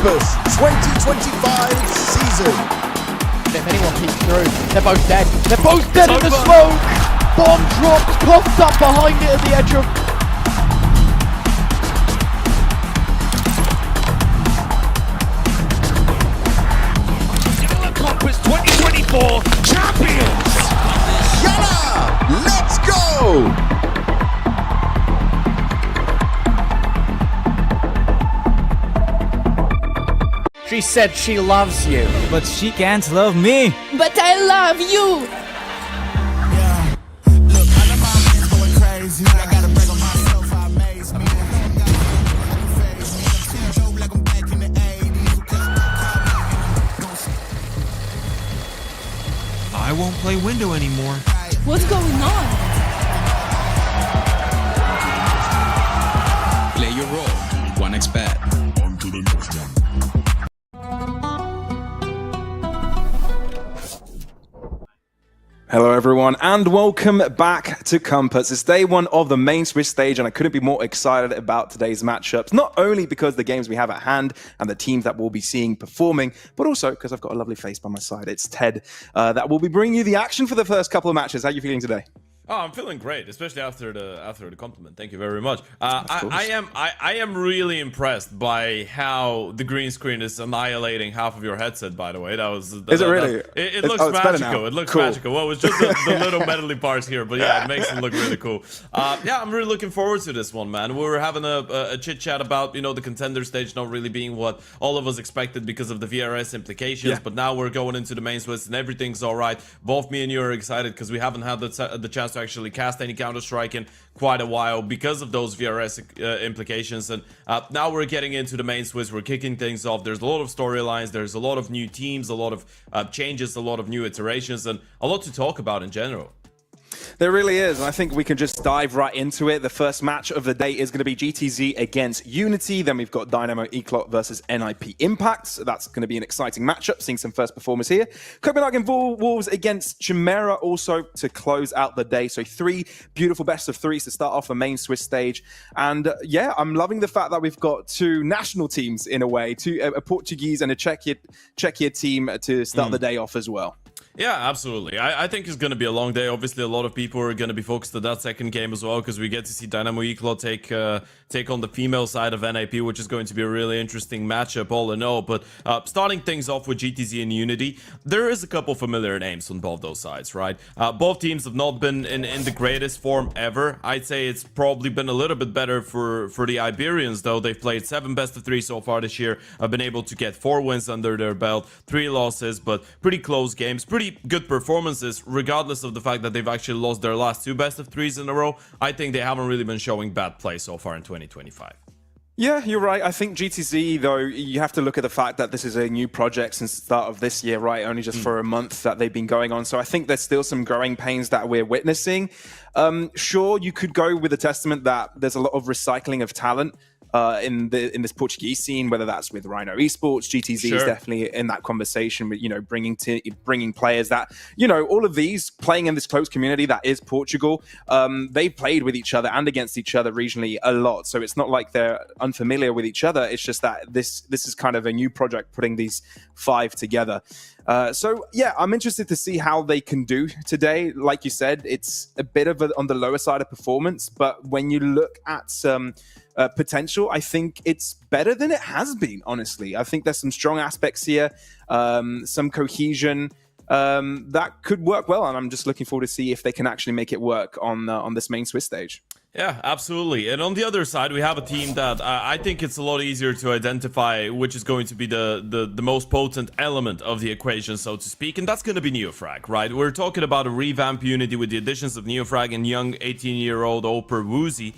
Campus 2025 season. If anyone peeks through, they're both dead. They're both dead in the smoke! Bomb drops, popped up behind it at the edge of... YaLLa Campus 2024 champions! YaLLa, let's go! She said she loves you. But she can't love me. But I love you! I won't play window anymore. What's going on? Play your role, 1xBet. On to the next one. Hello everyone and welcome back to Compass. It's day one of the main Swiss stage and I couldn't be more excited about today's matchups, not only because the games we have at hand and the teams that we'll be seeing performing, but also because I've got a lovely face by my side. It's Ted that will be bringing you the action for the first couple of matches. How are you feeling today? Oh, I'm feeling great, especially after the compliment. Thank you very much. I am really impressed by how the green screen is annihilating half of your headset. By the way, Is it really? It looks magical. It looks magical. Well, it's just the little metally parts here, but yeah, it makes it look really cool. Yeah, I'm really looking forward to this one, man. We were having a chit chat about the contender stage not really being what all of us expected because of the VRS implications, but now we're going into the main Swiss and everything's all right. Both me and you are excited because we haven't had the chance to actually cast any Counter-Strike in quite a while because of those VRS implications, and now we're getting into the main Swiss. We're kicking things off. There's a lot of storylines, there's a lot of new teams, a lot of changes, a lot of new iterations, and a lot to talk about in general. There really is, and I think we can just dive right into it. The first match of the day is going to be GTZ against Unity. Then we've got Dynamo Eclot versus NIP Impact. So that's going to be an exciting matchup, seeing some first performers here. Copenhagen Wolves against Chimera also to close out the day. So three beautiful best of threes to start off the main Swiss stage. And yeah, I'm loving the fact that we've got two national teams in a way, a Portuguese and a Czechia team to start the day off as well. Yeah, absolutely. I think it's going to be a long day. Obviously, a lot of people are going to be focused on that second game as well because we get to see Dynamo Eclot take on the female side of NIP, which is going to be a really interesting matchup all in all. But starting things off with GTZ and Unity, there is a couple familiar names on both those sides, right? Both teams have not been in the greatest form ever. I'd say it's probably been a little bit better for the Iberians, though. They've played 7 best of 3 so far this year. Have been able to get 4 wins under their belt, 3 losses, but pretty close games, pretty good performances, regardless of the fact that they've actually lost their last 2 best of 3s in a row. I think they haven't really been showing bad play so far in 2025. Yeah, you're right. I think GTZ, though, you have to look at the fact that this is a new project since the start of this year, right? Only just for a month that they've been going on. So I think there's still some growing pains that we're witnessing. Sure, you could go with the testament that there's a lot of recycling of talent in this Portuguese scene, whether that's with Rhino Esports. GTZ is definitely in that conversation with, bringing players that, all of these playing in this close community that is Portugal. They've played with each other and against each other regionally a lot. So it's not like they're unfamiliar with each other. It's just that this is kind of a new project putting these 5 together. So yeah, I'm interested to see how they can do today. Like you said, it's a bit of on the lower side of performance, but when you look at some potential, I think it's better than it has been, honestly. I think there's some strong aspects here, some cohesion that could work well, and I'm just looking forward to see if they can actually make it work on this main Swiss stage. Yeah, absolutely. And on the other side, we have a team that I think it's a lot easier to identify which is going to be the most potent element of the equation, so to speak, and that's going to be Neofrag, right? We're talking about a revamp Unity with the additions of Neofrag and young 18-year-old Oper Woozy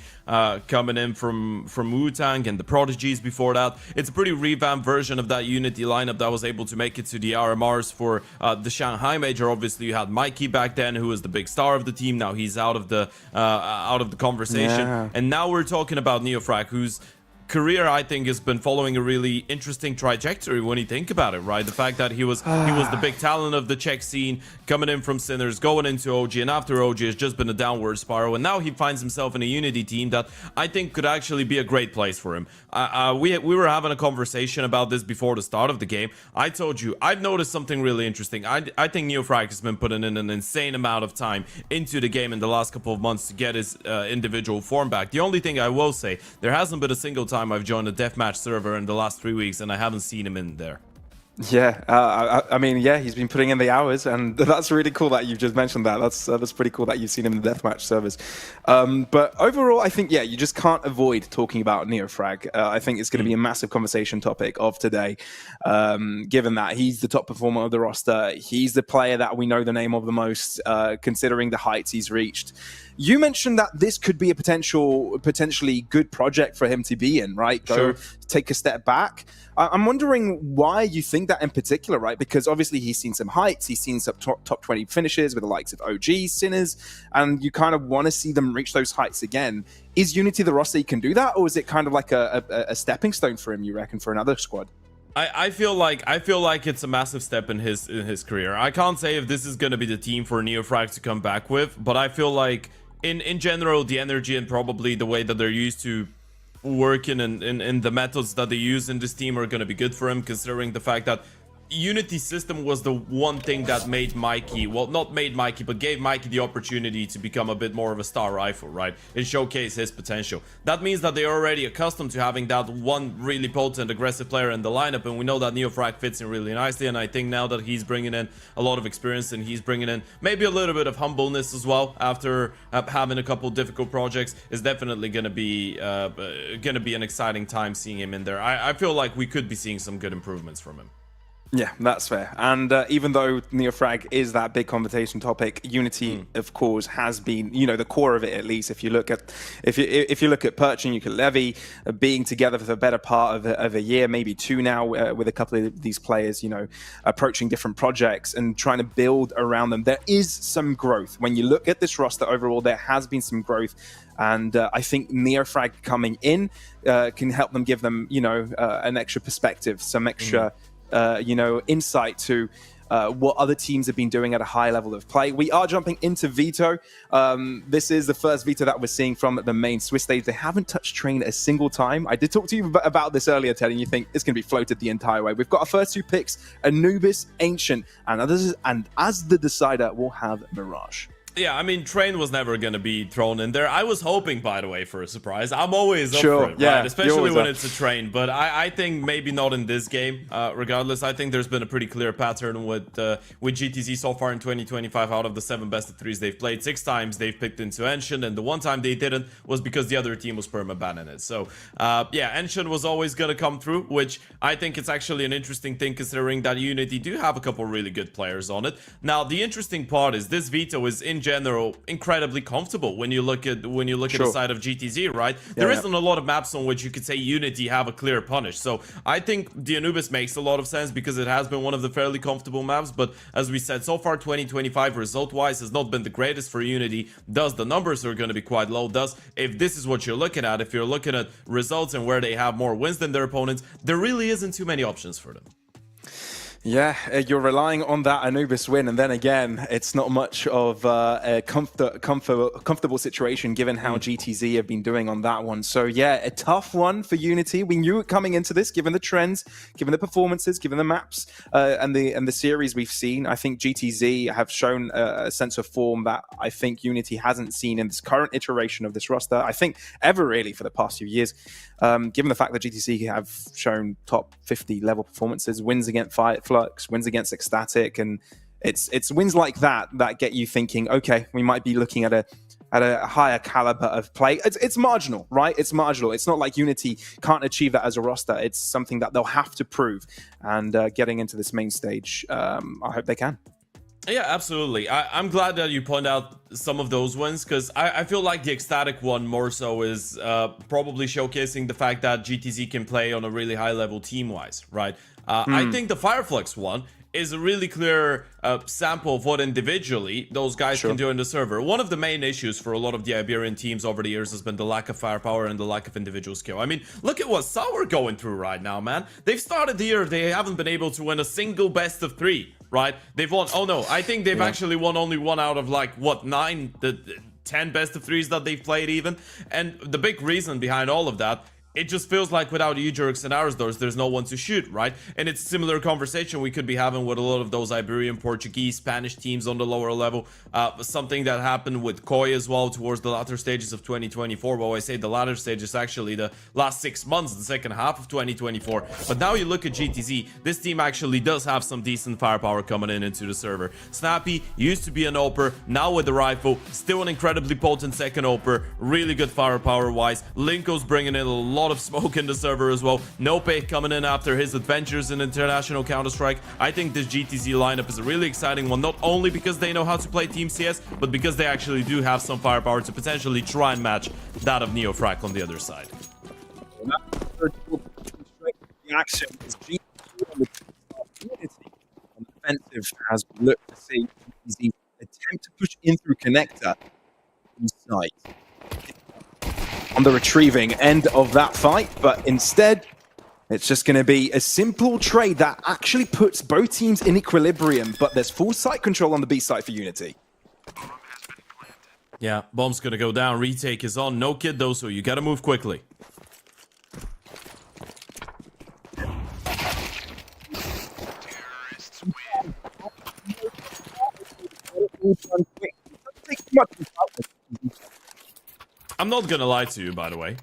coming in from Wu-Tang and the Prodigies before that. It's a pretty revamped version of that Unity lineup that was able to make it to the RMRs for the Shanghai Major. Obviously, you had Mikey back then, who was the big star of the team. Now he's out of the conversation. Yeah. And now we're talking about Neofrag, who's career, I think, has been following a really interesting trajectory when you think about it, right? The fact that he was the big talent of the Czech scene, coming in from Sinners, going into OG, and after OG has just been a downward spiral, and now he finds himself in a Unity team that I think could actually be a great place for him. We were having a conversation about this before the start of the game. I told you, I've noticed something really interesting. I think NeoFrag has been putting in an insane amount of time into the game in the last couple of months to get his individual form back. The only thing I will say, there hasn't been a single time I've joined a deathmatch server in the last 3 weeks and I haven't seen him in there. Yeah, I mean, yeah, he's been putting in the hours, and that's really cool that you've just mentioned that. That's pretty cool that you've seen him in the deathmatch servers. But overall, I think, yeah, you just can't avoid talking about NeoFrag. I think it's going to be a massive conversation topic of today, given that he's the top performer of the roster. He's the player that we know the name of the most, considering the heights he's reached. You mentioned that this could be a potentially good project for him to be in, right? Go take a step back. I'm wondering why you think that in particular, right? Because obviously he's seen some heights, he's seen some top 20 finishes with the likes of OG, Sinners, and you kind of want to see them reach those heights again. Is Unity the roster he can do that, or is it kind of like a stepping stone for him, you reckon, for another squad? I feel like it's a massive step in his career. I can't say if this is going to be the team for NeoFrag to come back with, but I feel like in general, the energy and probably the way that they're used to working and the methods that they use in this team are going to be good for him, considering the fact that Unity system was the one thing that made Mikey, well, not made Mikey, but gave Mikey the opportunity to become a bit more of a star rifle, right? And showcase his potential. That means that they're already accustomed to having that one really potent, aggressive player in the lineup, and we know that NeoFrag fits in really nicely, and I think now that he's bringing in a lot of experience and he's bringing in maybe a little bit of humbleness as well after having a couple difficult projects, is definitely going to be an exciting time seeing him in there. I feel like we could be seeing some good improvements from him. Yeah, that's fair. And even though NeoFrag is that big conversation topic, Unity, of course, has been, you know, the core of it at least. If you look at Perch and Levy being together for the better part of a year, maybe two now, with a couple of these players, you know, approaching different projects and trying to build around them, there is some growth. When you look at this roster overall, there has been some growth. And I think NeoFrag coming in can help them, give them, you know, an extra perspective, some extra insight to what other teams have been doing at a high level of play. We are jumping into Veto. This is the first Veto that we're seeing from the main Swiss stage. They haven't touched Train a single time. I did talk to you about this earlier, Ted, and you think it's going to be floated the entire way. We've got our first two picks, Anubis, Ancient, and as the decider, we'll have Mirage. Yeah, I mean, Train was never going to be thrown in there. I was hoping, by the way, for a surprise. I'm always up for it, right? Especially when it's a Train. But I think maybe not in this game. Regardless, I think there's been a pretty clear pattern with GTZ so far in 2025. Out of the 7 best-of-3s they've played, 6 times they've picked into Ancient, and the one time they didn't was because the other team was perma-banning it. So, yeah, Ancient was always going to come through, which I think it's actually an interesting thing, considering that Unity do have a couple really good players on it. Now, the interesting part is this Veto is in general incredibly comfortable when you look at the side of GTZ, right? There isn't a lot of maps on which you could say Unity have a clear punish. So I think the Anubis makes a lot of sense because it has been one of the fairly comfortable maps. But as we said, so far 2025 result-wise has not been the greatest for Unity. Thus, the numbers are going to be quite low. Thus, if this is what you're looking at, if you're looking at results and where they have more wins than their opponents, there really isn't too many options for them. Yeah, you're relying on that Anubis win, and then again, it's not much of a comfortable situation given how GTZ have been doing on that one. So yeah, a tough one for Unity. We knew it coming into this, given the trends, given the performances, given the maps, and the series we've seen. I think GTZ have shown a sense of form that I think Unity hasn't seen in this current iteration of this roster. I think ever really for the past few years. Given the fact that GTC have shown top 50 level performances, wins against Flux, wins against Ecstatic, and it's wins like that get you thinking, okay, we might be looking at a higher caliber of play. It's marginal, right? It's marginal. It's not like Unity can't achieve that as a roster. It's something that they'll have to prove. And getting into this main stage, I hope they can. Yeah, absolutely. I'm glad that you point out some of those wins, because I feel like the Ecstatic one more so is probably showcasing the fact that GTZ can play on a really high level team-wise, right? I think the Fireflux one is a really clear sample of what individually those guys can do in the server. One of the main issues for a lot of the Iberian teams over the years has been the lack of firepower and the lack of individual skill. I mean, look at what Sour going through right now, man. They've started the year, they haven't been able to win a single best of 3, right? They've won, oh no, I think they've actually won only 1 out of like, what, 9, 10 best of 3s that they've played even. And the big reason behind all of that, it just feels like without Ujurks and Arsdors, there's no one to shoot, right? And it's a similar conversation we could be having with a lot of those Iberian, Portuguese, Spanish teams on the lower level. Something that happened with Koi as well towards the latter stages of 2024. Well, I say the latter stages, actually the last 6 months, the second half of 2024. But now you look at GTZ, this team actually does have some decent firepower coming into the server. Snappy used to be an oper, now with the rifle, still an incredibly potent second oper, really good firepower-wise. Linko's bringing in a lot of smoke in the server as well. Nope coming in after his adventures in international Counter-Strike. I think this GTZ lineup is a really exciting one, not only because they know how to play Team CS, but because they actually do have some firepower to potentially try and match that of NeoFrak on the other side. The action is GTZ on the offensive as we look to see GTZ attempt to push in through connector inside on the retrieving end of that fight, but instead it's just going to be a simple trade that actually puts both teams in equilibrium, but there's full site control on the B site for Unity. Yeah, bomb's gonna go down, retake is on, no kid though, so you gotta move quickly. I'm not gonna lie to you, by the way.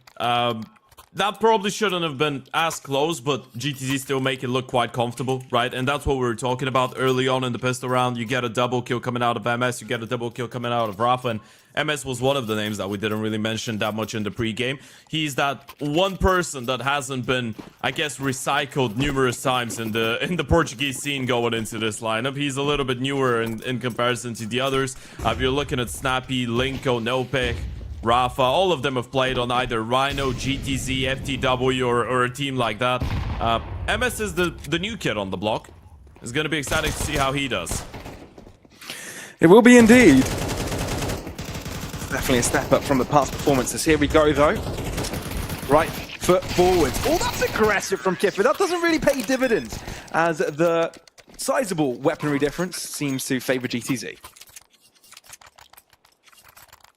That probably shouldn't have been as close, but GTZ still make it look quite comfortable, right? And that's what we were talking about early on in the pistol round. You get a double kill coming out of MS, you get a double kill coming out of Rafa, and MS was one of the names that we didn't really mention that much in the pre-game. He's that one person that hasn't been, I guess, recycled numerous times in the Portuguese scene going into this lineup. He's a little bit newer in comparison to the others. If you're looking at Snappy, Linko, Nopek, Rafa, all of them have played on either Rhino, GTZ, FTW, or a team like that. MS is the new kid on the block. It's going to be exciting to see how he does. It will be indeed. Definitely a step up from the past performances. Here we go, though. Right foot forward. Oh, that's aggressive from Kipper. That doesn't really pay dividends, as the sizable weaponry difference seems to favor GTZ.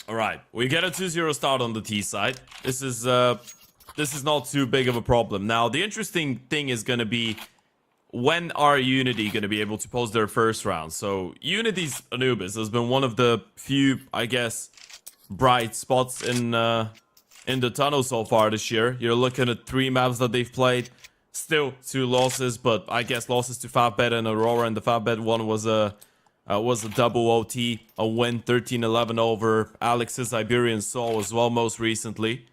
All right, we get a 2-0 start on the T side. This is not too big of a problem. Now, the interesting thing is going to be, when are Unity going to be able to post their first round? So, Unity's Anubis has been one of the few, I guess, bright spots in the tunnel so far this year. You're looking at 3 maps that they've played. Still 2 losses, but I guess losses to Favbet and Aurora, and the Favbet one was a double OT, a win 13-11 over Alex's Iberian Soul as well most recently.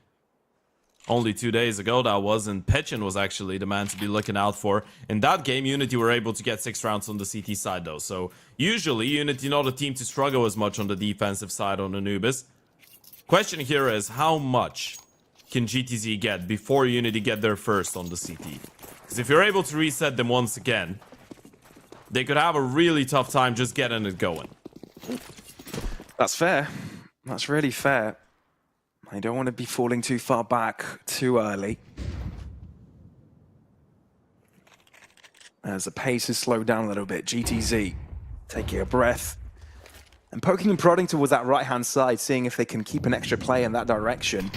Only 2 days ago that was, and Pechin was actually the man to be looking out for. In that game, Unity were able to get 6 rounds on the CT side though, so usually Unity not a team to struggle as much on the defensive side on Anubis. Question here is, how much can GTZ get before Unity get their first on the CT? Because if you're able to reset them once again, they could have a really tough time just getting it going. That's fair. That's really fair. I don't want to be falling too far back too early, as the pace is slowed down a little bit. GTZ taking a breath and poking and prodding towards that right-hand side, seeing if they can keep an extra play in that direction.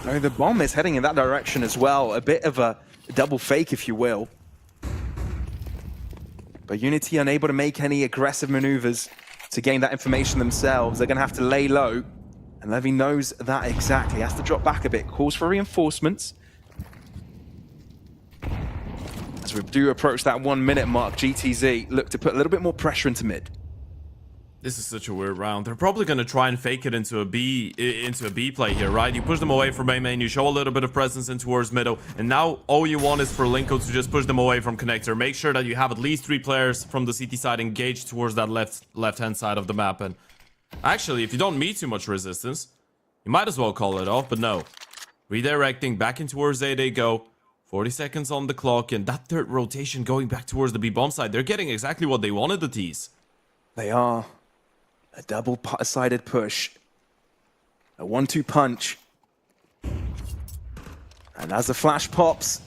So the bomb is heading in that direction as well. A bit of a double fake, if you will. But Unity unable to make any aggressive maneuvers to gain that information themselves. They're going to have to lay low. And Levy knows that exactly. Has to drop back a bit. Calls for reinforcements. As we do approach that 1 minute mark, GTZ look to put a little bit more pressure into mid. This is such a weird round. They're probably going to try and fake it into a B play here, right? You push them away from A main, you show a little bit of presence in towards middle, and now all you want is for Linko to just push them away from connector. Make sure that you have at least 3 players from the CT side engaged towards that left-hand side of the map. And actually, if you don't meet too much resistance, you might as well call it off, but no. Redirecting back in towards A they go. 40 seconds on the clock, and that third rotation going back towards the B-bomb side. They're getting exactly what they wanted, the tease. They are. A double-sided push. A 1-2 punch. And as the flash pops,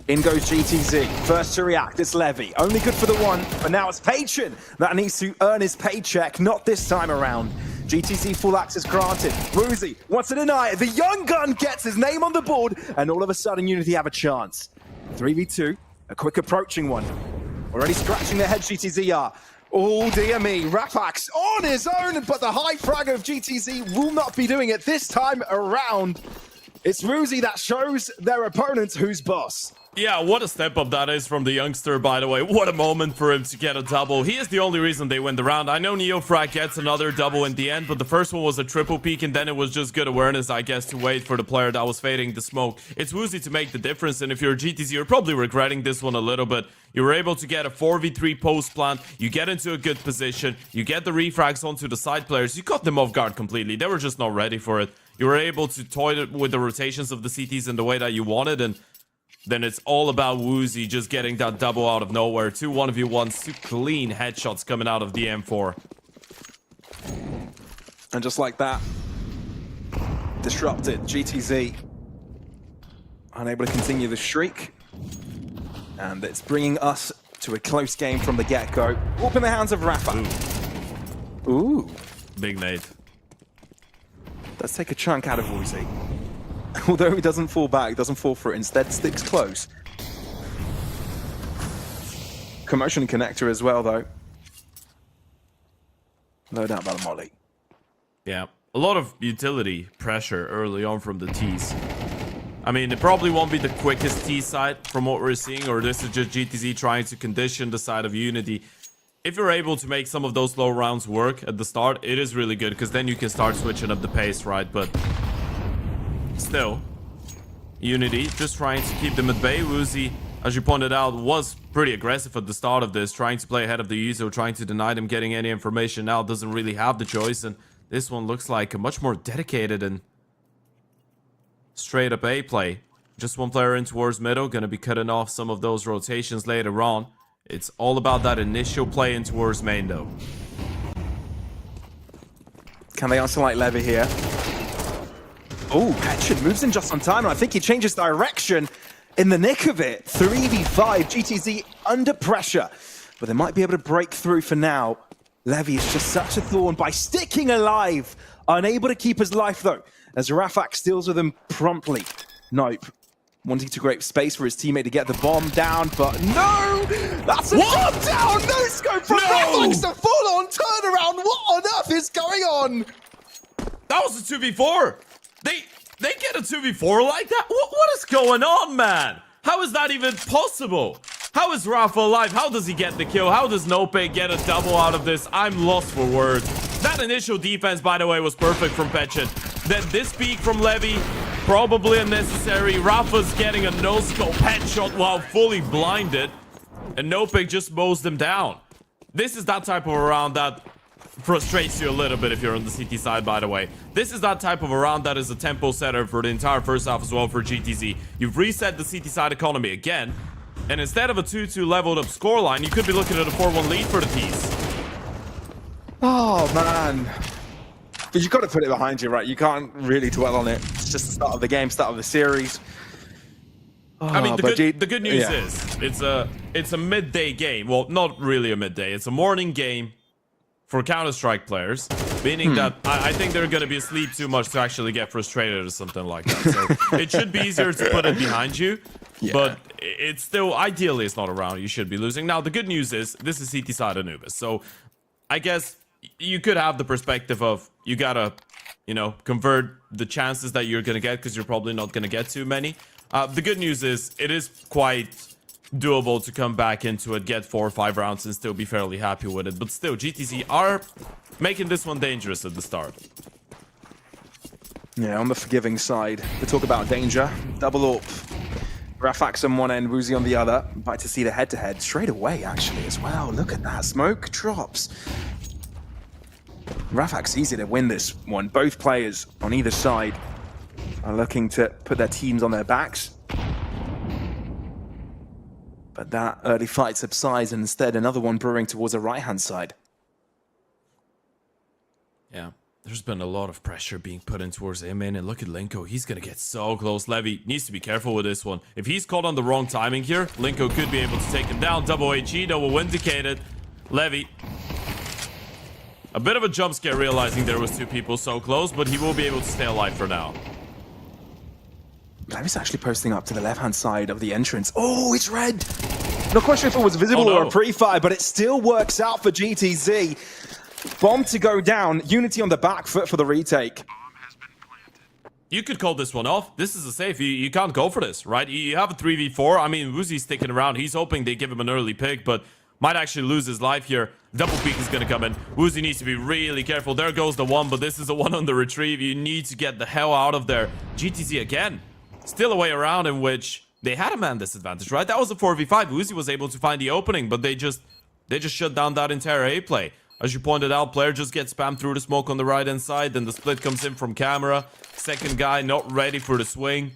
in goes GTZ. First to react, it's Levy. Only good for the one, but now it's Pachin that needs to earn his paycheck, not this time around. GTZ full access granted. Woozy wants to deny it. The young gun gets his name on the board, and all of a sudden Unity have a chance. 3v2, a quick approaching one. Already scratching their head, GTZ are. Oh, dear me, Rafax on his own, but the high frag of GTZ will not be doing it this time around. It's Woozy that shows their opponent who's boss. Yeah, what a step up that is from the youngster, by the way. What a moment for him to get a double. He is the only reason they win the round. I know Neofrag gets another double in the end, but the first one was a triple peak, and then it was just good awareness, I guess, to wait for the player that was fading the smoke. It's Woozy to make the difference, and if you're GTZ, you're probably regretting this one a little bit. You were able to get a 4v3 post plant, you get into a good position, you get the refrags onto the side players, you caught them off guard completely. They were just not ready for it. You were able to toy with the rotations of the CTs in the way that you wanted, and then it's all about Woozy just getting that double out of nowhere. 2 1v1s, 2 clean headshots coming out of the M4. And just like that, disrupted. GTZ unable to continue the streak. And it's bringing us to a close game from the get-go. Up in the hands of Rafa. Ooh. Big nade. Let's take a chunk out of Woozy. Although he doesn't fall back, doesn't fall for it, instead sticks close. Commotion connector as well, though. No doubt about a molly. Yeah, a lot of utility pressure early on from the T's. I mean, it probably won't be the quickest T side from what we're seeing, or this is just GTZ trying to condition the side of Unity. If you're able to make some of those low rounds work at the start, it is really good, because then you can start switching up the pace, right? But still, Unity just trying to keep them at bay. Woozy, as you pointed out, was pretty aggressive at the start of this, trying to play ahead of the user, trying to deny them getting any information. Now doesn't really have the choice, and this one looks like a much more dedicated and straight up A play. Just one player in towards middle, gonna be cutting off some of those rotations later on. It's all about that initial play in towards main though. Can they isolate Levy here? Oh, Petchin moves in just on time, and I think he changes direction in the nick of it. 3v5, GTZ under pressure, but they might be able to break through for now. Levy is just such a thorn by sticking alive, unable to keep his life though, as Rafak steals with him promptly. Nope. Wanting to create space for his teammate to get the bomb down, but no! That's a bomb down! No scope from Rafak's a full-on turnaround! What on earth is going on? That was a 2v4! They get a 2v4 like that? What is going on, man? How is that even possible? How is Rafa alive? How does he get the kill? How does Nope get a double out of this? I'm lost for words. That initial defense, by the way, was perfect from Petchin. Then this peek from Levy, probably unnecessary. Rafa's getting a no-scope headshot while fully blinded. And Nope just mows them down. This is that type of a round that frustrates you a little bit if you're on the CT side, by the way. This is that type of a round that is a tempo setter for the entire first half as well for GTZ. You've reset the CT side economy again, and instead of a 2-2 leveled up scoreline, you could be looking at a 4-1 lead for the T's. Oh, man. But you've got to put it behind you, right? You can't really dwell on it. It's just the start of the game, start of the series. I mean, the good news is it's a midday game. Well, not really a midday. It's a morning game for Counter-Strike players, meaning that I think they're going to be asleep too much to actually get frustrated or something like that. So it should be easier to put it behind you, but it's still, ideally, it's not a round you should be losing. Now, the good news is this is CT side Anubis, so I guess you could have the perspective of you got to, you know, convert the chances that you're going to get because you're probably not going to get too many. The good news is it is quite doable to come back into it, get 4 or 5 rounds and still be fairly happy with it. But still, GTZ are making this one dangerous at the start. Yeah, on the forgiving side, we talk about danger. Double up. Rafax on one end, Woozy on the other. About to see the head-to-head straight away, actually, as well. Look at that. Smoke drops. Rafax easy to win this one. Both players on either side are looking to put their teams on their backs. But that early fight subsides, and instead another one brewing towards the right-hand side. Yeah, there's been a lot of pressure being put in towards A main, and look at Linko. He's gonna get so close. Levy needs to be careful with this one. If he's caught on the wrong timing here, Linko could be able to take him down. Double HE, double vindicated. Levy. A bit of a jump scare realizing there was two people so close, but he will be able to stay alive for now. Levy's actually posting up to the left-hand side of the entrance. Oh, it's red! Not quite sure if it was visible or a pre-fire, but it still works out for GTZ. Bomb to go down. Unity on the back foot for the retake. You could call this one off. This is a safe. You can't go for this, right? You have a 3v4. I mean, Woozy's sticking around. He's hoping they give him an early pick, but might actually lose his life here. Double peek is going to come in. Woozy needs to be really careful. There goes the one, but this is a one on the retrieve. You need to get the hell out of there. GTZ again. Still a way around in which they had a man disadvantage, right? That was a 4v5. Woozy was able to find the opening, but they just shut down that entire A play. As you pointed out, player just gets spammed through the smoke on the right-hand side. Then the split comes in from camera. Second guy not ready for the swing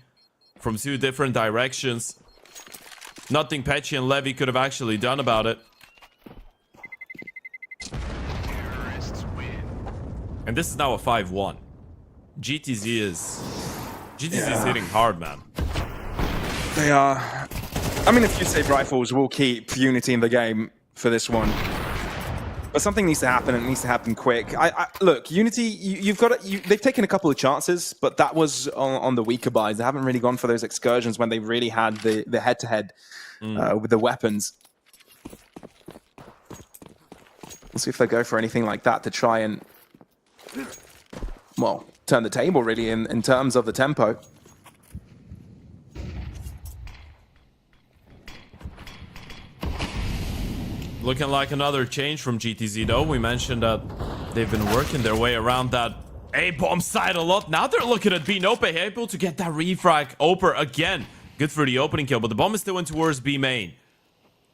from two different directions. Nothing Petchy and Levy could have actually done about it. And this is now a 5-1. GTZ is hitting hard, man. They are. I mean, if you save rifles, we'll keep Unity in the game for this one. But something needs to happen, and it needs to happen quick. Look, Unity, you've got it. They've taken a couple of chances, but that was on the weaker buys. They haven't really gone for those excursions when they really had the head-to-head with the weapons. We'll see if they go for anything like that to try and, well, turn the table, really, in terms of the tempo. Looking like another change from GTZ, though. We mentioned that they've been working their way around that A-bomb side a lot. Now they're looking at B. Nope, able to get that refrag. Oper again. Good for the opening kill, but the bomb is still in towards B main.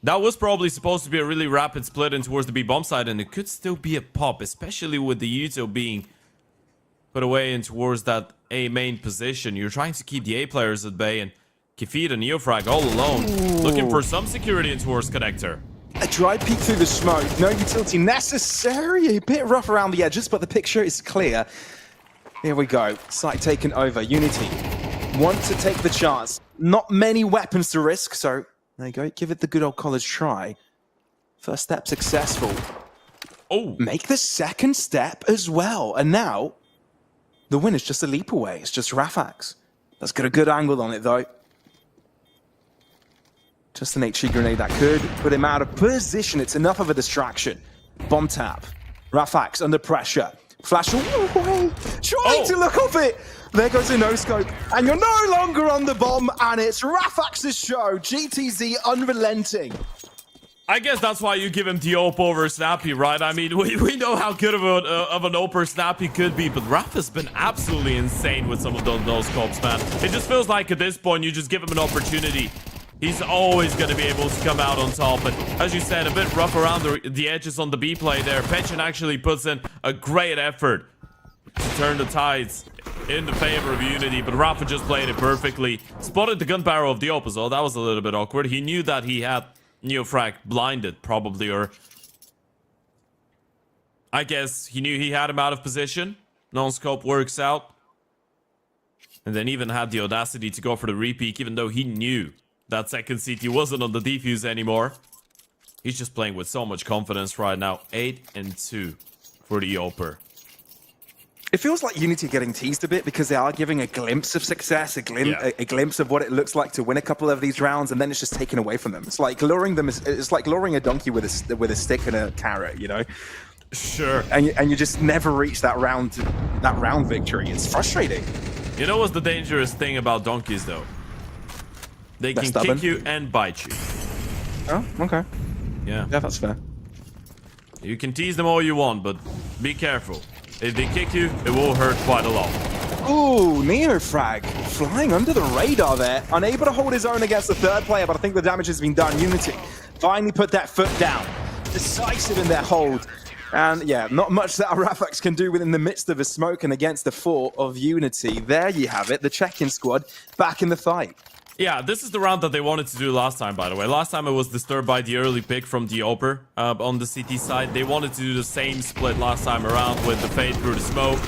That was probably supposed to be a really rapid split in towards the B bomb side, and it could still be a pop, especially with the Yuto being put away in towards that A main position. You're trying to keep the A players at bay, and Kefid and Neofrag all alone. Ooh. Looking for some security in towards connector. A dry peek through the smoke. No utility necessary. A bit rough around the edges, but the picture is clear. Here we go. Site taken over. Unity want to take the chance. Not many weapons to risk, so there you go. Give it the good old college try. First step successful. Oh, make the second step as well. And now the win is just a leap away. It's just Rafax. That's got a good angle on it, though. Just an HE grenade that could put him out of position. It's enough of a distraction. Bomb tap. Rafax under pressure. Flash away. Trying to look off it. There goes a no-scope. And you're no longer on the bomb. And it's Rafax's show. GTZ unrelenting. I guess that's why you give him the op over Snappy, right? I mean, we know how good of an oper Snappy could be, but Raf has been absolutely insane with some of those scopes, man. It just feels like at this point, you just give him an opportunity. He's always going to be able to come out on top. But as you said, a bit rough around the edges on the B play there. Petchin actually puts in a great effort to turn the tides in the favor of Unity. But Rafa just played it perfectly. Spotted the gun barrel of the Opus. Oh, that was a little bit awkward. He knew that he had Neofrag blinded, probably. Or I guess he knew he had him out of position. Non-scope works out. And then even had the audacity to go for the repeat, even though he knew that second CT wasn't on the defuse anymore. He's just playing with so much confidence right now. 8-2 for the Oper. It feels like Unity getting teased a bit because they are giving a glimpse of success, a glimpse of what it looks like to win a couple of these rounds, and then it's just taken away from them. It's like luring them. It's like luring a donkey with a stick and a carrot, you know. Sure. And you just never reach that round victory. It's frustrating. You know what's the dangerous thing about donkeys, though? They can kick you and bite you. Oh, okay. Yeah. Yeah, that's fair. You can tease them all you want, but be careful. If they kick you, it will hurt quite a lot. Ooh, Neofrag flying under the radar there. Unable to hold his own against the third player, but I think the damage has been done. Unity finally put that foot down. Decisive in their hold. And yeah, not much that Rafax can do within the midst of a smoke and against the fort of Unity. There you have it, the check-in squad back in the fight. Yeah, this is the round that they wanted to do last time, by the way. Last time it was disturbed by the early pick from the Oper on the CT side. They wanted to do the same split last time around with the fade through the smoke,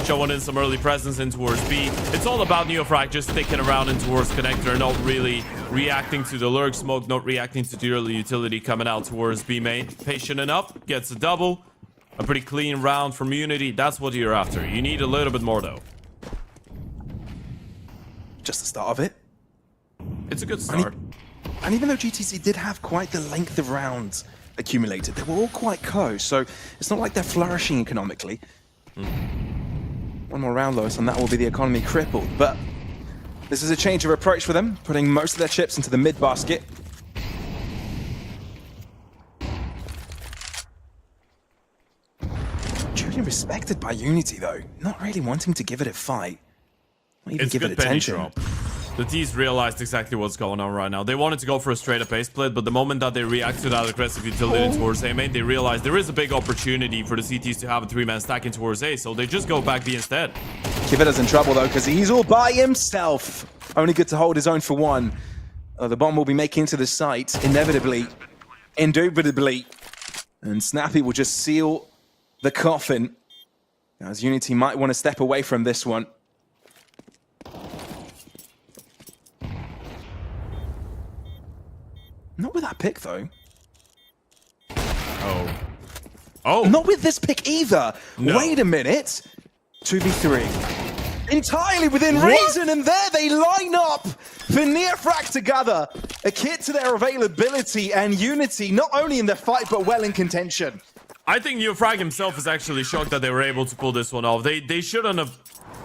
showing in some early presence in towards B. It's all about Neofrag just sticking around in towards connector, not really reacting to the lurk smoke, not reacting to the early utility coming out towards B main. Patient enough, gets a double. A pretty clean round from Unity. That's what you're after. You need a little bit more, though. Just the start of it. It's a good start. And even though GTC did have quite the length of rounds accumulated, they were all quite close, so it's not like they're flourishing economically. One more round, Lois, and that will be the economy crippled. But this is a change of approach for them, putting most of their chips into the mid basket. Duly respected by Unity, though. Not really wanting to give it a fight. Not even It's give it good penny attention. drop. The T's realized exactly what's going on right now. They wanted to go for a straight up A split, but the moment that they react to that aggressive utility towards A main, they realize there is a big opportunity for the CTs to have a 3-man stacking towards A, so they just go back B instead. Kivida's in trouble though, because he's all by himself. Only good to hold his own for one. The bomb will be making to the site, inevitably, indubitably. And Snappy will just seal the coffin. As Unity might want to step away from this one. Not with that pick, though. Oh. Not with this pick either. No. Wait a minute. 2v3. Entirely within reason, and there they line up for Neofrag together. A kit to their availability and Unity, not only in the fight, but well in contention. I think Neofrag himself is actually shocked that they were able to pull this one off. They shouldn't have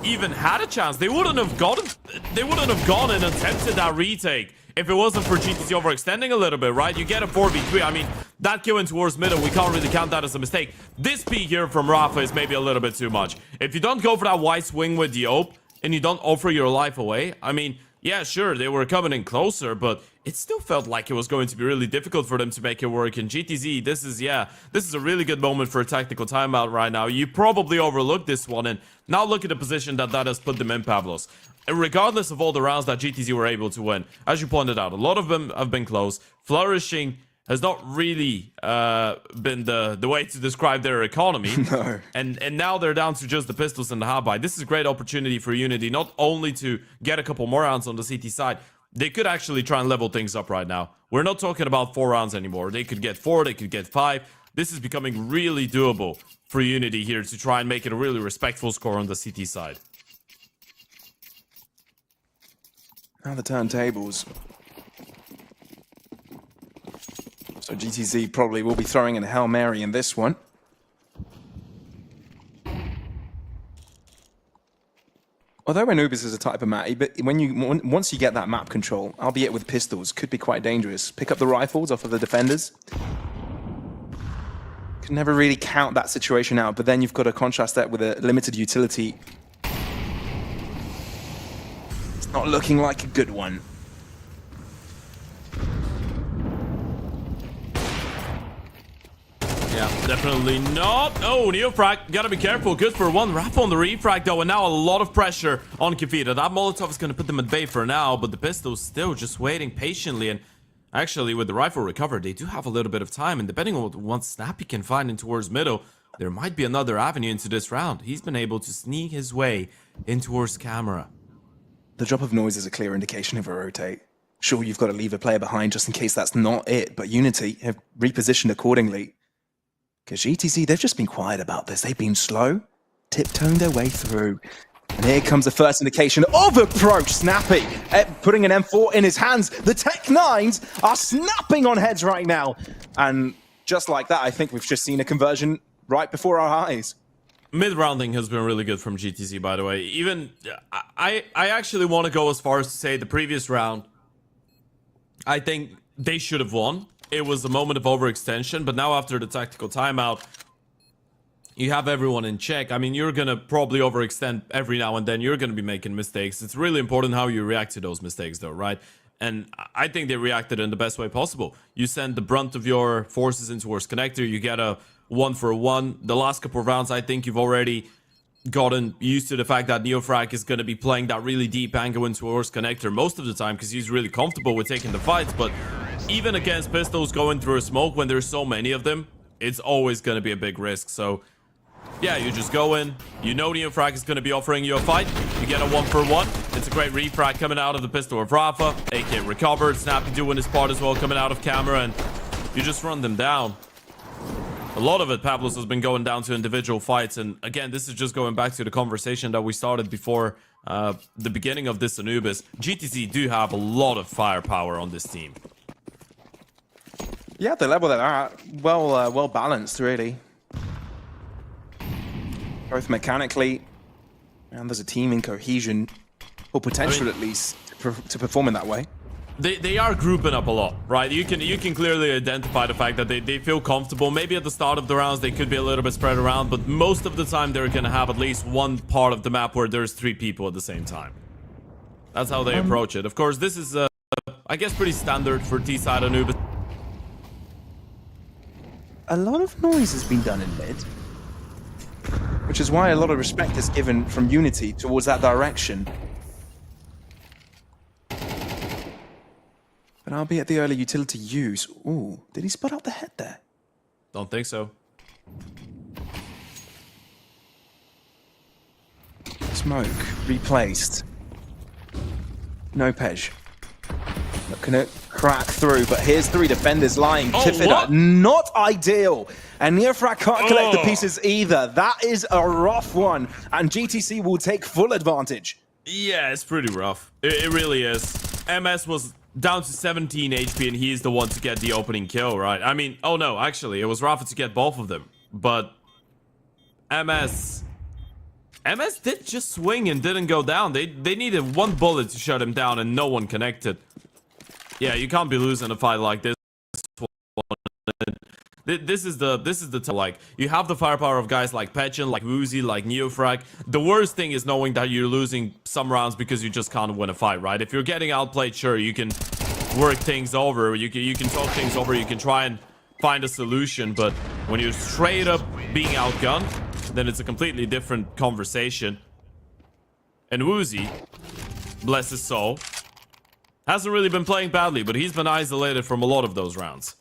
even had a chance. They wouldn't have gone and attempted that retake if it wasn't for GTC overextending a little bit, right? You get a 4v3. I mean, that kill in towards middle, we can't really count that as a mistake. This peek here from Rafa is maybe a little bit too much. If you don't go for that wide swing with the OP and you don't offer your life away, I mean, yeah, sure, they were coming in closer, but it still felt like it was going to be really difficult for them to make it work. And GTZ, this is a really good moment for a tactical timeout right now. You probably overlooked this one, and now look at the position that has put them in, Pavlos. And regardless of all the rounds that GTZ were able to win, as you pointed out, a lot of them have been close. Flourishing has not really been the way to describe their economy. No. And now they're down to just the pistols and the hardbuy. This is a great opportunity for Unity, not only to get a couple more rounds on the CT side, they could actually try and level things up right now. We're not talking about 4 rounds anymore. They could get 4, they could get 5. This is becoming really doable for Unity here to try and make it a really respectful score on the CT side. Now the turntables. So GTZ probably will be throwing in a Hail Mary in this one. Although Anubis is a type of map, but once you get that map control, albeit with pistols, could be quite dangerous. Pick up the rifles off of the defenders. Can never really count that situation out, but then you've got to contrast that with a limited utility. It's not looking like a good one. Yeah, definitely not. Oh, Neofrag, gotta be careful. Good for one. Rafa on the refrag, though, and now a lot of pressure on Kefita. That Molotov is gonna put them at bay for now, but the pistol's still just waiting patiently. And actually, with the rifle recovered, they do have a little bit of time, and depending on what Snappy can find in towards middle, there might be another avenue into this round. He's been able to sneak his way in towards camera. The drop of noise is a clear indication of a rotate. Sure, you've got to leave a player behind just in case that's not it, but Unity have repositioned accordingly. Because GTC, they've just been quiet about this. They've been slow, tiptoeing their way through. And here comes the first indication of approach. Snappy putting an M4 in his hands. The Tech 9s are snapping on heads right now. And just like that, I think we've just seen a conversion right before our eyes. Mid-rounding has been really good from GTC, by the way. Even, I actually want to go as far as to say the previous round, I think they should have won. It was a moment of overextension, but now after the tactical timeout, you have everyone in check. I mean, you're going to probably overextend every now and then. You're going to be making mistakes. It's really important how you react to those mistakes, though, right? And I think they reacted in the best way possible. You send the brunt of your forces in towards connector. You get a 1-for-1. The last couple of rounds, I think you've already gotten used to the fact that Neofrag is going to be playing that really deep angle in towards connector most of the time because he's really comfortable with taking the fights. But even against pistols going through a smoke when there's so many of them, it's always going to be a big risk. So yeah, you just go in. You know Neofrag is going to be offering you a fight. You get a 1-for-1. It's a great refrag coming out of the pistol of Rafa. AK recovered. Snappy doing his part as well, coming out of camera, and you just run them down. A lot of it, Pablos, has been going down to individual fights. And again, this is just going back to the conversation that we started before the beginning of this Anubis. GTZ do have a lot of firepower on this team. Yeah, the level that are at, well balanced, really. Both mechanically, and there's a teaming cohesion, or potential at least, to perform in that way. They are grouping up a lot, right? You can clearly identify the fact that they feel comfortable. Maybe at the start of the rounds they could be a little bit spread around, but most of the time they're gonna have at least one part of the map where there's 3 people at the same time. That's how they approach it. Of course, this is I guess pretty standard for T-side Anubis. A lot of noise has been done in mid, which is why a lot of respect is given from Unity towards that direction. But albeit the early utility use. Ooh, did he spot out the head there? Don't think so. Smoke replaced. No Pej. Looking to crack through, but here's 3 defenders lying. Oh, Tifida, what? not ideal. And Neofrag can't collect the pieces either. That is a rough one. And GTC will take full advantage. Yeah, it's pretty rough. It really is. MS was down to 17 HP and he's the one to get the opening kill, right? I mean, oh no, actually, it was Rafa to get both of them. But MS did just swing and didn't go down. They needed 1 bullet to shut him down and no one connected. Yeah, you can't be losing a fight like this. This is the like, you have the firepower of guys like Petchin, like Woozy, like Neofrag. The worst thing is knowing that you're losing some rounds because you just can't win a fight, right? If you're getting outplayed, sure, you can work things over, you can talk things over, you can try and find a solution, but when you're straight up being outgunned, then it's a completely different conversation. And Woozy, bless his soul, hasn't really been playing badly, but he's been isolated from a lot of those rounds.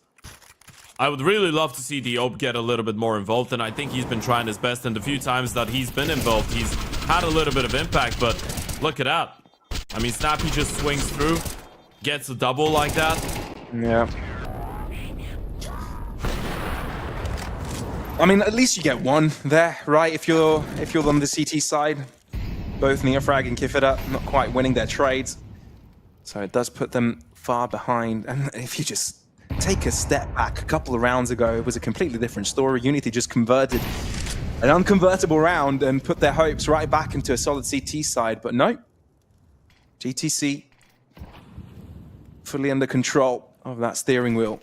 I would really love to see Diop get a little bit more involved, and I think he's been trying his best, and the few times that he's been involved, he's had a little bit of impact, but look at that. I mean, Snappy just swings through, gets a double like that. Yeah. I mean, at least you get 1 there, right? If you're on the CT side, both Neofrag and Kifida not quite winning their trades. So it does put them far behind. And if you just take a step back, a couple of rounds ago, it was a completely different story. Unity just converted an unconvertible round and put their hopes right back into a solid CT side. But no, GTC fully under control of that steering wheel.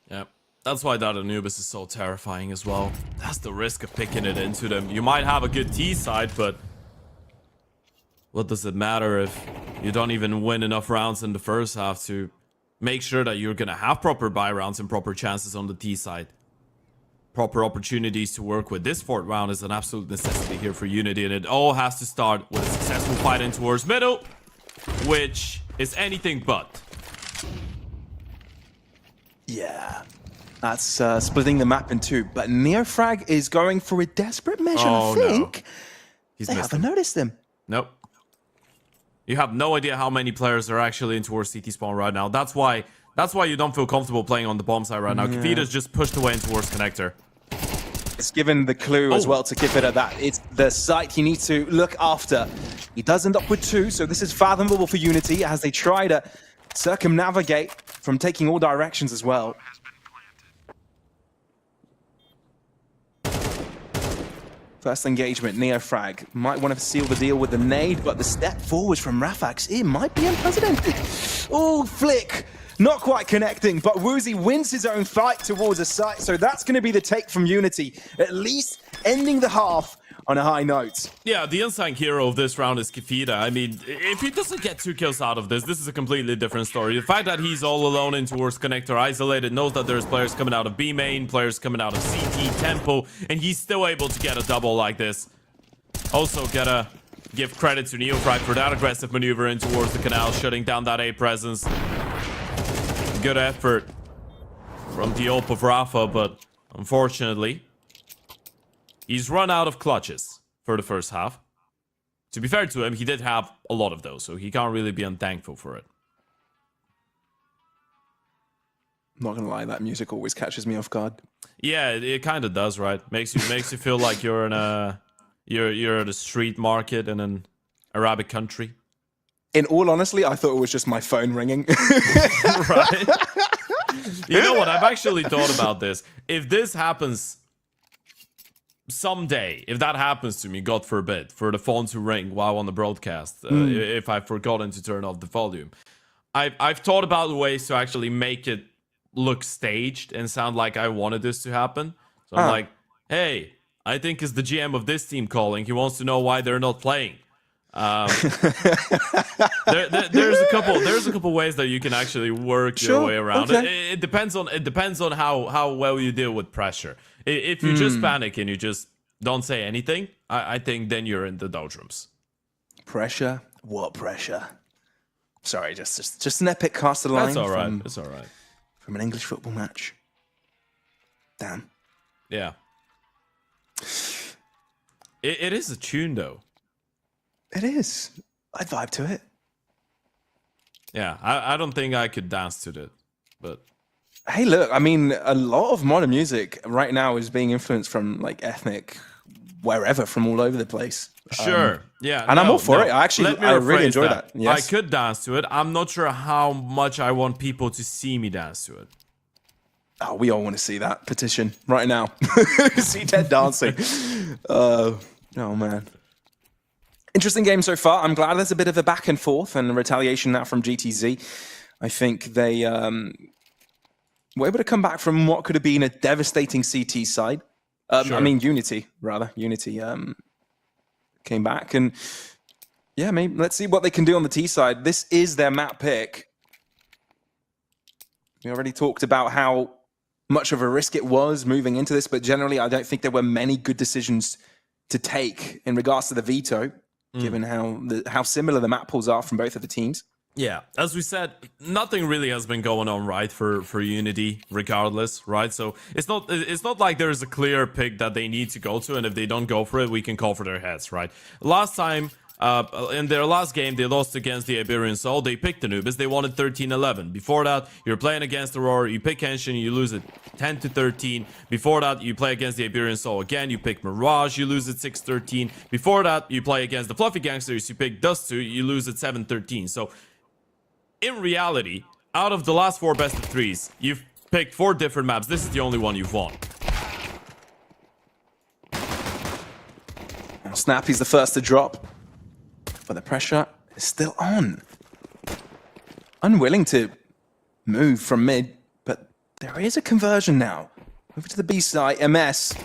Yeah, that's why that Anubis is so terrifying as well. That's the risk of picking it into them. You might have a good T side, but what does it matter if you don't even win enough rounds in the first half to make sure that you're going to have proper buy rounds and proper chances on the T side? Proper opportunities to work with. This 4th round is an absolute necessity here for Unity, and it all has to start with a successful fight in towards middle, which is anything but. Yeah, that's splitting the map in 2. But Neofrag is going for a desperate measure, I think. No. They haven't noticed him. Nope. You have no idea how many players are actually in towards CT spawn right now. That's why you don't feel comfortable playing on the bomb side right now. Yeah. Kifida's just pushed away in towards connector. It's given the clue as well to Kifida that it's the site he needs to look after. He does end up with 2, so this is fathomable for Unity as they try to circumnavigate from taking all directions as well. First engagement, Neofrag might want to seal the deal with the nade, but the step forward from Rafax, it might be unprecedented. Oh, flick! Not quite connecting, but Woozy wins his own fight towards a site, so that's going to be the take from Unity. At least ending the half on a high note. Yeah, the unsung hero of this round is Kefida. I mean, if he doesn't get 2 kills out of this is a completely different story. The fact that he's all alone in towards connector, isolated, knows that there's players coming out of B main, players coming out of CT, Tempo, and he's still able to get a double like this. Also, gotta give credit to Neophyte for that aggressive maneuver in towards the canal, shutting down that A presence. Good effort from the Op of Rafa, but unfortunately, he's run out of clutches for the first half. To be fair to him, he did have a lot of those, so he can't really be unthankful for it. I'm not gonna lie, that music always catches me off guard. Yeah, it kind of does, right? Makes you feel like you're in a you're at a street market in an Arabic country. In all honesty, I thought it was just my phone ringing. Right? You know what? I've actually thought about this. If this happens someday, if that happens to me, God forbid, for the phone to ring while on the broadcast, if I've forgotten to turn off the volume, I've thought about ways to actually make it look staged and sound like I wanted this to happen. So I'm like, hey, I think it's the GM of this team calling. He wants to know why they're not playing. There's a couple ways that you can actually work your way around it. It depends on how well you deal with pressure. If you just panic and you just don't say anything, I think then you're in the doldrums. Pressure? What pressure? Sorry, just an epic cast of line. That's all right. It's all right. From an English football match. Damn. Yeah. It is a tune though. It is. I'd vibe to it. Yeah, I don't think I could dance to it, but hey, look, I mean, a lot of modern music right now is being influenced from like ethnic, wherever, from all over the place. Sure, yeah, and I'm all for it. I really enjoy that. Yes. I could dance to it. I'm not sure how much I want people to see me dance to it. Oh, we all want to see that petition right now. See Ted dancing. Oh man. Interesting game so far. I'm glad there's a bit of a back and forth and retaliation now from GTZ. I think they were able to come back from what could have been a devastating CT side. Sure. I mean, Unity, rather. Unity came back. And yeah, maybe let's see what they can do on the T side. This is their map pick. We already talked about how much of a risk it was moving into this, but generally, I don't think there were many good decisions to take in regards to the veto, given how similar the map pools are from both of the teams. Yeah, as we said, nothing really has been going on right for Unity, regardless, right? So it's not like there's a clear pick that they need to go to, and if they don't go for it, we can call for their heads, right? Last time, in their last game, they lost against the Iberian Soul. They picked Anubis. They won it 13-11. Before that, you're playing against Aurora. You pick Henshin, you lose it 10-13. Before that, you play against the Iberian Soul again. You pick Mirage, you lose it 6-13. Before that, you play against the Fluffy Gangsters. You pick Dust 2, you lose it 7-13. So, in reality, out of the last 4 best of 3s, you've picked 4 different maps. This is the only one you've won. Snappy's the first to drop, but the pressure is still on. Unwilling to move from mid, but there is a conversion now. Over to the B side, MS,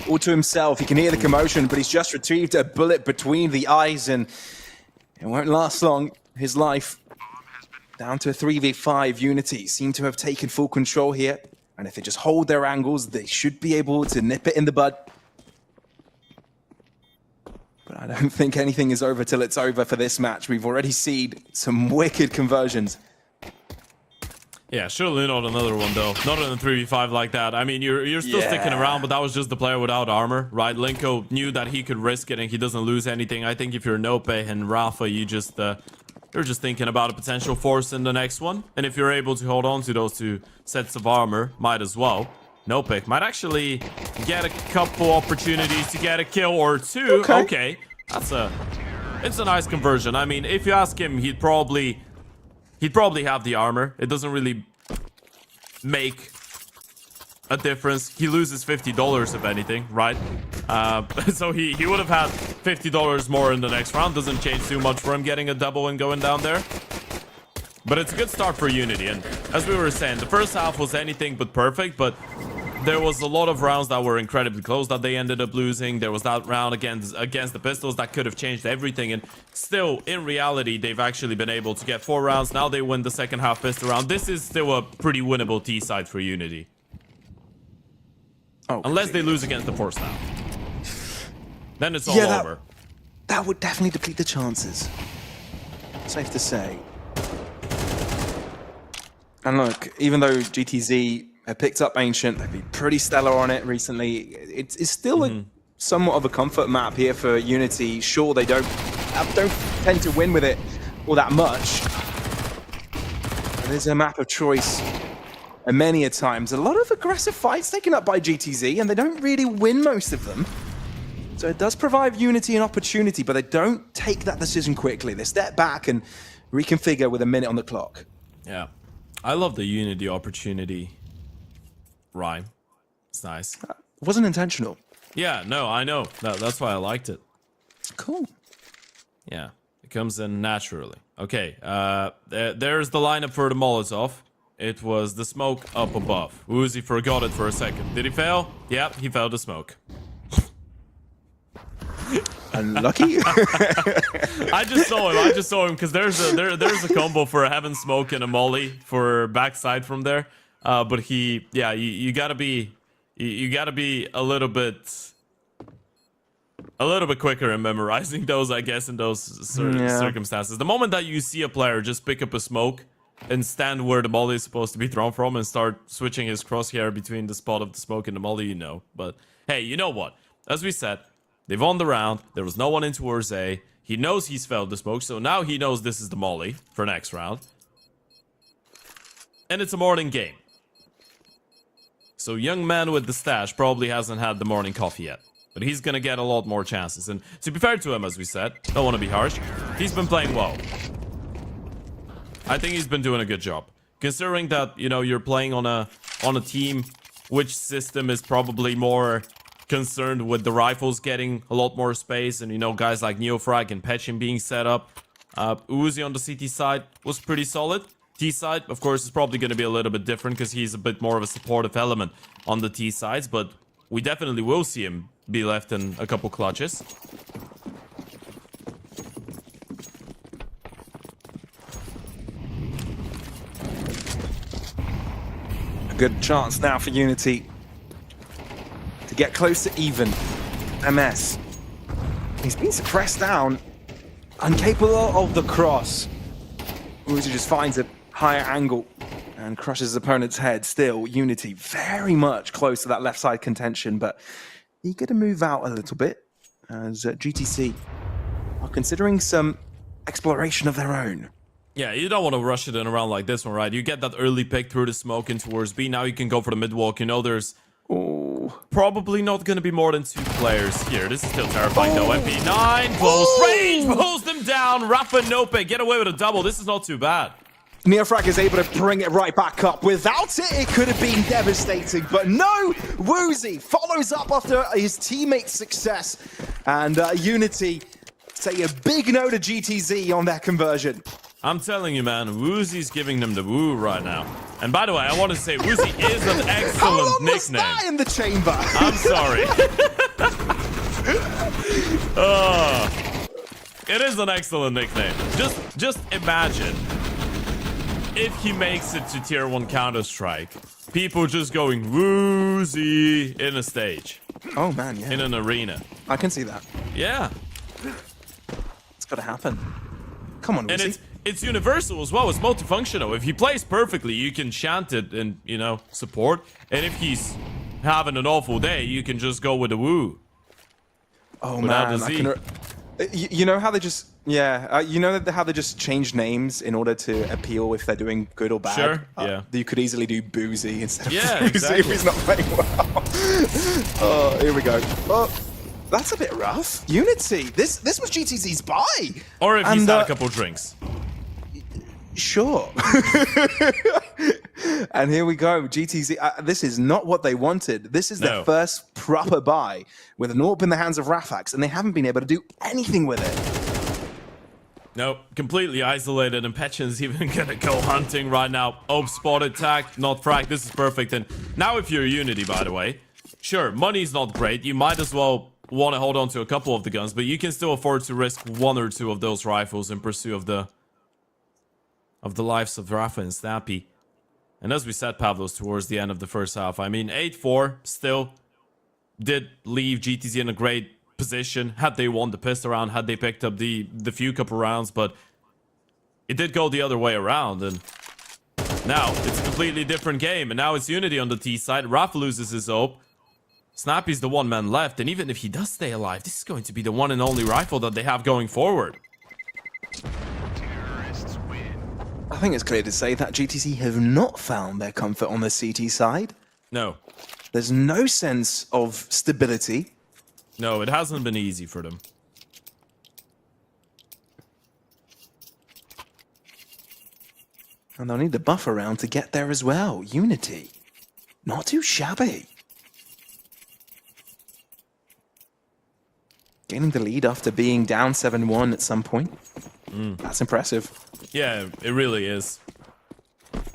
all to himself. He can hear the commotion, but he's just retrieved a bullet between the eyes, and it won't last long. His life down to a 3v5. Unity seem to have taken full control here, and if they just hold their angles, they should be able to nip it in the bud. But I don't think anything is over till it's over for this match. We've already seen some wicked conversions. Yeah, surely not another one, though. Not in a 3v5 like that. I mean, you're still sticking around, but that was just the player without armor, right? Linko knew that he could risk it and he doesn't lose anything. I think if you're Nope and Rafa, you're just thinking about a potential force in the next one. And if you're able to hold on to those 2 sets of armor, might as well. Nope might actually get a couple opportunities to get a kill or 2. Okay. It's a nice conversion. I mean, if you ask him, he'd probably have the armor. It doesn't really make a difference. He loses $50 if anything, right? So he would have had $50 more in the next round. Doesn't change too much for him getting a double and going down there. But it's a good start for Unity. And as we were saying, the first half was anything but perfect, but there was a lot of rounds that were incredibly close that they ended up losing. There was that round against the Pistols that could have changed everything. And still, in reality, they've actually been able to get 4 rounds. Now they win the second half pistol round. This is still a pretty winnable T side for Unity. Oh, unless they lose against the force now. Then it's all over. That would definitely deplete the chances. Safe to say. And look, even though GTZ have picked up Ancient, they've been pretty stellar on it recently, it's still a somewhat of a comfort map here for Unity. Sure, they don't tend to win with it all that much. But there's a map of choice. And many a times, a lot of aggressive fights taken up by GTZ, and they don't really win most of them. So it does provide Unity an opportunity, but they don't take that decision quickly. They step back and reconfigure with a minute on the clock. Yeah. I love the Unity opportunity rhyme. It's nice. It wasn't intentional. Yeah, no, I know. That's why I liked it. Cool. Yeah, it comes in naturally. Okay, there's the lineup for the Molotov. It was the smoke up above. Uzi forgot it for a second. Did he fail? Yep, he failed the smoke. Unlucky. I just saw him because there's a combo for a heaven smoke and a molly for backside from there. But you gotta be a little bit quicker in memorizing those, I guess, in those circumstances. The moment that you see a player just pick up a smoke and stand where the molly is supposed to be thrown from and start switching his crosshair between the spot of the smoke and the molly, you know. But hey, you know what? As we said, they've won the round. There was no one in towards A. He knows he's failed the smoke, so now he knows this is the molly for next round. And it's a morning game. So young man with the stash probably hasn't had the morning coffee yet. But he's gonna get a lot more chances. And to be fair to him, as we said, don't want to be harsh, he's been playing well. I think he's been doing a good job. Considering that, you know, you're playing on a team which system is probably more concerned with the rifles getting a lot more space, and you know, guys like Neofrag and Petchin being set up. Uzi on the CT side was pretty solid. T side, of course, is probably going to be a little bit different because he's a bit more of a supportive element on the T sides, but we definitely will see him be left in a couple clutches. A good chance now for Unity to get close to even. MS. He's been suppressed down. Incapable of the cross. Uzi just finds a higher angle and crushes his opponent's head. Still, Unity very much close to that left side contention, but eager to move out a little bit as GTC are considering some exploration of their own. Yeah, you don't want to rush it in a round like this one, right? You get that early pick through the smoke in towards B. Now you can go for the mid walk. You know, there's probably not going to be more than 2 players here. This is still terrifying, though. MP9, close range, pulls them down. Rafa Nope, get away with a double. This is not too bad. Neofrag is able to bring it right back up. Without it, it could have been devastating. But no, Woozy follows up after his teammate's success. And Unity say a big no to GTZ on that conversion. I'm telling you, man, Woozy's giving them the woo right now. And by the way, I want to say Woozy is an excellent How long nickname. was that in the chamber? I'm sorry. It is an excellent nickname. Just imagine if he makes it to tier 1 Counter-Strike. People just going Woozy in a stage. Oh man, yeah. In an arena. I can see that. Yeah. It's got to happen. Come on, Woozy. And it's universal as well. It's multifunctional. If he plays perfectly, you can chant it and, you know, support. And if he's having an awful day, you can just go with the woo. Oh without man, the I Z. can. You know how they just you know how they just change names in order to appeal if they're doing good or bad. Sure. Yeah. You could easily do Boozy instead of Yeah, Boozy exactly. if he's not playing well. Oh, here we go. Oh, that's a bit rough. Unity. This was GTZ's buy. Or if he's had a couple drinks. Sure. And here we go. GTZ. This is not what they wanted. This is their first proper buy with an AWP in the hands of Rafax, and they haven't been able to do anything with it. No, completely isolated, and Petchin's even gonna go hunting right now. Oh, spotted, tagged, not fragged. This is perfect. And now if you're Unity, by the way, sure, money's not great. You might as well want to hold on to a couple of the guns, but you can still afford to risk 1 or 2 of those rifles in pursuit of the lives of Rafa and Snappy. And as we said, Pavlos, towards the end of the first half, I mean, 8-4 still did leave GTZ in a great position had they won the pistol round, had they picked up the few couple rounds, but it did go the other way around, and now it's a completely different game, and now it's Unity on the T side. Rafa loses his hope. Snappy's the one man left, and even if he does stay alive, this is going to be the one and only rifle that they have going forward. I think it's clear to say that GTC have not found their comfort on the CT side. No. There's no sense of stability. No, it hasn't been easy for them. And they'll need the buffer round to get there as well. Unity. Not too shabby. Gaining the lead after being down 7-1 at some point. That's impressive. Yeah, it really is.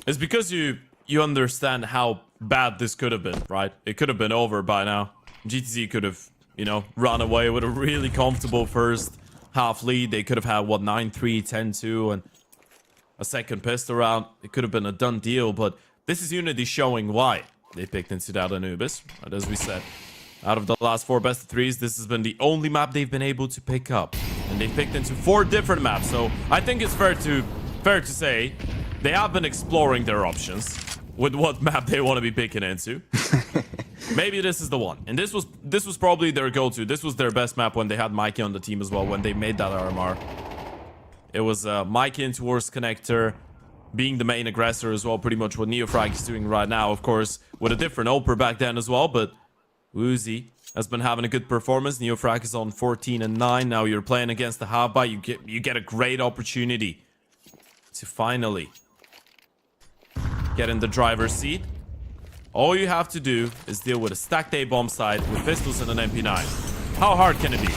It's because you understand how bad this could have been, right? It could have been over by now. GTZ could have, you know, run away with a really comfortable first half lead. They could have had, what, 9-3, 10-2, and a second pistol round. It could have been a done deal, but this is Unity showing why they picked into that Anubis. And as we said, out of the last 4 best of 3s, this has been the only map they've been able to pick up. And they picked into 4 different maps, so I think it's fair to say they have been exploring their options with what map they want to be picking into. Maybe this is the one. And this was probably their go-to. This was their best map when they had Mikey on the team as well, when they made that RMR. It was Mikey in towards connector, being the main aggressor as well, pretty much what Neofrag is doing right now, of course, with a different Oper back then as well, but Woozy has been having a good performance. Neofrag is on 14-9. Now you're playing against the half-buy. You get a great opportunity to finally get in the driver's seat. All you have to do is deal with a stacked A-bomb side with pistols and an MP9. How hard can it be?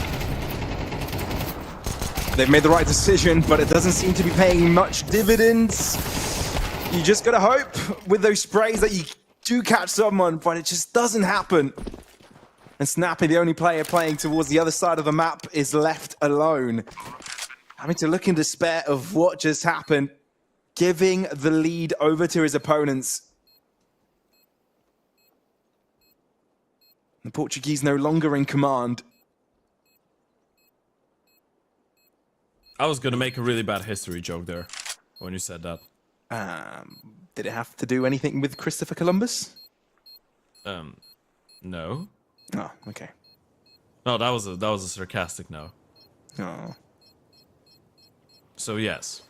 They've made the right decision, but it doesn't seem to be paying much dividends. You just gotta hope with those sprays that you do catch someone, but it just doesn't happen. And Snappy, the only player playing towards the other side of the map, is left alone. Having to look in despair of what just happened, giving the lead over to his opponents. The Portuguese no longer in command. I was going to make a really bad history joke there when you said that. Did it have to do anything with Christopher Columbus? No. Oh, okay. No, that was a sarcastic no. Oh. So yes.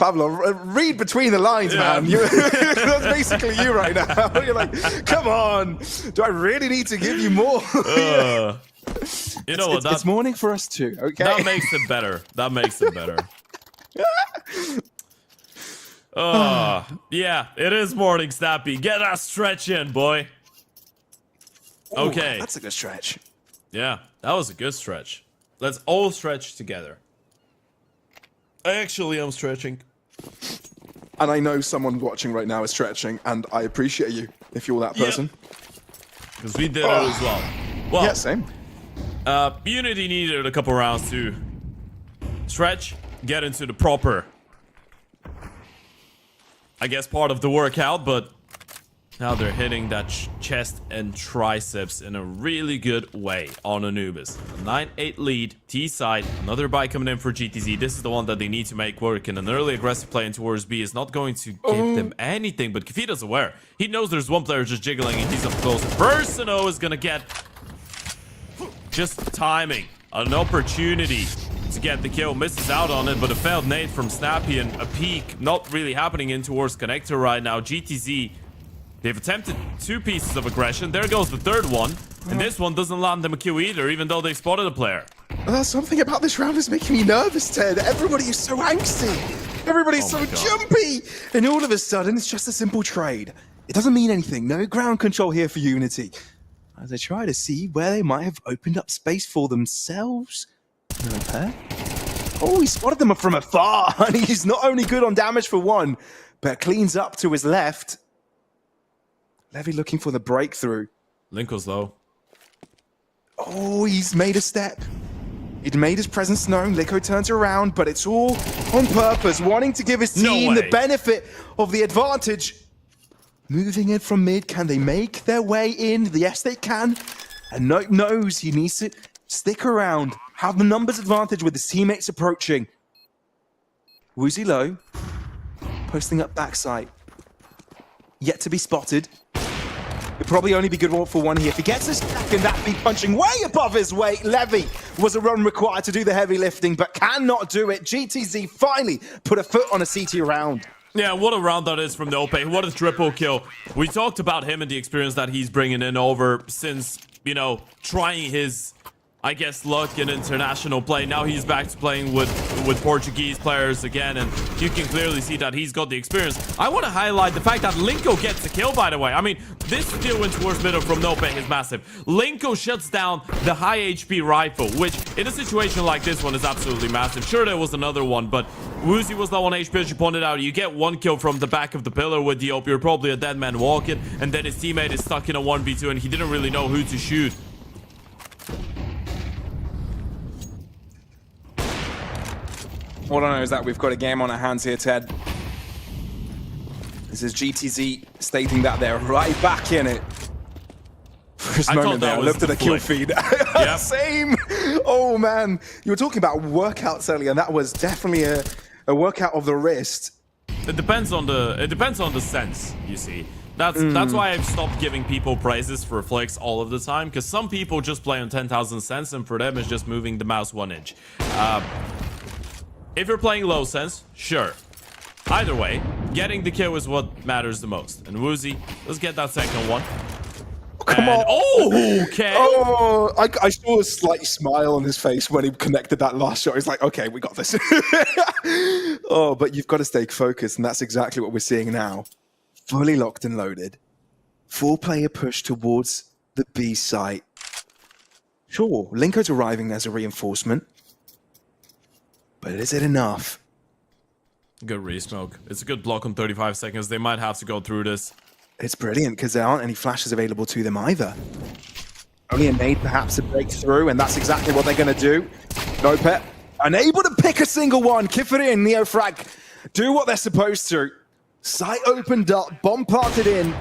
Pablo, read between the lines, man. That's basically you right now. You're like, come on. Do I really need to give you more? You know what? It's morning for us too, okay? That makes it better. That makes it better. Yeah, it is morning, Snappy. Get that stretch in, boy. Ooh, Okay. that's a good stretch. Yeah, that was a good stretch. Let's all stretch together. I actually am stretching. And I know someone watching right now is stretching, and I appreciate you if you're that person. Because we did it as well. Well, Yeah, same. Unity needed a couple rounds to stretch, get into the proper, I guess, part of the workout, but now they're hitting that chest and triceps in a really good way on Anubis. A 9-8 lead, T-side, another buy coming in for GTZ. This is the one that they need to make work, and an early aggressive play in towards B is not going to give them anything, but Kafita's aware. He knows there's one player just jiggling, and he's up close. Persino is going to get just timing, an opportunity to get the kill. Misses out on it, but a failed nade from Snappy and a peek not really happening in towards connector right now. GTZ, they've attempted 2 pieces of aggression. There goes the third one. And this one doesn't land them a kill either, even though they spotted a player. Something about this round is making me nervous, Ted. Everybody is so angsty. Everybody's so jumpy. And all of a sudden, it's just a simple trade. It doesn't mean anything. No ground control here for Unity. as they try to see where they might have opened up space for themselves. No pair. Oh, he spotted them from afar, and he's not only good on damage for one, but cleans up to his left. Levy looking for the breakthrough. Linko's low. Oh, he's made a step. He'd made his presence known. Liko turns around, but it's all on purpose, wanting to give his team the benefit of the advantage. Moving in from mid, can they make their way in? Yes, they can. And Nope knows he needs to stick around, have the numbers advantage with his teammates approaching. Woozy low, posting up backside. Yet to be spotted. It'd probably only be good for one here. If he gets a second, that'd be punching way above his weight. Levy was a run required to do the heavy lifting, but cannot do it. GTZ finally put a foot on a CT round. Yeah, what a round that is from Nope. What a triple kill. We talked about him and the experience that he's bringing in over since, you know, trying his, I guess, luck in international play. Now he's back to playing with Portuguese players again, and you can clearly see that he's got the experience. I want to highlight the fact that Linko gets the kill, by the way. I mean, this steal win towards middle from Nope is massive. Linko shuts down the high HP rifle, which in a situation like this one is absolutely massive. Sure, there was another one, but Woozy was low on HP, as you pointed out. You get one kill from the back of the pillar with the OP. You're probably a dead man walking, and then his teammate is stuck in a 1v2, and he didn't really know who to shoot. All I know is that we've got a game on our hands here, Ted. This is GTZ stating that they're right back in it. First moment there, I looked at the kill feed. Yep. Same. Oh man, you were talking about workouts earlier, and that was definitely a workout of the wrist. It depends on the sense, you see. That's why I've stopped giving people prizes for flicks all of the time, because some people just play on 10,000 cents, and for them it's just moving the mouse 1 inch. If you're playing low sense, sure. Either way, getting the kill is what matters the most. And Woozy, let's get that second one. Come on. Oh, okay. Oh, I saw a slight smile on his face when he connected that last shot. He's like, okay, we got this. Oh, but you've got to stay focused, and that's exactly what we're seeing now. Fully locked and loaded. 4-player push towards the B site. Sure, Linko's arriving as a reinforcement. But is it enough? Good re-smoke. It's a good block on 35 seconds. They might have to go through this. It's brilliant because there aren't any flashes available to them either. Only a nade perhaps to break through, and that's exactly what they're going to do. Nope, unable to pick a single one. Kifuri and Neofrag do what they're supposed to. Site opened up, bomb planted in.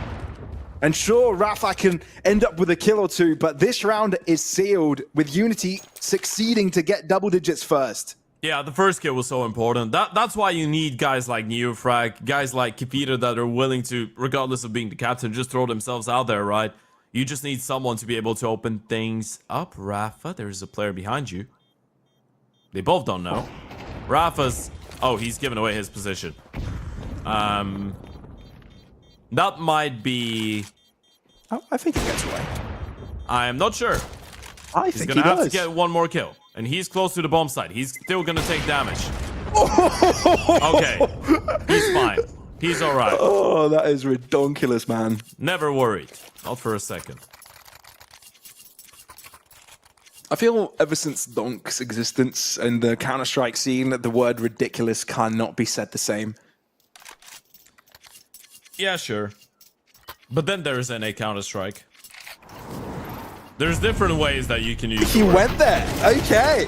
And sure, Rafa can end up with a kill or two, but this round is sealed with Unity succeeding to get double digits first. Yeah, the first kill was so important. That's why you need guys like Neofrag, guys like Kipita that are willing to, regardless of being the captain, just throw themselves out there, right? You just need someone to be able to open things up. Rafa, there's a player behind you. They both don't know. Rafa's... Oh, he's given away his position. That might be... Oh, I think he gets away. I'm not sure. I think he's gonna have to get one more kill. And he's close to the bomb site. He's still gonna take damage. Okay. He's fine. He's alright. Oh, that is redonkulous, man. Never worried. Not for a second. I feel ever since Donk's existence and the Counter-Strike scene, that the word ridiculous cannot be said the same. Yeah, sure. But then there's NA Counter-Strike. There's different ways that you can use He went there. Okay.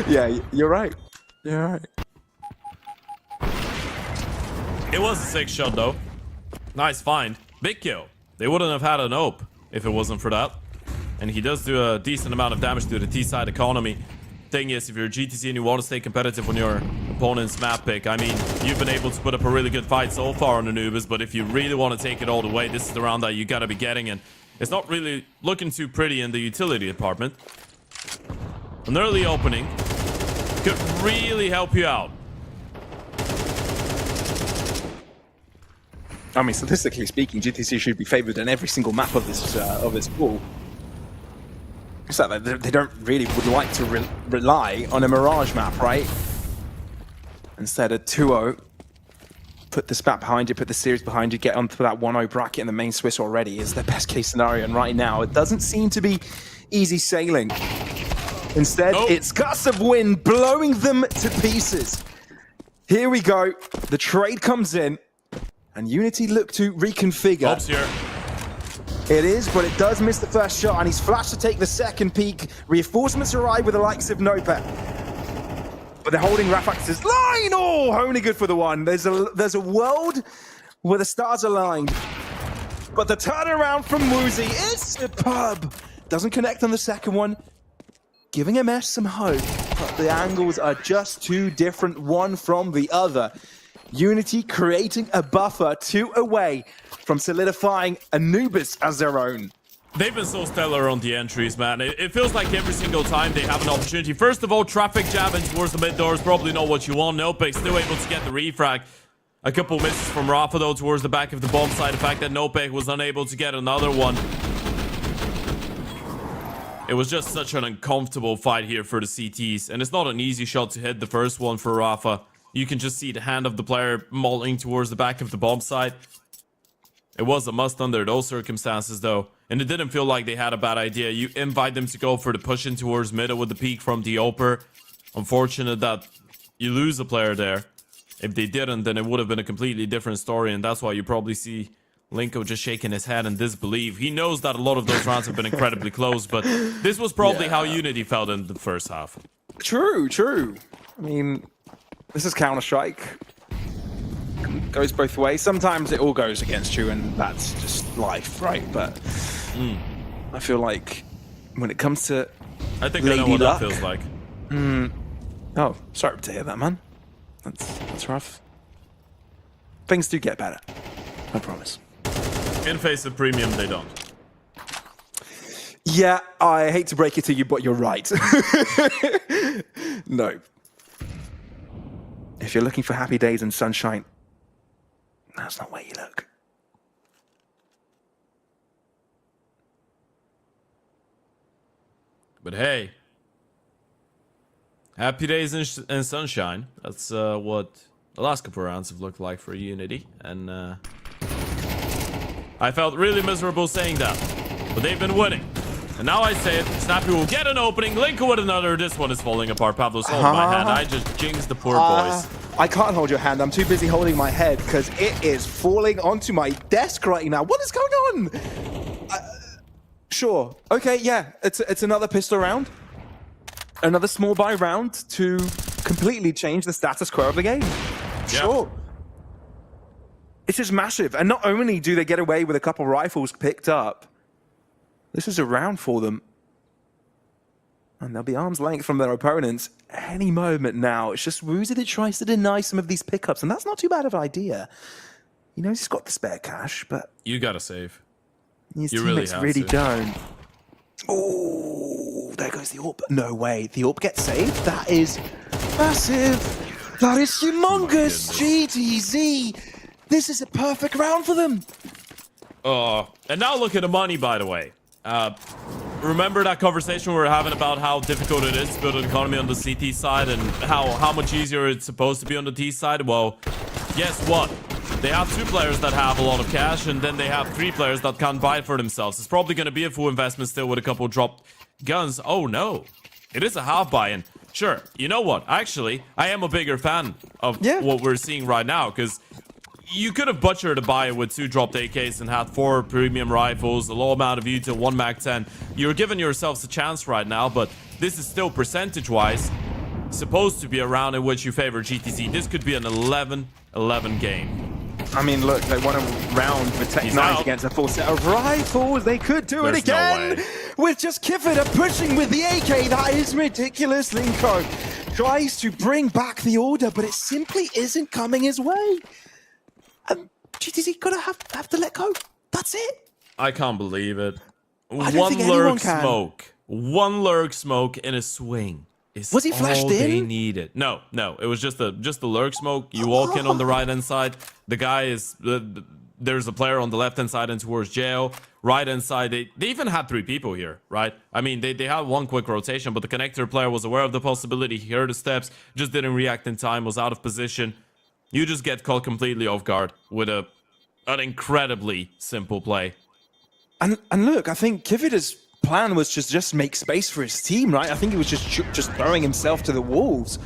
Yeah, you're right. You're right. It was a 6 shot though. Nice find. Big kill. They wouldn't have had an OP if it wasn't for that. And he does do a decent amount of damage to the T-side economy. Thing is, if you're GTC and you want to stay competitive on your opponent's map pick, I mean, you've been able to put up a really good fight so far on Anubis, but if you really want to take it all the way, this is the round that you gotta be getting, and it's not really looking too pretty in the utility department. An early opening could really help you out. I mean, statistically speaking, GTC should be favored in every single map of this pool. It's like they don't really would like to rely on a Mirage map, right? Instead, a 2-0 put the spat behind you, put the series behind you, get onto that 1-0 bracket in the main Swiss already is the best case scenario. And right now, it doesn't seem to be easy sailing. Instead, it's gusts of wind blowing them to pieces. Here we go. The trade comes in, and Unity look to reconfigure. Hope's here. It is, but it does miss the first shot, and he's flashed to take the second peek. Reinforcements arrive with the likes of Nopet. But they're holding Rafax's line. Oh, only good for the one. There's a world where the stars aligned. But the turnaround from Woozy is superb. Doesn't connect on the second one. Giving MS some hope, but the angles are just too different one from the other. Unity creating a buffer 2 away from solidifying Anubis as their own. They've been so stellar on the entries, man. It feels like every single time they have an opportunity. First of all, traffic jamming towards the mid door is probably not what you want. Nopek still able to get the refrag. A couple misses from Rafa, though, towards the back of the bomb side. The fact that Nopek was unable to get another one. It was just such an uncomfortable fight here for the CTs. And it's not an easy shot to hit the first one for Rafa. You can just see the hand of the player mauling towards the back of the bomb side. It was a must under those circumstances, though. And it didn't feel like they had a bad idea. You invite them to go for the push in towards middle with the peak from the Oper. Unfortunate that you lose a player there. If they didn't, then it would have been a completely different story. And that's why you probably see Linko just shaking his head in disbelief. He knows that a lot of those rounds have been incredibly close, but this was probably how Unity felt in the first half. True. I mean, this is Counter-Strike. Goes both ways. Sometimes it all goes against you, and that's just life, right? But I feel like when it comes to I think I know what that feels like. Oh, sorry to hear that, man. That's rough. Things do get better. I promise. In face of premium, they don't. Yeah, I hate to break it to you, but you're right. No. If you're looking for happy days and sunshine, that's not where you look. But hey, happy days and sunshine. That's what the last couple rounds have looked like for Unity. And I felt really miserable saying that. But they've been winning. And now I say it, Snappy will get an opening, Linko with another. This one is falling apart. Pablo's holding my hand. I just jinxed the poor boys. I can't hold your hand. I'm too busy holding my head because it is falling onto my desk right now. What is going on? Sure. Okay, yeah. It's another pistol round. Another small buy round to completely change the status quo of the game. Yep. Sure. This is massive. And not only do they get away with a couple rifles picked up, this is a round for them. And they'll be arm's length from their opponents any moment now. It's just Woozy that tries to deny some of these pickups, and that's not too bad of an idea. He knows he's got the spare cash, but you gotta save. His you teammates really don't. Oh, there goes the AWP. No way. The AWP gets saved? That is massive. That is humongous. GTZ. This is a perfect round for them. And now look at the money, by the way. Remember that conversation we were having about how difficult it is to build an economy on the CT side and how much easier it's supposed to be on the T side? Well, guess what? They have 2 players that have a lot of cash, and then they have 3 players that can't buy it for themselves. It's probably going to be a full investment still with a couple dropped guns. Oh no, it is a half buy-in. Sure, you know what? Actually, I am a bigger fan of what we're seeing right now, because you could have butchered a buy with 2 dropped AKs and had 4 premium rifles, a low amount of util, 1 Mag 10. You're giving yourselves a chance right now, but this is still percentage-wise supposed to be a round in which you favor GTZ. This could be an 11-11 game. I mean, look, they won a round with Tech 9 against a full set of rifles. They could do it again with just Kivida pushing with the AK. That is ridiculous. Linko tries to bring back the order, but it simply isn't coming his way. GTZ gonna have to let go. That's it. I can't believe it. One lurk smoke in a swing. Was he flashed all in? They needed. No. It was just a lurk smoke. You walk in on the right hand side. The guy is there's a player on the left hand side and towards jail. Right hand side. They even had 3 people here, right? I mean, they had 1 quick rotation, but the connector player was aware of the possibility. He heard the steps, just didn't react in time. Was out of position. You just get caught completely off guard with an incredibly simple play. And look, I think Kivida's plan was just make space for his team, right? I think he was just throwing himself to the wolves,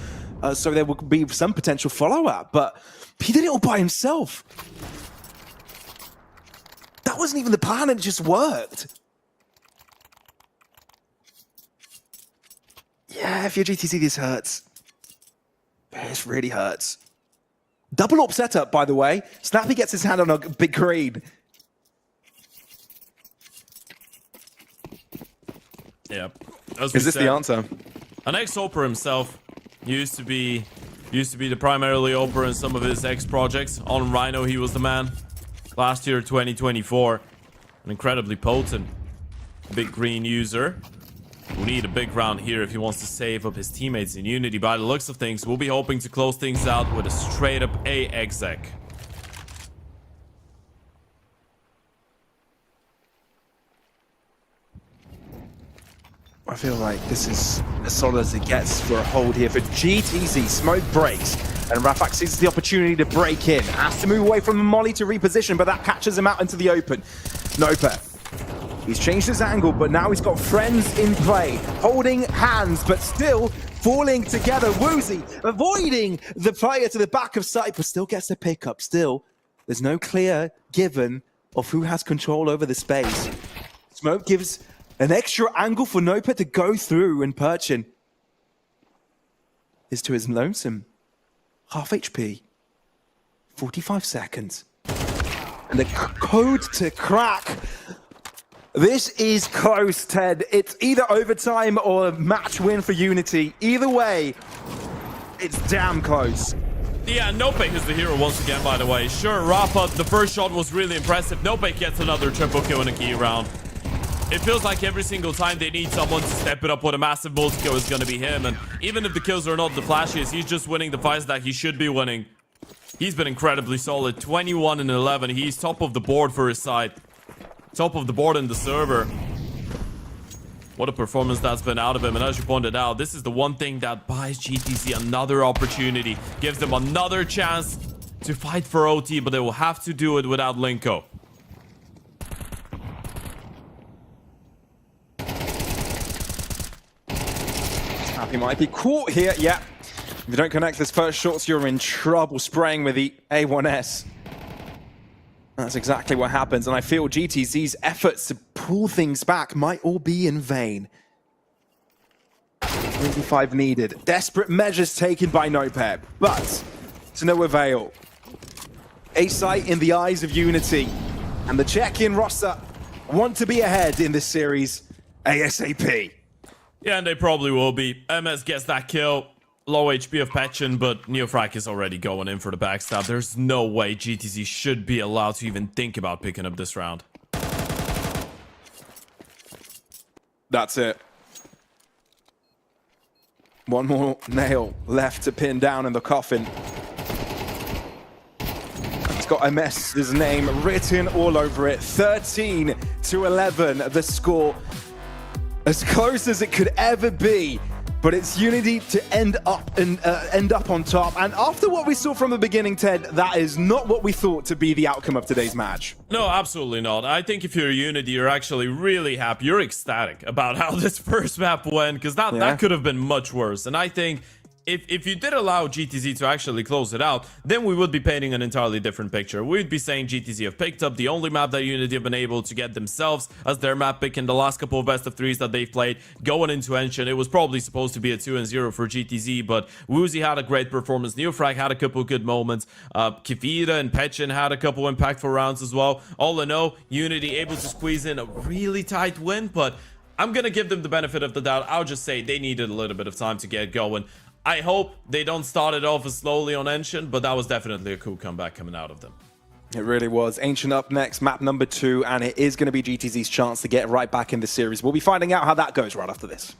so there would be some potential follow-up. But he did it all by himself. That wasn't even the plan; it just worked. Yeah, if you're GTC, this hurts. This really hurts. Double AWP setup, by the way. Snappy gets his hand on a big green. Yeah. Is this the answer? An ex-Oper himself used to be the primarily Oper in some of his ex-projects. On Rhino, he was the man. Last year, 2024. An incredibly potent big green user. We need a big round here if he wants to save up his teammates in Unity. By the looks of things, we'll be hoping to close things out with a straight-up A exec. I feel like this is as solid as it gets for a hold here for GTZ. Smoke breaks, and Rafak sees the opportunity to break in. Has to move away from the molly to reposition, but that catches him out into the open. Nope. He's changed his angle, but now he's got friends in play, holding hands, but still falling together. Woozy avoiding the player to the back of sight, but still gets the pickup. Still, there's no clear given of who has control over the space. Smoke gives an extra angle for Nopa to go through, and Perchin is to his lonesome. Half HP, 45 seconds. And the code to crack. This is close, Ted. It's either overtime or a match win for Unity. Either way, it's damn close. Yeah, Nopek is the hero once again, by the way. Sure, Rafa, the first shot was really impressive. Nopek gets another triple kill in a key round. It feels like every single time they need someone to step it up with a massive multi-kill is going to be him. And even if the kills are not the flashiest, he's just winning the fights that he should be winning. He's been incredibly solid. 21 and 11. He's top of the board for his side. Top of the board in the server. What a performance that's been out of him. And as you pointed out, this is the one thing that buys GTC another opportunity. Gives them another chance to fight for OT, but they will have to do it without Linko. Happy might be caught here. Yeah. If you don't connect this first shots, you're in trouble spraying with the A1S. That's exactly what happens, and I feel GTC's efforts to pull things back might all be in vain. 25 needed. Desperate measures taken by Nopep, but to no avail. A sight in the eyes of Unity, and the check-in roster want to be ahead in this series ASAP. Yeah, and they probably will be. MS gets that kill. Low HP of Petchin, but Neofrak is already going in for the backstab. There's no way GTC should be allowed to even think about picking up this round. That's it. One more nail left to pin down in the coffin. It's got MS's name written all over it. 13-11, the score. As close as it could ever be. But it's Unity to end up on top. And after what we saw from the beginning, Ted, that is not what we thought to be the outcome of today's match. No, absolutely not. I think if you're Unity, you're actually really happy. You're ecstatic about how this first map went, because that could have been much worse. And I think if you did allow GTZ to actually close it out, then we would be painting an entirely different picture. We'd be saying GTZ have picked up the only map that Unity have been able to get themselves as their map pick in the last couple of best of threes that they've played. Going into Ancient, it was probably supposed to be a 2-0 for GTZ, but Woozy had a great performance. Neofrag had a couple of good moments. Kivira and Petchin had a couple impactful rounds as well. All in all, Unity able to squeeze in a really tight win, but I'm going to give them the benefit of the doubt. I'll just say they needed a little bit of time to get going. I hope they don't start it off as slowly on Ancient, but that was definitely a cool comeback coming out of them. It really was. Ancient up next, map number 2, and it is going to be GTZ's chance to get right back in the series. We'll be finding out how that goes right after this.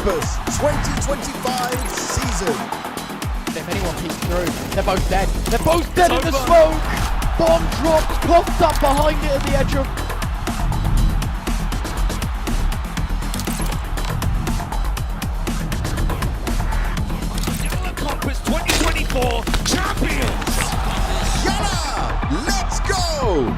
Compass 2025 season. If anyone peeks through, they're both dead. They're both dead in the smoke! Bomb drops, popped up behind it at the edge of... YaLLa Compass 2024 champions! YaLLa, let's go!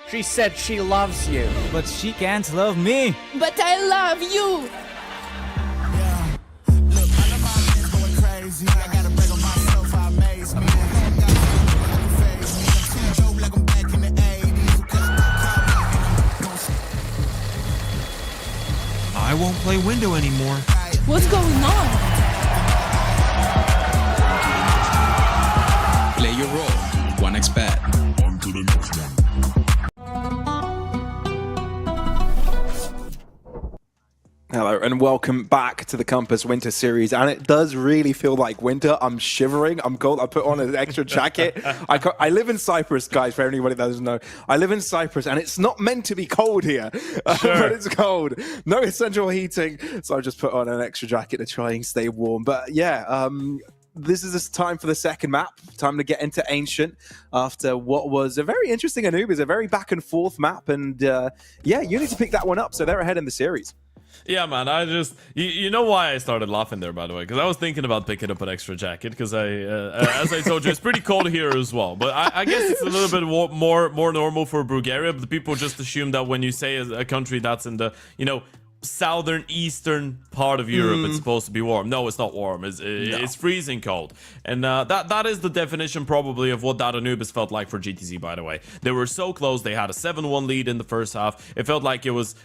She said she loves you, but she can't love me. But I love you. I won't play window anymore. What's going on? Play your role. One expert. On to the next one. Hello and welcome back to the Compass Winter Series, and it does really feel like winter. I'm shivering, I'm cold, I put on an extra jacket. I live in Cyprus, guys, for anybody that doesn't know. I live in Cyprus and it's not meant to be cold here, but it's cold. No central heating, so I just put on an extra jacket to try and stay warm. But yeah, this is time for the second map. Time to get into Ancient after what was a very interesting Anubis, a very back and forth map. And yeah, you need to pick that one up, so they're ahead in the series. Yeah, man, I just... You know why I started laughing there, by the way? Because I was thinking about picking up an extra jacket, because as I told you, it's pretty cold here as well. But I guess it's a little bit more normal for Bulgaria, but the people just assume that when you say a country that's in the, you know, southern eastern part of Europe, it's supposed to be warm. No, it's not warm. It's freezing cold. And that is the definition probably of what that Anubis felt like for GTZ, by the way. They were so close. They had a 7-1 lead in the first half. It felt like it was,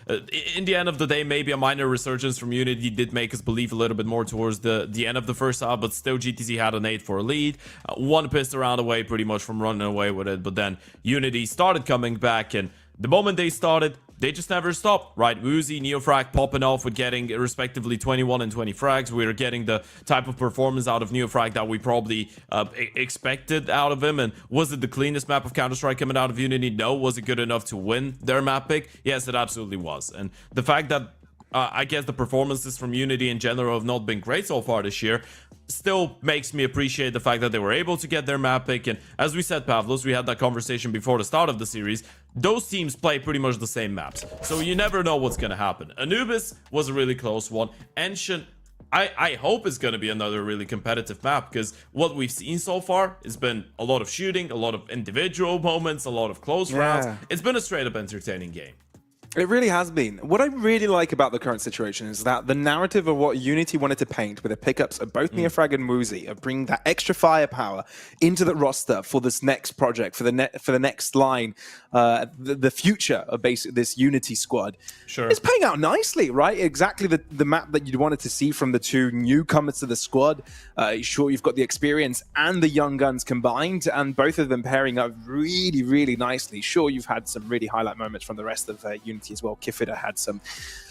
in the end of the day, maybe a minor resurgence from Unity did make us believe a little bit more towards the end of the first half, but still GTZ had an 8-4 lead. One pissed around away pretty much from running away with it, but then Unity started coming back, and the moment they started, they just never stopped, right? Woozy, Neofrag popping off with getting respectively 21 and 20 frags. We are getting the type of performance out of Neofrag that we probably expected out of him. And was it the cleanest map of Counter-Strike coming out of Unity? No. Was it good enough to win their map pick? Yes, it absolutely was. And the fact that I guess the performances from Unity in general have not been great so far this year still makes me appreciate the fact that they were able to get their map pick. And as we said, Pavlos, we had that conversation before the start of the series, those teams play pretty much the same maps, so you never know what's going to happen. Anubis was a really close one. Ancient, I hope it's going to be another really competitive map, because what we've seen so far has been a lot of shooting, a lot of individual moments, a lot of close rounds. It's been a straight up entertaining game. It really has been. What I really like about the current situation is that the narrative of what Unity wanted to paint with the pickups of both Neofrag and Woozy, of bringing that extra firepower into the roster for this next project, for the next line, the future of basically this Unity squad, is paying out nicely, right? Exactly the map that you wanted to see from the two newcomers to the squad. Sure, you've got the experience and the young guns combined, and both of them pairing up really, really nicely. Sure, you've had some really highlight moments from the rest of Unity as well. Kifida had some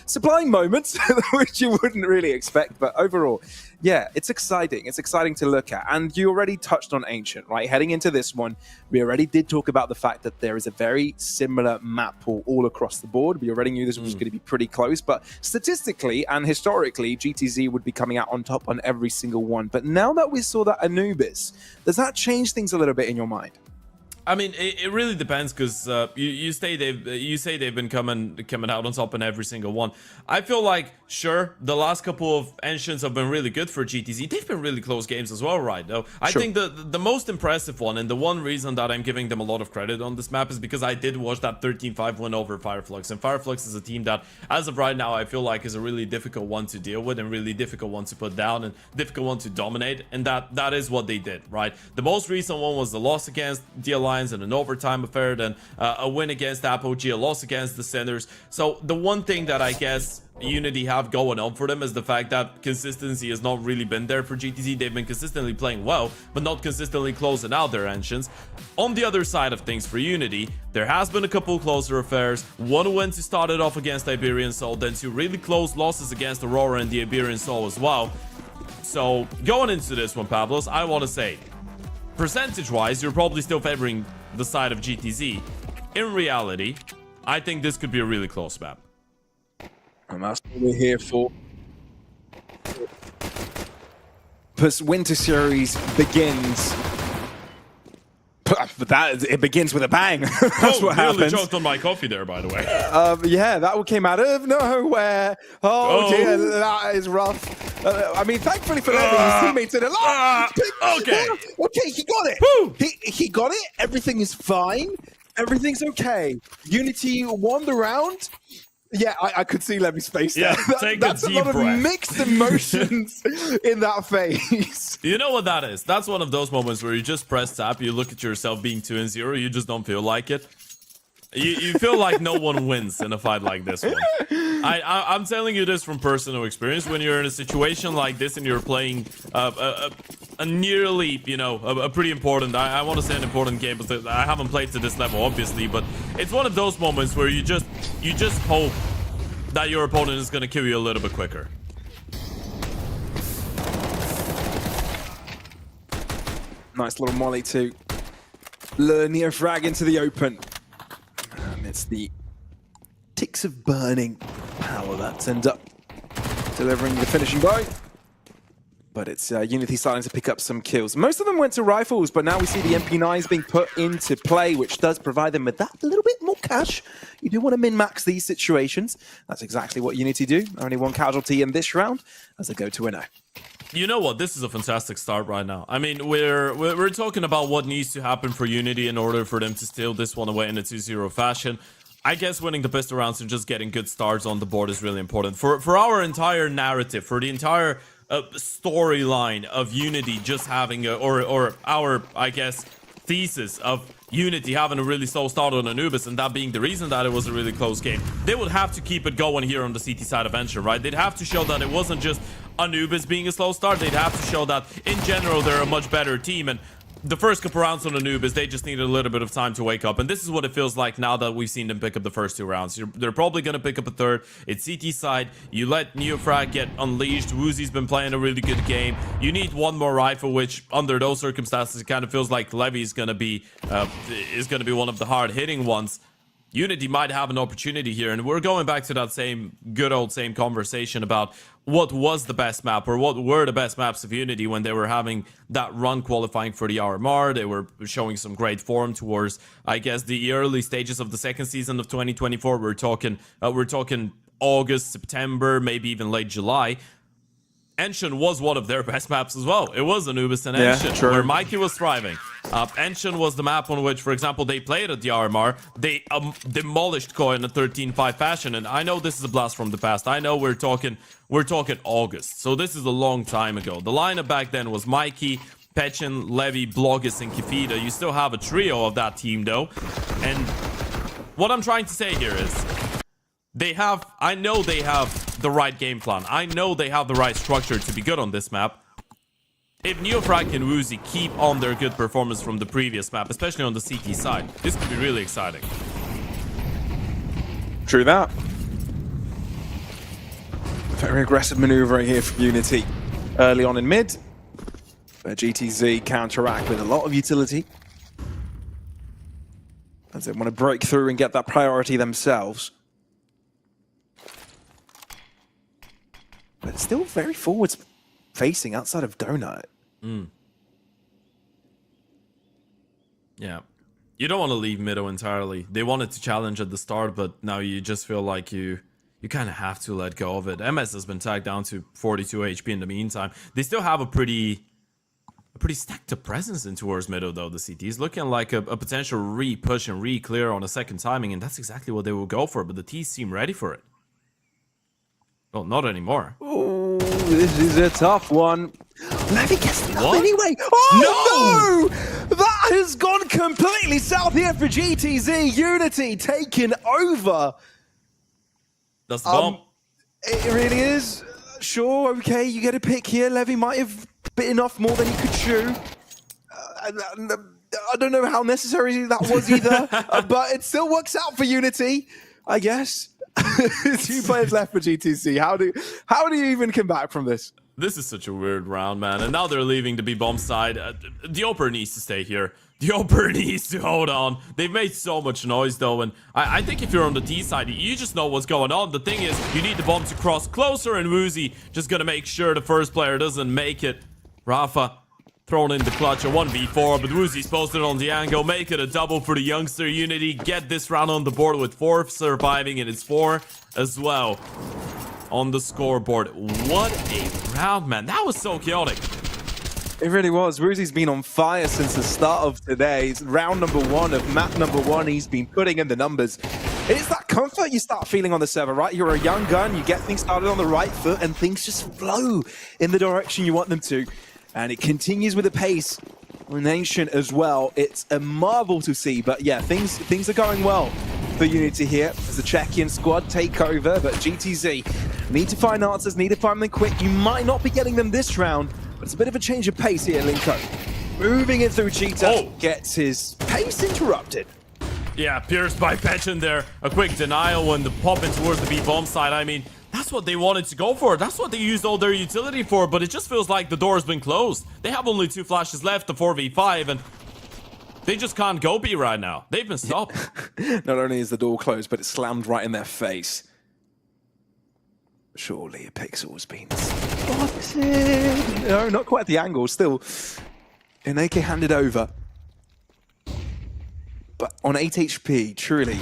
supplying moments, which you wouldn't really expect, but overall, yeah, it's exciting. It's exciting to look at. And you already touched on Ancient, right? Heading into this one, we already did talk about the fact that there is a very similar map pool all across the board. We already knew this was going to be pretty close, but statistically and historically, GTZ would be coming out on top on every single one. But now that we saw that Anubis, does that change things a little bit in your mind? I mean, it really depends, because you say they've been coming out on top in every single one. I feel like, sure, the last couple of Ancients have been really good for GTZ. They've been really close games as well, right? Though I think the most impressive one, and the one reason that I'm giving them a lot of credit on this map, is because I did watch that 13-5 win over Fireflux, and Fireflux is a team that, as of right now, I feel like is a really difficult one to deal with, and really difficult one to put down, and difficult one to dominate, and that is what they did, right? The most recent one was the loss against the Alliance and an overtime affair, then a win against Apogee, a loss against the Sinners. So the one thing that I guess Unity have going on for them is the fact that consistency has not really been there for GTZ. They've been consistently playing well, but not consistently closing out their Ancients. On the other side of things for Unity, there has been a couple closer affairs. One win to start it off against Iberian Soul, then two really close losses against Aurora and the Iberian Soul as well. So going into this one, Pavlos, I want to say, percentage-wise, you're probably still favoring the side of GTZ. in reality, I think this could be a really close map. And that's what we're here for. Plus, Winter Series begins. But it begins with a bang. That's what nearly happens. choked on my coffee there, by the way. Yeah, that came out of nowhere. Oh dear, that is rough. I mean, thankfully for Levy, his teammates did a lot. Okay. Okay, he got it. Woo. He got it. Everything is fine. Everything's okay. Unity won the round. Yeah, I could see Levy's face Yeah, there. take That's a a deep lot breath. of mixed emotions in that face. You know what that is? That's one of those moments where you just press tap, you look at yourself being 2-0, you just don't feel like it. You feel like no one wins in a fight like this one. I'm telling you this from personal experience. When you're in a situation like this and you're playing a nearly, you know, a pretty important, I want to say an important game, but I haven't played to this level, obviously, but it's one of those moments where you just hope that your opponent is going to kill you a little bit quicker. Nice little molly to lure near frag into the open. And it's the ticks of burning power that end up delivering the finishing blow. But it's Unity starting to pick up some kills. Most of them went to rifles, but now we see the MP9s being put into play, which does provide them with that little bit more cash. You do want to min-max these situations. That's exactly what Unity do. Only one casualty in this round as they go to 0. You know what? This is a fantastic start right now. I mean, we're talking about what needs to happen for Unity in order for them to steal this one away in a 2-0 fashion. I guess winning the pistol rounds and just getting good starts on the board is really important. For our entire narrative, for the entire storyline of Unity just having or our, I guess, thesis of Unity having a really slow start on Anubis and that being the reason that it was a really close game, they would have to keep it going here on the CT side of Ensure, right? They'd have to show that it wasn't just Anubis being a slow start. They'd have to show that in general they're a much better team, and the first couple rounds on Anubis, they just needed a little bit of time to wake up. And this is what it feels like now that we've seen them pick up the first 2 rounds. They're probably going to pick up a third. It's CT side. You let Neofrag get unleashed. Woozy's been playing a really good game. You need one more rifle, which under those circumstances, it kind of feels like Levy is going to be one of the hard-hitting ones. Unity might have an opportunity here, and we're going back to that same conversation about what was the best map or what were the best maps of Unity when they were having that run qualifying for the RMR. They were showing some great form towards, I guess, the early stages of the second season of 2024. We're talking August, September, maybe even late July. Ensure was one of their best maps as well. It was Anubis and Ensure, where Mikey was thriving. Ensure was the map on which, for example, they played at the RMR. They demolished Koi in a 13-5 fashion. And I know this is a blast from the past. I know we're talking August. So this is a long time ago. The lineup back then was Mikey, Pechin, Levy, Blogus, and Kifida. You still have a trio of that team, though. And what I'm trying to say here is I know they have the right game plan. I know they have the right structure to be good on this map. If Neofrag and Woozy keep on their good performance from the previous map, especially on the CT side, this could be really exciting. True that. Very aggressive maneuver here for Unity early on in mid. But GTZ counteract with a lot of utility, as they want to break through and get that priority themselves. But it's still very forwards facing outside of Donut. Yeah. You don't want to leave Mido entirely. They wanted to challenge at the start, but now you just feel like you kind of have to let go of it. MS has been tagged down to 42 HP in the meantime. They still have a pretty stacked up presence in towards Mido, though. The CT is looking like a potential re-push and re-clear on a second timing, and that's exactly what they will go for, but the T's seem ready for it. Well, not anymore. Oh, this is a tough one. Levy gets enough anyway. Oh, no! That has gone completely south here for GTZ. Unity taken over. That's the bomb. It really is. Sure, okay, you get a pick here. Levy might have bitten off more than he could chew. I don't know how necessary that was either, but it still works out for Unity, I guess. 2 players left for GTC. How do you even come back from this? This is such a weird round, man. And now they're leaving the B-bomb side. The Oper needs to stay here. The Oper needs to hold on. They've made so much noise though, and I think if you're on the T side, you just know what's going on. The thing is, you need the bomb to cross closer, and Woozy just gonna make sure the first player doesn't make it. Rafa thrown in the clutch, a 1v4, but Woozy's posted on the angle. Make it a double for the youngster Unity. Get this round on the board with 4 surviving, and it's 4 as well on the scoreboard. What a round, man. That was so chaotic. It really was. Woozy's been on fire since the start of today. It's round number 1 of map number 1. He's been putting in the numbers. It's that comfort you start feeling on the server, right? You're a young gun, you get things started on the right foot, and things just flow in the direction you want them to. And it continues with the pace. Nation as well. It's a marvel to see, but yeah, things are going well for Unity here as the check-in squad take over, but GTZ need to find answers, need to find them quick. You might not be getting them this round, but it's a bit of a change of pace here, Linko. Moving in through Cheetah, gets his pace interrupted. Yeah, pierced by Petchen there. A quick denial when the pop in towards the B-bomb side. I mean, that's what they wanted to go for. That's what they used all their utility for, but it just feels like the door has been closed. They have only 2 flashes left, the 4v5, and they just can't go B right now. They've been stopped. Not only is the door closed, but it's slammed right in their face. Surely a pixel's been spotted. No, not quite at the angle, still. An AK handed over. But on 8 HP, truly,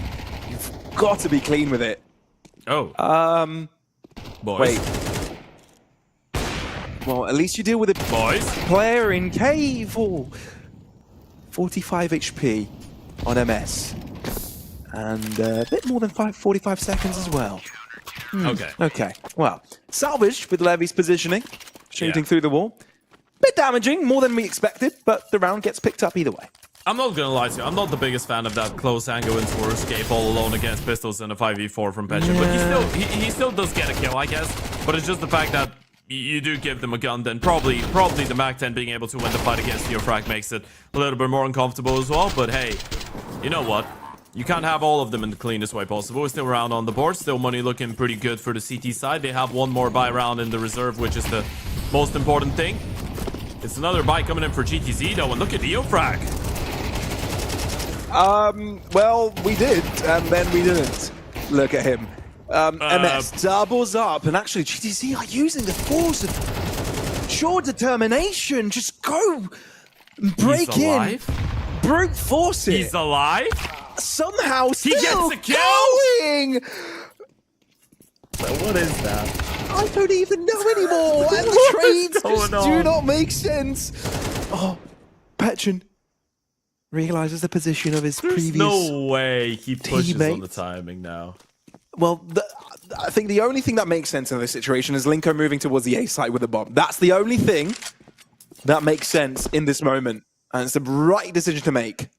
you've got to be clean with it. Oh. Boys. Wait. Well, at least you deal with it. Boys. Player in cave. Oh. 45 HP on MS. And a bit more than 45 seconds as well. Okay. Okay. Well, salvaged with Levy's positioning. Shooting through the wall. Bit damaging, more than we expected, but the round gets picked up either way. I'm not gonna lie to you, I'm not the biggest fan of that close angle into escape all alone against pistols and a 5v4 from Petchen, but he still does get a kill, I guess. But it's just the fact that you do give them a gun, then probably the Mac-10 being able to win the fight against Neofrag makes it a little bit more uncomfortable as well. But hey, you know what? You can't have all of them in the cleanest way possible. We're still around on the board, still money looking pretty good for the CT side. They have 1 more buy round in the reserve, which is the most important thing. It's another buy coming in for GTZ though, and look at Neofrag. Well, we did, and then we didn't. Look at him. MS doubles up, and actually GTZ are using the force of sheer determination. Just go, break in, brute force it. He's alive? Somehow still he gets a kill? going! What is that? I don't even know anymore, and the trades just do not make sense. Oh, Petchen realizes the position of his previous no way he pushes teammate on the timing now. Well, I think the only thing that makes sense in this situation is Linko moving towards the A site with the bomb. That's the only thing that makes sense in this moment, and it's the right decision to make.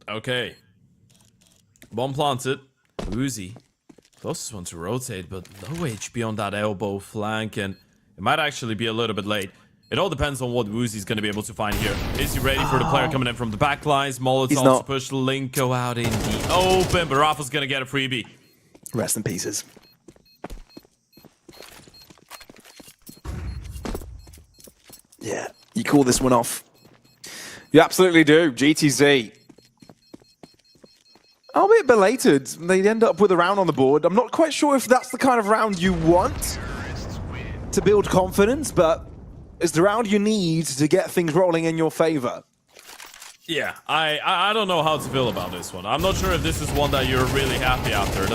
Okay. Bomb planted. Woozy. Closest one to rotate, but low HP on that elbow flank, and it might actually be a little bit late. It all depends on what Woozy's going to be able to find here. Is he ready for the player coming in from the back lines? Molotov to push Linko out in the open, but Rafa's going to get a freebie. Rest in pieces. Yeah, you call this one off. You absolutely do. GTZ. Albeit belated, they end up with a round on the board. I'm not quite sure if that's the kind of round you want to build confidence, but it's the round you need to get things rolling in your favor. Yeah, I don't know how to feel about this one. I'm not sure if this is one that you're really happy after.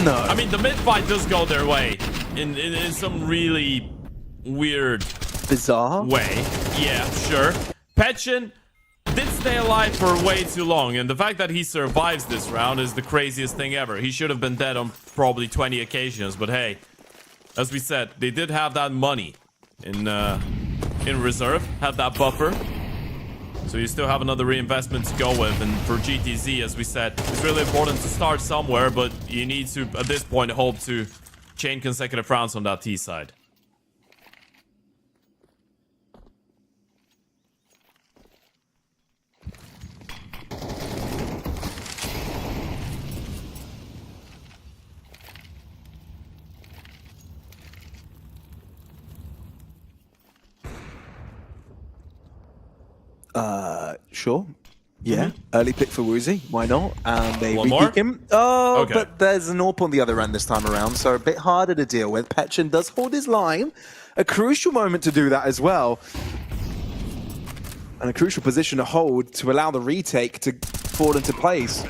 No. I mean, the mid-fight does go their way in some really weird... bizarre way. Yeah, sure. Petchen did stay alive for way too long, and the fact that he survives this round is the craziest thing ever. He should have been dead on probably 20 occasions, but hey, as we said, they did have that money in reserve, had that buffer. So you still have another reinvestment to go with, and for GTZ, as we said, it's really important to start somewhere, but you need to, at this point, hope to chain consecutive rounds on that T side. Sure. Yeah, early pick for Woozy. Why not? And they One more? re-peek him. Oh, Okay. but there's an AWP on the other end this time around, so a bit harder to deal with. Petchen does hold his line. A crucial moment to do that as well. And a crucial position to hold to allow the retake to fall into place.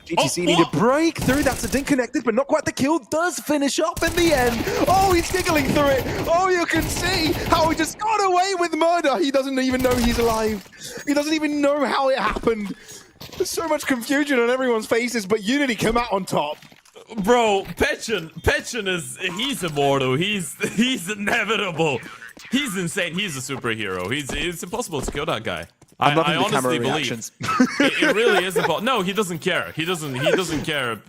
GTC need a breakthrough. That's a dink connected, but not quite the kill. Does finish up in the end. Oh, he's giggling through it. Oh, you can see how he just got away with murder. He doesn't even know he's alive. He doesn't even know how it happened. There's so much confusion on everyone's faces, but Unity come out on top. Bro, Petchen he's immortal. He's inevitable. He's insane. He's a superhero. It's impossible to kill that guy. I'm loving I the camera honestly believe reactions. it really is about. No, he doesn't care. He doesn't care.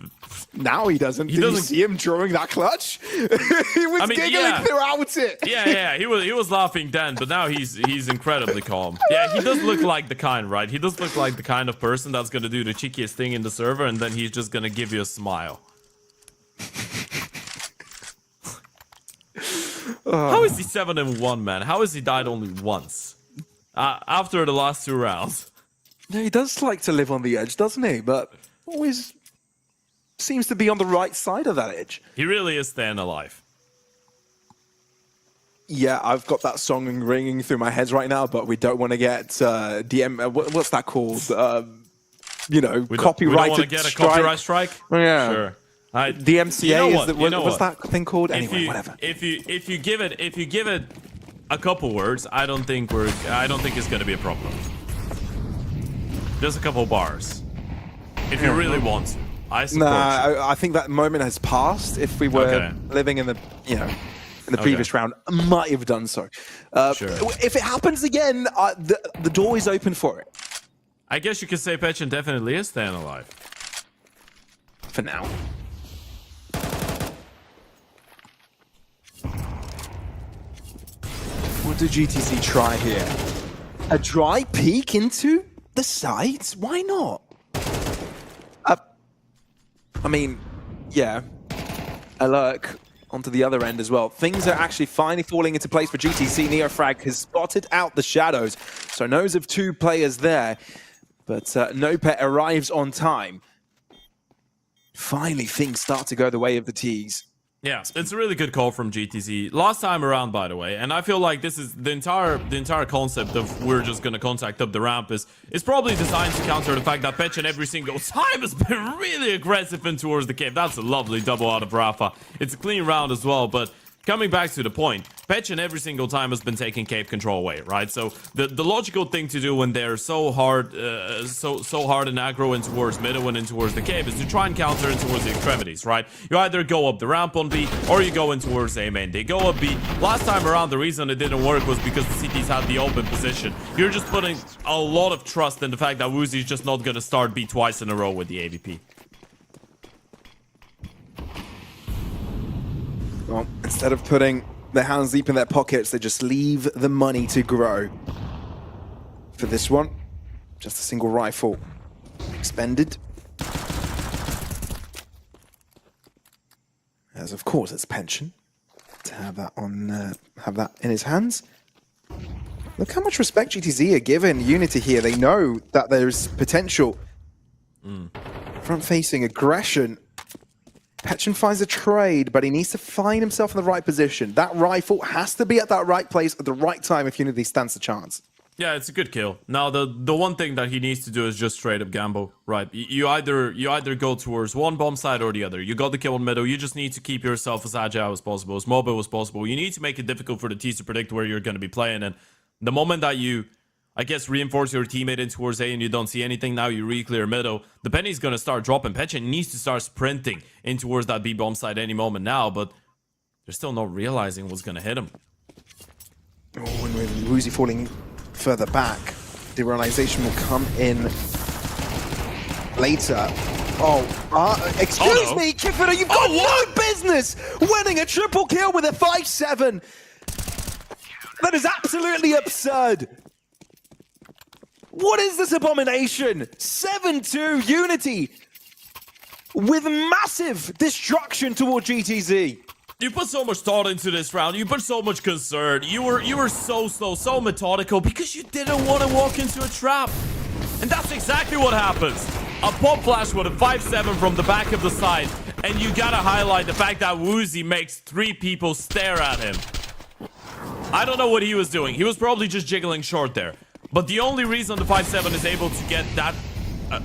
Now he doesn't. Did you see him drawing that clutch? He was giggling throughout it. Yeah. He was laughing then, but now he's incredibly calm. Yeah, he does look like the kind, right? He does look like the kind of person that's gonna do the cheekiest thing in the server, and then he's just gonna give you a smile. How is he 7-1, man? How has he died only once? After the last 2 rounds. No, he does like to live on the edge, doesn't he? But always seems to be on the right side of that edge. He really is staying alive. Yeah, I've got that song ringing through my head right now, but we don't want to get DM. What's that called? Copyrighted. We don't want to get a copyright strike. Yeah. Sure. The MCA what's that thing called? Anyway, whatever. If you give it a couple words, I don't think it's gonna be a problem. Just a couple bars. If you really want to. I suppose. Nah, I think that moment has passed. If we were living in the previous round, might have done so. Sure. If it happens again, the door is open for it. I guess you could say Petchen definitely is staying alive. For now. What do GTC try here? A dry peek into the sides? Why not? I mean, yeah. A lurk onto the other end as well. Things are actually finally falling into place for GTC. Neofrag has spotted out the shadows. So knows of 2 players there. But Nopet arrives on time. Finally, things start to go the way of the T's. Yeah, it's a really good call from GTC. Last time around, by the way, and I feel like this is the entire concept of we're just gonna contact up the ramp is probably designed to counter the fact that Petchen every single time has been really aggressive in towards the cave. That's a lovely double out of Rafa. It's a clean round as well, but coming back to the point, Petchen every single time has been taking cave control away, right? So the logical thing to do when they're so hard and aggro in towards middle and in towards the cave is to try and counter in towards the extremities, right? You either go up the ramp on B or you go in towards A main. They go up B. Last time around, the reason it didn't work was because the CTs had the open position. You're just putting a lot of trust in the fact that Woozy's just not gonna start B twice in a row with the AVP. Well, instead of putting their hands deep in their pockets, they just leave the money to grow. For this one, just a single rifle expended. As of course, it's Pension to have that in his hands. Look how much respect GTZ are given Unity here. They know that there's potential. Front-facing aggression. Petchen finds a trade, but he needs to find himself in the right position. That rifle has to be at that right place at the right time if Unity stands a chance. Yeah, it's a good kill. Now, the one thing that he needs to do is just straight up gamble, right? You either go towards one bomb side or the other. You got the kill in middle. You just need to keep yourself as agile as possible, as mobile as possible. You need to make it difficult for the teams to predict where you're going to be playing. And the moment that you, I guess, reinforce your teammate in towards A and you don't see anything, now you re-clear middle, the penny's going to start dropping. Petchen needs to start sprinting in towards that B bomb side any moment now, but they're still not realizing what's going to hit him. Oh, and with Woozy falling further back, the realization will come in later. Excuse me, Kiffer, you've got no business winning a triple kill with a 5-7. That is absolutely absurd. What is this abomination? 7-2 Unity with massive destruction toward GTZ. You put so much thought into this round. You put so much concern. You were so slow, so methodical because you didn't want to walk into a trap. And that's exactly what happens. A pop flash with a 5-7 from the back of the side. And you gotta highlight the fact that Woozy makes 3 people stare at him. I don't know what he was doing. He was probably just jiggling short there. But the only reason the 5-7 is able to get that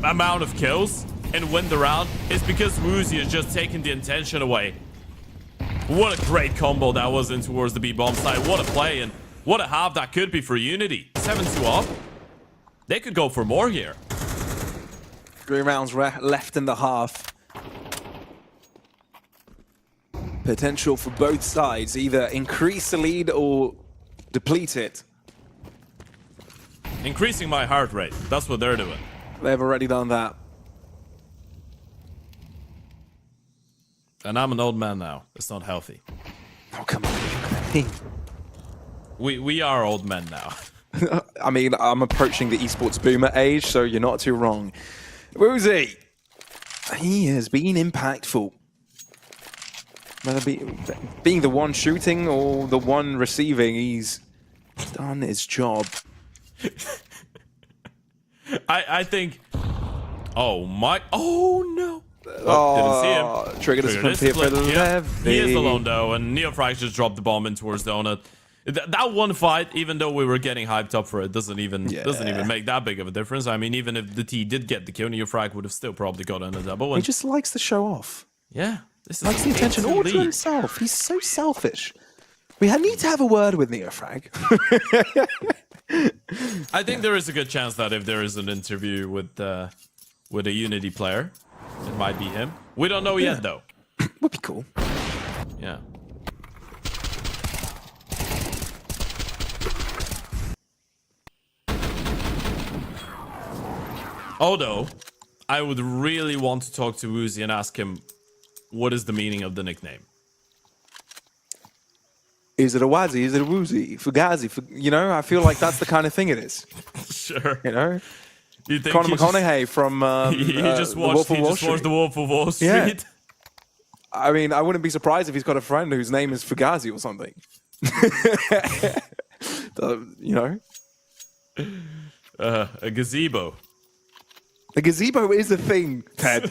amount of kills and win the round is because Woozy is just taking the intention away. What a great combo that was in towards the B-bomb side. What a play and what a half that could be for Unity. 7-2 up. They could go for more here. 3 rounds left in the half. Potential for both sides, either increase the lead or deplete it. Increasing my heart rate. That's what they're doing. They've already done that. And I'm an old man now. It's not healthy. Oh, come on. We are old men now. I mean, I'm approaching the esports boomer age, so you're not too wrong. Woozy, he has been impactful. Whether being the one shooting or the one receiving, he's done his job. I think... Oh, my... Oh, no. Oh, didn't see him. Trigger the split for the left. He is alone, though, and Neofrag just dropped the bomb in towards Donut. That one fight, even though we were getting hyped up for it, doesn't even make that big of a difference. I mean, even if the T did get the kill, Neofrag would have still probably gotten a double. He just likes to show off. Yeah. This is Likes the attention all to himself. He's so selfish. We need to have a word with Neofrag. I think there is a good chance that if there is an interview with a Unity player, it might be him. We don't know yet, though. Would be cool. Yeah. Although, I would really want to talk to Woozy and ask him, what is the meaning of the nickname? Is it a Wazzy? Is it a Woozy? Fugazi? You know, I feel like that's the kind of thing it is. Sure. You know? You think Conor McConaughey from he just watched The Wolf of Wall Street? Yeah. I mean, I wouldn't be surprised if he's got a friend whose name is Fugazi or something. You know? A gazebo. A gazebo is a thing, Ted.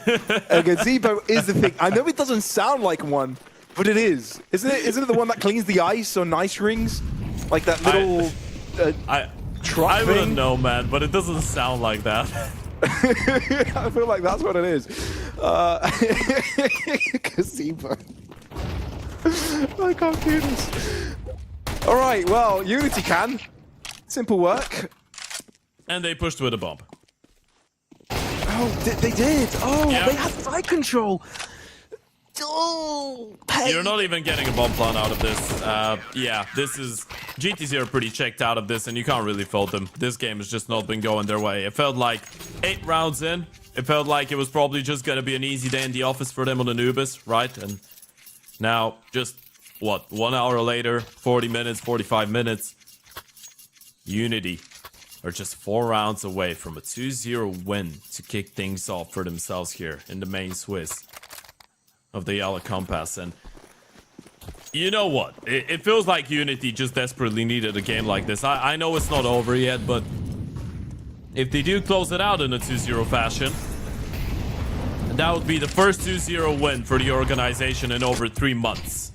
A gazebo is a thing. I know it doesn't sound like one, but it is. Isn't it the one that cleans the ice on ice rings? Like that little truck I thing? wouldn't know, man, but it doesn't sound like that. I feel like that's what it is. Gazebo. I can't do this. All right, well, Unity can. Simple work. And they pushed with a bomb. Oh, they did. Oh, Yeah. they had side control. Oh, hey. You're not even getting a bomb plan out of this. Yeah, this is... GTC are pretty checked out of this, and you can't really fault them. This game has just not been going their way. It felt like 8 rounds in. It felt like it was probably just going to be an easy day in the office for them on Anubis, right? And now, just, what, 1 hour later, 40 minutes, 45 minutes, Unity are just 4 rounds away from a 2-0 win to kick things off for themselves here in the main Swiss of the YaLLa Compass. And you know what? It feels like Unity just desperately needed a game like this. I know it's not over yet, but if they do close it out in a 2-0 fashion, that would be the first 2-0 win for the organization in over 3 months.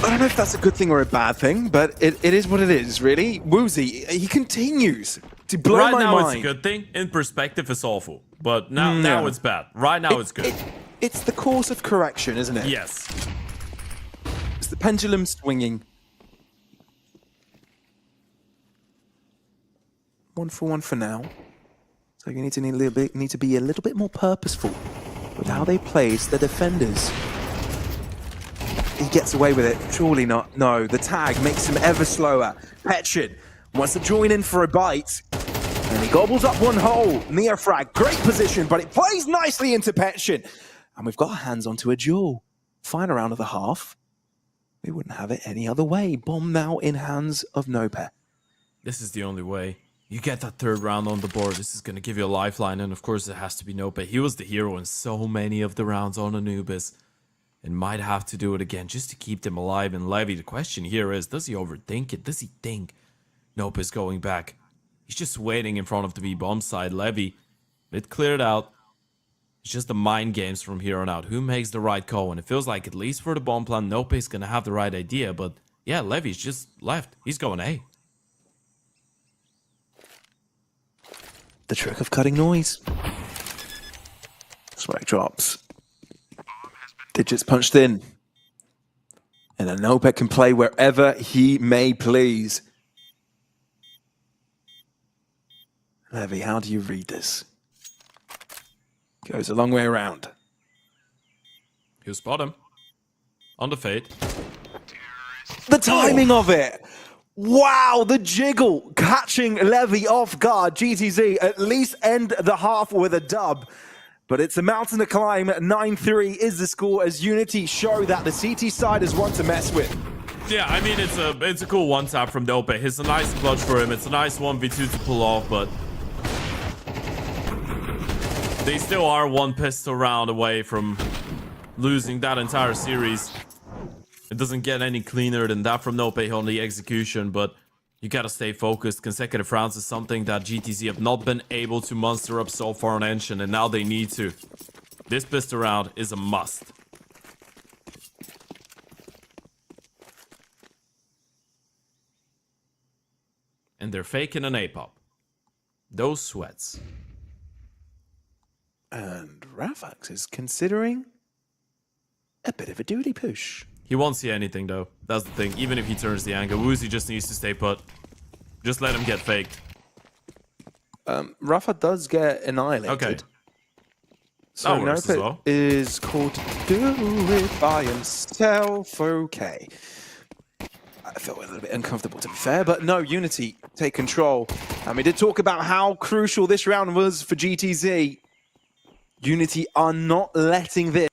I don't know if that's a good thing or a bad thing, but it is what it is, really. Woozy, he continues to blow right my now mind. it's a good thing. In perspective, it's awful. But now it's bad. Right now it's good. It's the course of correction, isn't it? Yes. It's the pendulum swinging. 1 for 1 for now. So you need to be a little bit more purposeful with how they place the defenders. He gets away with it. Surely not. No, the tag makes him ever slower. Petchin wants to join in for a bite. And he gobbles up one hole. Neofrag, great position, but it plays nicely into Petchin. And we've got our hands onto a duel. Final round of the half. We wouldn't have it any other way. Bomb now in hands of Nope. This is the only way. You get that third round on the board. This is going to give you a lifeline. And of course, it has to be Nope. He was the hero in so many of the rounds on Anubis. And might have to do it again just to keep them alive. And Levy, the question here is, does he overthink it? Does he think Nope is going back? He's just waiting in front of the B-bomb side. Levy, it cleared out. It's just the mind games from here on out. Who makes the right call? And it feels like, at least for the bomb plan, Nope is going to have the right idea. But yeah, Levy's just left. He's going A. The trick of cutting noise. Swag drops. Digits punched in. And a Nope can play wherever he may please. Levy, how do you read this? Goes a long way around. He'll spot him. On the fade. The timing of it! Wow, the jiggle catching Levy off guard. GTZ at least end the half with a dub. But it's a mountain to climb. 9-3 is the score as Unity show that the CT side is one to mess with. Yeah, I mean, it's a cool one-tap from Nope. It's a nice clutch for him. It's a nice 1v2 to pull off, but they still are one pistol round away from losing that entire series. It doesn't get any cleaner than that from Nope on the execution, but you gotta stay focused. Consecutive rounds is something that GTZ have not been able to muster up so far on Ancient, and now they need to. This pistol round is a must. And they're faking an A-pop. Those sweats. And Rafax is considering a bit of a duty push. He won't see anything, though. That's the thing. Even if he turns the angle, Woozy just needs to stay put. Just let him get faked. Rafa does get annihilated. Okay. So That works as well. is called to do it by himself. Okay. I felt a little bit uncomfortable, to be fair, but no, Unity take control. And we did talk about how crucial this round was for GTZ. Unity are not letting this.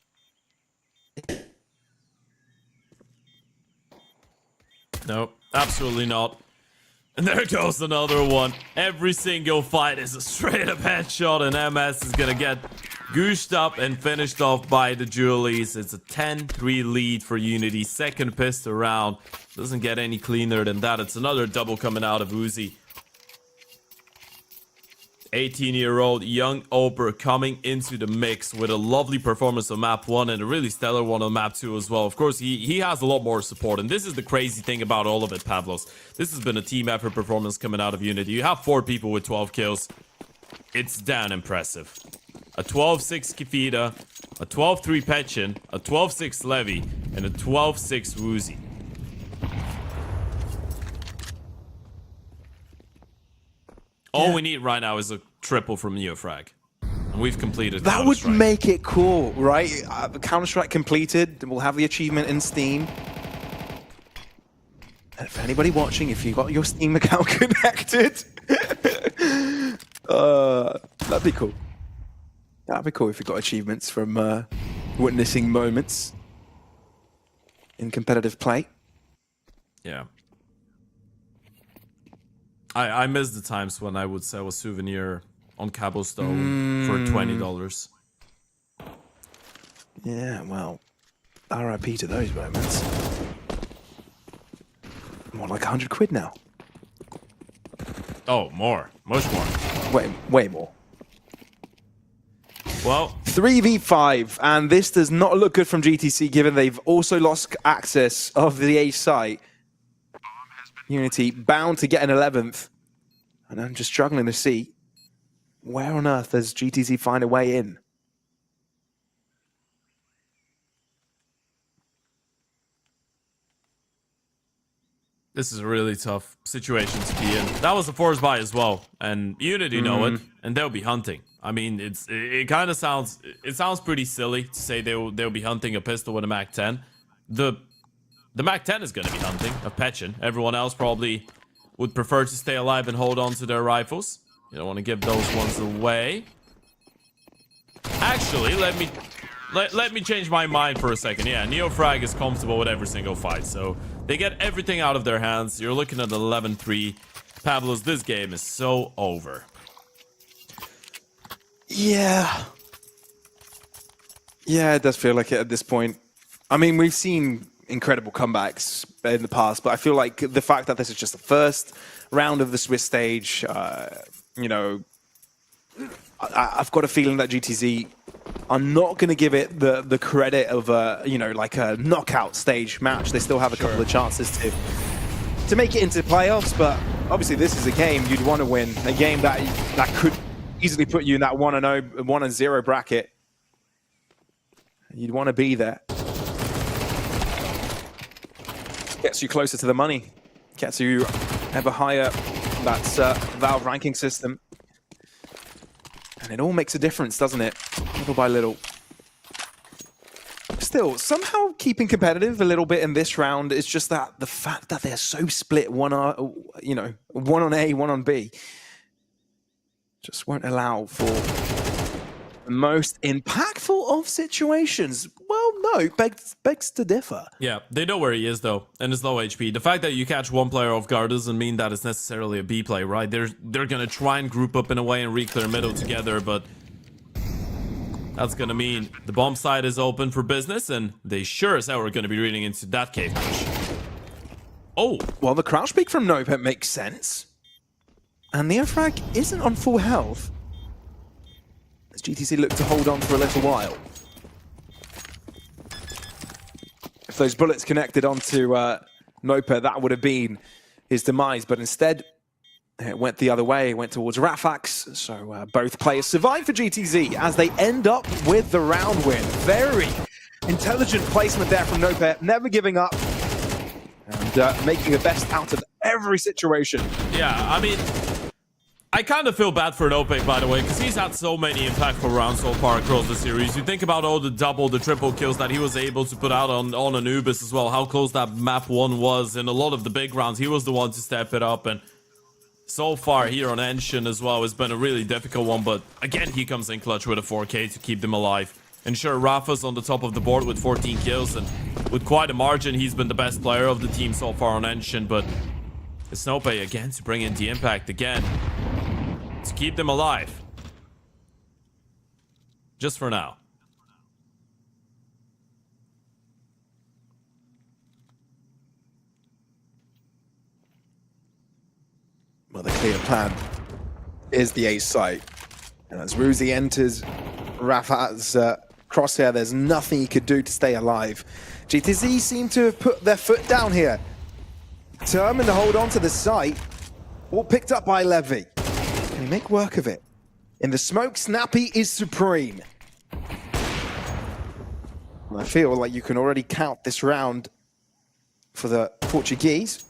No, absolutely not. And there goes another one. Every single fight is a straight up headshot, and MS is gonna get goosed up and finished off by the Julies. It's a 10-3 lead for Unity. Second pistol round. Doesn't get any cleaner than that. It's another double coming out of Uzi. 18-year-old young Oper coming into the mix with a lovely performance on map 1 and a really stellar one on map 2 as well. Of course, he has a lot more support, and this is the crazy thing about all of it, Pavlos. This has been a team effort performance coming out of Unity. You have 4 people with 12 kills. It's damn impressive. A 12-6 Kifida, a 12-3 Petchin, a 12-6 Levy, and a 12-6 Woozy. All we need right now is a triple from Neofrag. And we've completed That would Counter-Strike. make it cool, right? Counter-Strike completed. We'll have the achievement in Steam. And for anybody watching, if you got your Steam account connected, that'd be cool. That'd be cool if you got achievements from witnessing moments in competitive play. Yeah. I miss the times when I would sell a souvenir on Cobblestone for $20. Yeah, well, RIP to those moments. More like 100 quid now. Oh, more. Much more. Way more. Well, 3v5, and this does not look good from GTC given they've also lost access of the A site. Unity bound to get an 11th. And I'm just struggling to see where on earth does GTC find a way in? this is a really tough situation to be in. That was a force buy as well, and Unity know it, and they'll be hunting. I mean, it kind of sounds pretty silly to say they'll be hunting a pistol with a Mac 10. The Mac 10 is going to be hunting a Petchin. Everyone else probably would prefer to stay alive and hold on to their rifles. You don't want to give those ones away. Actually, let me change my mind for a second. Yeah, Neofrag is comfortable with every single fight, so they get everything out of their hands. You're looking at 11-3. Pablos, this game is so over. Yeah. Yeah, it does feel like it at this point. I mean, we've seen incredible comebacks in the past, but I feel like the fact that this is just the first round of the Swiss stage, you know, I've got a feeling that GTZ are not going to give it the credit of a, you know, like a knockout stage match. They still have a couple of chances to make it into playoffs, but obviously this is a game you'd want to win, a game that could easily put you in that 1-0 bracket. You'd want to be there. Gets you closer to the money, gets you ever higher. That's Valve ranking system. And it all makes a difference, doesn't it? Little by little. Still, somehow keeping competitive a little bit in this round is just that the fact that they're so split, one on A, one on B, just won't allow for the most impactful of situations. Well, no, begs to differ. Yeah, they know where he is though, and his low HP. The fact that you catch one player off guard doesn't mean that it's necessarily a B play, right? They're gonna try and group up in a way and re-clear middle together, but that's gonna mean the bomb side is open for business, and they sure as hell are gonna be reading into that cave push. Oh, well, the crouch peek from Nopet makes sense, and the Frag isn't on full health as GTC look to hold on for a little while. If those bullets connected onto Nopet, that would have been his demise, but instead it went the other way, it went towards Rafax, so both players survive for GTZ as they end up with the round win. Very intelligent placement there from Nopet, never giving up and making the best out of every situation. yeah, I mean, I kind of feel bad for Nopek, by the way, because he's had so many impactful rounds so far across the series. You think about all the double, the triple kills that he was able to put out on Anubis as well, how close that map 1 was. In a lot of the big rounds, he was the one to step it up, and so far here on Enshin as well, it's been a really difficult one, but again, he comes in clutch with a 4K to keep them alive. And sure, Rafa's on the top of the board with 14 kills, and with quite a margin, he's been the best player of the team so far on Enshin, but it's Nopek again to bring in the impact again, to keep them alive. Just for now. Well, the clear plan is the ace site. And as Ruzi enters Rafat's crosshair, there's nothing he could do to stay alive. GTZ seem to have put their foot down here, determined to hold on to the site. All picked up by Levy. Can he make work of it? In the smoke, Snappy is supreme. I feel like you can already count this round for the Portuguese.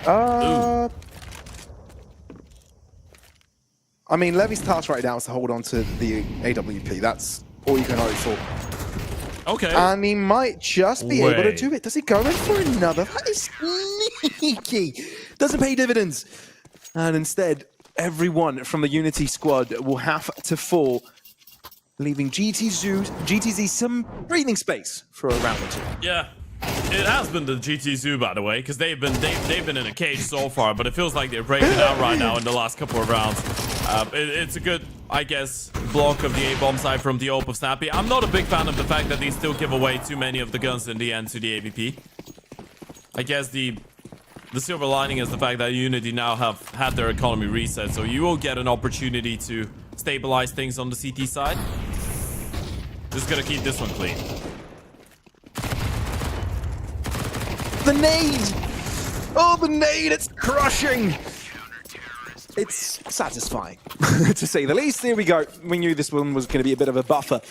I mean, Levy's task right now is to hold on to the AWP. That's all you can hope for. Okay. And he might just be able to do it. Does he go in for another? That is sneaky. Doesn't pay dividends. And instead, everyone from the Unity squad will have to fall, leaving GTZ some breathing space for a round or two. Yeah. It has been the GT Zoo, by the way, because they've been in a cage so far, but it feels like they're breaking out right now in the last couple of rounds. It's a good, I guess, block of the A-bomb side from the AWP of Snappy. I'm not a big fan of the fact that they still give away too many of the guns in the end to the AVP. I guess the silver lining is the fact that Unity now have had their economy reset, so you will get an opportunity to stabilize things on the CT side. Just gotta keep this one clean. The nade! Oh, the nade! It's crushing! It's satisfying, to say the least. Here we go. We knew this one was going to be a bit of a buffer.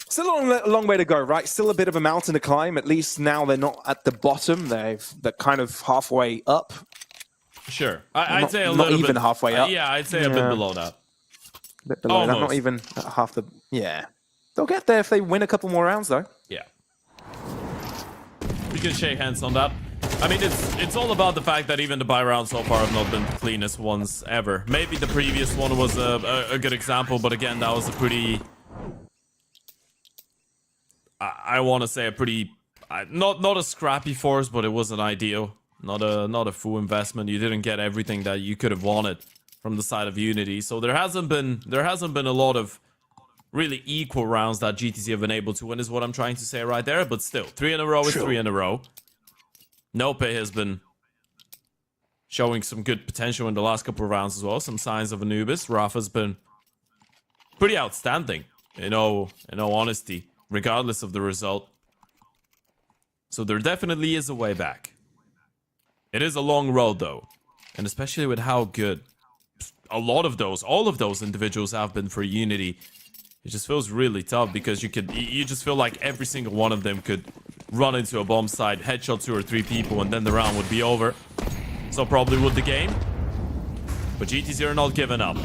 Still a long way to go, right? Still a bit of a mountain to climb. At least now they're not at the bottom. They're kind of halfway up. Sure. I'd say a little bit. Not even halfway up. Yeah, I'd say a bit below that. A bit below that. Almost. Not even at half the... Yeah. They'll get there if they win a couple more rounds, though. Yeah. We can shake hands on that. I mean, it's all about the fact that even the buy rounds so far have not been the cleanest ones ever. Maybe the previous one was a good example, but again, that was a pretty... I want to say a pretty... not a scrappy force, but it wasn't ideal. not a full investment. You didn't get everything that you could have wanted from the side of Unity. So there hasn't been a lot of really equal rounds that GTC have been able to win, is what I'm trying to say right there. But still, 3 in a row is 3 in a row. Nope has been showing some good potential in the last couple of rounds as well. Some signs of Anubis. Rafa's been pretty outstanding, in all honesty, regardless of the result. So there definitely is a way back. It is a long road though, and especially with how good all of those individuals have been for Unity. It just feels really tough because you just feel like every single one of them could run into a bomb site, headshot 2 or 3 people, and then the round would be over. So probably would the game. But GTC are not giving up.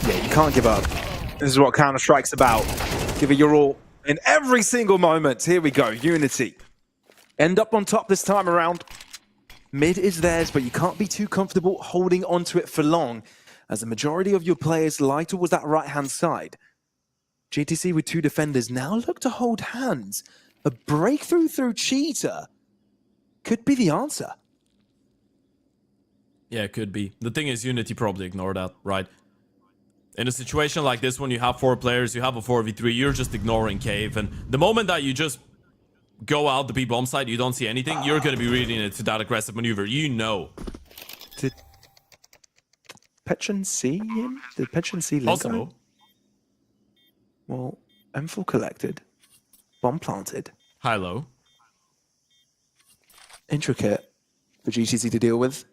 Yeah, you can't give up. This is what Counter-Strike's about. Give it your all in every single moment. Here we go, Unity. End up on top this time around. Mid is theirs, but you can't be too comfortable holding onto it for long, as the majority of your players lie towards that right-hand side. GTC with 2 defenders now look to hold hands. A breakthrough through Cheetah could be the answer. Yeah, it could be. The thing is, Unity probably ignored that, right? In a situation like this, when you have 4 players, you have a 4v3, you're just ignoring Cave, and the moment that you just go out the B bomb side, you don't see anything, you're going to be reading it to that aggressive maneuver. You know. Did Petron see him? Did Petron see Linko? Possible. Well, M4 collected. Bomb planted. High-low. Intricate for GTC to deal with.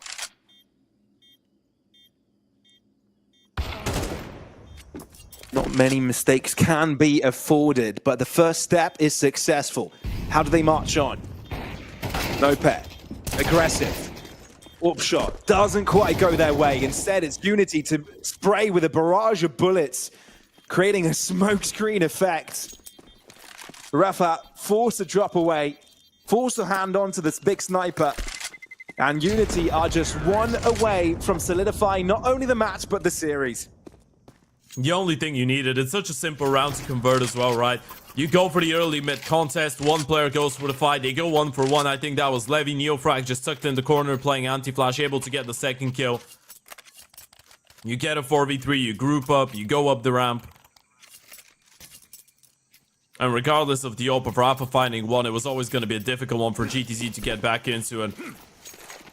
Not many mistakes can be afforded, but the first step is successful. How do they march on? No pet. Aggressive. Upshot. Doesn't quite go their way. Instead, it's Unity to spray with a barrage of bullets, creating a smokescreen effect. Rafa forced to drop away, forced to hand on to this big sniper. And Unity are just 1 away from solidifying not only the match, but the series. The only thing you needed, it's such a simple round to convert as well, right? You go for the early mid contest, 1 player goes for the fight, they go 1 for 1. I think that was Levy. Neofrag just tucked in the corner playing anti-flash, able to get the 2nd kill. You get a 4v3, you group up, you go up the ramp. And regardless of the AWP of Rafa finding 1, it was always going to be a difficult one for GTC to get back into, and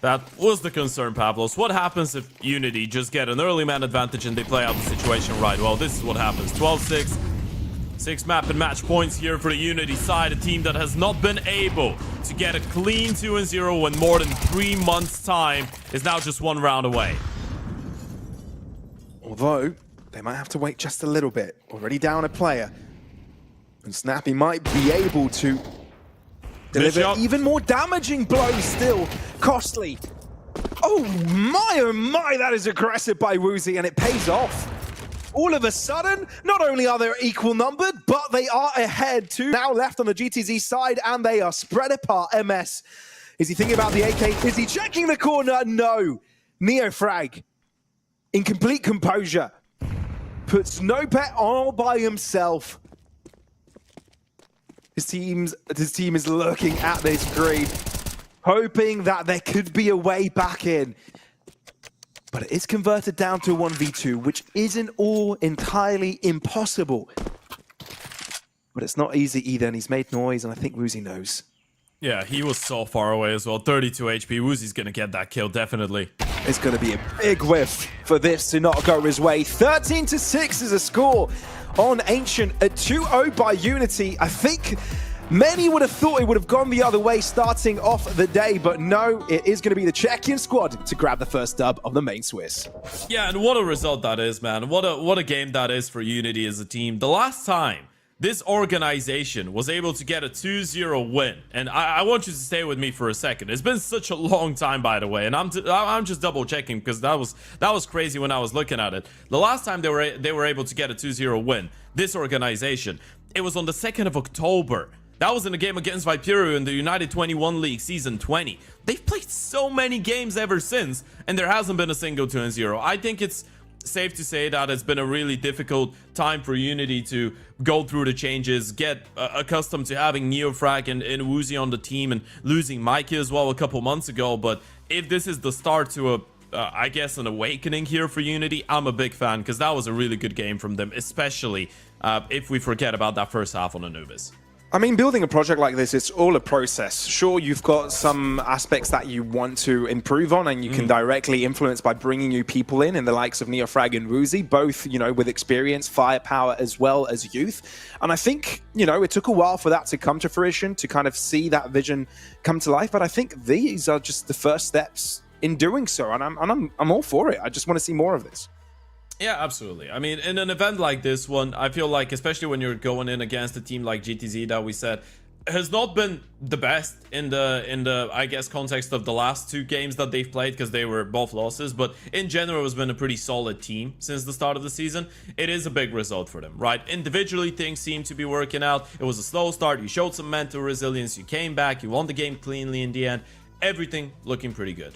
that was the concern, Pavlos. What happens if Unity just get an early man advantage and they play out the situation right? Well, this is what happens. 12-6. 6 map and match points here for the Unity side. A team that has not been able to get a clean 2-0 in more than 3 months' time is now just 1 round away. Although, they might have to wait just a little bit. Already down a player. And Snappy might be able to deliver even more damaging blows still. Costly. Oh my, that is aggressive by Woozy, and it pays off. All of a sudden, not only are they equal numbered, but they are ahead too. Now left on the GTZ side, and they are spread apart. MS, is he thinking about the AK? Is he checking the corner? No. Neofrag, in complete composure, puts no pet all by himself. His team is looking at this green, hoping that there could be a way back in. But it is converted down to a 1v2, which isn't all entirely impossible. But it's not easy either, and he's made noise, and I think Woozy knows. Yeah, he was so far away as well. 32 HP. Woozy's going to get that kill, definitely. It's going to be a big whiff for this to not go his way. 13-6 is a score on Ancient. A 2-0 by Unity. I think many would have thought it would have gone the other way starting off the day, but no, it is going to be the Czechia squad to grab the first dub of the main Swiss. Yeah, and what a result that is, man. What a game that is for Unity as a team. The last time this organization was able to get a 2-0 win, and I want you to stay with me for a second. It's been such a long time, by the way, and I'm just double checking because that was crazy when I was looking at it. The last time they were able to get a 2-0 win, this organization, it was on the 2nd of October. That was in a game against Viperio in the United 21 League Season 20. They've played so many games ever since, and there hasn't been a single 2-0. I think it's safe to say that it's been a really difficult time for Unity to go through the changes, get accustomed to having Neofrag and Woozy on the team, and losing Mikey as well a couple months ago. But if this is the start to a I guess an awakening here for Unity, I'm a big fan, because that was a really good game from them, especially if we forget about that first half on Anubis. I mean, building a project like this, it's all a process. Sure, you've got some aspects that you want to improve on, and you can directly influence by bringing new people in the likes of Neofrag and Woozy, both, you know, with experience, firepower, as well as youth. And I think, you know, it took a while for that to come to fruition, to kind of see that vision come to life. But I think these are just the first steps in doing so, and I'm all for it. I just want to see more of this. Yeah, absolutely. I mean, in an event like this one, I feel like, especially when you're going in against a team like GTZ that we said has not been the best in the I guess context of the last 2 games that they've played, because they were both losses, but in general it's been a pretty solid team since the start of the season. It is a big result for them, right? Individually things seem to be working out. It was a slow start, you showed some mental resilience, you came back, you won the game cleanly in the end. Everything looking pretty good.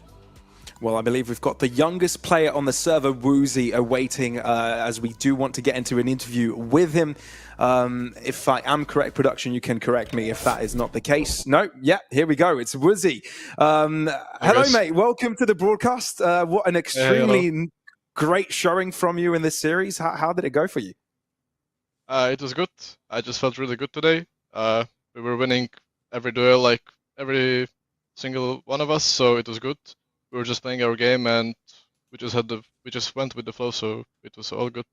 Well, I believe we've got the youngest player on the server, Woozy, awaiting, as we do want to get into an interview with him. If I am correct, production, you can correct me if that is not the case. No, yeah, here we go. It's Woozy. Hello, mate. Welcome to the broadcast. What an extremely great showing from you in this series. How did it go for you? It was good. I just felt really good today. We were winning every duel, like every single one of us, so it was good. We were just playing our game, and we just went with the flow, so it was all good.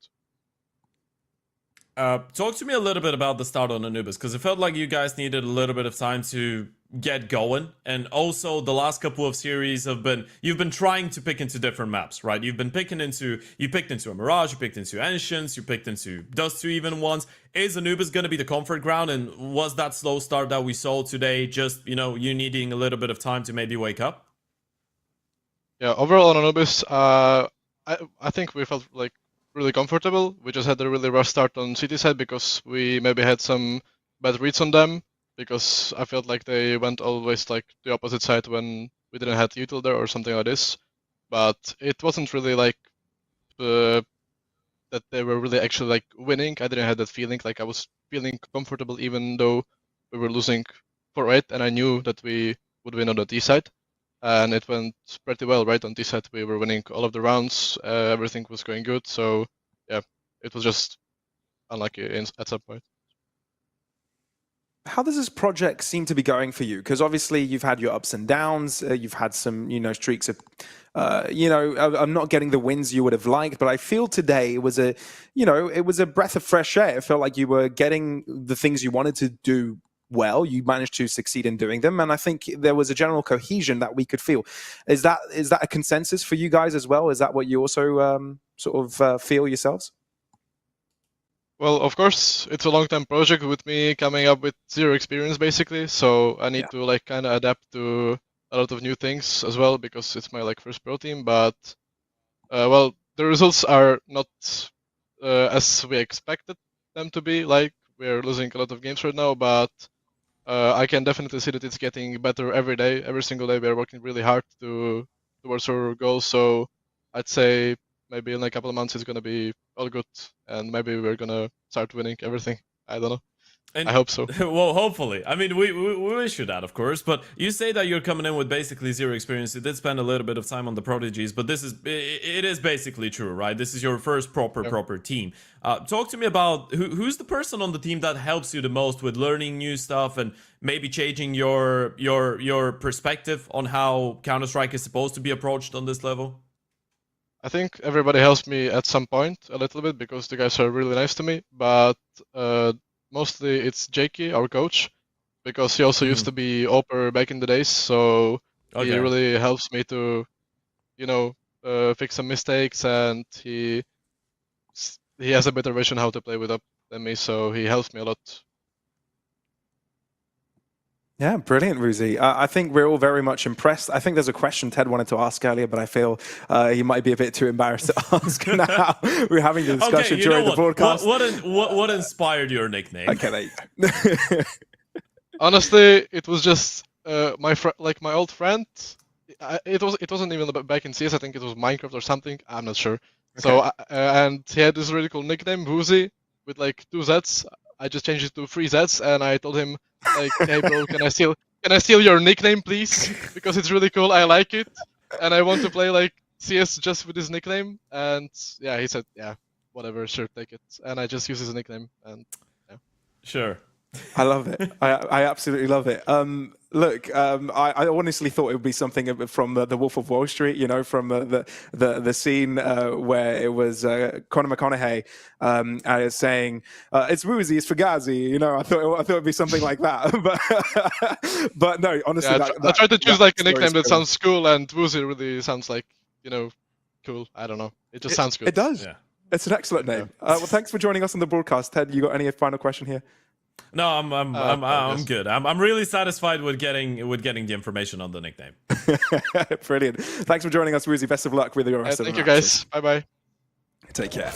Talk to me a little bit about the start on Anubis, because it felt like you guys needed a little bit of time to get going, and also the last couple of series you've been trying to pick into different maps, right? You picked into a Mirage, you picked into Ancients, you picked into Dust 2 even once. Is Anubis going to be the comfort ground, and was that slow start that we saw today just, you know, you needing a little bit of time to maybe wake up? Yeah, overall on Anubis, I think we felt like really comfortable. We just had a really rough start on City side because we maybe had some bad reads on them, because I felt like they went always like the opposite side when we didn't have util there or something like this. But it wasn't really like that they were really actually like winning. I didn't have that feeling. Like I was feeling comfortable even though we were losing 4-8, and I knew that we would win on the D side. And it went pretty well, right? On this side, we were winning all of the rounds. Everything was going good. So, yeah, it was just unlucky at some point. How does this project seem to be going for you? Because obviously you've had your ups and downs. You've had some, you know, streaks of, I'm not getting the wins you would have liked, but I feel today it was a breath of fresh air. It felt like you were getting the things you wanted to do well. You managed to succeed in doing them, and I think there was a general cohesion that we could feel. Is that a consensus for you guys as well? Is that what you also feel yourselves? Well, of course, it's a long-term project with me coming up with zero experience basically, so I need to like kind of adapt to a lot of new things as well, because it's my like first pro team. But well, the results are not as we expected them to be. Like, we're losing a lot of games right now, but I can definitely see that it's getting better every day. Every single day we are working really hard towards our goals. So I'd say maybe in a couple of months it's gonna be all good, and maybe we're gonna start winning everything. I don't know. And, I hope so. Well, hopefully. I mean, we wish you that, of course. But you say that you're coming in with basically zero experience. You did spend a little bit of time on the Prodigies, but it is basically true, right? This is your first proper team. Talk to me about who's the person on the team that helps you the most with learning new stuff and maybe changing your perspective on how Counter-Strike is supposed to be approached on this level. I think everybody helps me at some point a little bit, because the guys are really nice to me. But mostly it's Jakey, our coach, because he also used to be Oper back in the days, so he really helps me to, fix some mistakes, and he has a better vision how to play with up than me, so he helps me a lot. Yeah, brilliant, Ruzi. I think we're all very much impressed. I think there's a question Ted wanted to ask earlier, but I feel he might be a bit too embarrassed to ask now. We're having the discussion during the broadcast. What inspired your nickname? Okay, there you go. Honestly, it was just my old friend. It wasn't even back in CS. I think it was Minecraft or something. I'm not sure. So and he had this really cool nickname, Woozy, with like 2 Zs. I just changed it to 3 Zs, and I told him like, "Hey bro, can I steal your nickname, please? Because it's really cool. I like it, and I want to play like CS just with his nickname." And yeah, he said, "Yeah, whatever, sure, take it." And I just use his nickname, and yeah. Sure. I love it. I absolutely love it. Look, I honestly thought it would be something from the Wolf of Wall Street, you know, from the scene where it was Conor McConaughey saying, "It's Woozy, it's Fugazi." You know, I thought it would be something like that. but no, honestly, Yeah, I tried to choose like a nickname that sounds cool, and Woozy really sounds like, you know, cool. I don't know. It just sounds good. It does. Yeah. It's an excellent name. Well, thanks for joining us on the broadcast, Ted. You got any final question here? No, I'm good. I'm really satisfied with getting the information on the nickname. Brilliant. Thanks for joining us, Woozy. Best of luck with your rest of the Thank you, guys. Bye bye. Take care.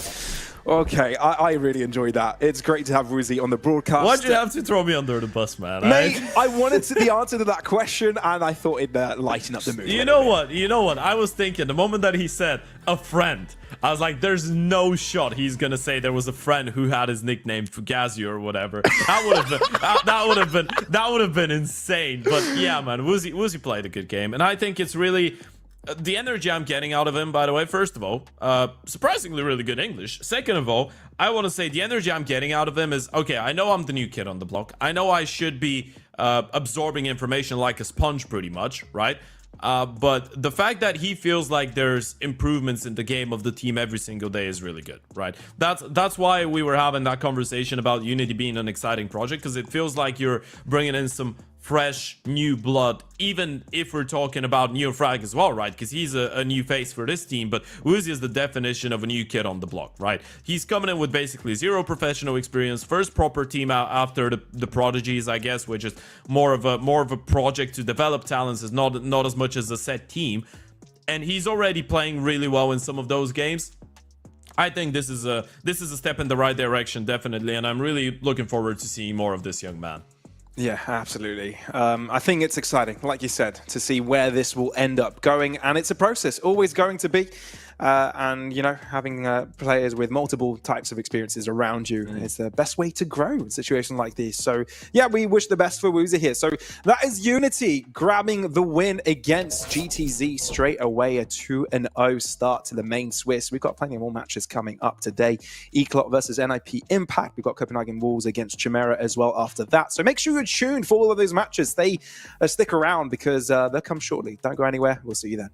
Okay, I really enjoyed that. It's great to have Woozy on the broadcast. Why'd you have to throw me under the bus, man? Mate, I wanted the answer to that question, and I thought it'd lighten up the mood. You know what? I was thinking the moment that he said a friend, I was like, there's no shot he's gonna say there was a friend who had his nickname Fugazi or whatever. That would have been insane. But yeah, man, Woozy played a good game, and I think it's really. The energy I'm getting out of him, by the way, first of all, surprisingly really good English. Second of all, I want to say the energy I'm getting out of him is, okay, I know I'm the new kid on the block. I know I should be absorbing information like a sponge pretty much, right? But the fact that he feels like there's improvements in the game of the team every single day is really good, right? That's why we were having that conversation about Unity being an exciting project, because it feels like you're bringing in some fresh new blood, even if we're talking about Neofrag as well, right? Because he's a new face for this team, but Woozy is the definition of a new kid on the block, right? He's coming in with basically 0 professional experience, first proper team out after the Prodigies, I guess, which is more of a project to develop talents, is not as much as a set team, and he's already playing really well in some of those games. I think this is a step in the right direction, definitely, and I'm really looking forward to seeing more of this young man. Yeah, absolutely. I think it's exciting, like you said, to see where this will end up going. And it's a process, always going to be. And, you know, having players with multiple types of experiences around you is the best way to grow in situations like this. So, yeah, we wish the best for Woozy here. So that is Unity grabbing the win against GTZ straight away. A 2-0 start to the main Swiss. We've got plenty more matches coming up today. Eclot versus NIP Impact. We've got Copenhagen Wolves against Chimera as well after that. So make sure you're tuned for all of those matches. Stay stick around because they'll come shortly. Don't go anywhere. We'll see you then.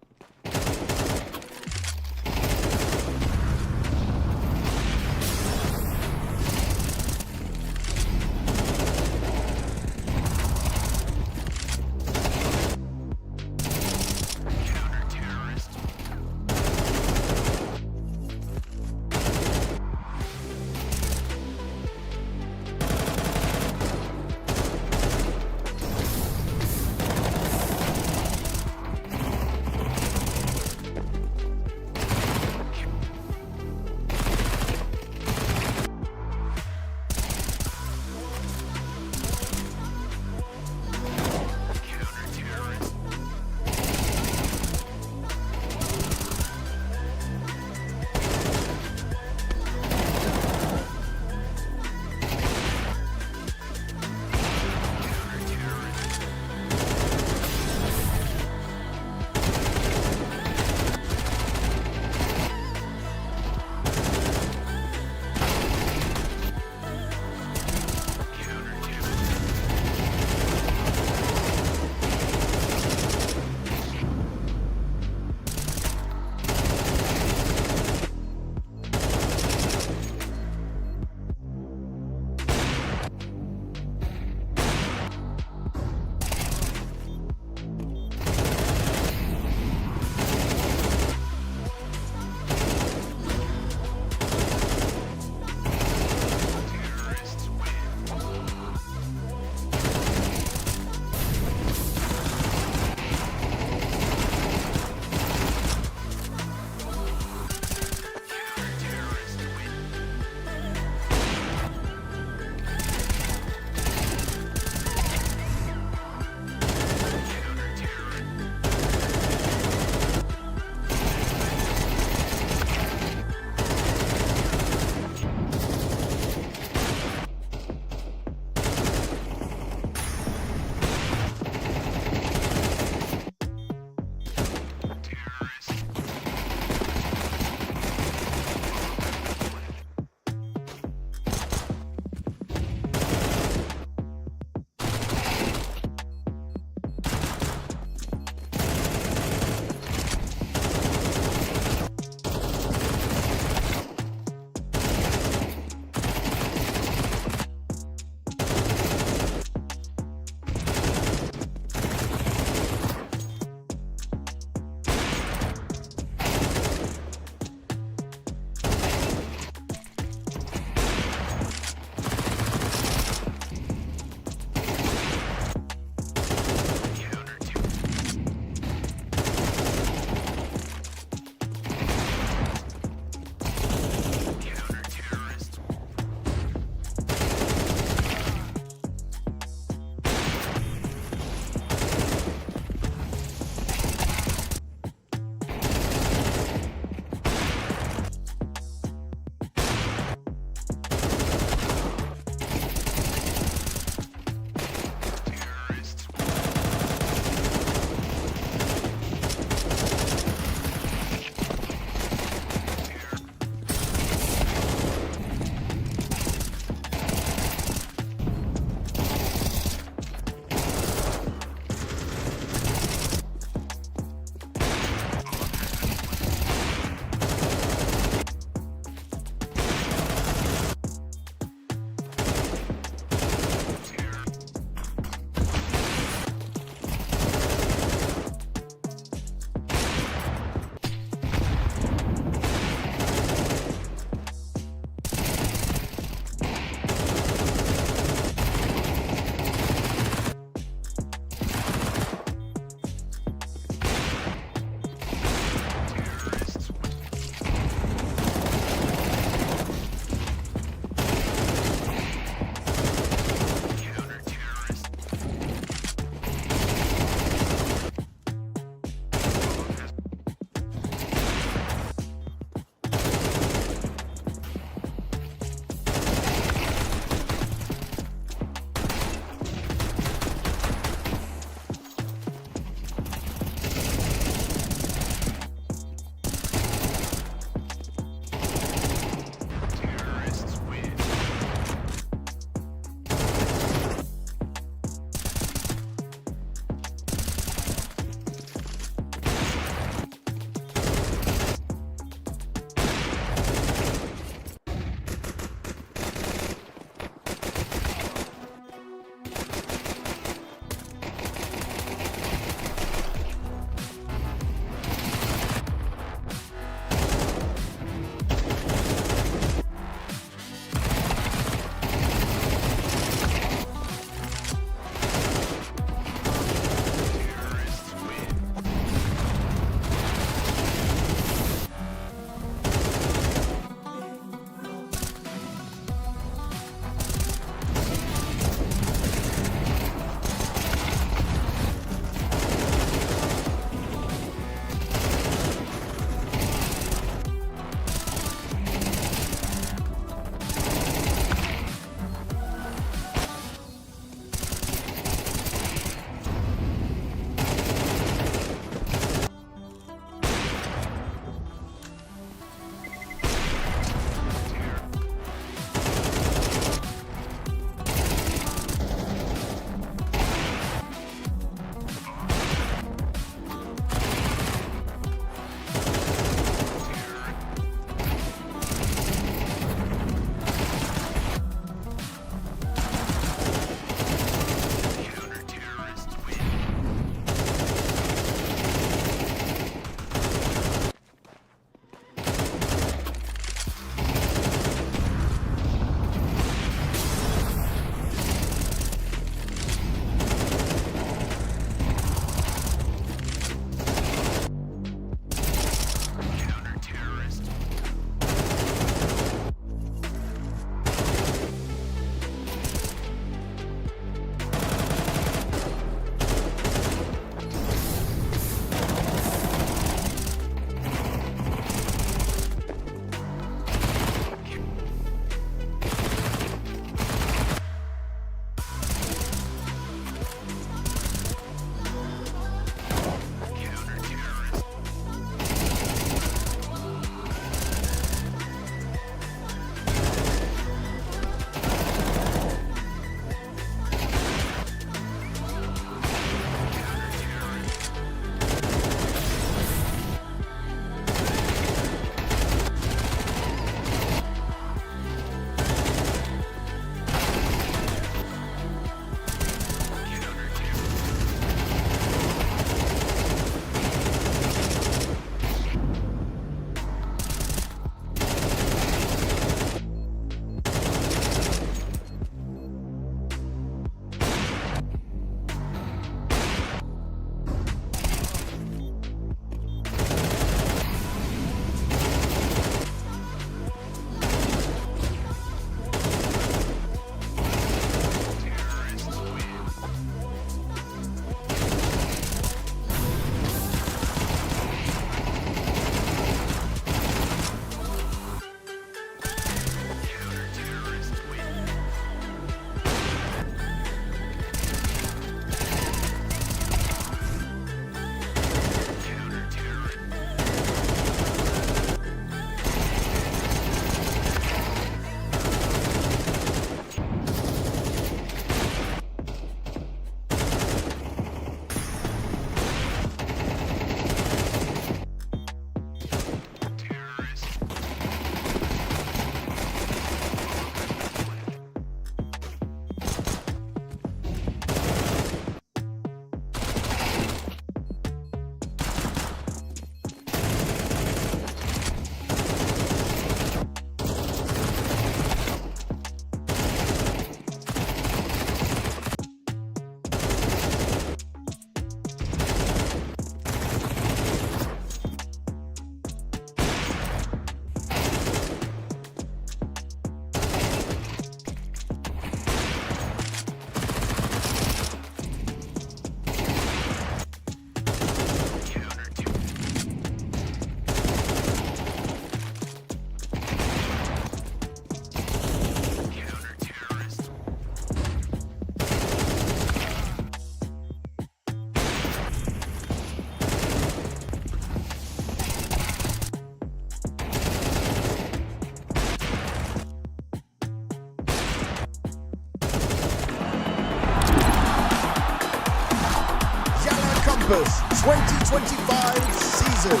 2025 season.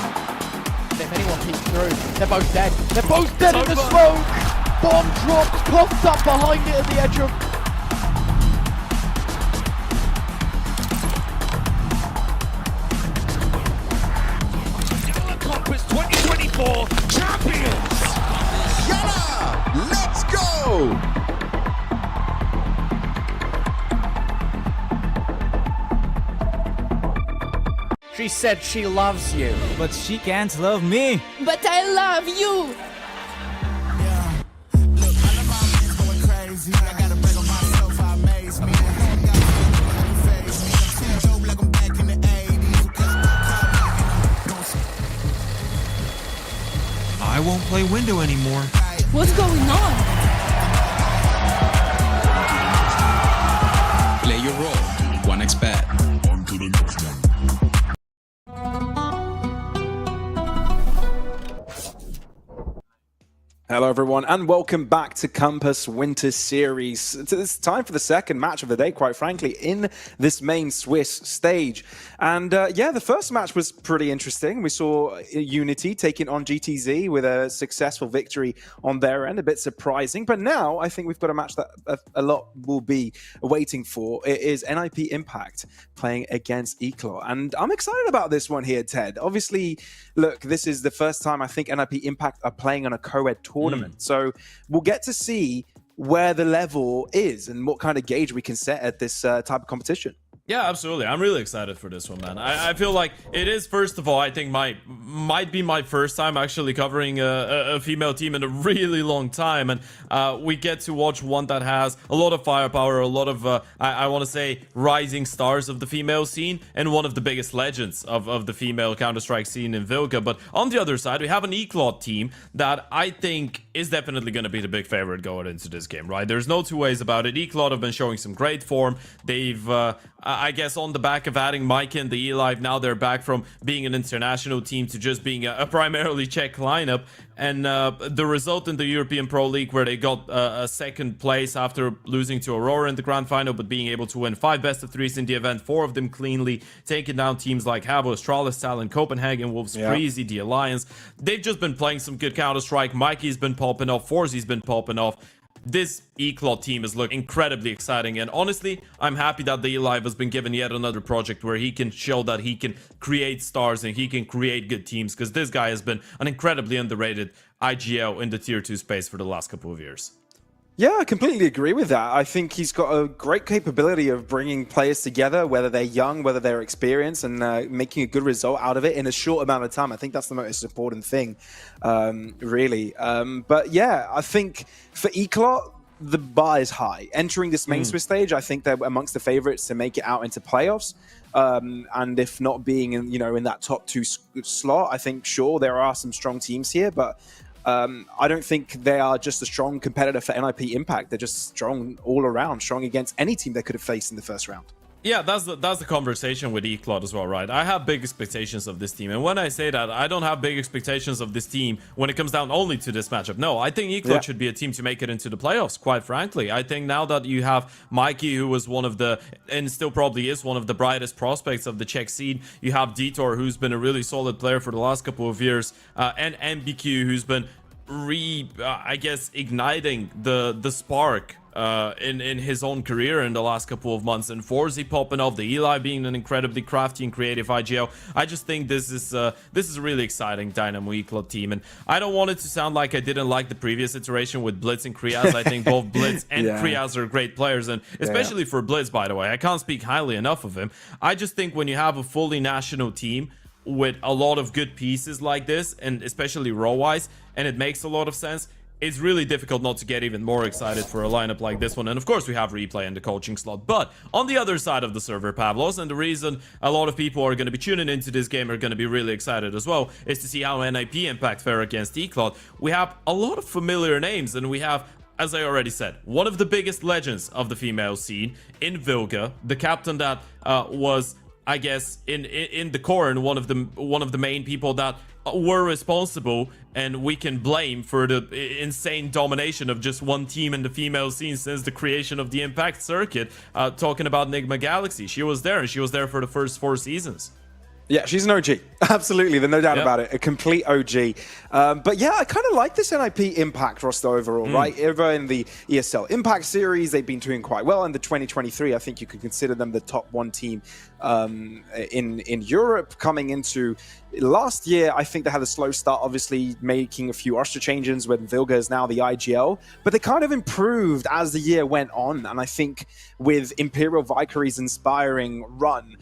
If anyone peeks through, they're both dead. They're both dead in the smoke. Bomb drops, coughed up behind it at the edge of. YaLLa Compass 2024 champions! YaLLa, let's go! She said she loves you, but she can't love me. But I love you. I won't play window anymore. What's going on? Play your role. 1xBet. On to the next one. Hello, everyone, and welcome back to Compass Winter Series. It's time for the second match of the day, quite frankly, in this main Swiss stage. And yeah, the first match was pretty interesting. We saw Unity taking on GTZ with a successful victory on their end, a bit surprising. But now I think we've got a match that a lot will be waiting for. It is NIP Impact playing against Eclot. And I'm excited about this one here, Ted. Obviously, look, this is the first time I think NIP Impact are playing on a co-ed tournament. So we'll get to see where the level is and what kind of gauge we can set at this type of competition. Yeah, absolutely. I'm really excited for this one, man. I feel like it is, first of all, I think might be my first time actually covering a female team in a really long time. And we get to watch one that has a lot of firepower, a lot of, I want to say, rising stars of the female scene, and one of the biggest legends of the female Counter-Strike scene in Vilga. But on the other side, we have an Eclot team that I think is definitely going to be the big favorite going into this game, right? There's no two ways about it. Eclot have been showing some great form. They've... I guess on the back of adding Mike and the E-Live, now they're back from being an international team to just being a primarily Czech lineup. And the result in the European Pro League, where they got a second place after losing to Aurora in the grand final, but being able to win 5 best-of-3s in the event, 4 of them cleanly, taking down teams like Havo, Astralis, Talon, Copenhagen, Wolves, Freezy, the Alliance. They've just been playing some good Counter-Strike. Mikey's been popping off, Forzy's been popping off. This Eclot team is looking incredibly exciting, and honestly, I'm happy that the E-Live has been given yet another project where he can show that he can create stars and he can create good teams, because this guy has been an incredibly underrated IGL in the tier 2 space for the last couple of years. Yeah, I completely agree with that. I think he's got a great capability of bringing players together, whether they're young, whether they're experienced, and making a good result out of it in a short amount of time. I think that's the most important thing, really. But yeah, I think for Eclot, the bar is high. Entering this main Swiss stage, I think they're amongst the favorites to make it out into playoffs. And if not being in, in that top 2 slot, I think, sure, there are some strong teams here, but I don't think they are just a strong competitor for NIP Impact. They're just strong all around, strong against any team they could have faced in the first round. Yeah, that's the conversation with Eclot as well, right? I have big expectations of this team, and when I say that, I don't have big expectations of this team when it comes down only to this matchup. No, I think Eclot should be a team to make it into the playoffs, quite frankly. I think now that you have Mikey, who was one of the, and still probably is one of the brightest prospects of the Czech scene, you have Detour, who's been a really solid player for the last couple of years, and MBQ, who's been I guess, igniting the spark in his own career in the last couple of months, and Forzy popping off, the Eli being an incredibly crafty and creative IGL. I just think this is a really exciting Dynamo Eclot team, and I don't want it to sound like I didn't like the previous iteration with Blitz and Kriaz. I think both Blitz and Kriaz are great players, and especially for Blitz, by the way. I can't speak highly enough of him. I just think when you have a fully national team with a lot of good pieces like this, and especially row-wise, and it makes a lot of sense, it's really difficult not to get even more excited for a lineup like this one. And of course, we have replay in the coaching slot. But on the other side of the server, Pavlos, and the reason a lot of people are going to be tuning into this game, are going to be really excited as well, is to see how NIP Impact fare against Eclot. We have a lot of familiar names, and we have, as I already said, one of the biggest legends of the female scene in Vilga, the captain that was, I guess, in the core, and one of the main people that were responsible and we can blame for the insane domination of just one team in the female scene since the creation of the Impact circuit. Talking about Nigma Galaxy, she was there, and she was there for the first 4 seasons. Yeah, she's an OG. Absolutely, there's no doubt about it. A complete OG. But yeah, I kind of like this NIP Impact roster overall, right? Over in the ESL Impact Series, they've been doing quite well. In the 2023, I think you could consider them the top 1 team in Europe. Coming into last year, I think they had a slow start, obviously making a few roster changes when Vilga is now the IGL. But they kind of improved as the year went on. And I think with Imperial Valkyrie's inspiring run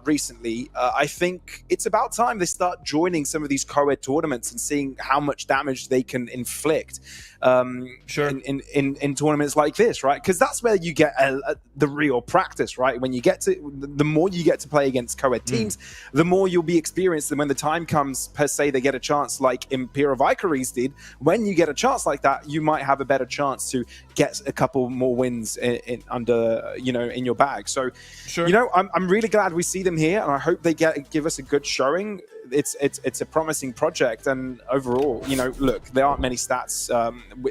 recently, I think it's about time they start joining some of these co-ed tournaments and seeing how much damage they can inflict in tournaments like this, right? Because that's where you get the real practice, right? When you get to, the more you get to play against co-ed teams, the more you'll be experienced. And when the time comes, per se, they get a chance like Imperial Valkyries did. When you get a chance like that, you might have a better chance to get a couple more wins under, in your bag. So, I'm really glad we see them here, and I hope they give us a good showing. It's a promising project, and overall, look, there aren't many stats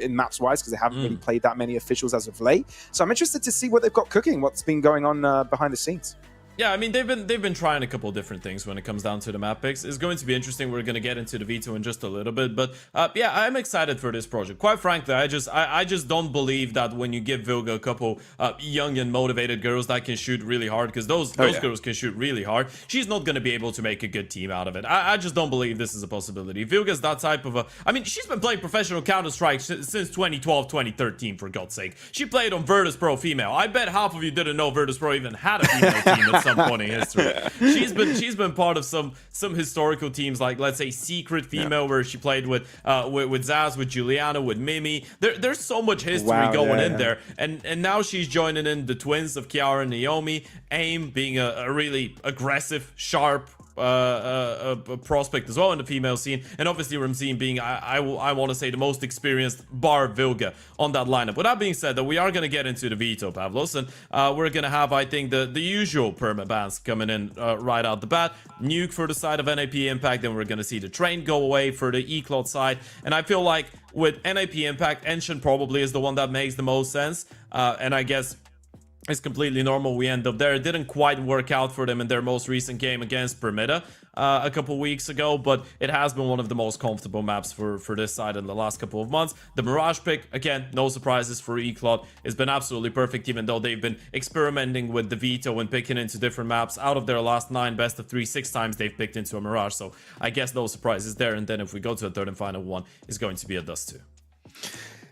in maps wise because they haven't really played that many officials as of late. So I'm interested to see what they've got cooking, what's been going on behind the scenes. Yeah, I mean, they've been trying a couple of different things when it comes down to the map picks. It's going to be interesting. We're going to get into the veto in just a little bit, but yeah, I'm excited for this project. Quite frankly, I just don't believe that when you give Vilga a couple young and motivated girls that can shoot really hard, because those girls can shoot really hard, she's not going to be able to make a good team out of it. I just don't believe this is a possibility. Vilga's that type of I mean, she's been playing professional Counter-Strike since 2012, 2013, for God's sake. She played on Virtus Pro female. I bet half of you didn't know Virtus Pro even had a female team at some point in history. She's been part of some historical teams, like, let's say, Secret female, where she played with Zaz, with Juliana, with Mimi. There's so much history going in there, and now she's joining in the twins of Kiara and Naomi. AIM being a really aggressive, sharp a prospect as well in the female scene, and obviously Ramzeen being I want to say the most experienced bar Vilga on that lineup. With that being said, that we are going to get into the veto, Pavlos, and we're going to have, I think, the usual perma bans coming in right out the bat. Nuke for the side of NAP Impact, then we're going to see the train go away for the Eclot side, and I feel like with NAP Impact, Enshin probably is the one that makes the most sense, and I guess it's completely normal we end up there. It didn't quite work out for them in their most recent game against Permita a couple weeks ago, but it has been one of the most comfortable maps for this side in the last couple of months. The Mirage pick, again, no surprises for Eclot. It's been absolutely perfect, even though they've been experimenting with the veto and picking into different maps. Out of their last 9 best of 3, 6 times they've picked into a Mirage, so I guess no surprises there. And then if we go to a third and final one, it's going to be a Dust 2.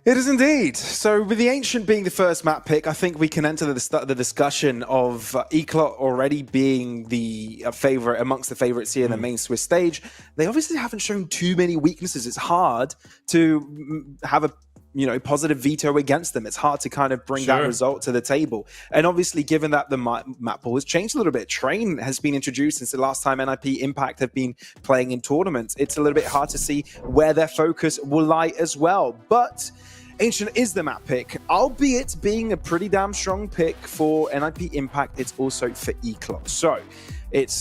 It is indeed. So with the Ancient being the first map pick, I think we can enter the discussion of Eclot already being the favorite amongst the favorites here in the main Swiss stage. They obviously haven't shown too many weaknesses. It's hard to have a positive veto against them. It's hard to kind of bring that result to the table. And obviously, given that the map pool has changed a little bit, Train has been introduced since the last time NIP Impact have been playing in tournaments. It's a little bit hard to see where their focus will lie as well. But Ancient is the map pick, albeit being a pretty damn strong pick for NIP Impact. It's also for Eclot. So it's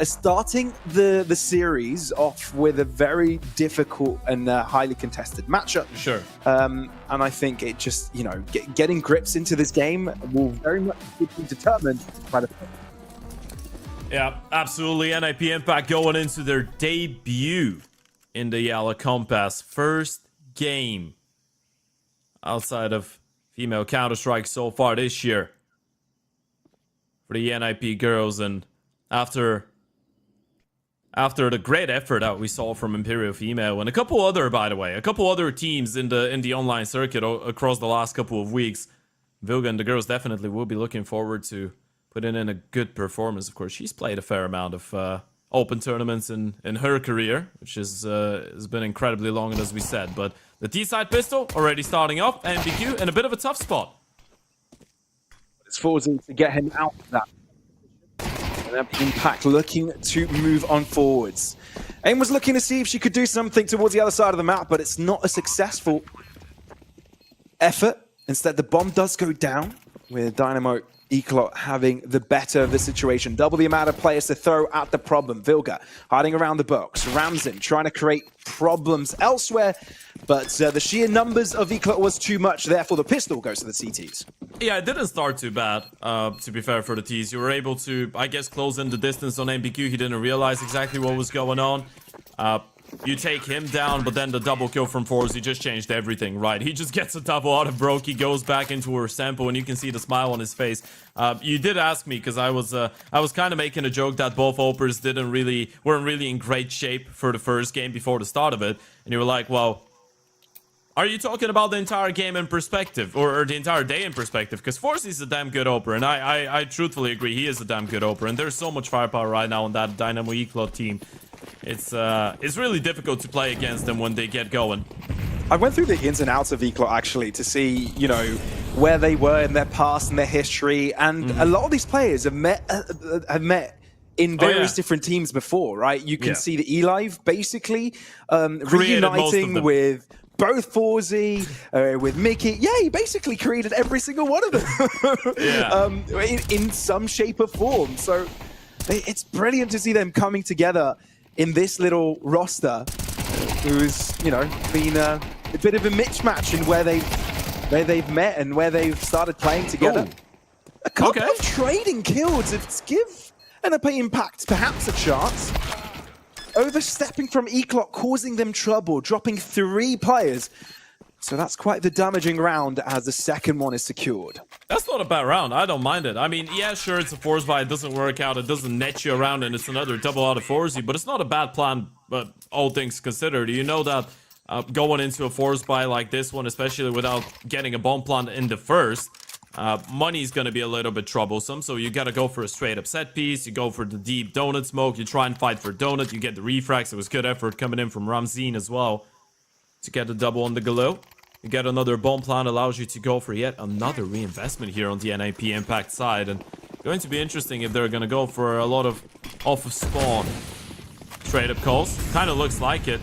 starting the series off with a very difficult and highly contested matchup. And I think it just, getting grips into this game will very much be determined by the pick. Yeah, absolutely. NIP Impact going into their debut in the YaLLa Compass. First game outside of female Counter-Strike so far this year for the NIP girls, and after the great effort that we saw from Imperial Female and a couple other teams in the online circuit across the last couple of weeks, Vilga and the girls definitely will be looking forward to putting in a good performance. Of course, she's played a fair amount of open tournaments in her career, which has been incredibly long, as we said. But the T-side pistol already starting off, NBQ in a bit of a tough spot. It's Forzy to get him out of that. And Impact looking to move on forwards. AIM was looking to see if she could do something towards the other side of the map, but it's not a successful effort. Instead, the bomb does go down with Dynamo Eclot having the better of the situation. Double the amount of players to throw at the problem. Vilga hiding around the box. Ramzin trying to create problems elsewhere, but the sheer numbers of Eclot was too much. Therefore, the pistol goes to the CTs. Yeah, it didn't start too bad, to be fair, for the T's. You were able to, I guess, close in the distance on MBQ. He didn't realize exactly what was going on. You take him down, but then the double kill from Force, he just changed everything, right? He just gets a double out of Broke. He goes back into her sample, and you can see the smile on his face. You did ask me, because I was kind of making a joke that both Opers weren't really in great shape for the first game before the start of it. And you were like, well, are you talking about the entire game in perspective, or the entire day in perspective? Because Force is a damn good Oper, and I truthfully agree he is a damn good Oper, and there's so much firepower right now on that Dynamo Eclot team. It's really difficult to play against them when they get going. I went through the ins and outs of Eclot actually to see, you know, where they were in their past and their history, and a lot of these players have met in various different teams before, right? You can see the eLive basically reuniting with both Forzy, with Mickey. Yeah, he basically created every single one of them in some shape or form. So it's brilliant to see them coming together in this little roster, who's, you know, been a bit of a mismatch in where they've met and where they've started playing together. A couple of trading kills to give NAP Impact perhaps a chance. Overstepping from Eclot, causing them trouble, dropping 3 players. So that's quite the damaging round as the second one is secured. That's not a bad round. I don't mind it. I mean, yeah, sure, it's a force buy. It doesn't work out. It doesn't net you around, and it's another double out of Forzy, but it's not a bad plan, but all things considered. You know that going into a force buy like this one, especially without getting a bomb plant in the first, money's going to be a little bit troublesome, so you got to go for a straight up set piece. You go for the deep donut smoke. You try and fight for donut. You get the refrags. It was good effort coming in from Ramzeen as well to get the double on the Galil. You get another bomb plant, allows you to go for yet another reinvestment here on the NAP Impact side, and going to be interesting if they're going to go for a lot of off of spawn straight up calls. Kind of looks like it.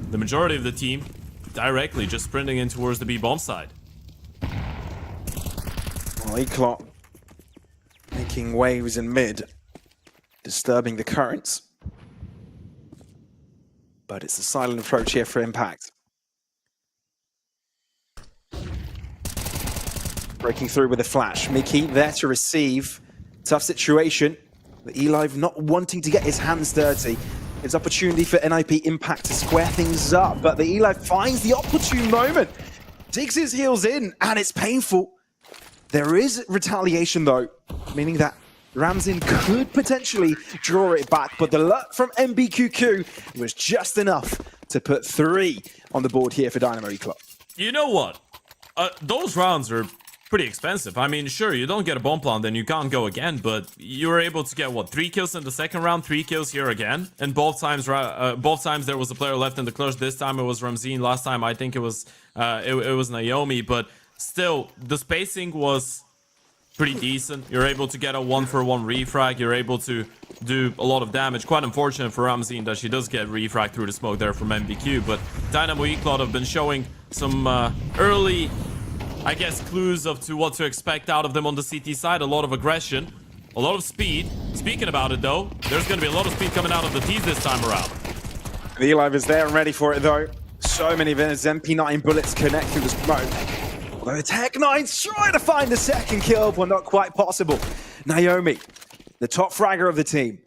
The majority of the team directly just sprinting in towards the B bomb side. Well, Eclot making waves in mid, disturbing the currents. But it's a silent approach here for Impact. Breaking through with a flash. Mickey there to receive. Tough situation. But eLive not wanting to get his hands dirty. It's opportunity for NIP Impact to square things up. But the eLive finds the opportune moment. Digs his heels in, and it's painful. There is retaliation though, meaning that Ramzin could potentially draw it back. But the luck from MBQQ was just enough to put 3 on the board here for Dynamo Eclot. You know what? Those rounds are pretty expensive. I mean, sure, you don't get a bomb plant, then you can't go again, but you were able to get, what, 3 kills in the second round, 3 kills here again, and both times there was a player left in the clutch. This time it was Ramzeen. Last time I think it was Naomi, but still, the spacing was pretty decent. You're able to get a 1-for-1 refrag. You're able to do a lot of damage. Quite unfortunate for Ramzeen that she does get refrag through the smoke there from MBQ, but Dynamo Eclot have been showing some early, I guess, clues to what to expect out of them on the CT side. A lot of aggression, a lot of speed. Speaking about it though, there's going to be a lot of speed coming out of the T's this time around. The eLive is there and ready for it though. So many MP9 bullets connect through the smoke. Although the Tech9's trying to find the second kill, but not quite possible. Naomi, the top fragger of the team,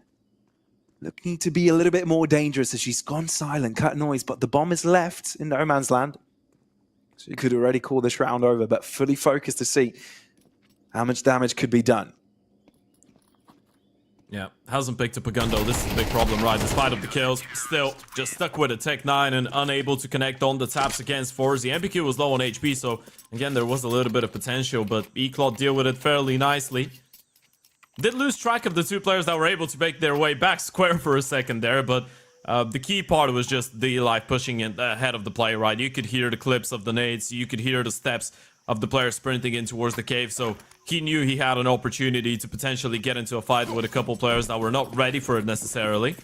looking to be a little bit more dangerous as she's gone silent, cut noise, but the bomb is left in no man's land. So you could already call this round over, but fully focused to see how much damage could be done. Yeah, hasn't picked up a gun though. This is a big problem, right? Despite of the kills, still just stuck with a Tech9 and unable to connect on the taps against Forzy. MBQ was low on HP, so again, there was a little bit of potential, but Eclot deal with it fairly nicely. Did lose track of the 2 players that were able to make their way back square for a second there, but the key part was just the eLive pushing in ahead of the play, right? You could hear the clips of the nades, you could hear the steps of the player sprinting in towards the cave, so he knew he had an opportunity to potentially get into a fight with a couple players that were not ready for it necessarily.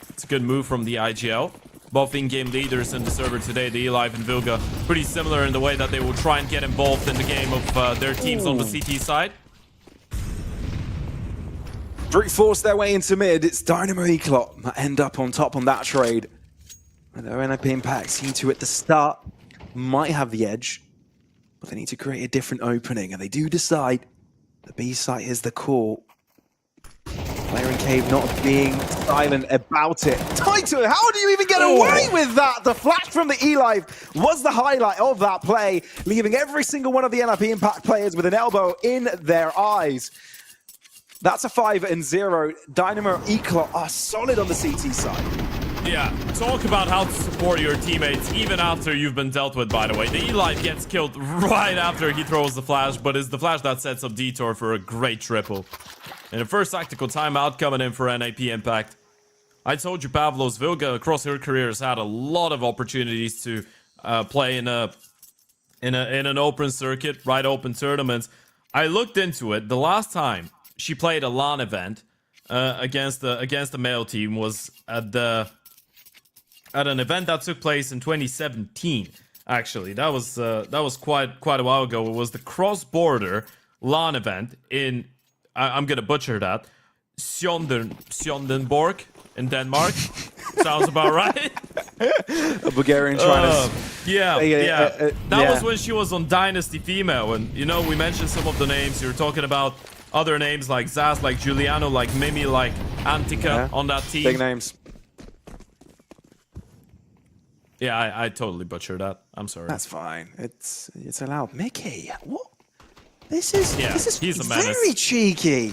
It's a good move from the IGL. Both in-game leaders in the server today, the eLive and Vilga, pretty similar in the way that they will try and get involved in the game of their teams on the CT side. Brute force their way into mid. It's Dynamo Eclot that end up on top on that trade. Their NIP Impact seem to, at the start, might have the edge. But they need to create a different opening, and they do decide the B site is the call. Player in Cave not being silent about it. Taito, how do you even get away with that? The flash from the E-Life was the highlight of that play, leaving every single one of the NIP Impact players with an elbow in their eyes. That's a 5-0. Dynamo Eclot are solid on the CT side. Yeah, talk about how to support your teammates even after you've been dealt with, by the way. The E-Life gets killed right after he throws the flash, but it's the flash that sets up Detour for a great triple. And the first tactical timeout coming in for NIP Impact. I told you Pavlos Vilga across her career has had a lot of opportunities to play in an open circuit, right, open tournaments. I looked into it. The last time she played a LAN event against the male team was at an event that took place in 2017. Actually, that was quite a while ago. It was the cross-border LAN event in I'm gonna butcher that, Sjondenborg in Denmark. Sounds about right. A Bulgarian trying to... That was when she was on Dynasty Female, and you know, we mentioned some of the names. You were talking about other names like Zaz, like Giuliano, like Mimi, like Antika on that team. Big names. Yeah, I totally butchered that. I'm sorry. That's fine. It's allowed. Mickey, what? This is he's a menace. Very cheeky.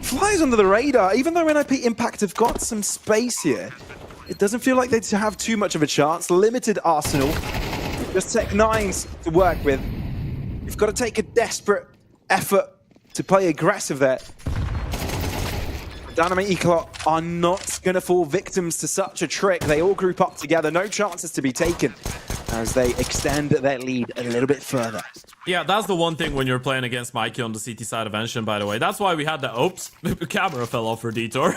Flies under the radar. Even though NIP Impact have got some space here, it doesn't feel like they have too much of a chance. Limited arsenal. Just Tech-9s to work with. You've got to take a desperate effort to play aggressive there. Dynamo Eclot are not going to fall victims to such a trick. They all group up together. No chances to be taken as they extend their lead a little bit further. Yeah, that's the one thing when you're playing against Mikey on the CT side of Enshin, by the way. That's why we had the oops, the camera fell off for Detour.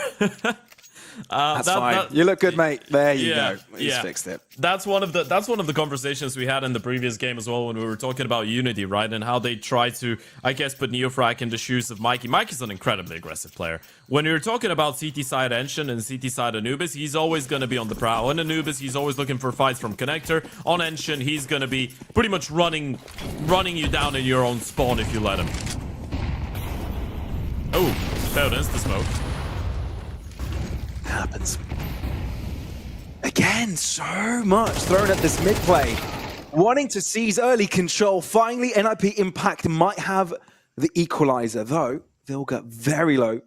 That's fine. You look good, mate. There you go. He's fixed it. That's one of the conversations we had in the previous game as well when we were talking about Unity, right? And how they try to, I guess, put Neofrag in the shoes of Mikey. Mikey's an incredibly aggressive player. When you're talking about CT side Enshin and CT side Anubis, he's always going to be on the prowl. On Anubis, he's always looking for fights from Connector. On Enshin, he's going to be pretty much running you down in your own spawn if you let him. Oh, failed insta-smoke. Happens. Again, so much thrown at this mid play. Wanting to seize early control. Finally, NIP Impact might have the equalizer, though they'll get very low.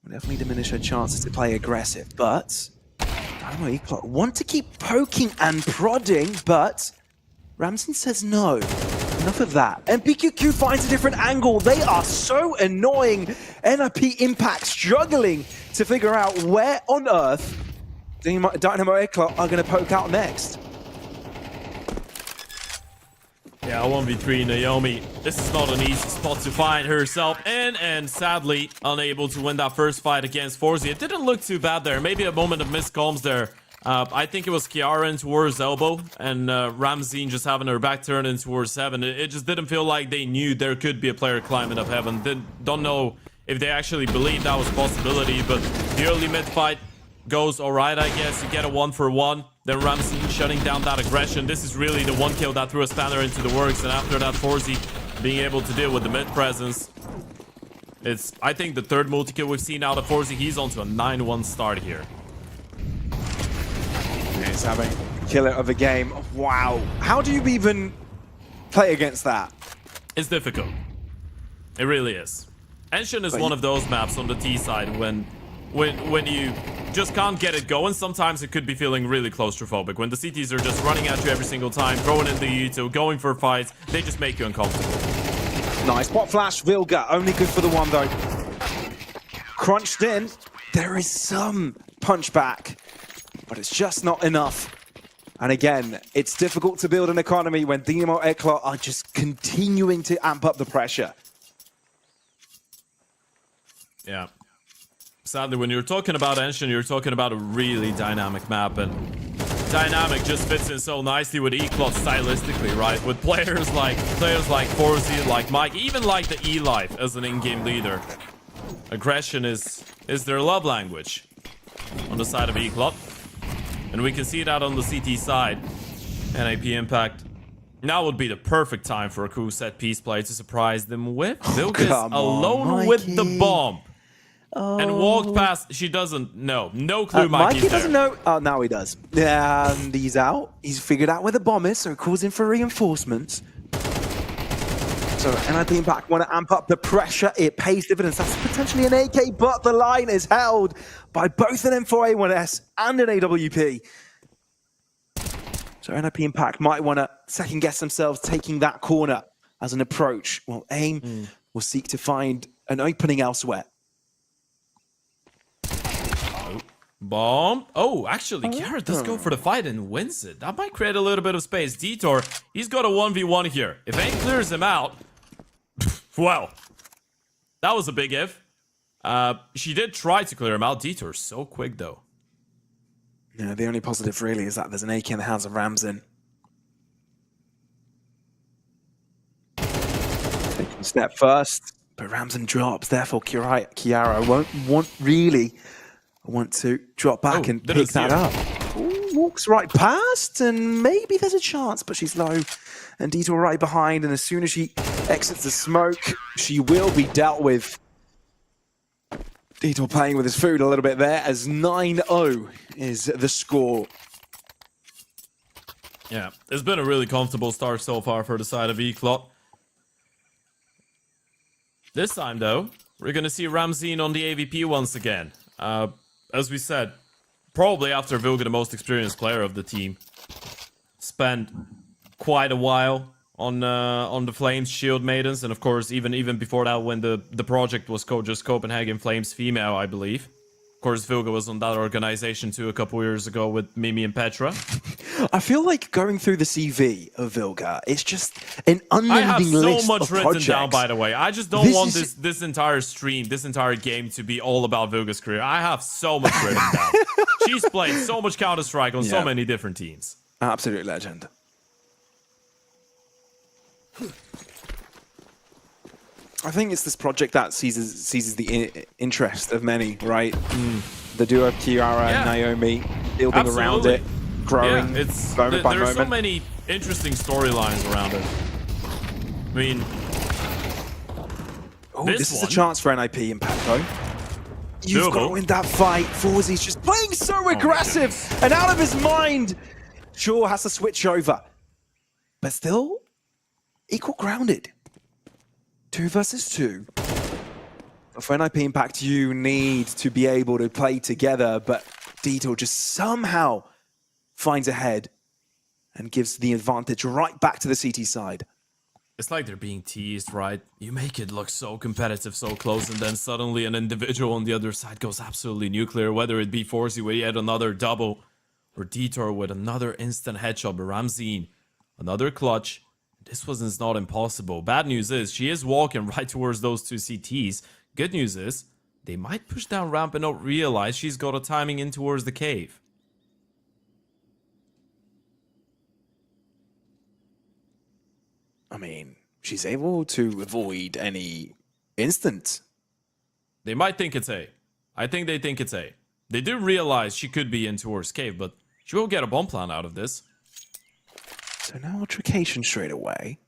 Will definitely diminish her chances to play aggressive, but Dynamo Eclot want to keep poking and prodding, but Ramson says no. Enough of that. And PQQ finds a different angle. They are so annoying. NIP Impact struggling to figure out where on earth Dynamo Eclot are going to poke out next. Yeah, 1v3 Naomi. This is not an easy spot to find herself in, and sadly unable to win that first fight against Forzy. It didn't look too bad there. Maybe a moment of miscomms there. I think it was Kiara in towards elbow and Ramzine just having her back turned in towards heaven. It just didn't feel like they knew there could be a player climbing up heaven. Don't know if they actually believed that was a possibility, but the early mid fight goes alright, I guess. You get a 1-for-1. Then Ramzine shutting down that aggression. This is really the one kill that threw a spanner into the works, and after that, Forzy being able to deal with the mid presence. It's, I think, the third multi-kill we've seen out of Forzy. He's onto a 9-1 start here. He's having killer of the game. Wow. How do you even play against that? It's difficult. It really is. Enshin is one of those maps on the T side when you just can't get it going. Sometimes it could be feeling really claustrophobic. When the CTs are just running at you every single time, throwing in the U2, going for fights, they just make you uncomfortable. Nice pop flash, Vilga. Only good for the one, though. Crunched in. There is some punch back, but it's just not enough. And again, it's difficult to build an economy when Dynamo Eclot are just continuing to amp up the pressure. Yeah. Sadly, when you're talking about Enshin, you're talking about a really dynamic map, and dynamic just fits in so nicely with Eclot stylistically, right? With players like Forzy, like Mike, even like the E-Life as an in-game leader. Aggression is their love language on the side of Eclot. And we can see that on the CT side. NIP Impact Now would be the perfect time for a cool set piece play to surprise them with. Vilga's come on, alone with the Mikey. bomb. And walked past. She doesn't know. No clue Mikey's Mikey doesn't there. know. Oh, now he does. And he's out. He's figured out where the bomb is, so he calls in for reinforcements. So NIP Impact want to amp up the pressure. It pays dividends. That's potentially an AK, but the line is held by both an M4A1S and an AWP. So NIP Impact might want to second guess themselves taking that corner as an approach. Well, AIM will seek to find an opening elsewhere. Bomb. Oh, actually, Kiara does go for the fight and wins it. That might create a little bit of space. Detour, he's got a 1v1 here. If AIM clears him out, well, that was a big if. She did try to clear him out. Detour so quick, though. Yeah, the only positive really is that there's an AK in the hands of Ramzan. Taking a step first, but Ramzan drops. Therefore, Kiara won't really want to drop back and pick that up. Ooh, walks right past, and maybe there's a chance, but she's low. And Detour right behind, and as soon as she exits the smoke, she will be dealt with. Detour playing with his food a little bit there, as 9-0 is the score. Yeah, it's been a really comfortable start so far for the side of Eclot. This time, though, we're going to see Ramzan on the AVP once again. As we said, probably after Vilga, the most experienced player of the team, spent quite a while on the Flames Shield Maidens, and of course even before that, when the project was just Copenhagen Flames female, I believe. Of course, Vilga was on that organization too a couple years ago with Mimi and Petra. I feel like going through the CV of Vilga, it's just an unending I have so list much of written projects. down, by the way. I just don't want this entire stream, this entire game to be all about Vilga's career. I have so much written down. She's played so much Counter-Strike on so many different teams. Absolute legend. I think it's this project that seizes the interest of many, right? The duo of Kiara and Naomi building around it, growing moment by moment. There's so many interesting storylines around it. I mean, this is a chance for NIP Impact, though. You've got to win that fight. Forzy's just playing so aggressive and out of his mind. Sure, has to switch over, but still equal grounded. 2 versus 2. For NIP Impact, you need to be able to play together, but Detour just somehow finds ahead and gives the advantage right back to the CT side. it's like they're being teased, right? You make it look so competitive, so close, and then suddenly an individual on the other side goes absolutely nuclear, whether it be Forzy with yet another double, or Detour with another instant headshot, but Ramzan, another clutch. This was not impossible. Bad news is, she is walking right towards those 2 CTs. Good news is, they might push down ramp and not realize she's got a timing in towards the cave. I mean, she's able to avoid any instant. They might think it's A. I think they think it's A. They do realize she could be in towards cave, but she will get a bomb plan out of this. So now altercation straight away.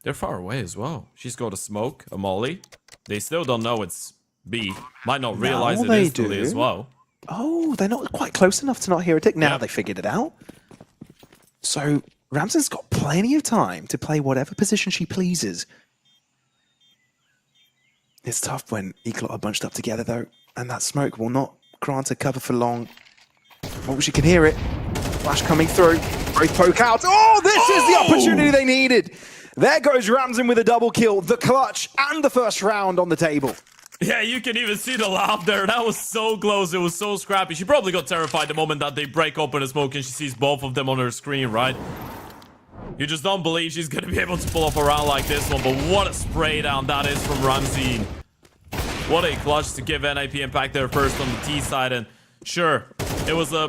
They're far away as well. She's got a smoke, a molly. They still don't know it's B. Might not realize it instantly as well. Oh, they're not quite close enough to not hear a tick. Now they figured it out. So Ramzan's got plenty of time to play whatever position she pleases. It's tough when Eclot are bunched up together, though, and that smoke will not grant her cover for long. Oh, she can hear it. Flash coming through. Both poke out. Oh, this is the opportunity they needed. There goes Ramzan with a double kill, the clutch, and the first round on the table. Yeah, you can even see the laugh there. That was so close. It was so scrappy. She probably got terrified the moment that they break open the smoke and she sees both of them on her screen, right? You just don't believe she's going to be able to pull off a round like this one, but what a spray down that is from Ramzan. What a clutch to give NIP Impact their first on the T side, and sure, it was a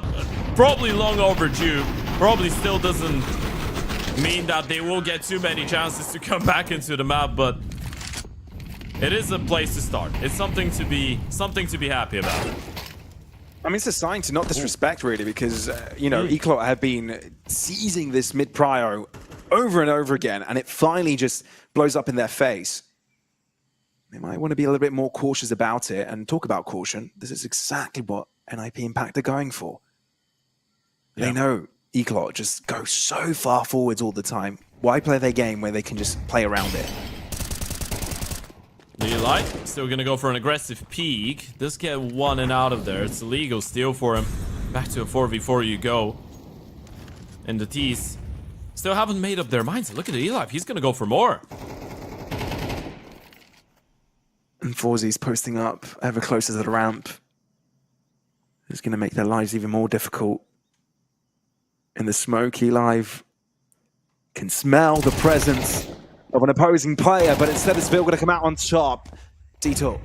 probably long overdue. Probably still doesn't mean that they will get too many chances to come back into the map, but it is a place to start. It's something to be happy about. I mean, it's a sign to not disrespect, really, because, you know, Eclot have been seizing this mid-prio over and over again, and it finally just blows up in their face. They might want to be a little bit more cautious about it and talk about caution. This is exactly what NIP Impact are going for. Yeah. They know Eclot just goes so far forwards all the time. Why play their game where they can just play around it? YaLLa still gonna go for an aggressive peek. Just get one and out of there. It's a legal steal for him. Back to a 4v4 you go. And the T's still haven't made up their minds. Look at YaLLa. He's gonna go for more. And Forzy's posting up ever closer to the ramp. It's going to make their lives even more difficult. In the smoke, YaLLa can smell the presence of an opposing player, but instead it's Vil going to come out on top. Detour.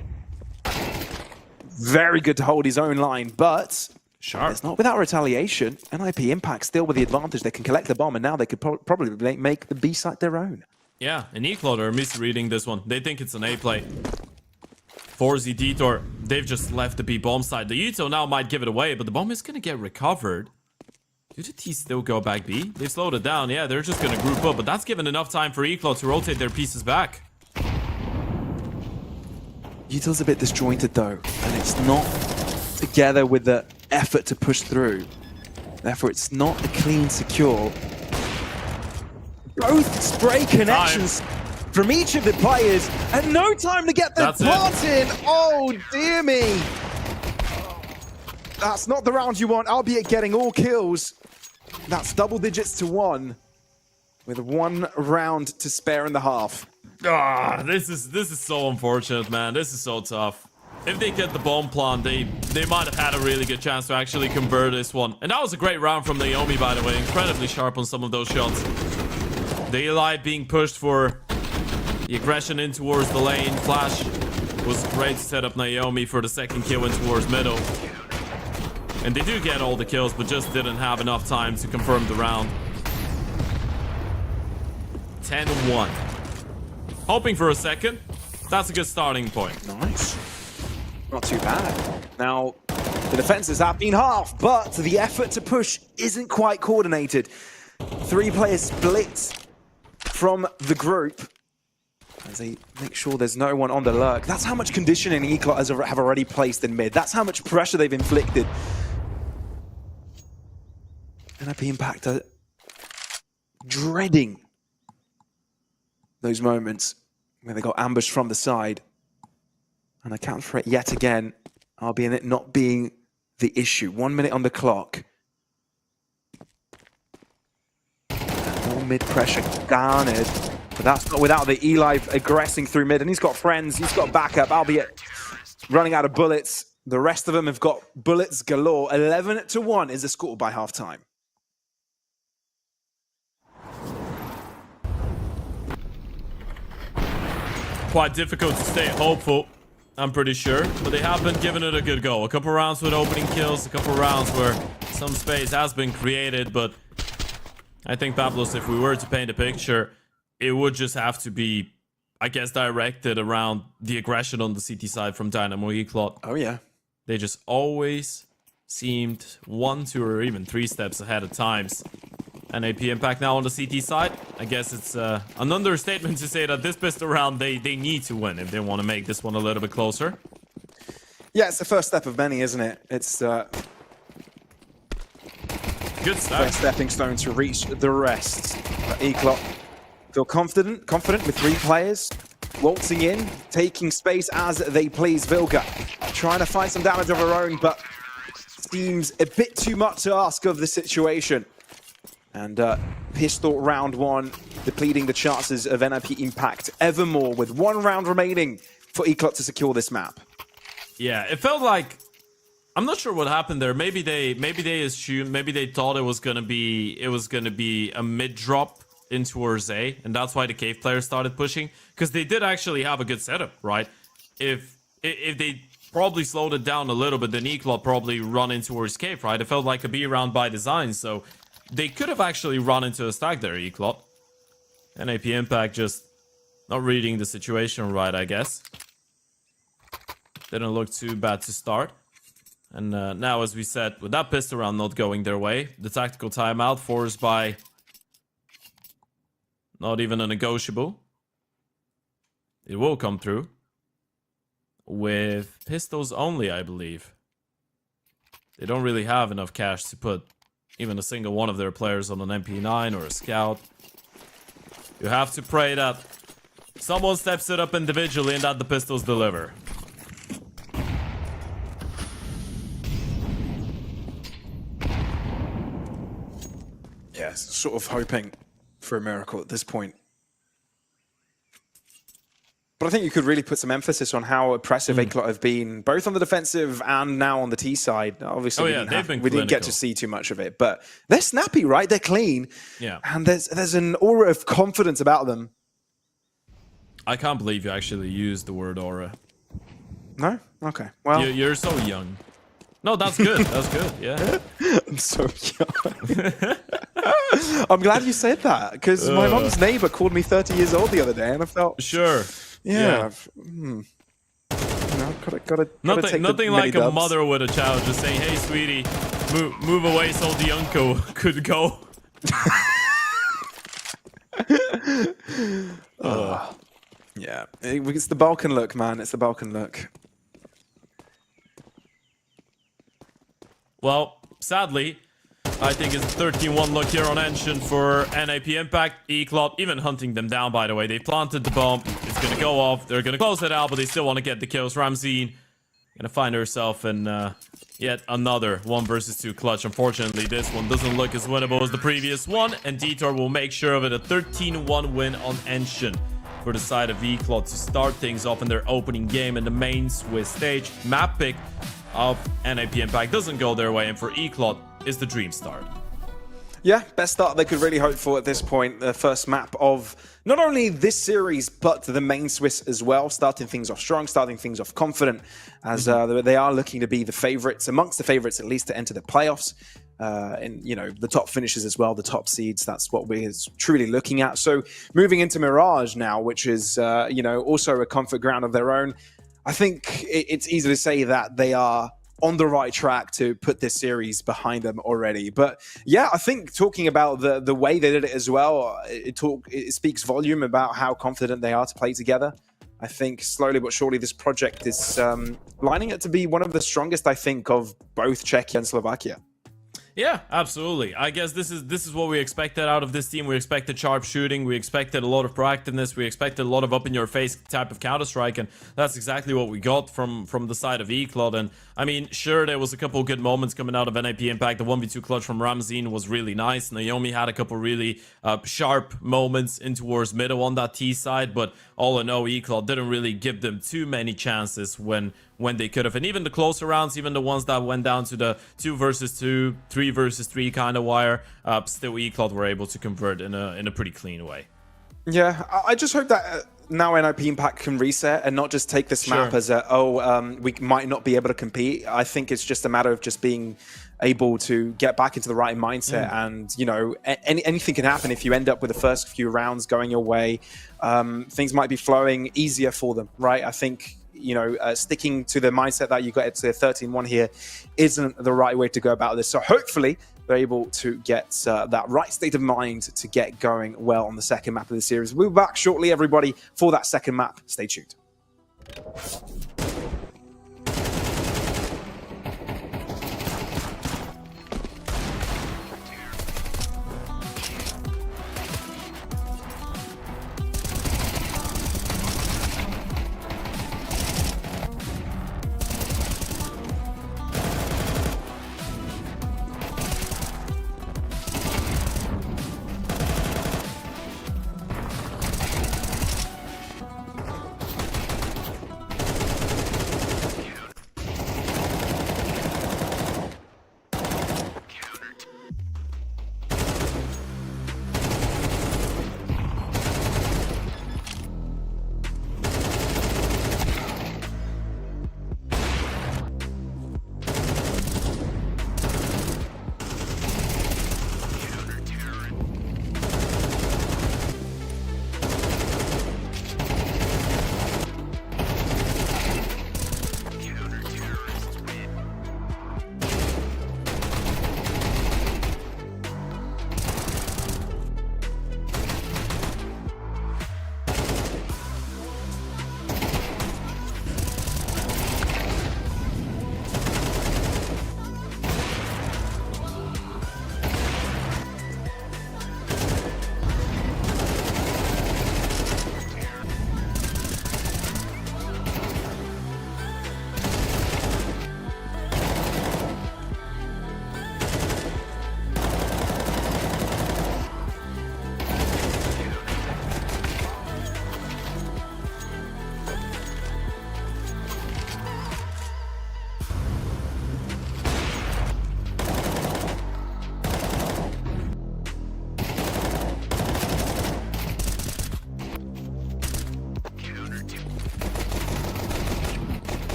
Very good to hold his own line, but sharp. It's not without retaliation. NIP Impact still with the advantage. They can collect the bomb, and now they could probably make the B site their own. Yeah, and Eclot are misreading this one. They think it's an A play. Forzy, Detour, they've just left the B bomb side. The Uto now might give it away, but the bomb is going to get recovered. Do the T still go back B? They slowed it down. Yeah, they're just going to group up, but that's given enough time for Eclot to rotate their pieces back. Uto's a bit disjointed though, and it's not together with the effort to push through. Therefore, it's not a clean, secure. Both spray connections from each of the players, and no time to get the part in. Oh, dear me. That's not the round you want, albeit getting all kills. That's double digits to 1, with 1 round to spare in the half. Ah, this is so unfortunate, man. This is so tough. If they get the bomb plant, they might have had a really good chance to actually convert this one. And that was a great round from Naomi, by the way. Incredibly sharp on some of those shots. The YaLLa being pushed for the aggression in towards the lane. Flash was great to set up Naomi for the second kill in towards middle. And they do get all the kills, but just didn't have enough time to confirm the round. 10-1. Hoping for a second. That's a good starting point. Nice. Not too bad. Now, the defenses have been half, but the effort to push isn't quite coordinated. 3 players split from the group as they make sure there's no one on the lurk. That's how much conditioning Eclot have already placed in mid. That's how much pressure they've inflicted. NIP Impact are dreading those moments where they got ambushed from the side. And account for it yet again, albeit it not being the issue. 1 minute on the clock. More mid pressure garnered. But that's not without the YaLLa aggressing through mid. And he's got friends, he's got backup, albeit running out of bullets. The rest of them have got bullets galore. 11-1 is the score by halftime. Quite difficult to stay hopeful, I'm pretty sure, but they have been giving it a good go. A couple rounds with opening kills, a couple rounds where some space has been created, but I think, Pablos, if we were to paint a picture, it would just have to be, I guess, directed around the aggression on the CT side from Dynamo Eclot. Oh, yeah. They just always seemed 1, 2, or even 3 steps ahead at times. NIP Impact now on the CT side. I guess it's an understatement to say that this pistol round they need to win if they want to make this one a little bit closer. Yeah, it's the first step of many, isn't it? It's good step. First stepping stone to reach the rest. But Eclot feel confident with 3 players. Waltzing in, taking space as they please. Vilga trying to find some damage of her own, but seems a bit too much to ask of the situation. And pistol round 1, depleting the chances of NIP Impact evermore with 1 round remaining for Eclot to secure this map. Yeah, it felt like, I'm not sure what happened there. Maybe they assumed, maybe they thought it was gonna be a mid drop in towards A, and that's why the cave players started pushing, because they did actually have a good setup, right? If they probably slowed it down a little bit, then Eclot probably run in towards cave, right? It felt like a B round by design, so they could have actually run into a stack there, Eclot. NIP Impact just not reading the situation right, I guess. Didn't look too bad to start. And now, as we said, with that pistol round not going their way, the tactical timeout forced by Not even a negotiable. It will come through. With pistols only, I believe. They don't really have enough cash to put even a single one of their players on an MP9 or a scout. You have to pray that someone steps it up individually and that the pistols deliver. Yes, sort of hoping for a miracle at this point. But I think you could really put some emphasis on how impressive Eclot have been, both on the defensive and now on the T side. Obviously, we didn't get to see too much of it, but they're snappy, right? They're clean. Yeah. And there's an aura of confidence about them. I can't believe you actually used the word aura. No? Okay. Well, You're so young. No, that's good. That's good. Yeah. I'm so young. I'm glad you said that, because my mom's neighbor called me 30 years old the other day, and I felt... Sure. Yeah. Gotta Nothing like a mother with a child just saying, "Hey, sweetie, move away so the uncle could go." Yeah, it's the Balkan look, man. It's the Balkan look. Well, sadly, I think it's a 13-1 look here on Ancient for NAP Impact. Eclot even hunting them down, by the way. They planted the bomb. It's going to go off. They're going to close it out, but they still want to get the kills. Ramzine going to find herself in yet another 1 versus 2 clutch. Unfortunately, this one doesn't look as winnable as the previous one, and Detour will make sure of it. A 13-1 win on Ancient for the side of Eclot to start things off in their opening game in the main Swiss stage. Map pick of NAP Impact doesn't go their way, and for Eclot is the dream start. Yeah, best start they could really hope for at this point. The first map of not only this series, but the main Swiss as well. Starting things off strong, starting things off confident, as they are looking to be the favorites, amongst the favorites at least, to enter the playoffs. And, you know, the top finishes as well, the top seeds. That's what we're truly looking at. So moving into Mirage now, which is, you know, also a comfort ground of their own. I think it's easy to say that they are on the right track to put this series behind them already. But yeah, I think talking about the way they did it as well, it speaks volume about how confident they are to play together. I think slowly but surely this project is lining up to be one of the strongest, I think, of both Czechia and Slovakia. Yeah, absolutely. I guess this is what we expected out of this team. We expected sharp shooting. We expected a lot of proactiveness. We expected a lot of up-in-your-face type of Counter-Strike, and that's exactly what we got from the side of Eclot. And I mean, sure, there was a couple of good moments coming out of NAP Impact. The 1v2 clutch from Ramzine was really nice. Naomi had a couple really sharp moments in towards middle on that T side, but all in all, Eclot didn't really give them too many chances when they could have. And even the closer rounds, even the ones that went down to the 2 versus 2, 3 versus 3 kind of wire, still Eclot were able to convert in a pretty clean way. Yeah, I just hope that now NIP Impact can reset and not just take this map as we might not be able to compete. I think it's just a matter of just being able to get back into the right mindset, and you know, anything can happen if you end up with the first few rounds going your way. Things might be flowing easier for them, right? I think, you know, sticking to the mindset that you got to 13-1 here isn't the right way to go about this. So hopefully they're able to get that right state of mind to get going well on the second map of the series. We'll be back shortly, everybody, for that second map. Stay tuned.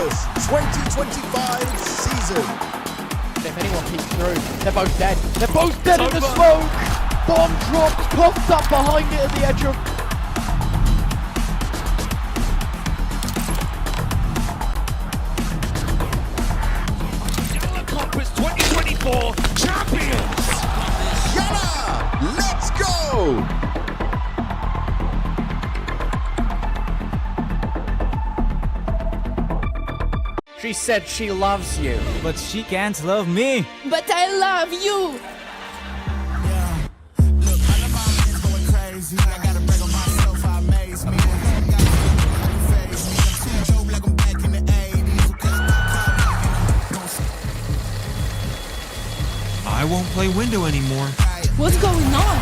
Campus 2025 season. If anyone peeks through, they're both dead. They're both dead in the smoke! Bomb drops, coughed up behind it at the edge of... YaLLa Compass 2024 champions! YaLLa, let's go! She said she loves you, but she can't love me. But I love you. I won't play window anymore. What's going on?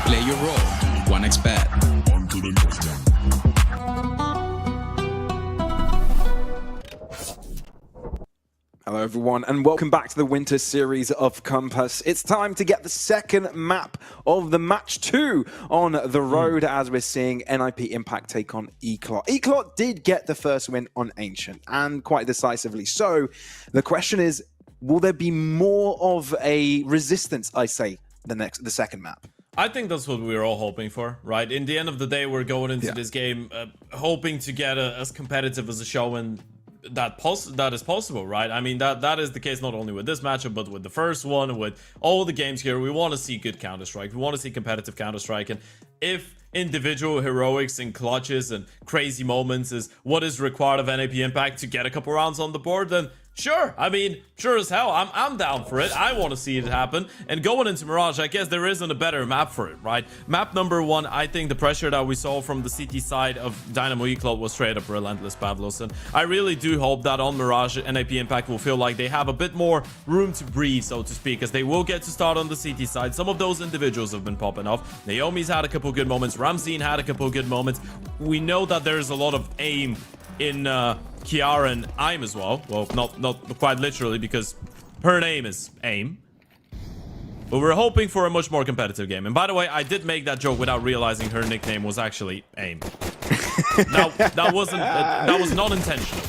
Play your role. One expert. Hello everyone and welcome back to the winter series of Compass. It's time to get the second map of the match 2 on the road as we're seeing NIP Impact take on Eclot. Eclot did get the first win on Ancient and quite decisively. So the question is, will there be more of a resistance, I say, the second map? I think that's what we were all hoping for, right? In the end of the day, we're going into this game hoping to get as competitive as a show and that is possible, right? I mean, that is the case not only with this matchup, but with the first one, with all the games here. We want to see good Counter-Strike. We want to see competitive Counter-Strike. And if individual heroics and clutches and crazy moments is what is required of NAP Impact to get a couple rounds on the board, then sure. I mean, sure as hell. I'm down for it. I want to see it happen. And going into Mirage, I guess there isn't a better map for it, right? Map number 1, I think the pressure that we saw from the CT side of Dynamo Eclot was straight up relentless, Pavlos. And I really do hope that on Mirage, NAP Impact will feel like they have a bit more room to breathe, so to speak, as they will get to start on the CT side. Some of those individuals have been popping off. Naomi's had a couple good moments. Ramzine had a couple good moments. We know that there's a lot of aim in Kiara and Aim as well. Well, not quite literally, because her name is Aim. But we're hoping for a much more competitive game. And by the way, I did make that joke without realizing her nickname was actually Aim. that was not intentional.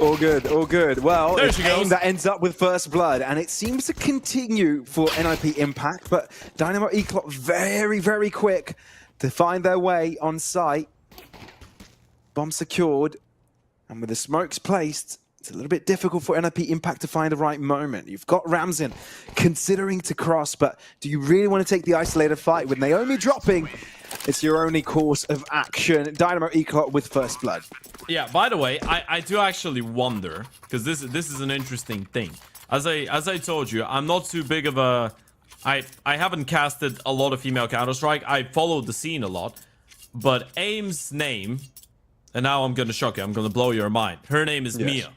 All good, all good. Well, there it's she goes. Aim that ends up with first blood, and it seems to continue for NIP Impact, but Dynamo Eclot very, very quick to find their way on site. Bomb secured, and with the smokes placed, it's a little bit difficult for NIP Impact to find the right moment. You've got Ramzin considering to cross, but do you really want to take the isolated fight? With Naomi dropping, it's your only course of action. Dynamo Eclot with first blood. Yeah, by the way, I do actually wonder, because this is an interesting thing. As I told you, I'm not too big of a... I haven't casted a lot of female Counter-Strike. I followed the scene a lot. But Aim's name... And now I'm gonna shock you. I'm gonna blow your mind. Her name is Mia.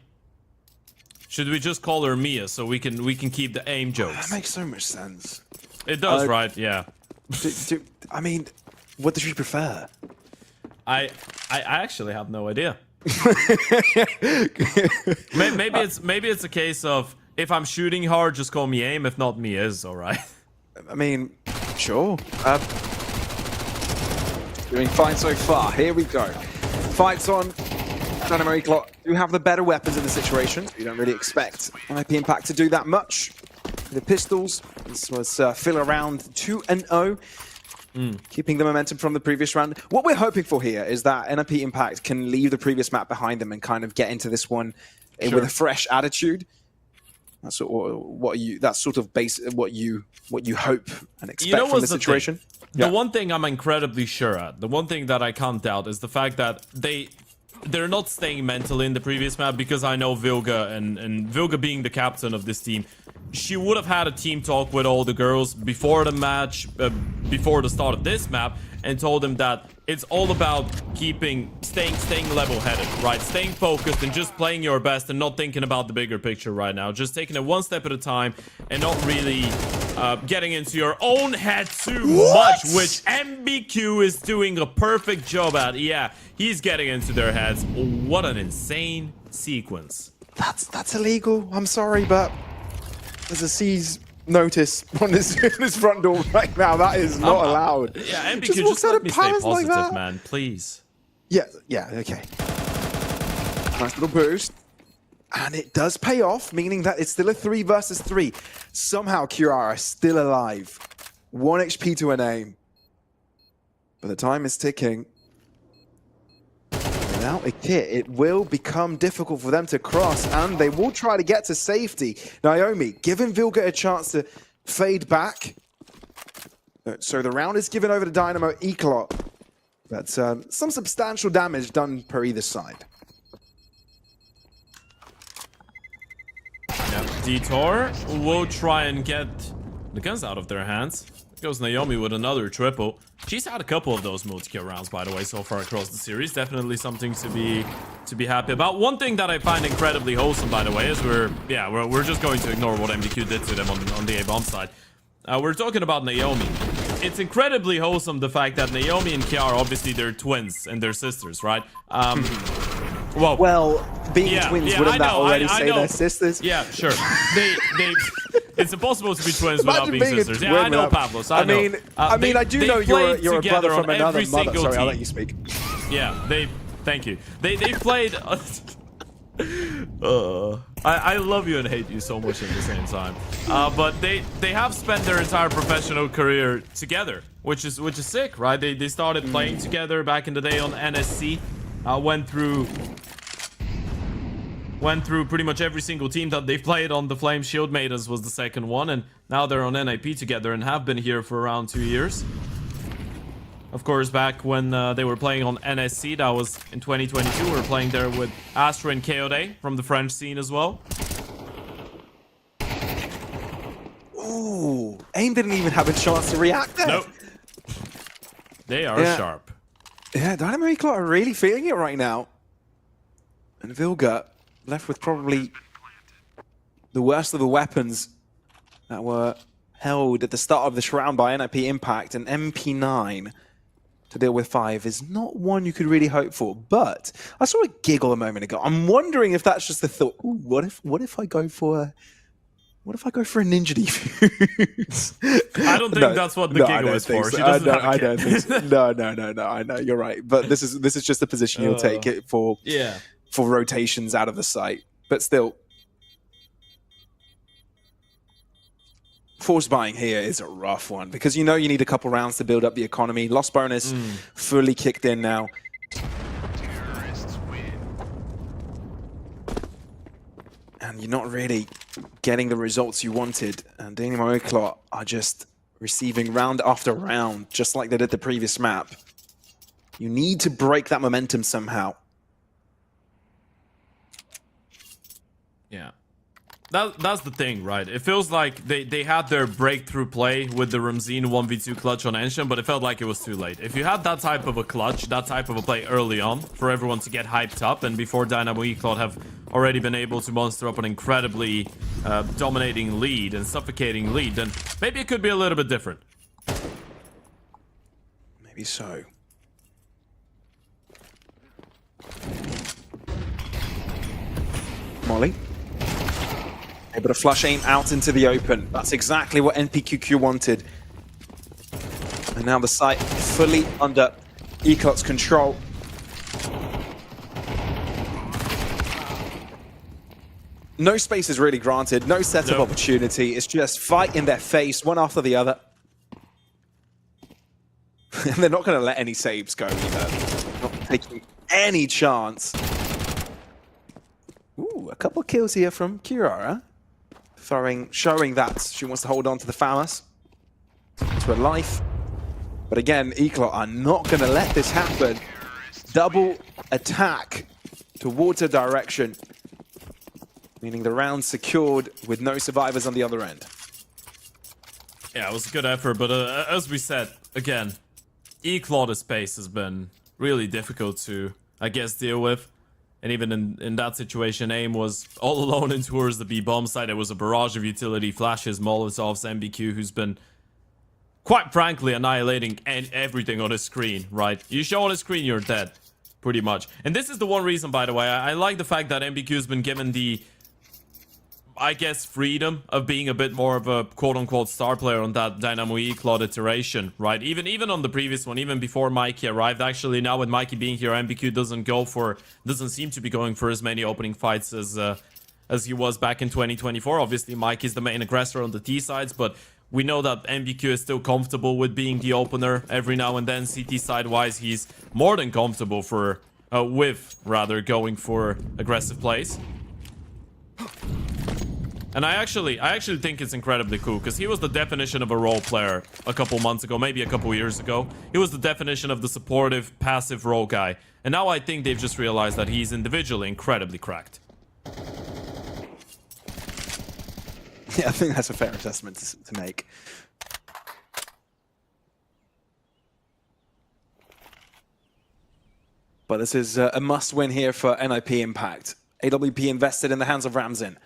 Should we just call her Mia so we can keep the Aim jokes? That makes so much sense. It does, right? Yeah. I mean, what does she prefer? I actually have no idea. maybe it's a case of if I'm shooting hard, just call me Aim. If not, Mia is all right. I mean, sure. Doing fine so far. Here we go. Fights on. Dynamo Eclot do have the better weapons in the situation. You don't really expect NIP Impact to do that much. The pistols, this was Phil around 2-0, keeping the momentum from the previous round. What we're hoping for here is that NIP Impact can leave the previous map behind them and kind of get into this one with a fresh attitude. That's what you hope and expect from the situation. The one thing I'm incredibly sure at, the one thing that I can't doubt, is the fact that they're not staying mentally in the previous map, because I know Vilga, and Vilga being the captain of this team, she would have had a team talk with all the girls before the match, before the start of this map, and told them that it's all about staying level-headed, right? Staying focused and just playing your best and not thinking about the bigger picture right now. Just taking it one step at a time and not really getting into your own head too much, which MBQ is doing a perfect job at. Yeah, he's getting into their heads. What an insane sequence. That's illegal. I'm sorry, but there's a C's notice on this front door right now. That is not allowed. Yeah, MBQ, walks just out let of me stay palace like positive, that. man, please. Yeah, okay. Nice little boost. And it does pay off, meaning that it's still a 3 versus 3. Somehow Curara is still alive. 1 HP to an aim. But the time is ticking. Without a kit, it will become difficult for them to cross, and they will try to get to safety. Naomi giving Vilga a chance to fade back. So the round is given over to Dynamo Eclot. But some substantial damage done per either side. Detour will try and get the guns out of their hands. Goes Naomi with another triple. She's had a couple of those multi-kill rounds, by the way, so far across the series. Definitely something to be happy about. One thing that I find incredibly wholesome, by the way, is we're just going to ignore what MBQ did to them on the A-bomb side. We're talking about Naomi. It's incredibly wholesome, the fact that Naomi and Kiara, obviously they're twins and they're sisters, right? Well, being twins, wouldn't that already say they're sisters? Yeah, sure. It's impossible to be twins without being sisters. Yeah, I know, without... Pavlos. I know. I do know you're a brother from another mother. Sorry, team. I'll let you speak. Yeah, thank you. They played. I love you and hate you so much at the same time. But they have spent their entire professional career together, which is sick, right? They started playing together back in the day on NSC. Went through pretty much every single team that they've played on. The Flame Shield Maidens was the second one, and now they're on NIP together and have been here for around 2 years. Of course, back when they were playing on NSC, that was in 2022, we were playing there with Astra and Curated from the French scene as well. Ooh, AIM didn't even have a chance to react there. Nope. They are sharp. Yeah, Dynamo Eclot are really feeling it right now. And Vilga left with probably the worst of the weapons that were held at the start of this round by NIP Impact, and MP9 to deal with 5 is not one you could really hope for. But I saw a giggle a moment ago. I'm wondering if that's just the thought. Ooh, what if I go for a ninja defuse? I don't think that's what the giggle is for. So. She doesn't have a I kit. don't think so. No. I know you're right, but this is just the position you'll take it for. Yeah. For rotations out of the site, but still. Force buying here is a rough one because you need a couple rounds to build up the economy. Loss bonus fully kicked in now. And you're not really getting the results you wanted. And Dynamo Eclot are just receiving round after round, just like they did the previous map. You need to break that momentum somehow. Yeah. That's the thing, right? It feels like they had their breakthrough play with the Ramzeen 1v2 clutch on Ancient, but it felt like it was too late. If you had that type of a clutch, that type of a play early on, for everyone to get hyped up, and before Dynamo Eclot have already been able to monster up an incredibly dominating lead and suffocating lead, then maybe it could be a little bit different. Maybe so. Molly. Able to flush AIM out into the open. That's exactly what NPQQ wanted. And now the site fully under Eclot's control. No space is really granted, no setup opportunity. It's just fight in their face, one after the other. And they're not going to let any saves go either. Not taking any chance. Ooh, a couple kills here from Curara. Showing that she wants to hold on to the Phallus, to her life. But again, Eclot are not going to let this happen. Double attack towards her direction, meaning the round secured with no survivors on the other end. Yeah, it was a good effort, but as we said, again, Eclot's pace has been really difficult to, I guess, deal with. And even in that situation, AIM was all alone in towards the B-bomb side. It was a barrage of utility flashes, Molotovs, MBQ, who's been, quite frankly, annihilating everything on his screen, right? You show on his screen, you're dead, pretty much. And this is the one reason, by the way, I like the fact that MBQ has been given the I guess, freedom of being a bit more of a quote-unquote star player on that Dynamo Eclot iteration, right? Even on the previous one, even before Mikey arrived. Actually, now with Mikey being here, MBQ doesn't seem to be going for as many opening fights as he was back in 2024. Obviously, Mikey's the main aggressor on the T sides, but we know that MBQ is still comfortable with being the opener every now and then. CT side-wise, he's more than comfortable going for aggressive plays. And I actually think it's incredibly cool, because he was the definition of a role player a couple months ago, maybe a couple years ago. He was the definition of the supportive, passive role guy. And now I think they've just realized that he's individually incredibly cracked. Yeah, I think that's a fair assessment to make. But this is a must-win here for NIP Impact. AWP invested in the hands of Ramzin.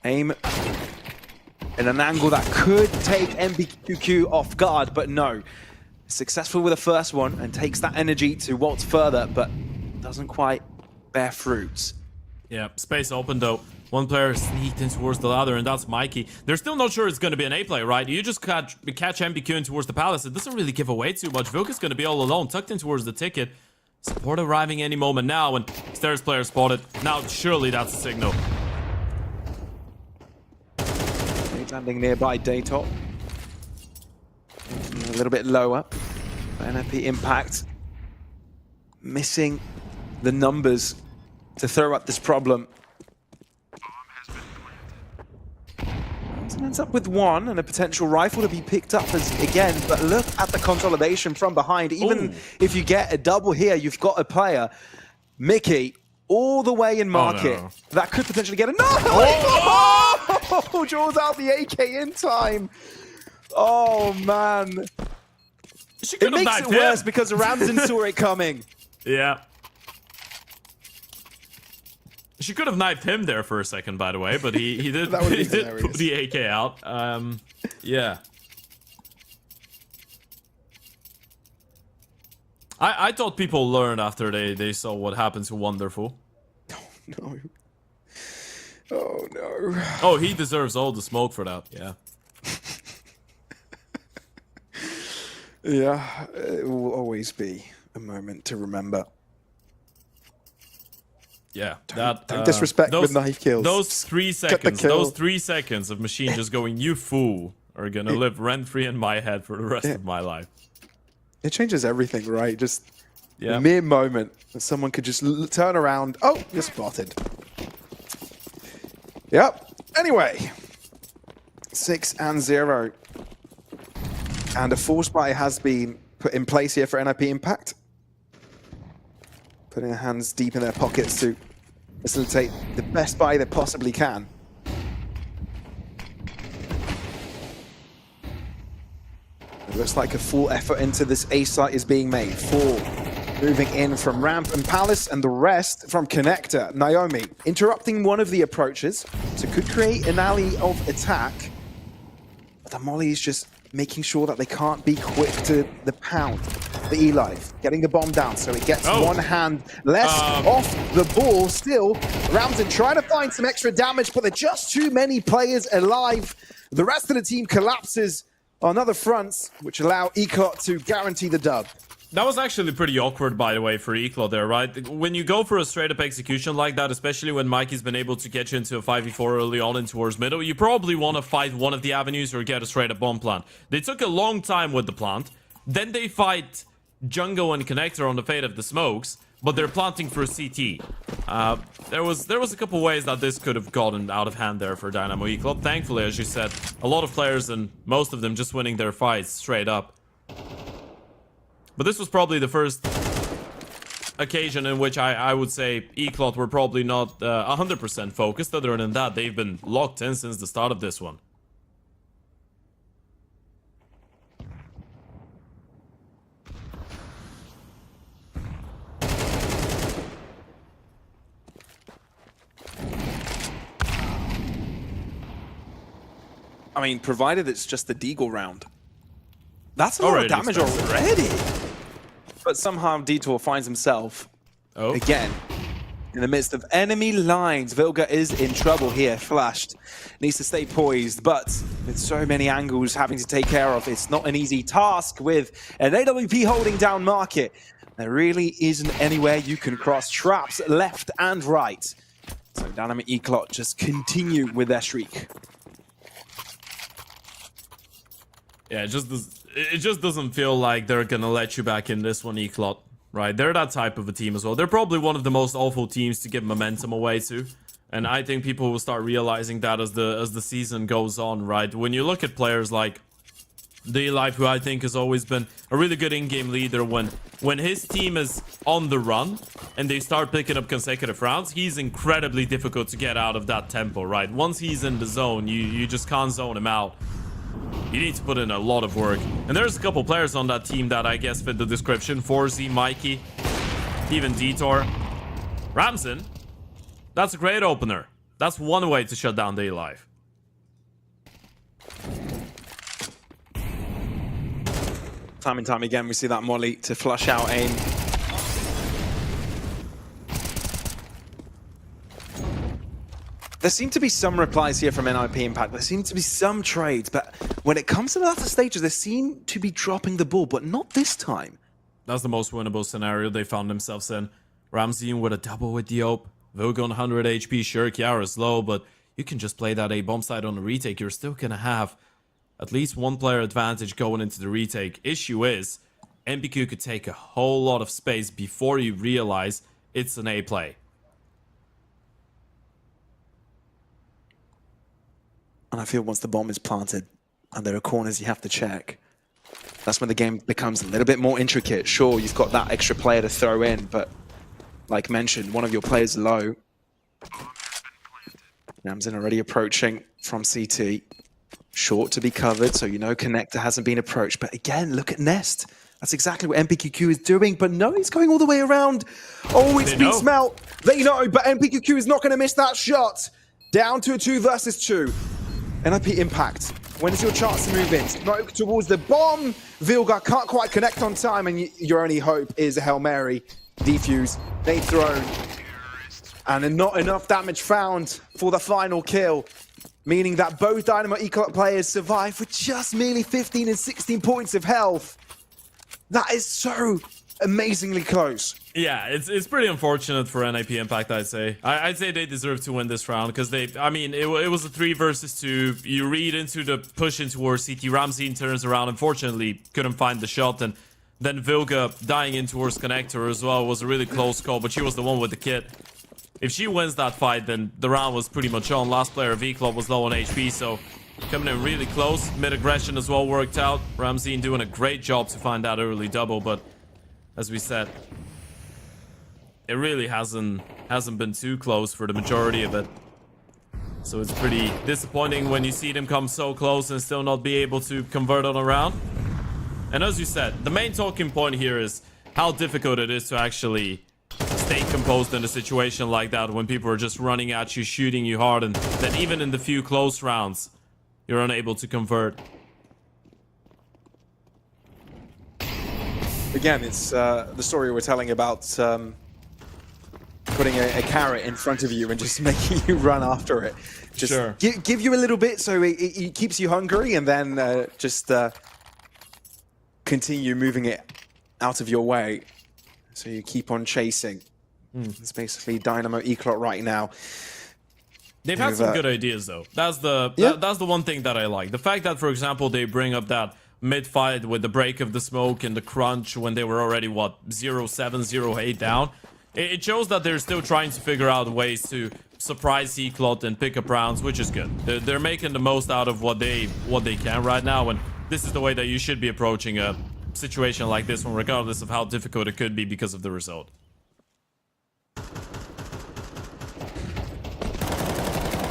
Aim in an angle that could take MBQQ off guard, but no. Successful with the first one and takes that energy to waltz further, but doesn't quite bear fruits. Yeah, space open though. One player sneaked in towards the ladder, and that's Mikey. They're still not sure it's going to be an A play, right? You just catch MBQ in towards the palace. It doesn't really give away too much. Vilk is going to be all alone, tucked in towards the ticket. Support arriving any moment now, and Stairs player spotted. Now, surely that's a signal. Landing nearby Daytop. A little bit lower. NIP Impact missing the numbers to throw at this problem. Ends up with one and a potential rifle to be picked up again, but look at the consolidation from behind. Even if you get a double here, you've got a player, Mickey, all the way in market. No. That could potentially get a draws out the AK in time. Oh man. It makes it worse because Ramzin saw it coming. Yeah. She could have knifed him there for a second, by the way, but he did, he did put the AK out. Yeah. I thought people learned after they saw what happened to Wonderful. Oh, no. Oh, no. Oh, he deserves all the smoke for that, yeah. Yeah, it will always be a moment to remember. Yeah, don't disrespect with knife kills. Those 3 seconds of Machine just going, you fool, are gonna live rent-free in my head for the rest of my life. It changes everything, right? Just a mere moment that someone could just turn around. Oh, you're spotted. Yep. Anyway, 6-0. And a force buy has been put in place here for NIP Impact. Putting their hands deep in their pockets to facilitate the best buy they possibly can. It looks like a full effort into this A site is being made. 4 moving in from Ramp and Palace, and the rest from Connector. Naomi interrupting one of the approaches, so could create an alley of attack. But the Molly is just making sure that they can't be quick to the pound. The Eli getting the bomb down, so it gets one hand less off the ball. Still, Ramzin trying to find some extra damage, but there are just too many players alive. The rest of the team collapses on other fronts, which allow Eclot to guarantee the dub. That was actually pretty awkward, by the way, for Eclot there, right? When you go for a straight-up execution like that, especially when Mikey's been able to get you into a 5v4 early on in towards middle, you probably want to fight one of the avenues or get a straight-up bomb plant. They took a long time with the plant. Then they fight Jungo and Connector on the fate of the smokes, but they're planting for CT. There was a couple ways that this could have gotten out of hand there for Dynamo Eclot. Thankfully, as you said, a lot of players and most of them just winning their fights straight up. But this was probably the first occasion in which I would say Eclot were probably not 100% focused. Other than that, they've been locked in since the start of this one. I mean, provided it's just the Deagle round. That's a lot of damage already. But somehow Detour finds himself again In the midst of enemy lines, Vilga is in trouble here. Flashed. Needs to stay poised, but with so many angles having to take care of, it's not an easy task with an AWP holding down market. There really isn't anywhere you can cross. Traps left and right. So Dynamo Eclot just continue with their streak. Yeah, it just doesn't feel like they're gonna let you back in this one, Eclot. Right? They're that type of a team as well. They're probably one of the most awful teams to give momentum away to. And I think people will start realizing that as the season goes on, right? When you look at players like DLive, who I think has always been a really good in-game leader, when his team is on the run and they start picking up consecutive rounds, he's incredibly difficult to get out of that tempo, right? Once he's in the zone, you just can't zone him out. You need to put in a lot of work. And there's a couple players on that team that I guess fit the description. 4Z, Mikey, even Detour. Ramson, that's a great opener. That's one way to shut down DLive. Time and time again, we see that molly to flush out aim. There seem to be some replies here from NIP Impact. There seem to be some trades, but when it comes to the latter stages, they seem to be dropping the ball, but not this time. That's the most winnable scenario they found themselves in. Ramsey with a double with the Ope. Vilga on 100 HP, sure, Kiara is low, but you can just play that A bomb side on the retake. You're still gonna have at least one player advantage going into the retake. Issue is, NBQ could take a whole lot of space before you realize it's an A play. And I feel once the bomb is planted and there are corners you have to check, that's when the game becomes a little bit more intricate. Sure, you've got that extra player to throw in, but like mentioned, one of your players low. Ramson already approaching from CT. Short to be covered, so you know connector hasn't been approached. But again, look at Nest. That's exactly what NPQQ is doing, but no, he's going all the way around. Oh, it's been smelt. They know, but NPQQ is not going to miss that shot. Down to a 2 versus 2. NIP Impact, when is your chance to move in? Smoke towards the bomb. Vilga can't quite connect on time, and your only hope is a Hail Mary. Defuse, they thrown. And then not enough damage found for the final kill, meaning that both Dynamo Eclot players survive with just merely 15 and 16 points of health. That is so amazingly close. Yeah, it's pretty unfortunate for NIP Impact, I'd say. I'd say they deserve to win this round because I mean, it was a 3 versus 2. You read into the push in towards CT. Ramsey turns around, unfortunately couldn't find the shot, and then Vilga dying in towards connector as well was a really close call, but she was the one with the kit. If she wins that fight, then the round was pretty much on. Last player of Eclot was low on HP, so coming in really close. Mid-aggression as well worked out. Ramsey doing a great job to find that early double, but as we said, it really hasn't been too close for the majority of it. So it's pretty disappointing when you see them come so close and still not be able to convert on a round. And as you said, the main talking point here is how difficult it is to actually stay composed in a situation like that when people are just running at you, shooting you hard, and that even in the few close rounds, you're unable to convert. Again, it's the story we're telling about putting a carrot in front of you and just making you run after it. Just sure. give you a little bit so it keeps you hungry, and then just continue moving it out of your way. So you keep on chasing. It's basically Dynamo Eclot right now. They've had some good ideas, though. That's the one thing that I like. The fact that, for example, they bring up that mid-fight with the break of the smoke and the crunch when they were already, what, 0-7, 0-8 down. It shows that they're still trying to figure out ways to surprise Eclot and pick up rounds, which is good. They're making the most out of what they can right now, and this is the way that you should be approaching a situation like this one, regardless of how difficult it could be because of the result.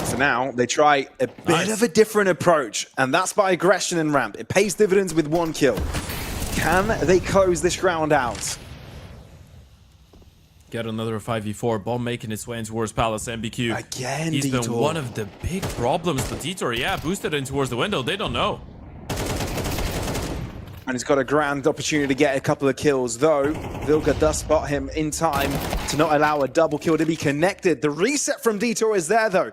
So now they try a bit of a different approach, and that's by aggression and ramp. It pays dividends with 1 kill. Can they close this round out? Get another 5v4. Bomb making its way in towards Palace. NBQ. Again, He's Detour. been one of the big problems. But Detour, yeah, boosted in towards the window. They don't know. And he's got a grand opportunity to get a couple of kills, though Vilga does spot him in time to not allow a double kill to be connected. The reset from Detour is there, though.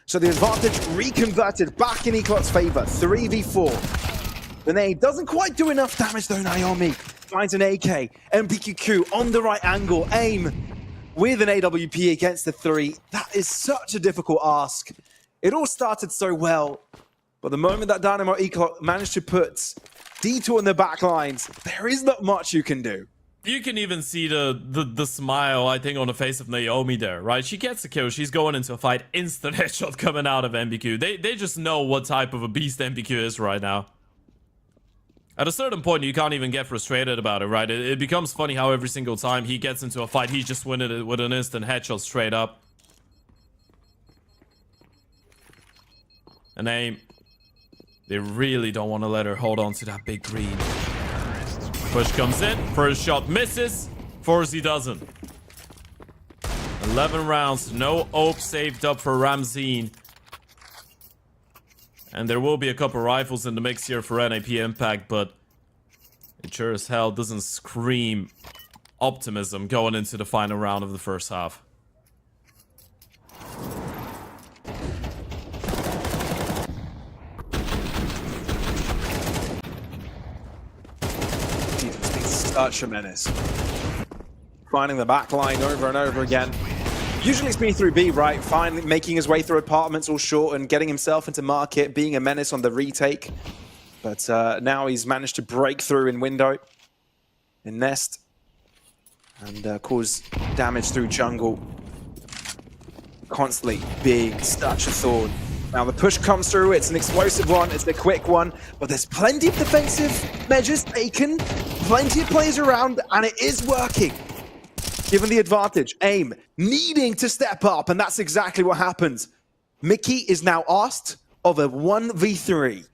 So the advantage reconverted back in Eclot's favor, 3v4. Renee doesn't quite do enough damage, though. Naomi finds an AK. MPQQ on the right angle. Aim with an AWP against the 3. That is such a difficult ask. It all started so well, but the moment that Dynamo Eclot managed to put Detour in the back lines, there is not much you can do. You can even see the smile, I think, on the face of Naomi there, right? She gets the kill, she's going into a fight, instant headshot coming out of MPQ. They just know what type of a beast MPQ is right now. At a certain point, you can't even get frustrated about it, right? It becomes funny how every single time he gets into a fight, he's just winning it with an instant headshot straight up. And they really don't want to let her hold on to that big green. Push comes in, first shot misses, Forzy doesn't. 11 rounds, no AWP saved up for Ramzine. And there will be a couple rifles in the mix here for NAP Impact, but it sure as hell doesn't scream optimism going into the final round of the first half. It's been such a menace. Finding the back line over and over again. Usually it's B through B, right? Finally making his way through apartments all short and getting himself into market, being a menace on the retake. But now he's managed to break through in window, in nest, and cause damage through jungle. Constantly being such a thorn. Now the push comes through, it's an explosive one, it's a quick one, but there's plenty of defensive measures taken, plenty of players around, and it is working. Given the advantage, AIM needing to step up, and that's exactly what happens. Mickey is now asked of a 1v3.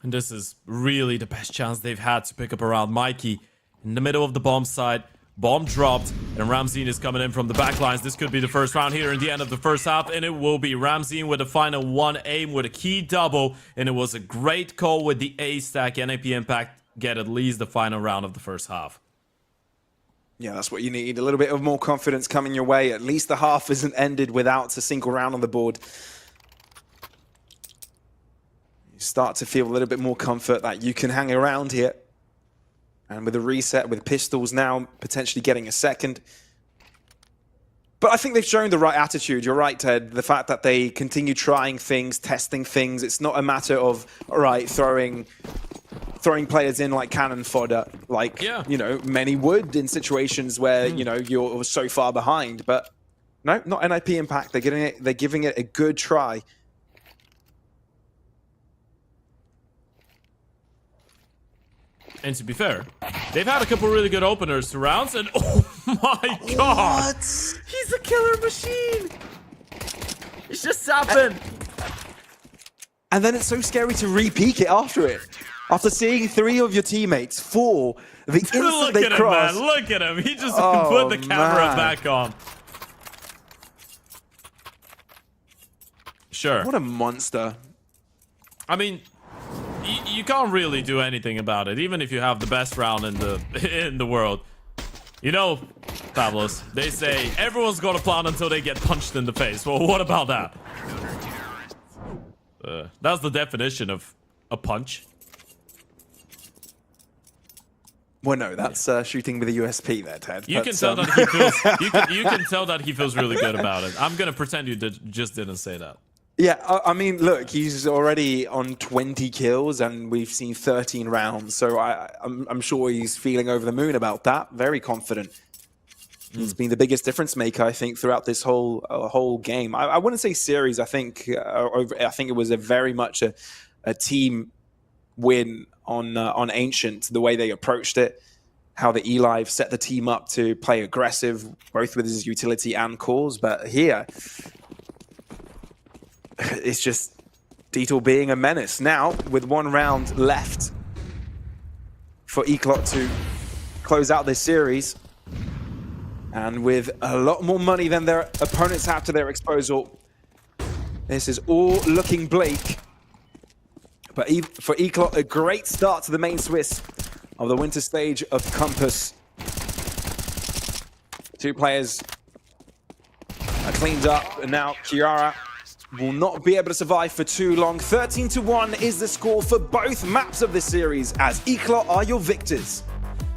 And this is really the best chance they've had to pick up around Mikey. In the middle of the bomb site, bomb dropped, and Ramzine is coming in from the back lines. This could be the first round here in the end of the first half, and it will be Ramzine with a final 1 AIM with a key double, and it was a great call with the A stack. NAP Impact get at least the final round of the first half. Yeah, that's what you need. A little bit of more confidence coming your way. At least the half isn't ended without a single round on the board. You start to feel a little bit more comfort that you can hang around here. And with a reset, with pistols now potentially getting a second. But I think they've shown the right attitude. You're right, Ted. The fact that they continue trying things, testing things. It's not a matter of, all right, throwing players in like cannon fodder, like, you know, many would in situations where, you know, you're so far behind. But no, not NIP Impact. They're giving it a good try. And to be fair, they've had a couple really good openers to rounds, and oh my god! What? He's a killer machine! It's just happened! And then it's so scary to re-peek it after it. After seeing 3 of your teammates fall, the instant Look they at cross. him, man! Look at him! He just put the camera back on. Sure. What a monster. I mean, you can't really do anything about it, even if you have the best round in the world. You know, Pavlos, they say everyone's got a plan until they get punched in the face. Well, what about that? That's the definition of a punch. Well, no, that's shooting with a USP there, Ted. You can tell that he feels. You can tell that he feels really good about it. I'm gonna pretend you just didn't say that. Yeah, I mean, look, he's already on 20 kills, and we've seen 13 rounds. So I'm sure he's feeling over the moon about that. Very confident. He's been the biggest difference maker, I think, throughout this whole game. I wouldn't say series. I think it was a very much a team win on Ancient. The way they approached it, how the eLive set the team up to play aggressive, both with his utility and cores. But here, it's just Detour being a menace. Now, with 1 round left for Eclot to close out this series, and with a lot more money than their opponents have to their disposal, this is all looking bleak. But for Eclot, a great start to the main Swiss of the winter stage of Compass. 2 players are cleaned up, and now Kiara will not be able to survive for too long. 13-1 is the score for both maps of this series, as Eclot are your victors.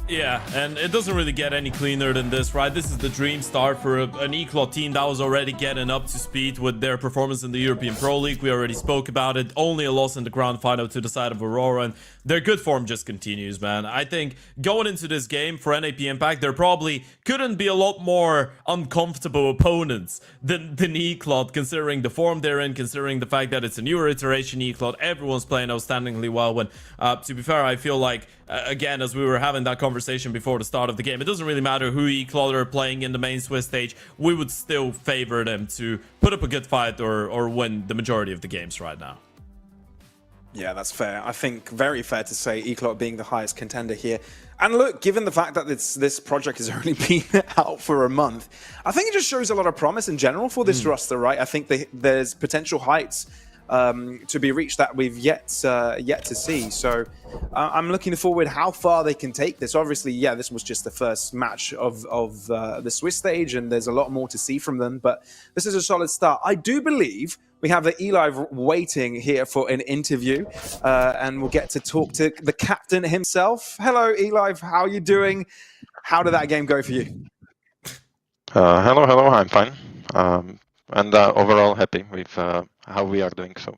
Yeah, and it doesn't really get any cleaner than this, right? This is the dream start for an Eclot team that was already getting up to speed with their performance in the European Pro League. We already spoke about it. Only a loss in the grand final to the side of Aurora, and their good form just continues, man. I think going into this game for NAP Impact, there probably couldn't be a lot more uncomfortable opponents than Eclot, considering the form they're in, considering the fact that it's a newer iteration Eclot. Everyone's playing outstandingly well. When, to be fair, I feel like, again, as we were having that conversation before the start of the game, it doesn't really matter who Eclot are playing in the main Swiss stage. We would still favor them to put up a good fight or win the majority of the games right now. Yeah, that's fair. I think very fair to say Eclot being the highest contender here. And look, given the fact that this project has only been out for a month, I think it just shows a lot of promise in general for this roster, right? I think there's potential heights to be reached that we've yet to see. So I'm looking forward how far they can take this. Obviously, yeah, this was just the first match of the Swiss stage, and there's a lot more to see from them. But this is a solid start. I do believe we have the Eli waiting here for an interview, and we'll get to talk to the captain himself. Hello, Eli. How are you doing? How did that game go for you? Hello. I'm fine. And overall happy with how we are doing. So,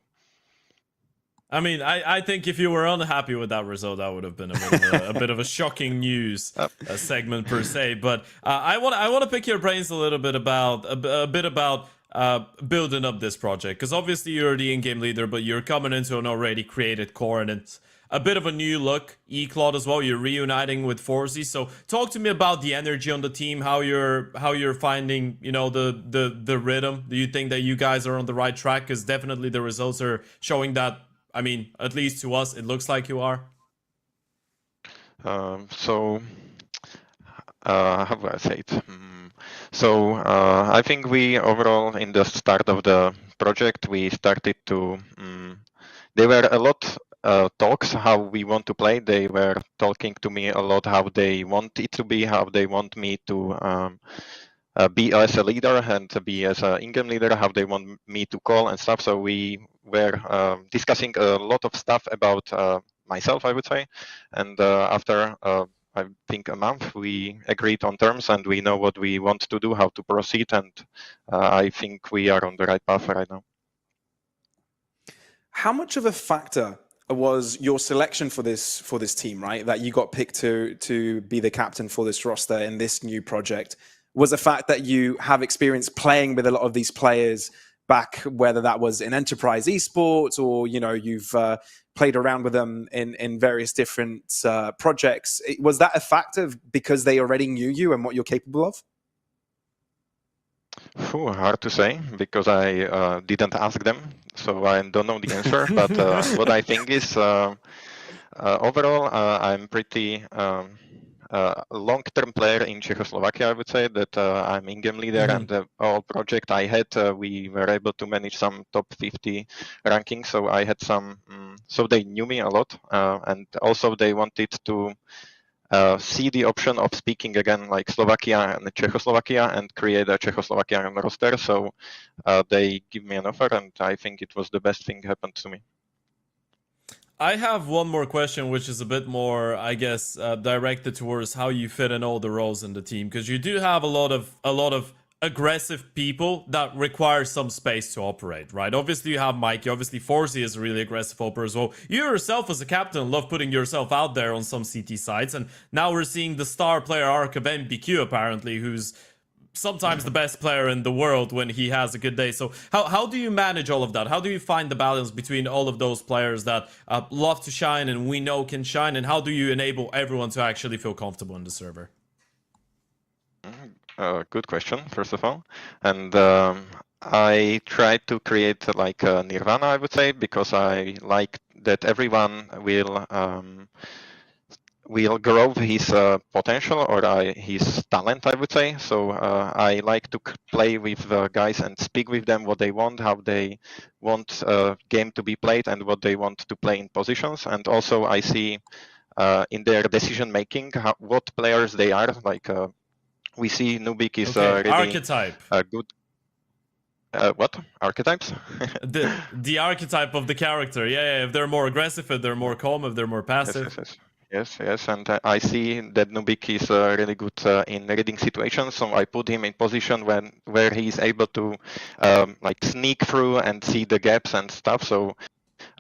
I mean, I think if you were unhappy with that result, that would have been a bit of a shocking news segment per se. But I want to pick your brains a little bit about building up this project, because obviously you're the in-game leader, but you're coming into an already created core, and it's a bit of a new look. Eclot as well, you're reuniting with Forzy. So talk to me about the energy on the team, how you're finding, you know, the rhythm. Do you think that you guys are on the right track? Because definitely the results are showing that. I mean, at least to us, it looks like you are. how do I say it? I think we overall in the start of the project, we started to. There were a lot talks how we want to play. They were talking to me a lot how they want it to be, how they want me to be as a leader and to be as an in-game leader, how they want me to call and stuff. So we were discussing a lot of stuff about myself, I would say. And after I think a month, we agreed on terms and we know what we want to do, how to proceed. And I think we are on the right path right now. How much of a factor was your selection for this team, right? That you got picked to be the captain for this roster in this new project, was the fact that you have experience playing with a lot of these players back, whether that was in enterprise esports or, you know, you've played around with them in various different projects. Was that a factor because they already knew you and what you're capable of? Hard to say because I didn't ask them, so I don't know the answer. But what I think is overall, I'm pretty long-term player in Czechoslovakia. I would say that I'm in-game leader, and the all project I had, we were able to manage some top 50 rankings. So I had some. So they knew me a lot, and also they wanted to. See the option of speaking again like Slovakia and Czechoslovakia and create a Czechoslovakian roster. So they give me an offer, and I think it was the best thing happened to me. I have one more question, which is a bit more, I guess, directed towards how you fit in all the roles in the team, because you do have a lot of aggressive people that require some space to operate, right? Obviously you have Mikey, obviously Forzy is a really aggressive operator as well. You yourself as a captain love putting yourself out there on some CT sites, and now we're seeing the star player arc of MBQ apparently, who's sometimes the best player in the world when he has a good day. So how do you manage all of that? How do you find the balance between all of those players that love to shine and we know can shine, and how do you enable everyone to actually feel comfortable in the server? Good question, first of all. And I try to create like a nirvana, I would say, because I like that everyone will grow his potential or his talent, I would say. So I like to play with the guys and speak with them what they want, how they want game to be played, and what they want to play in positions. And also I see in their decision making what players they are. Like we see Nubik is really archetype. A good. What archetypes? the archetype of the character. Yeah. If they're more aggressive, if they're more calm, if they're more passive. Yes. And I see that Nubik is really good in reading situations. So I put him in position where he's able to like sneak through and see the gaps and stuff. So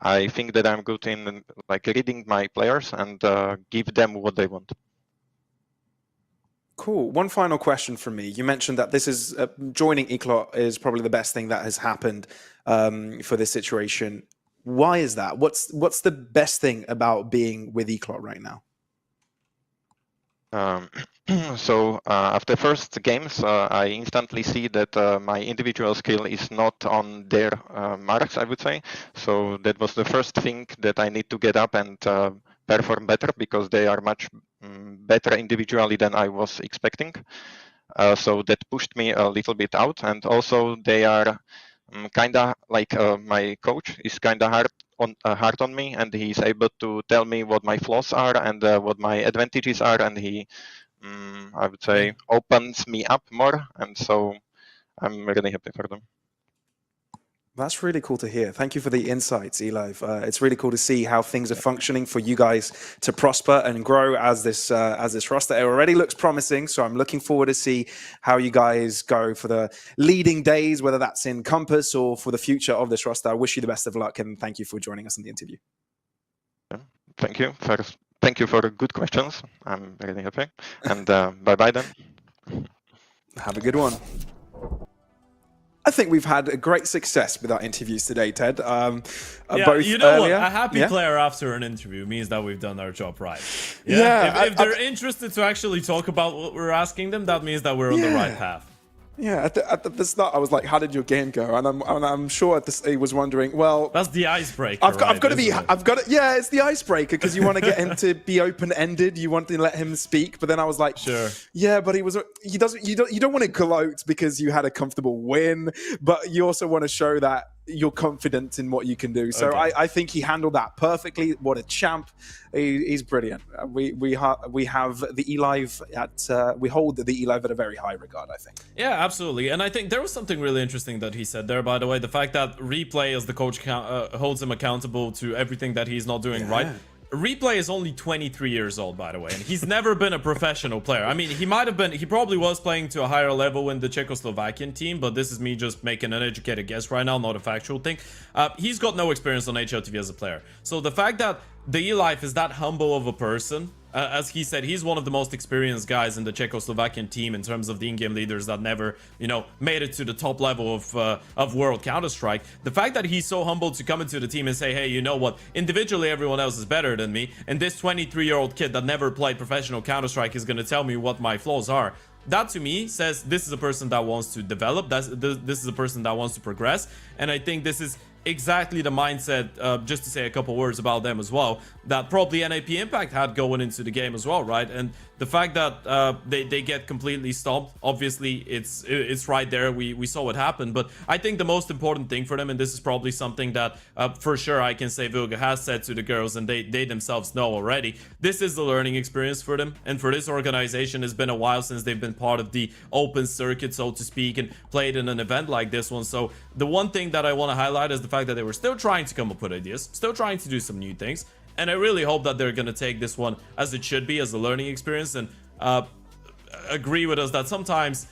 I think that I'm good in like reading my players and give them what they want. Cool. One final question from me. You mentioned that this is joining Eclot is probably the best thing that has happened for this situation. Why is that? What's the best thing about being with Eclot right now? So after first games, I instantly see that my individual skill is not on their marks, I would say. So that was the first thing that I need to get up and perform better, because they are much better individually than I was expecting. So that pushed me a little bit out. And also they are kind of like my coach is kind of hard on me, and he's able to tell me what my flaws are and what my advantages are, and he I would say opens me up more, and so I'm really happy for them. That's really cool to hear. Thank you for the insights, Eli. It's really cool to see how things are functioning for you guys to prosper and grow as this roster. It already looks promising, so I'm looking forward to see how you guys go for the leading days, whether that's in Compass or for the future of this roster. I wish you the best of luck, and thank you for joining us in the interview. Thank you. Thank you for the good questions. I'm really happy. And bye-bye then. Have a good one. I think we've had a great success with our interviews today, Ted. Both you know earlier, what? A happy player after an interview means that we've done our job right. If they're interested to actually talk about what we're asking them, that means that we're on the right path. Yeah, at the start, I was like, "How did your game go?" And I'm sure he was wondering. Well, that's the icebreaker. I've got to. Yeah, it's the icebreaker, because you want to get him to be open-ended. You want to let him speak. But then I was like, sure. Yeah, but he doesn't. You don't want to gloat because you had a comfortable win, but you also want to show that you're confident in what you can do. So okay. I think he handled that perfectly. What a champ! He's brilliant. We have the E-Live we hold the E-Live at a very high regard, I think. Yeah, absolutely. And I think there was something really interesting that he said there, by the way. The fact that Replay, as the coach, holds him accountable to everything that he's not doing right. Replay is only 23 years old, by the way, and he's never been a professional player. I mean, he probably was playing to a higher level in the Czechoslovakian team, but this is me just making an educated guess right now, not a factual thing. He's got no experience on HLTV as a player. So the fact that the E-Life is that humble of a person, as he said, he's one of the most experienced guys in the Czechoslovakian team in terms of the in-game leaders that never, made it to the top level of World Counter-Strike. The fact that he's so humble to come into the team and say, hey, you know what, individually everyone else is better than me, and this 23-year-old kid that never played professional Counter-Strike is going to tell me what my flaws are. That to me says this is a person that wants to develop, this is a person that wants to progress, and I think this is exactly the mindset, just to say a couple words about them as well, that probably NAP Impact had going into the game as well, right? And the fact that they get completely stomped, obviously it's right there, we saw what happened, but I think the most important thing for them, and this is probably something that for sure I can say Vilga has said to the girls, and they themselves know already, this is the learning experience for them, and for this organization, it's been a while since they've been part of the open circuit, so to speak, and played in an event like this one. So the one thing that I want to highlight is the fact that they were still trying to come up with ideas, still trying to do some new things, and I really hope that they're going to take this one as it should be, as a learning experience, and agree with us that sometimes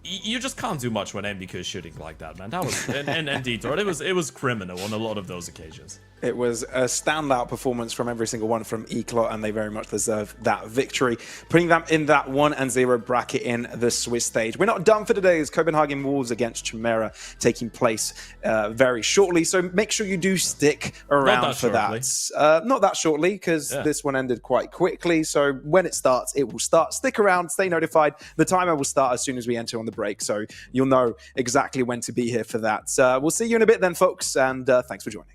you just can't do much when MBK is shooting like that, man. That was and Detour. It was criminal on a lot of those occasions. It was a standout performance from every single one from Eclot, and they very much deserve that victory, putting them in that 1-0 bracket in the Swiss stage. We're not done for today, as Copenhagen Wolves against Chimera taking place very shortly. So make sure you do stick around for that. Not that shortly, because this one ended quite quickly. So when it starts, it will start. Stick around, stay notified. The timer will start as soon as we enter on the break, so you'll know exactly when to be here for that. We'll see you in a bit then, folks, and thanks for joining.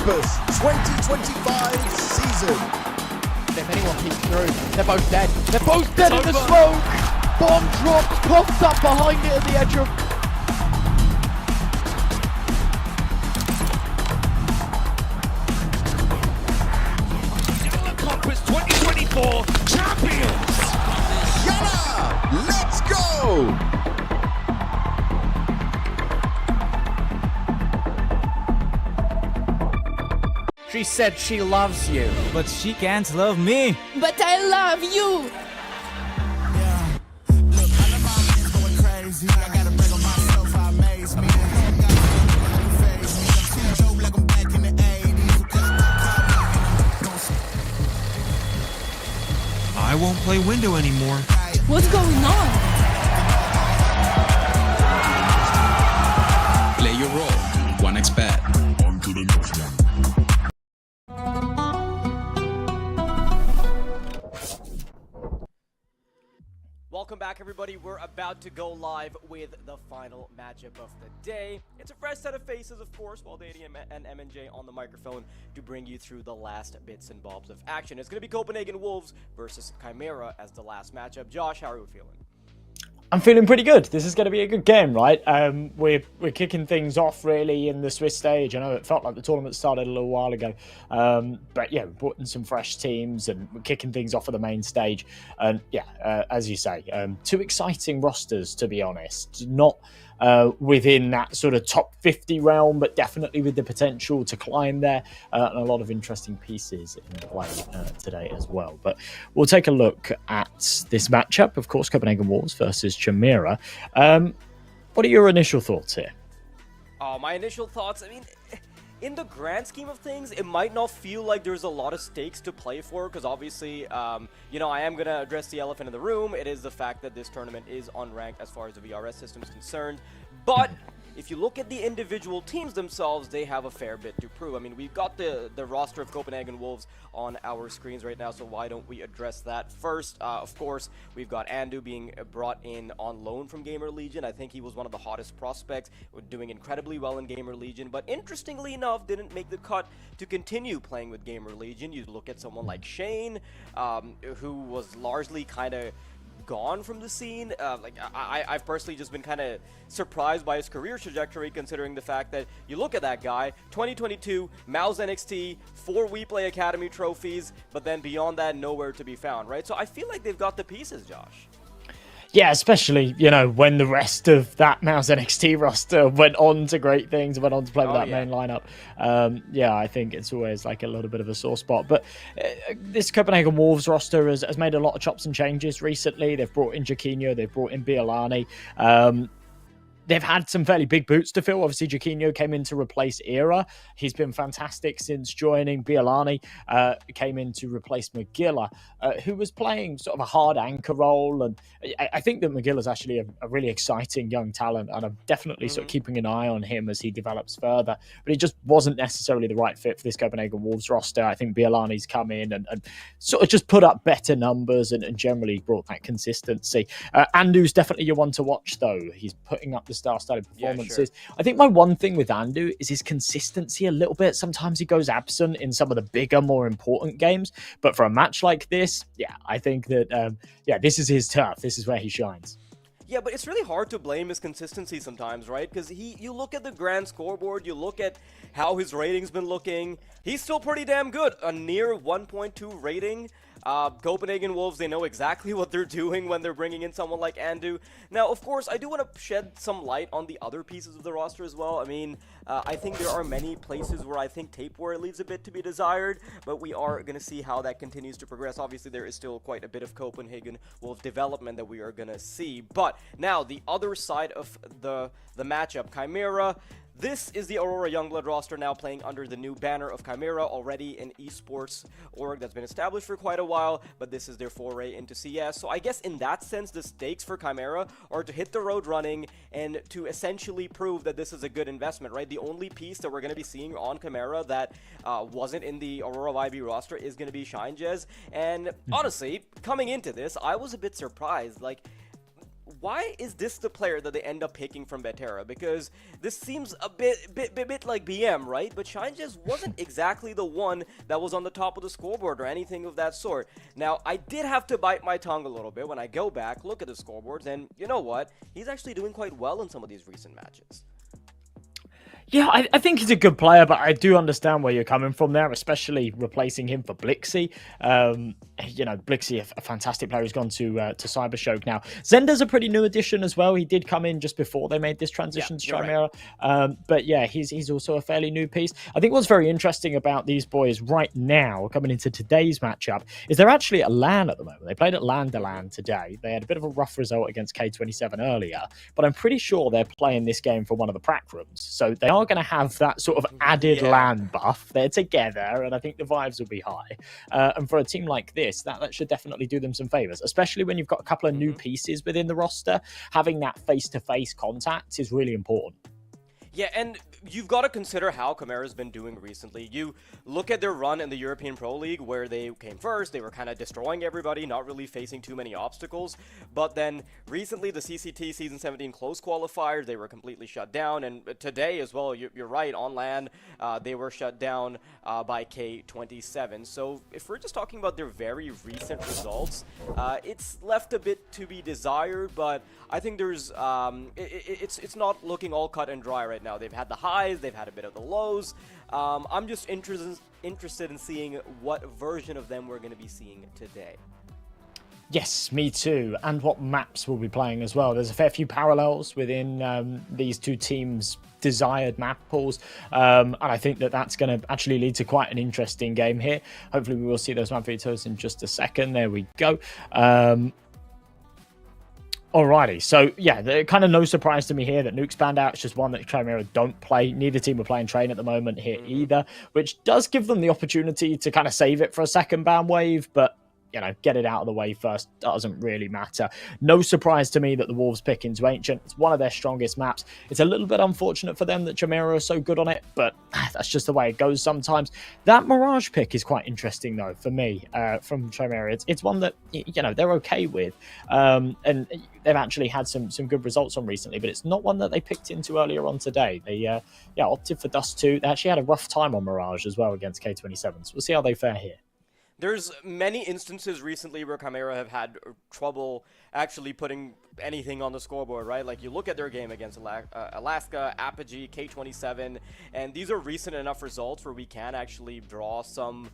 Olympus 2025 season. If anyone peeks through, they're both dead. They're both dead in the smoke! Bomb drops, pops up behind it at the edge of... YaLLa Compass 2024 champions! YaLLa, let's go! She said she loves you, but she can't love me. But I love you. I won't play window anymore. What's going on? Play your role. 1xBet. Welcome back, everybody. We're about to go live with the final matchup of the day. It's a fresh set of faces, of course, while Daddy and MNJ on the microphone to bring you through the last bits and bobs of action. It's going to be Copenhagen Wolves versus Chimera as the last matchup. Josh, how are you feeling? I'm feeling pretty good. This is going to be a good game, right? We're kicking things off really in the Swiss stage. I know it felt like the tournament started a little while ago, but yeah, we're brought in some fresh teams and we're kicking things off at the main stage. And yeah, as you say, two exciting rosters, to be honest. Not within that sort of top 50 realm, but definitely with the potential to climb there, and a lot of interesting pieces in play today as well. But we'll take a look at this matchup. Of course, Copenhagen Wolves versus Chimera. What are your initial thoughts here? My initial thoughts, I mean, in the grand scheme of things, it might not feel like there's a lot of stakes to play for, because obviously, you know, I am going to address the elephant in the room. It is the fact that this tournament is unranked as far as the VRS system is concerned. But if you look at the individual teams themselves, they have a fair bit to prove. I mean, we've got the roster of Copenhagen Wolves on our screens right now, so why don't we address that first? Of course, we've got Andu being brought in on loan from Gamer Legion. I think he was one of the hottest prospects, doing incredibly well in Gamer Legion, but interestingly enough, didn't make the cut to continue playing with Gamer Legion. You look at someone like Shane, who was largely kind of gone from the scene. I've personally just been kind of surprised by his career trajectory, considering the fact that you look at that guy, 2022, Mouse NXT, 4 WePlay Academy trophies, but then beyond that, nowhere to be found, right? So I feel like they've got the pieces, Josh. Yeah, especially, you know, when the rest of that Mouse NXT roster went on to great things, went on to play with that main lineup. Yeah, I think it's always like a little bit of a sore spot. But this Copenhagen Wolves roster has made a lot of chops and changes recently. They've brought in Jaquinho, they've brought in YaLLa. They've had some fairly big boots to fill. Obviously, Jaquinho came in to replace Era. He's been fantastic since joining. YaLLa came in to replace McGilla, who was playing sort of a hard anchor role. And I think that McGilla's actually a really exciting young talent, and I'm definitely sort of keeping an eye on him as he develops further. But he just wasn't necessarily the right fit for this Copenhagen Wolves roster. I think YaLLa's come in and sort of just put up better numbers and generally brought that consistency. Andu's definitely your one to watch, though. He's putting up the star-studded performances. Yeah, sure. I think my one thing with Andu is his consistency a little bit. Sometimes he goes absent in some of the bigger, more important games. But for a match like this, yeah, I think that, this is his turf. This is where he shines. Yeah, but it's really hard to blame his consistency sometimes, right? Because you look at the grand scoreboard, you look at how his rating's been looking, he's still pretty damn good. A near 1.2 rating. Copenhagen Wolves, they know exactly what they're doing when they're bringing in someone like Andu. Now, of course, I do want to shed some light on the other pieces of the roster as well. I mean, I think there are many places where I think Tapeware leaves a bit to be desired, but we are going to see how that continues to progress. Obviously, there is still quite a bit of Copenhagen Wolves development that we are going to see. But now, the other side of the matchup, Chimera. This is the Aurora Youngblood roster now playing under the new banner of Chimera, already an esports org that's been established for quite a while, but this is their foray into CS. So I guess in that sense, the stakes for Chimera are to hit the road running and to essentially prove that this is a good investment, right? The only piece that we're going to be seeing on Chimera that wasn't in the Aurora YB roster is going to be ShineJez. And honestly, coming into this, I was a bit surprised. Like, why is this the player that they end up picking from Betera? Because this seems a bit like BM, right? But Shine just wasn't exactly the one that was on the top of the scoreboard or anything of that sort. Now, I did have to bite my tongue a little bit when I go back, look at the scoreboards, and you know what? He's actually doing quite well in some of these recent matches. Yeah, I think he's a good player, but I do understand where you're coming from there, especially replacing him for Blixie. Blixie, a fantastic player who's gone to Cybershock now. Zender's a pretty new addition as well. He did come in just before they made this transition to Chimera. Right. But yeah, he's also a fairly new piece. I think what's very interesting about these boys right now, coming into today's matchup, is they're actually at LAN at the moment. They played at LAN today. They had a bit of a rough result against K27 earlier, but I'm pretty sure they're playing this game from one of the prac rooms. So they are going to have that sort of added LAN buff. They're together, and I think the vibes will be high. And for a team like this, that should definitely do them some favors, especially when you've got a couple of new pieces within the roster. Having that face-to-face contact is really important. Yeah, and you've got to consider how Chimera's been doing recently. You look at their run in the European Pro League where they came first, they were kind of destroying everybody, not really facing too many obstacles. But then recently, the CCT Season 17 close qualifiers, they were completely shut down. And today as well, you're right, on LAN, they were shut down by K27. So if we're just talking about their very recent results, it's left a bit to be desired, but I think there's it's not looking all cut and dry right now. They've had the highs, they've had a bit of the lows. I'm just interested in seeing what version of them we're going to be seeing today. Yes, me too. And what maps we'll be playing as well. There's a fair few parallels within these two teams' desired map pools. And I think that's going to actually lead to quite an interesting game here. Hopefully we will see those map vetoes in just a second. There we go. Alrighty, so yeah, kind of no surprise to me here that Nuke's banned out. It's just one that Chimera don't play. Neither team are playing Train at the moment here either, which does give them the opportunity to kind of save it for a second ban wave, but get it out of the way first doesn't really matter. No surprise to me that the Wolves pick into Ancient. It's one of their strongest maps. It's a little bit unfortunate for them that Chimera are so good on it, but that's just the way it goes sometimes. That Mirage pick is quite interesting, though, for me, from Chimera. It's one that, they're okay with, and they've actually had some good results on recently, but it's not one that they picked into earlier on today. They opted for Dust 2. They actually had a rough time on Mirage as well against K27, so we'll see how they fare here. There's many instances recently where Chimera have had trouble actually putting anything on the scoreboard, right? Like you look at their game against Alaska, Apogee, K27, and these are recent enough results where we can actually draw some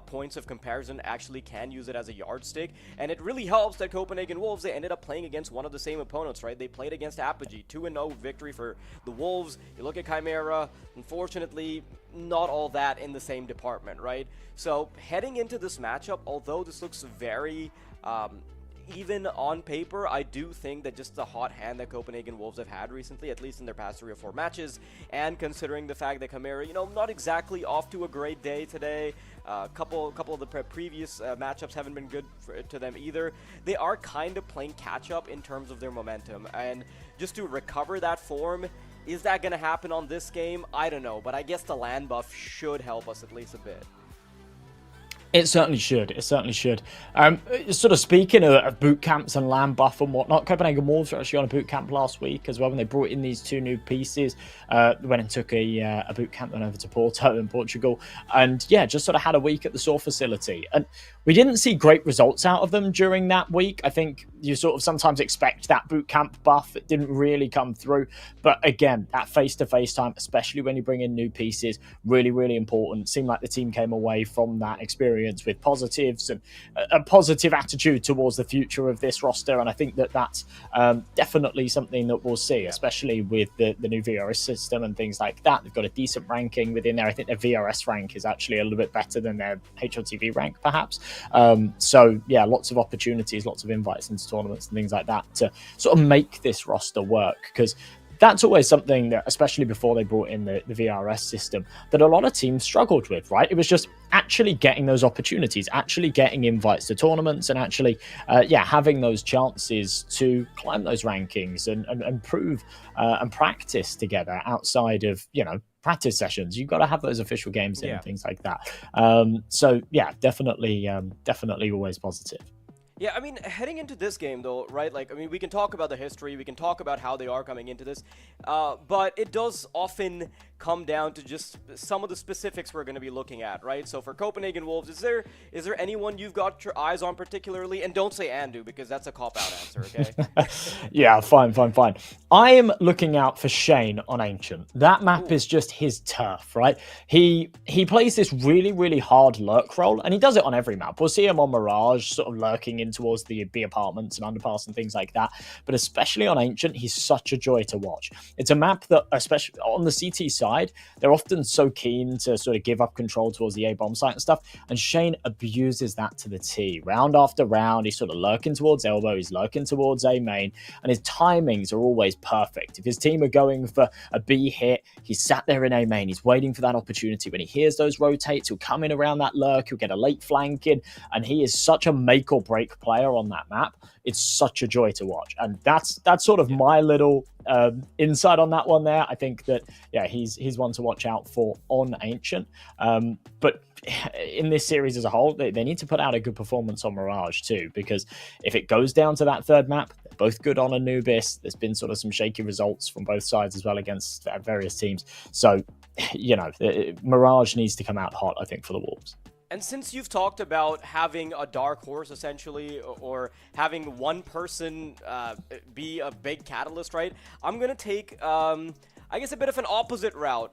points of comparison, actually can use it as a yardstick. And it really helps that Copenhagen Wolves, they ended up playing against one of the same opponents, right? They played against Apogee, 2-0 victory for the Wolves. You look at Chimera, unfortunately, not all that in the same department, right? So heading into this matchup, although this looks very even on paper, I do think that just the hot hand that Copenhagen Wolves have had recently, at least in their past 3 or 4 matches, and considering the fact that Chimera, not exactly off to a great day today, a couple of the previous matchups haven't been good to them either. They are kind of playing catch up in terms of their momentum, and just to recover that form, is that going to happen on this game? I don't know, but I guess the LAN buff should help us at least a bit. It certainly should. It certainly should. Sort of speaking of boot camps and LAN buff and whatnot, Copenhagen Wolves were actually on a boot camp last week as well when they brought in these 2 new pieces. Went and took a boot camp, went over to Porto in Portugal, and just sort of had a week at the SOAR facility. And we didn't see great results out of them during that week. I think you sort of sometimes expect that boot camp buff. It didn't really come through. But again, that face-to-face time, especially when you bring in new pieces, really, really important. It seemed like the team came away from that experience with positives and a positive attitude towards the future of this roster. And I think that's definitely something that we'll see, especially with the new VRS system and things like that. They've got a decent ranking within there. I think their VRS rank is actually a little bit better than their HLTV rank, perhaps. So yeah, lots of opportunities, lots of invites into tournaments and things like that to sort of make this roster work, because that's always something that, especially before they brought in the VRS system, that a lot of teams struggled with, right? It was just actually getting those opportunities, actually getting invites to tournaments, and actually, having those chances to climb those rankings and prove and practice together outside of, practice sessions. You've got to have those official games in and things like that. So yeah, definitely always positive. Yeah, I mean, heading into this game, though, right? Like, I mean, we can talk about the history, we can talk about how they are coming into this, but it does often come down to just some of the specifics we're going to be looking at, right? So for Copenhagen Wolves, is there anyone you've got your eyes on particularly? And don't say Andu, because that's a cop-out answer, okay? Yeah, fine. I am looking out for Shane on Ancient. That map is just his turf, right? He plays this really, really hard lurk role, and he does it on every map. We'll see him on Mirage, sort of lurking in towards the B apartments and underpass and things like that. But especially on Ancient, he's such a joy to watch. It's a map that, especially on the CT side, they're often so keen to sort of give up control towards the A bomb site and stuff. And Shane abuses that to the T. Round after round, he's sort of lurking towards elbow, he's lurking towards A main, and his timings are always perfect. If his team are going for a B hit, he's sat there in A main, he's waiting for that opportunity. When he hears those rotates, he'll come in around that lurk, he'll get a late flank in, and he is such a make or break player on that map. It's such a joy to watch, and that's sort of my little insight on that one there. I think that, yeah, he's one to watch out for on Ancient, but in this series as a whole, they need to put out a good performance on Mirage too, because if it goes down to that third map, they're both good on Anubis. There's been sort of some shaky results from both sides as well against various teams, so you know, Mirage needs to come out hot, I think, for the Wolves. And since you've talked about having a dark horse, essentially, or having one person be a big catalyst, right? I'm going to take, I guess, a bit of an opposite route.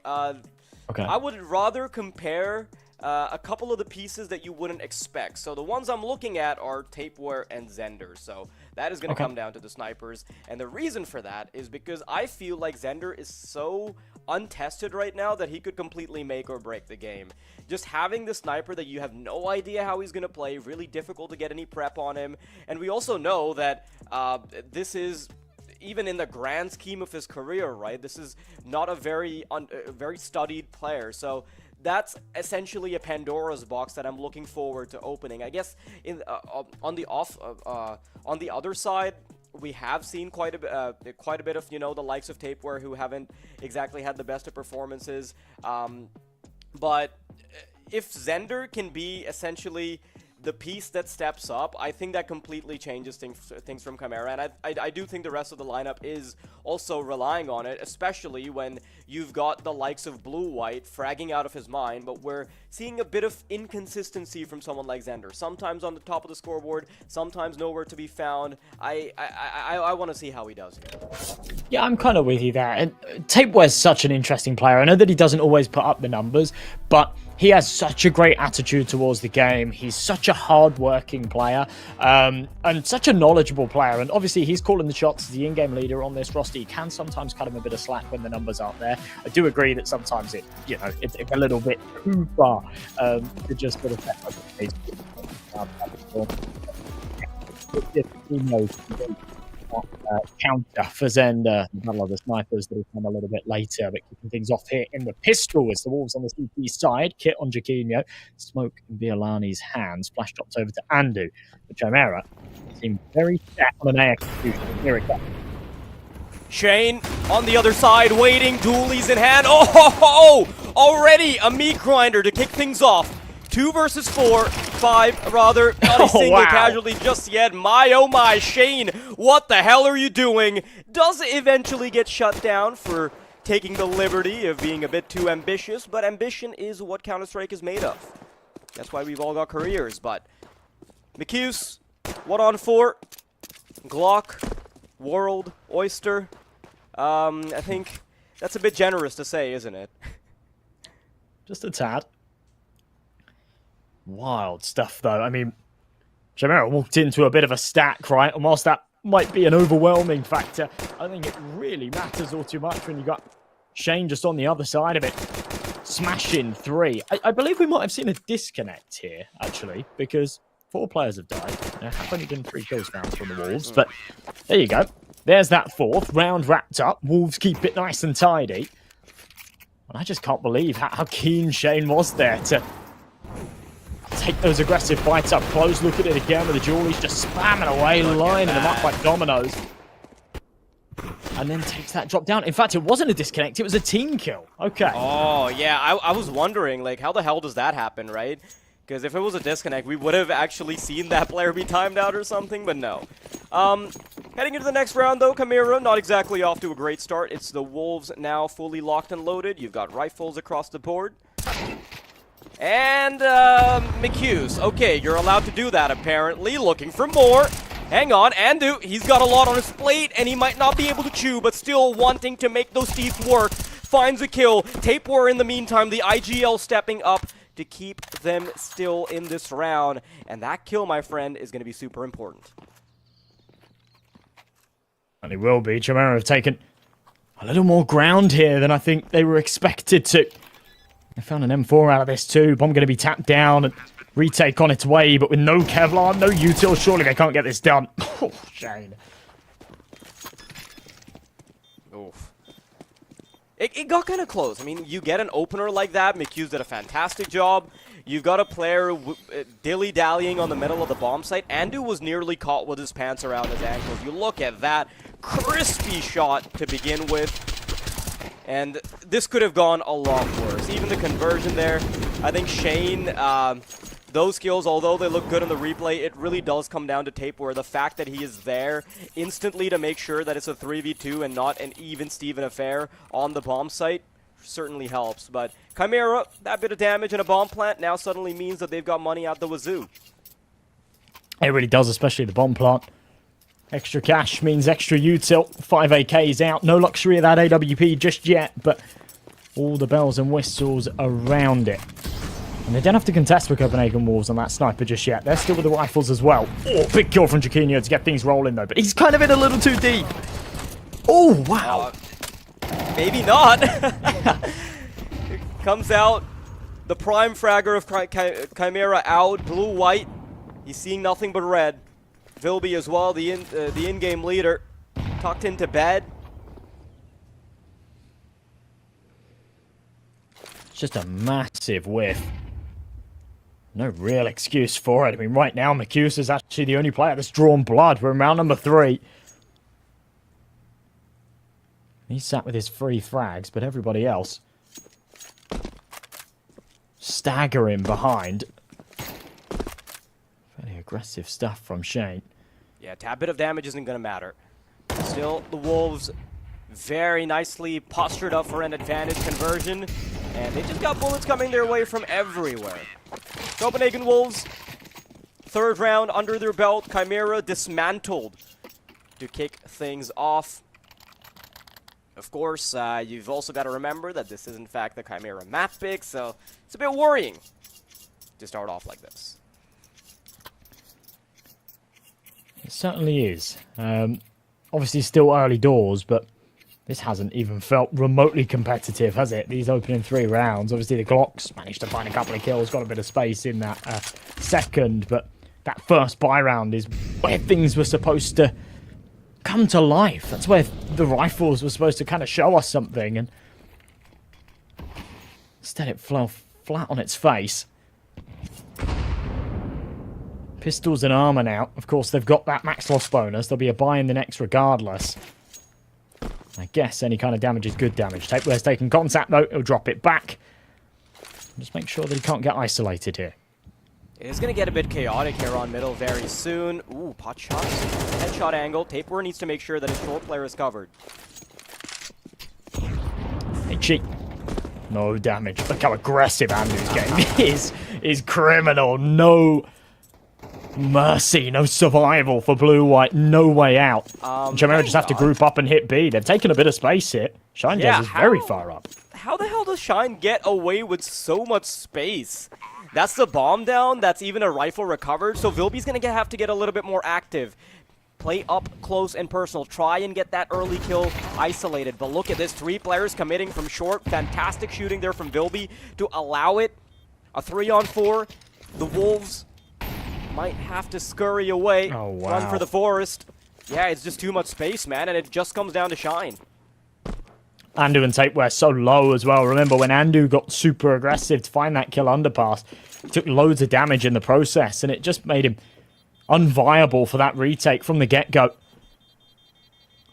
Okay. I would rather compare a couple of the pieces that you wouldn't expect. So the ones I'm looking at are Tapeware and Zender. So that is going to come down to the snipers. And the reason for that is because I feel like Zender is so untested right now that he could completely make or break the game. Just having the sniper that you have no idea how he's going to play, really difficult to get any prep on him. And we also know that this is, even in the grand scheme of his career, right, this is not a very studied player. So that's essentially a Pandora's box that I'm looking forward to opening. I guess in on the other side, we have seen quite a bit of, you know, the likes of Tapeware who haven't exactly had the best of performances. But if Zender can be essentially the piece that steps up, I think that completely changes things from Chimera, and I do think the rest of the lineup is also relying on it, especially when you've got the likes of Blue-White fragging out of his mind, but we're seeing a bit of inconsistency from someone like Zender. Sometimes on the top of the scoreboard, sometimes nowhere to be found. I want to see how he does here. Yeah, I'm kind of with you there. And Tapeware's such an interesting player. I know that he doesn't always put up the numbers, but he has such a great attitude towards the game. He's such a hard-working player, and such a knowledgeable player. And obviously, he's calling the shots as the in-game leader on this roster. You can sometimes cut him a bit of slack when the numbers aren't there. I do agree that sometimes it's a little bit too far to just sort of set up the pace. Counter for Zender. A lot of the snipers that will come a little bit later, but keeping things off here in the pistol as the Wolves on the CT side. Kit on Jaquinho. Smoke in Violani's hands. Flash drops over to Andu. But Chimera seemed very set on an A execution. Here it comes. Shane on the other side, waiting, dualies in hand. Oh, already a meat grinder to kick things off. 2 versus 5 rather. Not a single casualty just yet. My oh my, Shane, what the hell are you doing? Does eventually get shut down for taking the liberty of being a bit too ambitious, but ambition is what Counter-Strike is made of. That's why we've all got careers, but McHughes, 1-on-4, Glock, World, Oyster. I think that's a bit generous to say, isn't it? Just a tad. Wild stuff, though. I mean, Chimera walked into a bit of a stack, right? And whilst that might be an overwhelming factor, I think it really matters all too much when you got Shane just on the other side of it. Smashing 3. I believe we might have seen a disconnect here, actually, because 4 players have died. There have only been 3 kills found from the Wolves, but there you go. There's that 4th round wrapped up. Wolves keep it nice and tidy. And I just can't believe how keen Shane was there to take those aggressive fights up close. Look at it again with the Jewelries just spamming away, lining them up like dominoes. And then takes that drop down. In fact, it wasn't a disconnect, it was a team kill. Okay. Oh, yeah, I was wondering, like, how the hell does that happen, right? Because if it was a disconnect, we would have actually seen that player be timed out or something, but no. Heading into the next round, though, Chimera, not exactly off to a great start. It's the Wolves now fully locked and loaded. You've got rifles across the board. And, McHughes. Okay, you're allowed to do that, apparently. Looking for more. Hang on, Andu, he's got a lot on his plate, and he might not be able to chew, but still wanting to make those teeth work. Finds a kill. Tapeware in the meantime, the IGL stepping up to keep them still in this round. And that kill, my friend, is going to be super important. And it will be. Chimera have taken a little more ground here than I think they were expected to. They found an M4 out of this too. Bomb going to be tapped down and retake on its way, but with no Kevlar, no util, surely they can't get this done. Oh, Shane. Oof. It got kind of close. I mean, you get an opener like that. McHughes did a fantastic job. You've got a player dilly-dallying on the middle of the bomb site. Andu was nearly caught with his pants around his ankles. You look at that crispy shot to begin with. And this could have gone a lot worse. Even the conversion there, I think Shane, those skills, although they look good in the replay, it really does come down to Tapeware. The fact that he is there instantly to make sure that it's a 3v2 and not an even-Steven affair on the bomb site certainly helps. But Chimera, that bit of damage in a bomb plant now suddenly means that they've got money out the wazoo. It really does, especially the bomb plant. Extra cash means extra util. 5 AKs out. No luxury of that AWP just yet, but all the bells and whistles around it. And they don't have to contest for Copenhagen Wolves on that sniper just yet. They're still with the rifles as well. Oh, big kill from Jaquinho to get things rolling, though. But he's kind of in a little too deep. Oh, wow. Maybe not. Comes out. The prime fragger of Chimera out. Blue-white. He's seeing nothing but red. Vilby as well, the in-game leader, tucked into bed. It's just a massive whiff. No real excuse for it. I mean, right now, McHughes is actually the only player that's drawn blood. We're in round number 3. He's sat with his 3 frags, but everybody else staggering behind. Very aggressive stuff from Shane. Yeah, a tad bit of damage isn't going to matter. Still, the Wolves very nicely postured up for an advantage conversion. And they just got bullets coming their way from everywhere. Copenhagen Wolves, 3rd round under their belt. Chimera dismantled to kick things off. Of course, you've also got to remember that this is in fact the Chimera map pick, so it's a bit worrying to start off like this. It certainly is. Obviously still early doors, but this hasn't even felt remotely competitive, has it? These opening 3 rounds. Obviously the Glocks managed to find a couple of kills, got a bit of space in that second, but that first buy round is where things were supposed to come to life. That's where the rifles were supposed to kind of show us something, and instead it fell flat on its face. Pistols and armor now. Of course, they've got that max loss bonus. There'll be a buy in the next regardless. I guess any kind of damage is good damage. Tapeware's taking contact, though. He'll drop it back. Just make sure that he can't get isolated here. It is going to get a bit chaotic here on middle very soon. Ooh, pot shot. Headshot angle. Tapeware needs to make sure that his short player is covered. Hey, cheat. No damage. Look how aggressive Andu's game is criminal. No mercy, no survival for blue-white, no way out. Chimera just have to group up and hit B. They've taken a bit of space here. Shine is very far up. How the hell does Shine get away with so much space? That's the bomb down, that's even a rifle recovered, so Vilby's gonna have to get a little bit more active. Play up close and personal, try and get that early kill isolated. But look at this, 3 players committing from short, fantastic shooting there from Vilby to allow it. A 3-on-4, the Wolves might have to scurry away, run for the forest. Yeah, it's just too much space, man, and it just comes down to Shine. Andu and Tapeware so low as well. Remember when Andu got super aggressive to find that kill underpass, he took loads of damage in the process, and it just made him unviable for that retake from the get-go.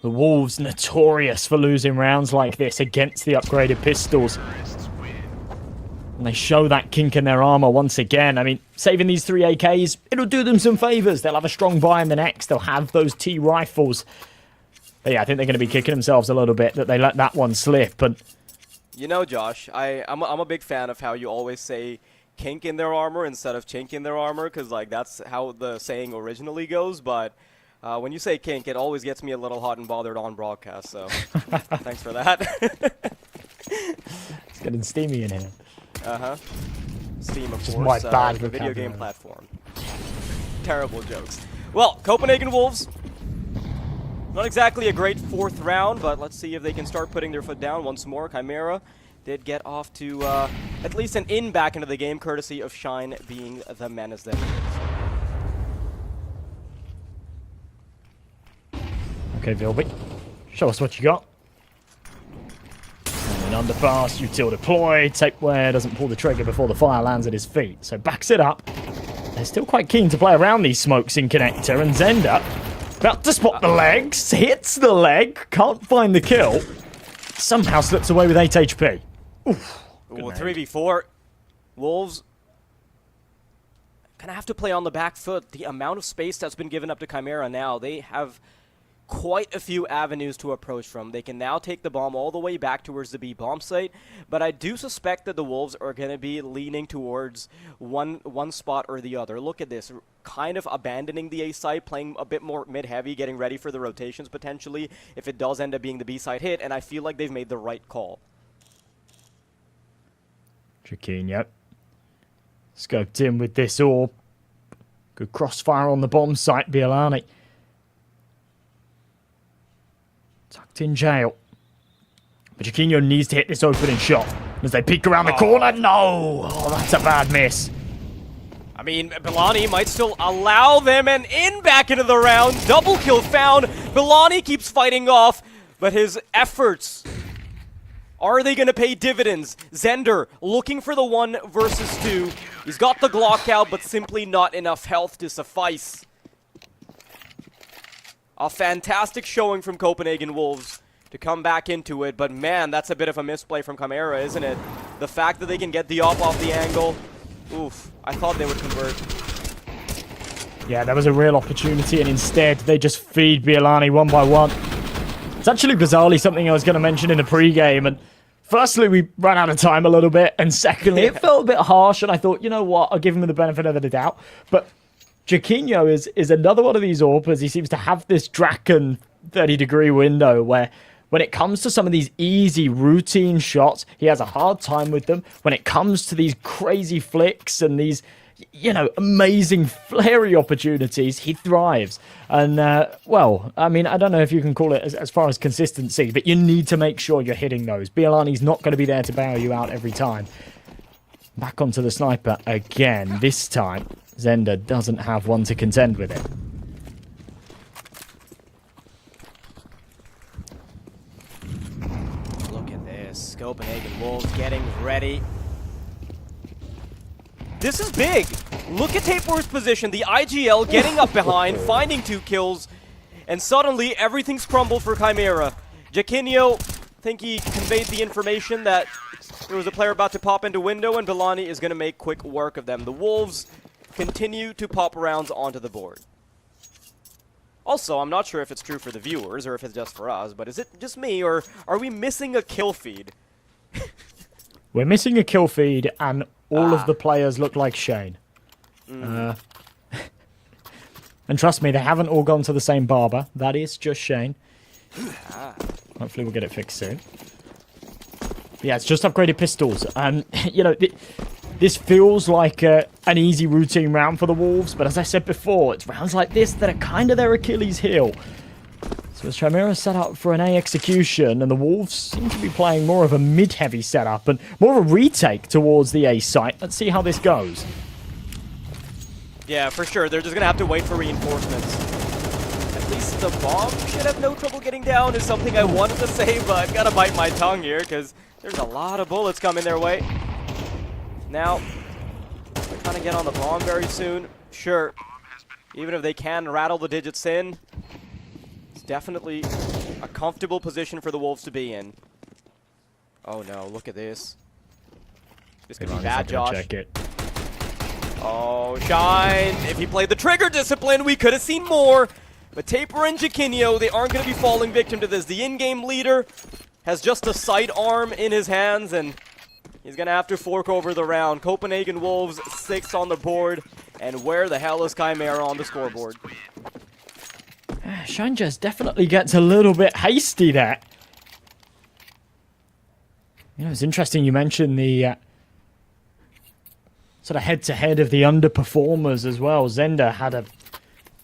The Wolves notorious for losing rounds like this against the upgraded pistols. And they show that kink in their armor once again. I mean, saving these 3 AKs, it'll do them some favors. They'll have a strong buy in the next. They'll have those T rifles. But yeah, I think they're going to be kicking themselves a little bit that they let that one slip. And you know, Josh, I'm a big fan of how you always say kink in their armor instead of chink in their armor, because like that's how the saying originally goes. But when you say kink, it always gets me a little hot and bothered on broadcast. So thanks for that. It's getting steamy in here. Steam, of Just course, my bad the video vocabulary. game platform. Terrible jokes. Well, Copenhagen Wolves, not exactly a great 4th round, but let's see if they can start putting their foot down once more. Chimera did get off to at least an in back into the game, courtesy of Shine being the menace that he is. Okay, Vilby, show us what you got. And underpass, util deploy. Tapeware doesn't pull the trigger before the fire lands at his feet, so backs it up. They're still quite keen to play around these smokes in connector, and Zender about to spot the legs, hits the leg, can't find the kill, somehow slips away with 8 HP. Oof. Ooh, 3v4. Wolves gonna have to play on the back foot. The amount of space that's been given up to Chimera now, they have quite a few avenues to approach from. They can now take the bomb all the way back towards the B bomb site, but I do suspect that the Wolves are going to be leaning towards one spot or the other. Look at this, kind of abandoning the A site, playing a bit more mid-heavy, getting ready for the rotations potentially if it does end up being the B side hit, and I feel like they've made the right call. Chiquinho scoped in with this orb. Good crossfire on the bomb site, YaLLa. Tucked in jail. But Chiquinho needs to hit this opening shot. As they peek around the corner, no! Oh, that's a bad miss. I mean, Bilani might still allow them an in back into the round. Double kill found. Bilani keeps fighting off, but his efforts, are they going to pay dividends? Zender looking for the 1 versus 2. He's got the Glock out, but simply not enough health to suffice. A fantastic showing from Copenhagen Wolves to come back into it, but man, that's a bit of a misplay from Chimera, isn't it? The fact that they can get the op off the angle, oof, I thought they would convert. Yeah, that was a real opportunity, and instead they just feed YaLLa 1 by 1. It's actually bizarrely something I was going to mention in the pre-game, and firstly, we ran out of time a little bit, and secondly, it felt a bit harsh, and I thought, you know what, I'll give him the benefit of the doubt, but Chiquinho is another one of these AWPers. He seems to have this Draken 30-degree window where when it comes to some of these easy routine shots, he has a hard time with them. When it comes to these crazy flicks and these, you know, amazing flary opportunities, he thrives. And, well, I mean, I don't know if you can call it as far as consistency, but you need to make sure you're hitting those. YaLLa's not going to be there to bail you out every time. Back onto the sniper again. This time, Zender doesn't have one to contend with it. Look at this. Copenhagen Wolves getting ready. This is big. Look at Tapeworth's position. The IGL getting up behind, finding 2 kills, and suddenly everything's crumbled for Chimera. Chiquinho, I think he conveyed the information that there was a player about to pop into window, and Bilani is going to make quick work of them. The Wolves continue to pop rounds onto the board. Also, I'm not sure if it's true for the viewers or if it's just for us, but is it just me, or are we missing a kill feed? We're missing a kill feed, and all of the players look like Shane. And trust me, they haven't all gone to the same barber. That is just Shane. Hopefully we'll get it fixed soon. Yeah, it's just upgraded pistols. You know, this feels like an easy routine round for the Wolves, but as I said before, it's rounds like this that are kind of their Achilles heel. So as Chimera set up for an A execution, and the Wolves seem to be playing more of a mid-heavy setup and more of a retake towards the A site. Let's see how this goes. Yeah, for sure. They're just going to have to wait for reinforcements. At least the bomb should have no trouble getting down is something I wanted to say, but I've got to bite my tongue here because there's a lot of bullets coming their way. Now, they're trying to get on the bomb very soon. Sure, even if they can rattle the digits in, it's definitely a comfortable position for the Wolves to be in. Oh no, look at this. This could be Bilani's bad, not gonna Josh. check it. Oh, Shine. If he played the trigger discipline, we could have seen more. But Taper and Jaquinho, they aren't going to be falling victim to this. The in-game leader has just a sidearm in his hands, and he's going to have to fork over the round. Copenhagen Wolves, 6 on the board. And where the hell is Chimera on the scoreboard? Shine just definitely gets a little bit hasty there. You know, it's interesting you mentioned the sort of head-to-head of the underperformers as well. Zender had a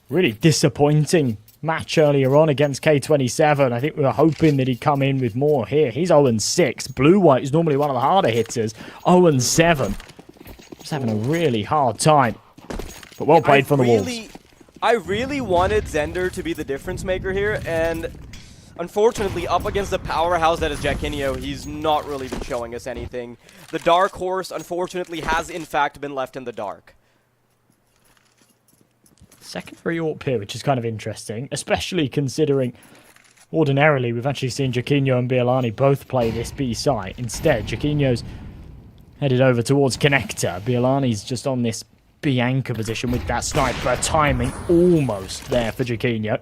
really disappointing match earlier on against K27. I think we were hoping that he'd come in with more here. He's 0-6. Blue-White is normally one of the harder hitters. 0-7. Just having a really hard time. But well played from the Wolves. I really wanted Zender to be the difference maker here, and unfortunately, up against the powerhouse that is Jaquinho, he's not really been showing us anything. The Dark Horse, unfortunately, has in fact been left in the dark. Secondary AWP here, which is kind of interesting, especially considering ordinarily we've actually seen Jaquinho and Bialani both play this B site. Instead, Jaquinho's headed over towards Connector. Bialani's just on this B anchor position with that sniper. Timing almost there for Jaquinho.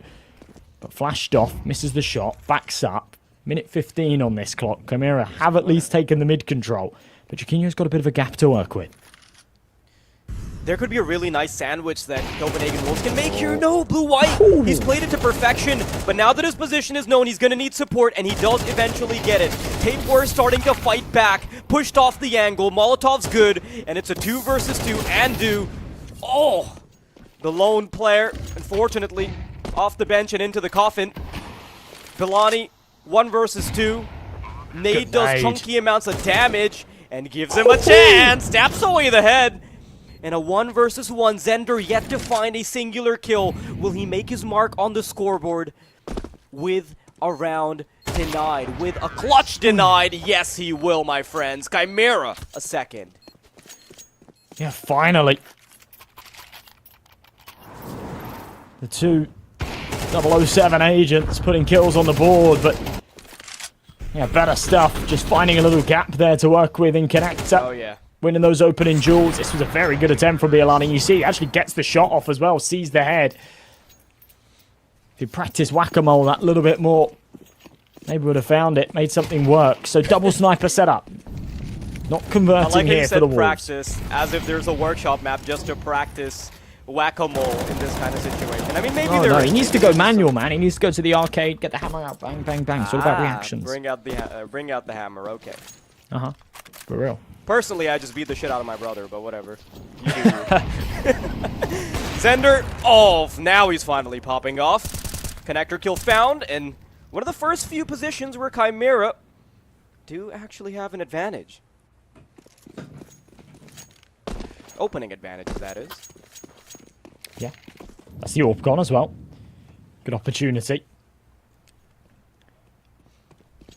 But flashed off, misses the shot, backs up. Minute 15 on this clock. Chimera have at least taken the mid control, but Jaquinho's got a bit of a gap to work with. There could be a really nice sandwich that Copenhagen Wolves can make here. No, Blue-White, he's played it to perfection, but now that his position is known, he's going to need support, and he does eventually get it. Tapewear starting to fight back, pushed off the angle, Molotov's good, and it's a 2 versus 2, Andu. Oh, the lone player, unfortunately, off the bench and into the coffin. Bilani, 1 versus 2. Nade does chunky amounts of damage and gives him a chance, taps away the head. And a 1 versus 1, Zender yet to find a singular kill. Will he make his mark on the scoreboard with a round denied? With a clutch denied? Yes, he will, my friends. Chimera, a second. Yeah, finally. The two 007 agents putting kills on the board, but yeah, better stuff. Just finding a little gap there to work with in Connector. Oh, yeah. Winning those opening duels. This was a very good attempt from Bialani. You see, he actually gets the shot off as well, sees the head. If he practiced whack-a-mole that little bit more, maybe would have found it, made something work. So double sniper setup. Not converting here for the Wolves. Practice, as if there's a workshop map just to practice whack-a-mole in this kind of situation. I mean, maybe no, he needs to go manual, man. He needs to go to the arcade, get the hammer out, bang, bang, bang. It's all about reactions. Bring out the hammer, okay. Uh-huh. For real. Personally, I just beat the shit out of my brother, but whatever. You do you. Zender, oh, now he's finally popping off. Connector kill found, and one of the first few positions where Chimera do actually have an advantage. Opening advantage, that is. Yeah. That's the AWP gone as well. Good opportunity.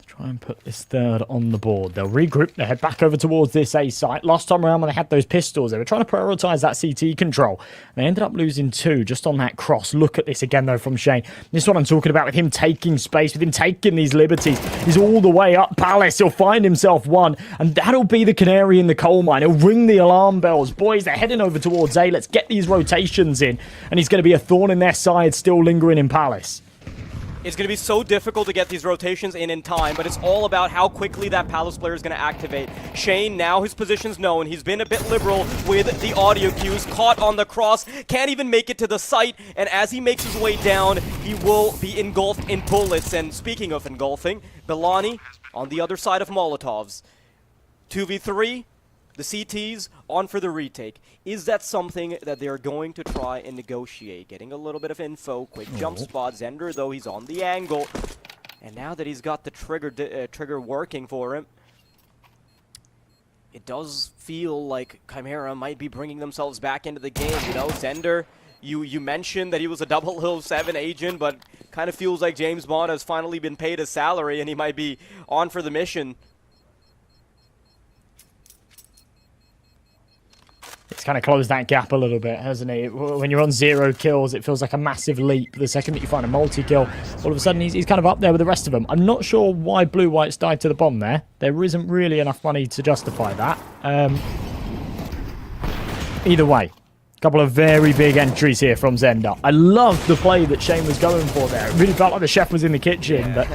Try and put this third on the board. They'll regroup. They head back over towards this A site. Last time around when they had those pistols, they were trying to prioritize that CT control. They ended up losing 2 just on that cross. Look at this again, though, from Shane. This is what I'm talking about with him taking space, with him taking these liberties. He's all the way up Palace. He'll find himself one, and that'll be the canary in the coal mine. He'll ring the alarm bells. Boys, they're heading over towards A. Let's get these rotations in, and he's going to be a thorn in their side still lingering in Palace. It's going to be so difficult to get these rotations in time, but it's all about how quickly that Palace player is going to activate. Shane, now his position's known. He's been a bit liberal with the audio cues. Caught on the cross, can't even make it to the site, and as he makes his way down, he will be engulfed in bullets. And speaking of engulfing, Bilani on the other side of Molotovs. 2v3, the CTs on for the retake. Is that something that they're going to try and negotiate? Getting a little bit of info, quick jump spot. Zender, though, he's on the angle. And now that he's got the trigger working for him, it does feel like Chimera might be bringing themselves back into the game. You know, Zender, you mentioned that he was a 007 agent, but kind of feels like James Bond has finally been paid his salary and he might be on for the mission. kind of closed that gap a little bit, hasn't he? When you're on 0 kills, it feels like a massive leap. The second that you find a multi-kill, all of a sudden he's kind of up there with the rest of them. I'm not sure why Blue White's died to the bomb there. There isn't really enough money to justify that. Either way, a couple of very big entries here from Zenda. I love the play that Shane was going for there. It really felt like the chef was in the kitchen, but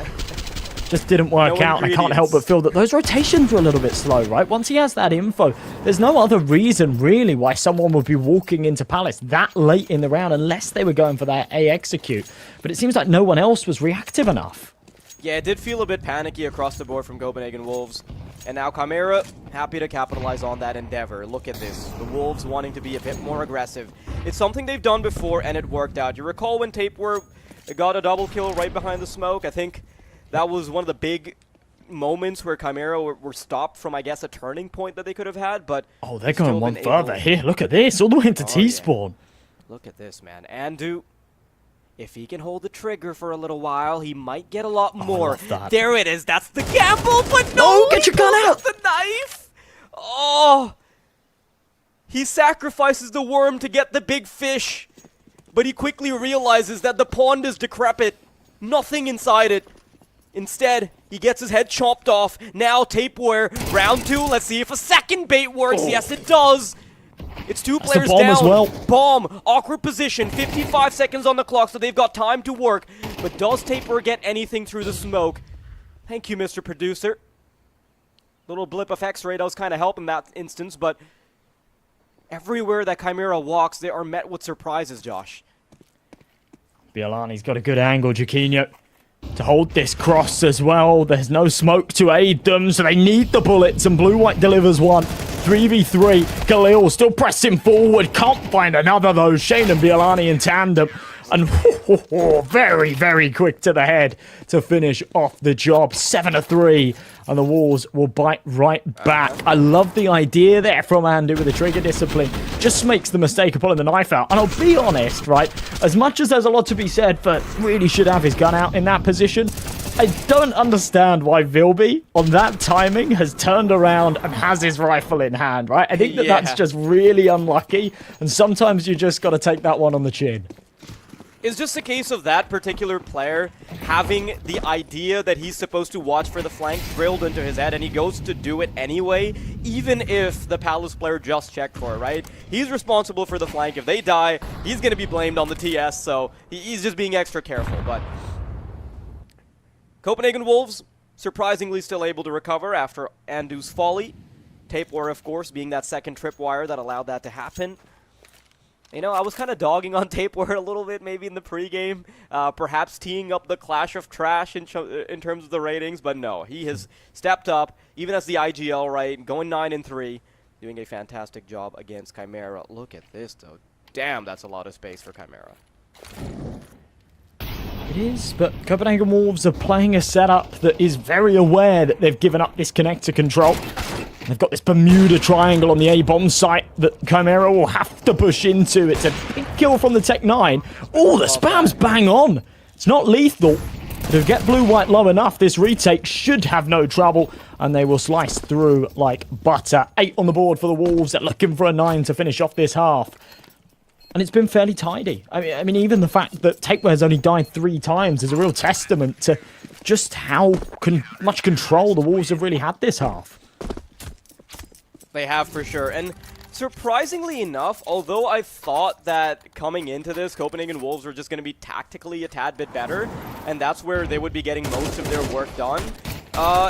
just didn't work out. I can't help but feel that those rotations were a little bit slow, right? Once he has that info, there's no other reason really why someone would be walking into Palace that late in the round unless they were going for that A execute. But it seems like no one else was reactive enough. Yeah, it did feel a bit panicky across the board from Copenhagen Wolves. And now Chimera, happy to capitalize on that endeavor. Look at this. The Wolves wanting to be a bit more aggressive. It's something they've done before, and it worked out. You recall when Tapeware got a double kill right behind the smoke? I think that was one of the big moments where Chimera were stopped from, I guess, a turning point that they could have had, but... Oh, they're going one further here. Look at this, all the way into T-spawn. Yeah. Look at this, man. Andu, if he can hold the trigger for a little while, he might get a lot more. There it is. That's the gamble, but no! Get your gun out! The knife! Oh! He sacrifices the worm to get the big fish, but he quickly realizes that the pond is decrepit. Nothing inside it. Instead, he gets his head chopped off. Now, Tapeware, round 2. Let's see if a second bait works. Yes, it does. It's 2 players down. As well. Bomb. Awkward position. 55 seconds on the clock, so they've got time to work. But does Tapeware get anything through the smoke? Thank you, Mr. Producer. Little blip of X-ray does kind of help in that instance, but everywhere that Chimera walks, they are met with surprises, Josh. Bialani's got a good angle, Jaquinho, to hold this cross as well. There's no smoke to aid them, so they need the bullets, and Blue-White delivers one. 3v3. Khalil still pressing forward. Can't find another, though. Shane and Bialani in tandem. And very, very quick to the head to finish off the job. 7-3. And the Wolves will bite right back. I love the idea there from Andy with the trigger discipline. Just makes the mistake of pulling the knife out. And I'll be honest, right? As much as there's a lot to be said for really should have his gun out in that position, I don't understand why Vilby, on that timing, has turned around and has his rifle in hand, right? I think that that's just really unlucky. And sometimes you just got to take that one on the chin. It's just a case of that particular player having the idea that he's supposed to watch for the flank drilled into his head, and he goes to do it anyway, even if the Palace player just checked for it, right? He's responsible for the flank. If they die, he's going to be blamed on the TS, so he's just being extra careful. But Copenhagen Wolves, surprisingly still able to recover after Andu's folly. Tapeware, of course, being that second tripwire that allowed that to happen. You know, I was kind of dogging on Tapeware a little bit maybe in the pregame, perhaps teeing up the Clash of Trash in terms of the ratings, but no, he has stepped up, even as the IGL, right, going 9-3, doing a fantastic job against Chimera. Look at this, though. Damn, that's a lot of space for Chimera. It is, but Copenhagen Wolves are playing a setup that is very aware that they've given up this connector control. They've got this Bermuda triangle on the A-bomb site that Chimera will have to push into. It's a big kill from the Tech 9. Oh, the spam's bang on. It's not lethal. But if get Blue-White low enough, this retake should have no trouble. And they will slice through like butter. 8 on the board for the Wolves. They're looking for a 9 to finish off this half. And it's been fairly tidy. I mean, even the fact that Takeware's only died 3 times is a real testament to just how much control the Wolves have really had this half. They have for sure, and surprisingly enough, although I thought that coming into this, Copenhagen Wolves were just going to be tactically a tad bit better, and that's where they would be getting most of their work done,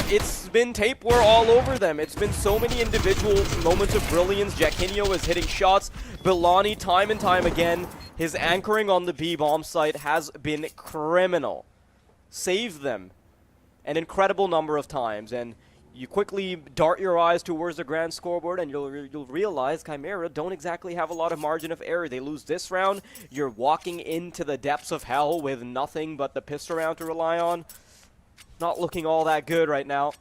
it's been Tapeware all over them. It's been so many individual moments of brilliance. Jaquinho is hitting shots. Bilani, time and time again, his anchoring on the B-bomb site has been criminal. Saved them an incredible number of times, and you quickly dart your eyes towards the grand scoreboard, and you'll realize Chimera don't exactly have a lot of margin of error. They lose this round. You're walking into the depths of hell with nothing but the pistol round to rely on. Not looking all that good right now.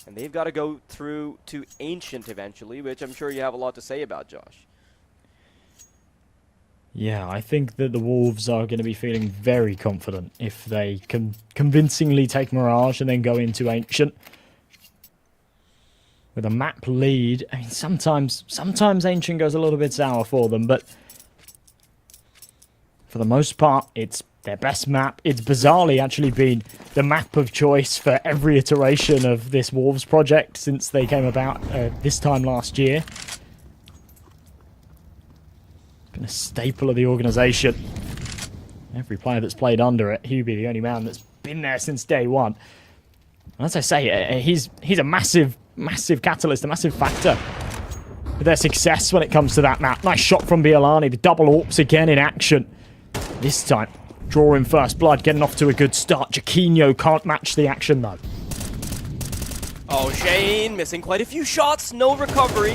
And they've got to go through to Ancient eventually, which I'm sure you have a lot to say about, Josh. Yeah, I think that the Wolves are going to be feeling very confident if they can convincingly take Mirage and then go into Ancient. with a map lead. I mean, sometimes Ancient goes a little bit sour for them, but for the most part, it's their best map. It's bizarrely actually been the map of choice for every iteration of this Wolves project since they came about this time last year. It's been a staple of the organization. Every player that's played under it, Hubie, the only man that's been there since day one. And as I say, he's a massive catalyst, a massive factor with their success when it comes to that map. Nice shot from Bialani, the double AWPs again in action. This time, drawing first blood, getting off to a good start. Jaquinho can't match the action though. Oh, Shane missing quite a few shots, no recovery.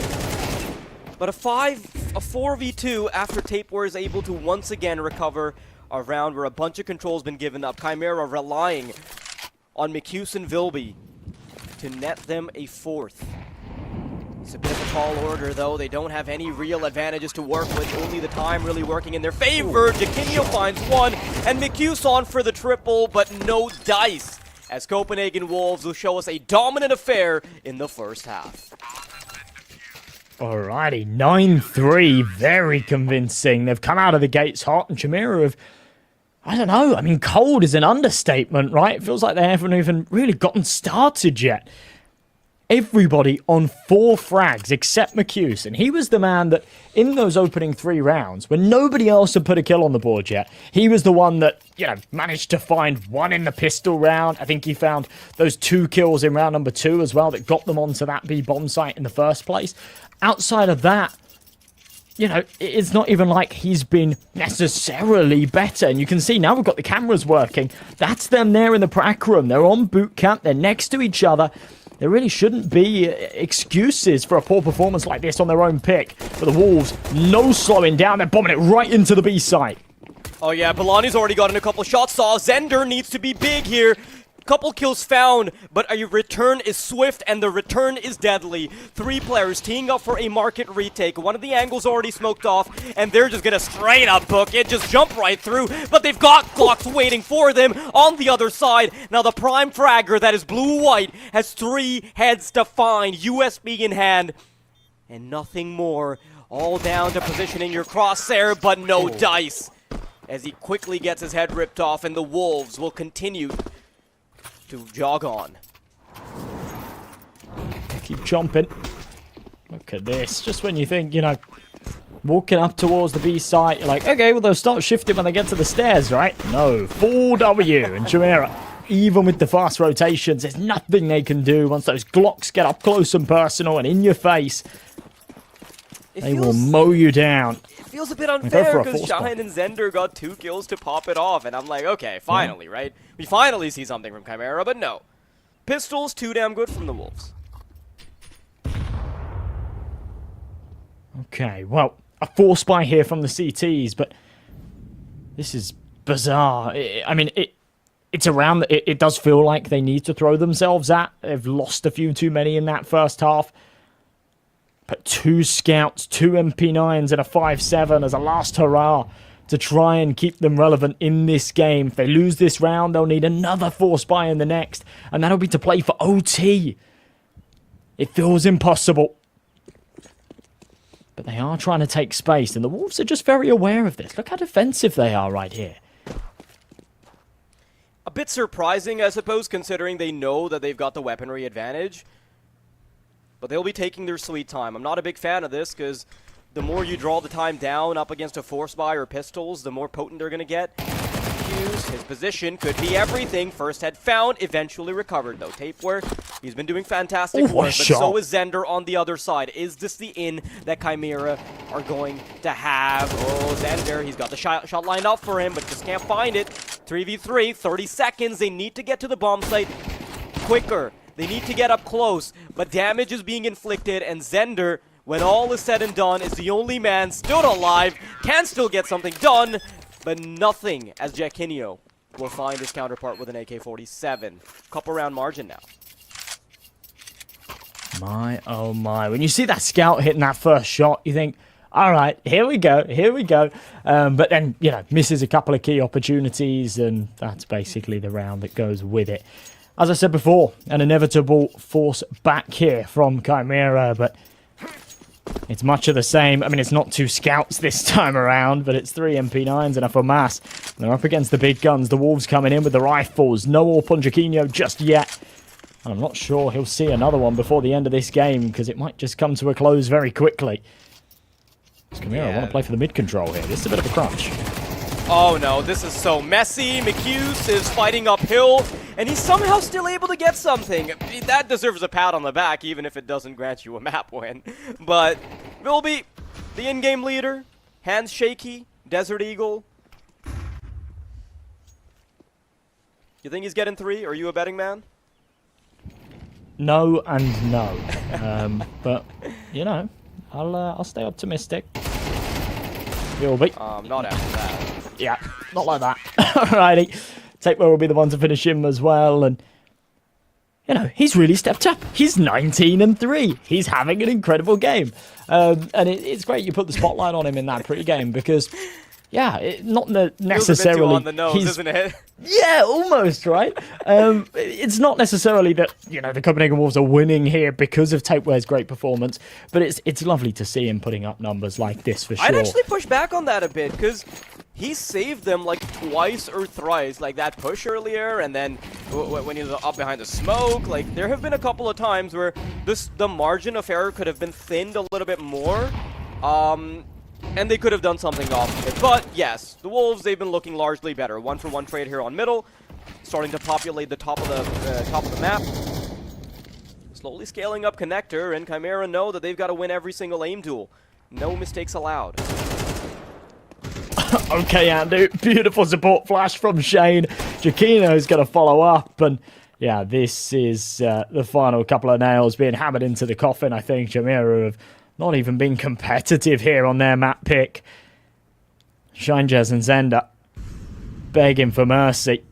But a 4v2 after Tapeware is able to once again recover a round where a bunch of control's been given up. Chimera relying on McHughes and Vilby to net them a fourth. It's a bit of a tall order, though. They don't have any real advantages to work with. Only the time really working in their favor. Jaquinho finds one, and McHughes on for the triple, but no dice, as Copenhagen Wolves will show us a dominant affair in the first half. Alrighty, 9-3, very convincing. They've come out of the gates hot, and Chimera have, I don't know, I mean, cold is an understatement, right? It feels like they haven't even really gotten started yet. Everybody on 4 frags except McHughes, and he was the man that, in those opening 3 rounds, when nobody else had put a kill on the board yet, he was the one that, you know, managed to find 1 in the pistol round. I think he found those 2 kills in round number 2 as well that got them onto that B bomb site in the first place. Outside of that, you know, it's not even like he's been necessarily better. And you can see now we've got the cameras working. That's them there in the prac room. They're on boot camp. They're next to each other. There really shouldn't be excuses for a poor performance like this on their own pick. For the Wolves, no slowing down. They're bombing it right into the B site. Oh yeah, Balani's already gotten a couple shots. Zender needs to be big here. Couple kills found, but a return is swift and the return is deadly. 3 players teeing up for a market retake. One of the angles already smoked off, and they're just gonna straight up book it, just jump right through. But they've got Glocks waiting for them on the other side. Now the prime fragger that is blue-white has 3 heads to find, USB in hand, and nothing more. All down to positioning your crosshair, but no dice, as he quickly gets his head ripped off, and the Wolves will continue to jog on. Keep jumping. Look at this. Just when you think, you know, walking up towards the B site, you're like, okay, well, they'll start shifting when they get to the stairs, right? No. 4W. And Chimera, even with the fast rotations, there's nothing they can do once those Glocks get up close and personal and in your face. They will mow you down. It feels a bit unfair because Shine and Zender got 2 kills to pop it off, and I'm like, okay, finally, right? We finally see something from Chimera, but no. Pistols, too damn good from the Wolves. Okay, well, a force buy here from the CTs, but this is bizarre. I mean, it's around. It does feel like they need to throw themselves at. They've lost a few too many in that first half. But 2 scouts, 2 MP9s, and a 5-7 as a last hurrah to try and keep them relevant in this game. If they lose this round, they'll need another force buy in the next, and that'll be to play for OT. It feels impossible. But they are trying to take space, and the Wolves are just very aware of this. Look how defensive they are right here. A bit surprising, I suppose, considering they know that they've got the weaponry advantage. But they'll be taking their sweet time. I'm not a big fan of this, because the more you draw the time down up against a force buy or pistols, the more potent they're going to get. His position could be everything. First head found, eventually recovered, though. Tapeware, he's been doing fantastic work, but so is Zender on the other side. Is this the in that Chimera are going to have? Oh, Zender, he's got the shot lined up for him, but just can't find it. 3v3, 30 seconds. They need to get to the bomb site quicker. They need to get up close, but damage is being inflicted, and Zender, when all is said and done, is the only man still alive, can still get something done, but nothing, as Jaquinho will find his counterpart with an AK-47. Couple round margin now. My, oh my. When you see that scout hitting that first shot, you think, all right, here we go, here we go. But then, you know, misses a couple of key opportunities, and that's basically the round that goes with it. as I said before, an inevitable force back here from Chimera, but it's much of the same. I mean, it's not 2 scouts this time around, but it's 3 MP9s and a FAMAS. They're up against the big guns. The Wolves coming in with the rifles. No AWP on Jaquinho just yet. And I'm not sure he'll see another one before the end of this game, because it might just come to a close very quickly. Chimera want to play for the mid control here. This is a bit of a crunch. Oh no, this is so messy. McHughes is fighting uphill, and he's somehow still able to get something. That deserves a pat on the back, even if it doesn't grant you a map win. But Vilby, the in-game leader, hands shaky, Desert Eagle. You think he's getting 3? Are you a betting man? No and no. But, you know, I'll stay optimistic. You'll be. Not after that. Yeah, not like that. Alrighty. Tapeware will be the one to finish him as well, and you know, he's really stepped up. He's 19-3. He's having an incredible game. And it's great you put the spotlight on him in that pre-game because, yeah, not necessarily... Feels a bit too on the nose, isn't it? Yeah, almost, right? It's not necessarily that, you know, the Copenhagen Wolves are winning here because of Tapeware's great performance, but it's lovely to see him putting up numbers like this for sure. I'd actually push back on that a bit because he saved them like twice or thrice, like that push earlier, and then when he was up behind the smoke. Like, there have been a couple of times where the margin of error could have been thinned a little bit more. And they could have done something off of it. But yes, the Wolves, they've been looking largely better. 1-for-1 trade here on middle, starting to populate the top of the map. Slowly scaling up connector, and Chimera know that they've got to win every single aim duel. No mistakes allowed. Okay, Andy, beautiful support flash from Shane. Jaquino's going to follow up, and yeah, this is the final couple of nails being hammered into the coffin. I think Chimera have not even been competitive here on their map pick. Shinejaz and Zender begging for mercy,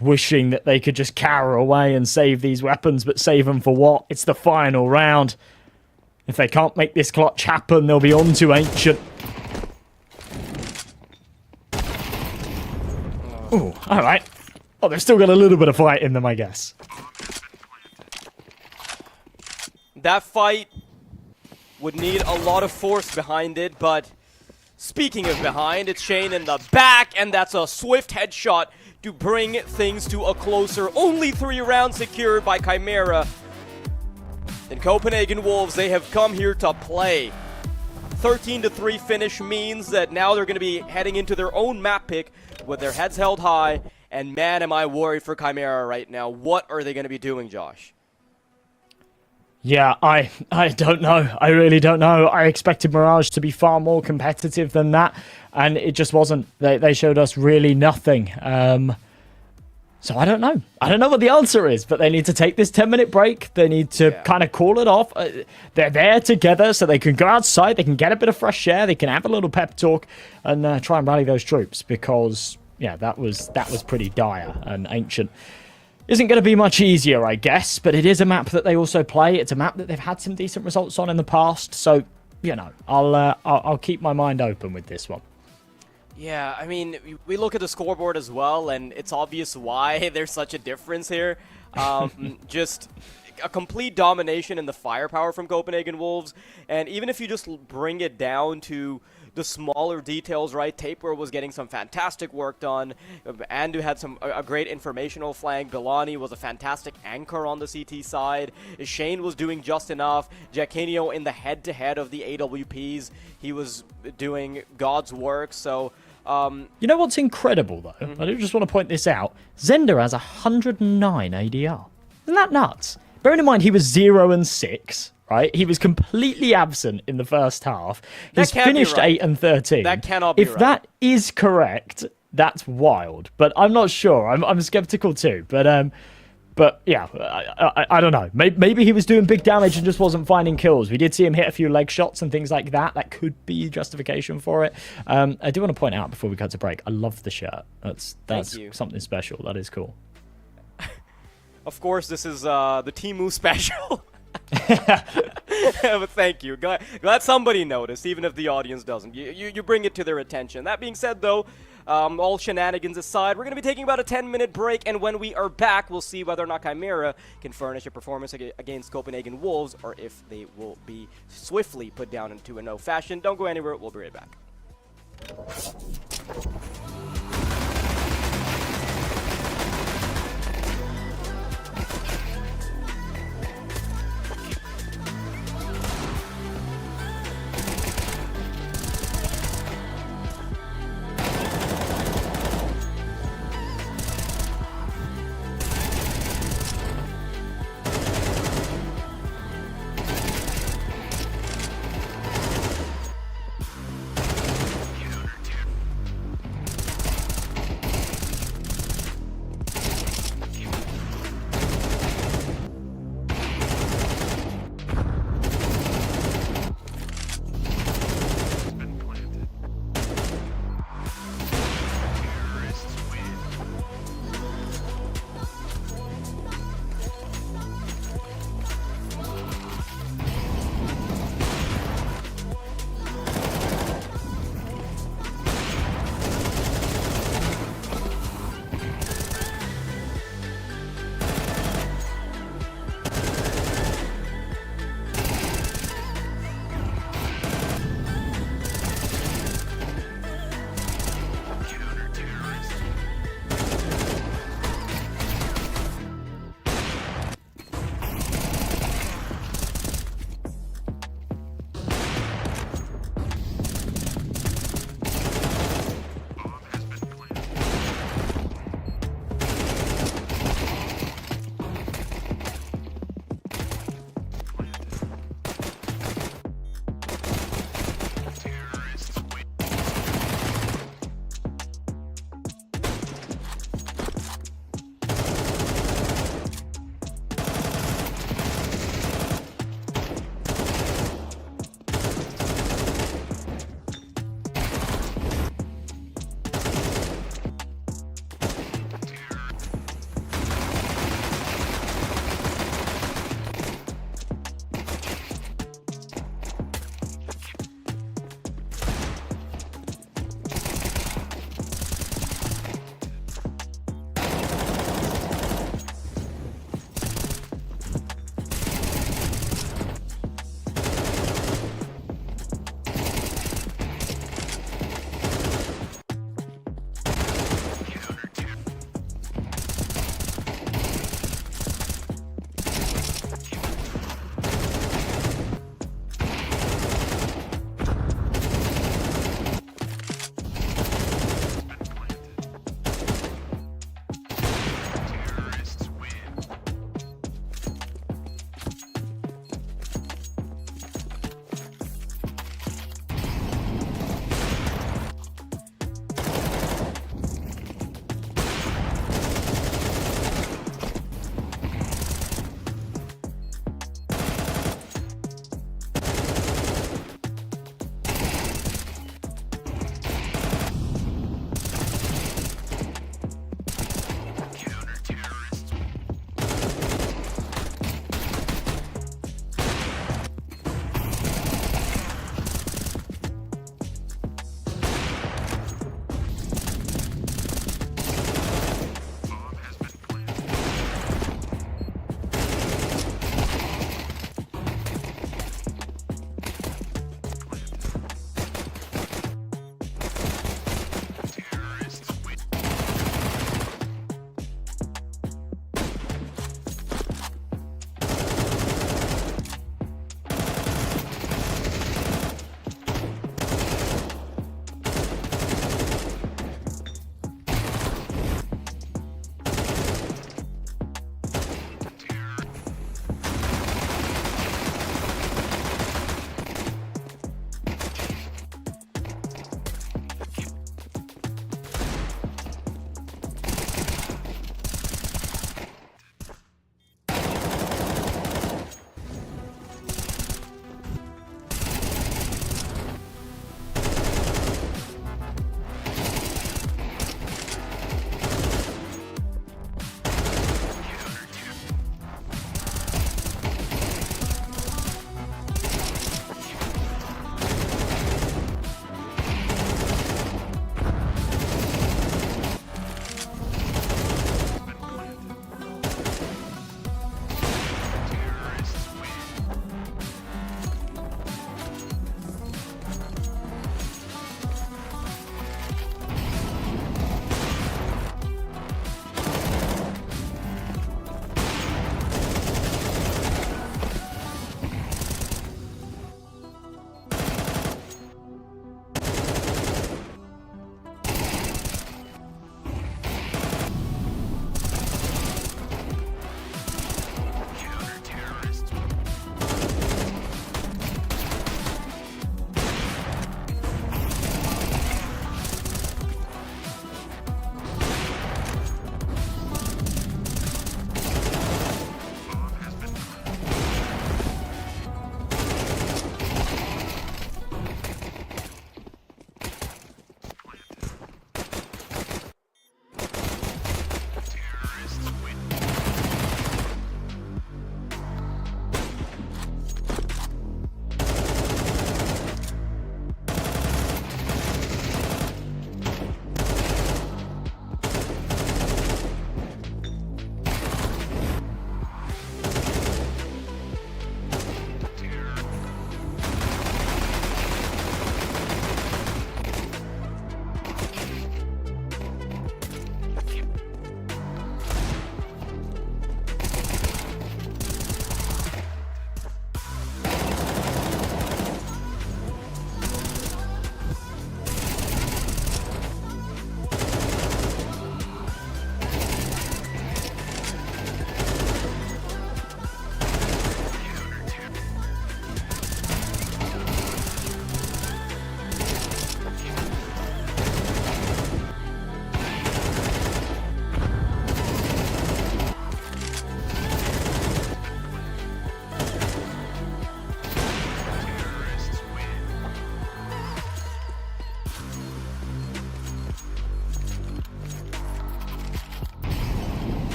wishing that they could just cower away and save these weapons, but save them for what? It's the final round. If they can't make this clutch happen, they'll be on to Ancient. Ooh, alright. Oh, they've still got a little bit of fight in them, I guess. That fight would need a lot of force behind it, but speaking of behind, it's Shane in the back, and that's a swift headshot to bring things to a closer. Only 3 rounds secured by Chimera. And Copenhagen Wolves, they have come here to play. 13-3 finish means that now they're going to be heading into their own map pick with their heads held high, and man, am I worried for Chimera right now. What are they going to be doing, Josh? Yeah, I don't know. I really don't know. I expected Mirage to be far more competitive than that, and it just wasn't. They showed us really nothing. So I don't know. I don't know what the answer is, but they need to take this 10-minute break. They need to kind of call it off. They're there together so they can go outside, they can get a bit of fresh air, they can have a little pep talk, and try and rally those troops, because, yeah, that was pretty dire, and Ancient isn't going to be much easier, I guess, but it is a map that they also play. It's a map that they've had some decent results on in the past, so, you know, I'll keep my mind open with this one. Yeah, I mean, we look at the scoreboard as well, and it's obvious why there's such a difference here. Just a complete domination in the firepower from Copenhagen Wolves, and even if you just bring it down to the smaller details, right? Tapeware was getting some fantastic work done. Andu had a great informational flank. Bilani was a fantastic anchor on the CT side. Shane was doing just enough. Jaquinho in the head-to-head of the AWPs, he was doing God's work. So, you know what's incredible, though? I do just want to point this out. Zender has 109 ADR. Isn't that nuts? Bearing in mind he was 0-6. Right? He was completely absent in the first half. He's finished 8-13. That cannot be right. If that is correct, that's wild. But I'm not sure. I'm skeptical too. But yeah, I don't know. Maybe he was doing big damage and just wasn't finding kills. We did see him hit a few leg shots and things like that. That could be justification for it. I do want to point out before we cut to break, I love the shirt. That's something special. That is cool. Of course, this is the Temu special. But thank you. Glad somebody noticed, even if the audience doesn't. You bring it to their attention. That being said, though, all shenanigans aside, we're going to be taking about a 10-minute break, and when we are back, we'll see whether or not Chimera can furnish a performance against Copenhagen Wolves, or if they will be swiftly put down into a no fashion. Don't go anywhere, we'll be right back.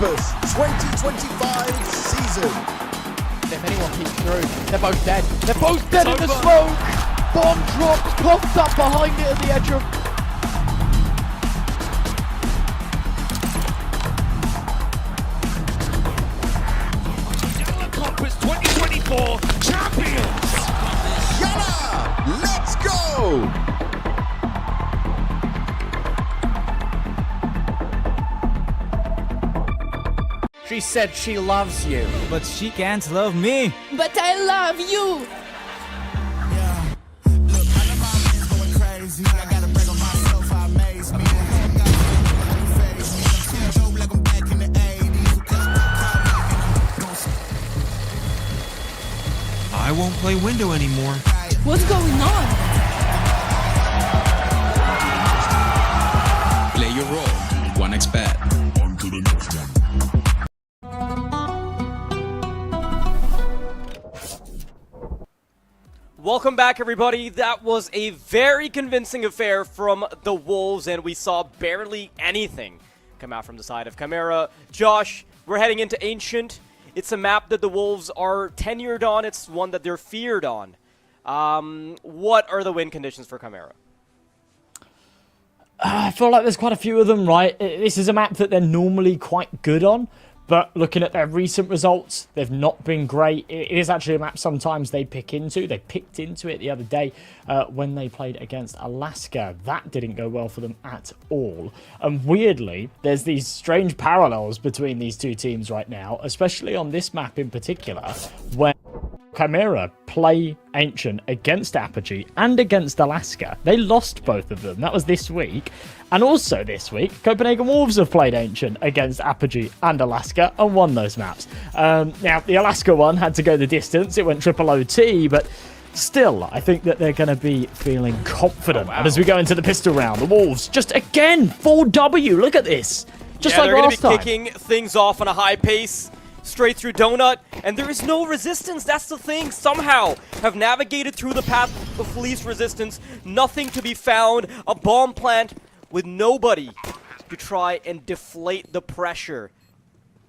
Olympus 2025 season. If anyone peeks through, they're both dead. They're both dead in the smoke! Bomb drops, popped up behind it at the edge of... YaLLa Compass 2024 champions! YaLLa, let's go! She said she loves you, but she can't love me. But I love you. I won't play window anymore. What's going on? Play your role. 1xBet. On to the next one. Welcome back, everybody. That was a very convincing affair from the Wolves, and we saw barely anything come out from the side of Chimera. Josh, we're heading into Ancient. It's a map that the Wolves are tenured on. It's one that they're feared on. What are the win conditions for Chimera? I feel like there's quite a few of them, right? This is a map that they're normally quite good on, but looking at their recent results, they've not been great. It is actually a map sometimes they pick into. They picked into it the other day when they played against Alaska. That didn't go well for them at all. And weirdly, there's these strange parallels between these two teams right now, especially on this map in particular, where Chimera play Ancient against Apogee and against Alaska. They lost both of them. That was this week. And also this week, Copenhagen Wolves have played Ancient against Apogee and Alaska and won those maps. Now, the Alaska one had to go the distance. It went triple OT, but still, I think that they're going to be feeling confident. And as we go into the pistol round, the Wolves just again, 4W. Look at this. Just like last time. They're going to be kicking things off on a high pace. Straight through Donut, and there is no resistance. That's the thing. Somehow have navigated through the path of least resistance. Nothing to be found. A bomb plant with nobody to try and deflate the pressure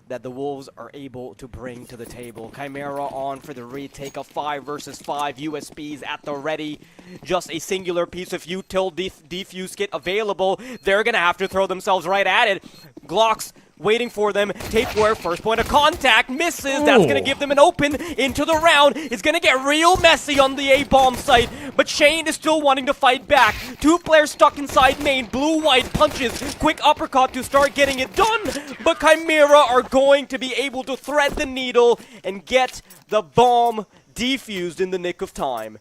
that the Wolves are able to bring to the table. Chimera on for the retake of 5 versus 5 USBs at the ready. Just a singular piece of util defuse kit available. They're going to have to throw themselves right at it. Glocks waiting for them. Tapeware, first point of contact, misses. That's going to give them an open into the round. It's going to get real messy on the A-bomb site, but Shane is still wanting to fight back. 2 players stuck inside main. Blue-white punches. Quick uppercut to start getting it done, but Chimera are going to be able to thread the needle and get the bomb defused in the nick of time.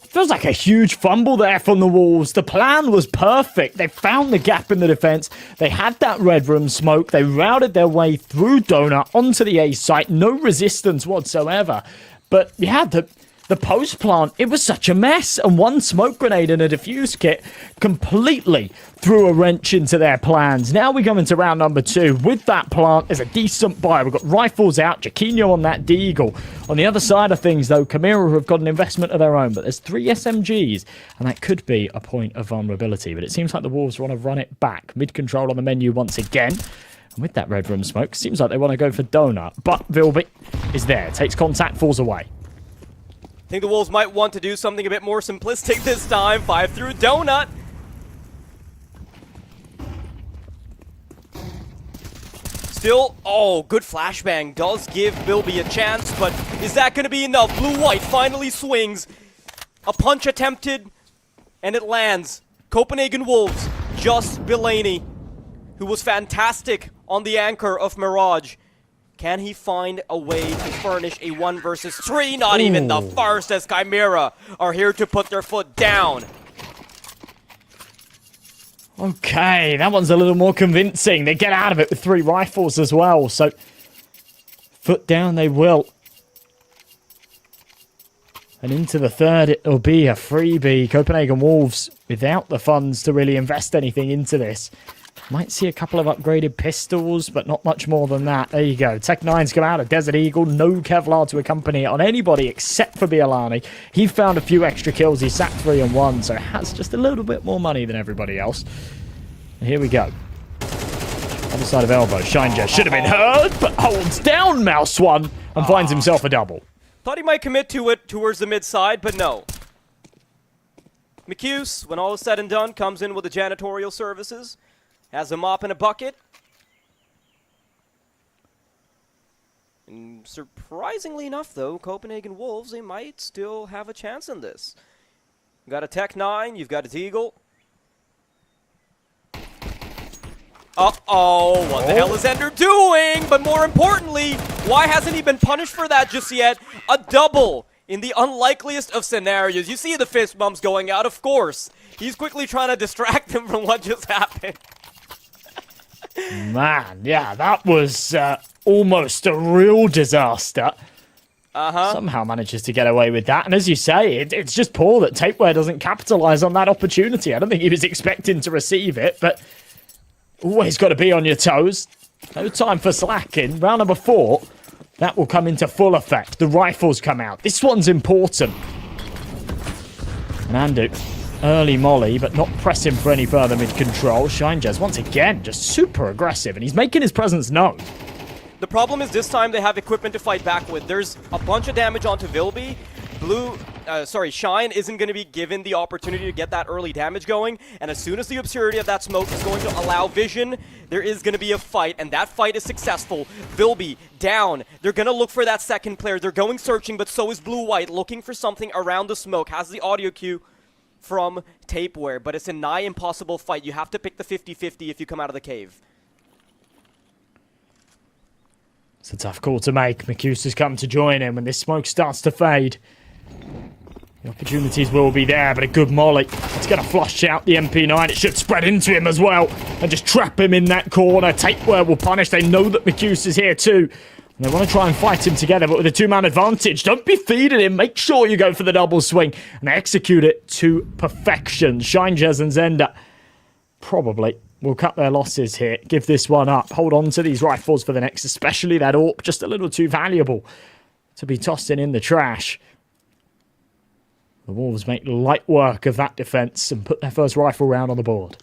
Feels like a huge fumble there from the Wolves. The plan was perfect. They found the gap in the defense. They had that red room smoke. They routed their way through Donut onto the A site. No resistance whatsoever. But yeah, the post plant, it was such a mess. And one smoke grenade and a diffuse kit completely threw a wrench into their plans. Now we go into round number 2. With that plant, there's a decent buy. We've got rifles out, Jaquinho on that Deagle. On the other side of things, though, Chimera have got an investment of their own, but there's 3 SMGs, and that could be a point of vulnerability. But it seems like the Wolves want to run it back. Mid-control on the menu once again. And with that red room smoke, seems like they want to go for Donut. But Vilby is there, takes contact, falls away. I think the Wolves might want to do something a bit more simplistic this time. 5 through Donut. Still, oh, good flashbang does give Bilby a chance, but is that going to be enough? Blue-white finally swings. A punch attempted, and it lands. Copenhagen Wolves, just Delaney, who was fantastic on the anchor of Mirage. Can he find a way to furnish a 1 versus 3? Not even the first, as Chimera are here to put their foot down. Okay, that one's a little more convincing. They get out of it with 3 rifles as well, so foot down they will. And into the third, it'll be a freebie. Copenhagen Wolves, without the funds to really invest anything into this. Might see a couple of upgraded pistols, but not much more than that. There you go. Tech-9's come out of Desert Eagle. No Kevlar to accompany it on anybody except for YaLLa. He found a few extra kills. He sacked 3 and 1, so has just a little bit more money than everybody else. And here we go. Other side of elbow. Shine should have been heard, but holds down Mouse One and finds himself a double. Thought he might commit to it towards the mid side, but no. McCuse, when all is said and done, comes in with the janitorial services. Has a mop and a bucket. And surprisingly enough, though, Copenhagen Wolves, they might still have a chance in this. You've got a Tech 9, you've got a Deagle. Uh-oh, what the hell is Ender doing? But more importantly, why hasn't he been punished for that just yet? A double in the unlikeliest of scenarios. You see the fist bumps going out, of course. He's quickly trying to distract him from what just happened. Man, yeah, that was almost a real disaster. Somehow manages to get away with that. And as you say, it's just poor that Tapeware doesn't capitalize on that opportunity. I don't think he was expecting to receive it, but always got to be on your toes. No time for slacking. Round number 4, that will come into full effect. The rifles come out. This one's important. And Andu, early molly, but not pressing for any further mid-control. Shinejaz, once again, just super aggressive, and he's making his presence known. The problem is this time they have equipment to fight back with. There's a bunch of damage onto Vilby. Shine isn't going to be given the opportunity to get that early damage going, and as soon as the obscurity of that smoke is going to allow vision, there is going to be a fight, and that fight is successful. Vilby down. They're going to look for that second player. They're going searching, but so is Blue-White, looking for something around the smoke. Has the audio cue from Tapeware, but it's a nigh impossible fight. You have to pick the 50-50 if you come out of the cave. It's a tough call to make. McCuse has come to join him when this smoke starts to fade. The opportunities will be there, but a good molly. It's going to flush out the MP9. It should spread into him as well and just trap him in that corner. Tapeware will punish. They know that McCuse is here too. And they want to try and fight him together, but with a 2-man advantage. Don't be feeding him. Make sure you go for the double swing and execute it to perfection. Shinejaz and Zenda probably will cut their losses here. Give this one up. Hold on to these rifles for the next, especially that AWP. Just a little too valuable to be tossing in the trash. The Wolves make light work of that defense and put their first rifle round on the board.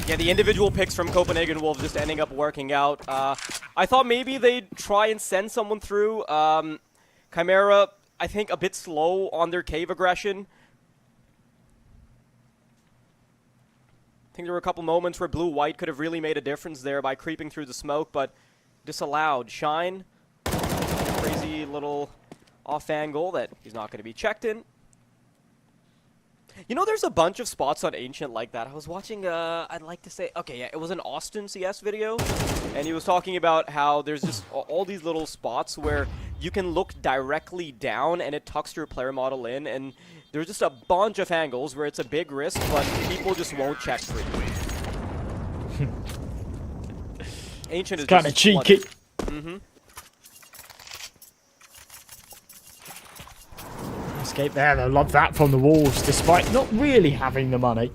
Yeah, the individual picks from Copenhagen Wolves just ending up working out. I thought maybe they'd try and send someone through. Chimera, I think, a bit slow on their cave aggression. I think there were a couple moments where Blue-White could have really made a difference there by creeping through the smoke, but disallowed. Shine, crazy little off angle that he's not going to be checked in. You know, there's a bunch of spots on Ancient like that. I was watching, I'd like to say, okay, yeah, it was an Austin CS video, and he was talking about how there's just all these little spots where you can look directly down and it tucks your player model in, and there's just a bunch of angles where it's a big risk, but people just won't check for you. Ancient is kind of cheeky. Escape there, they'll love that from the Wolves, despite not really having the money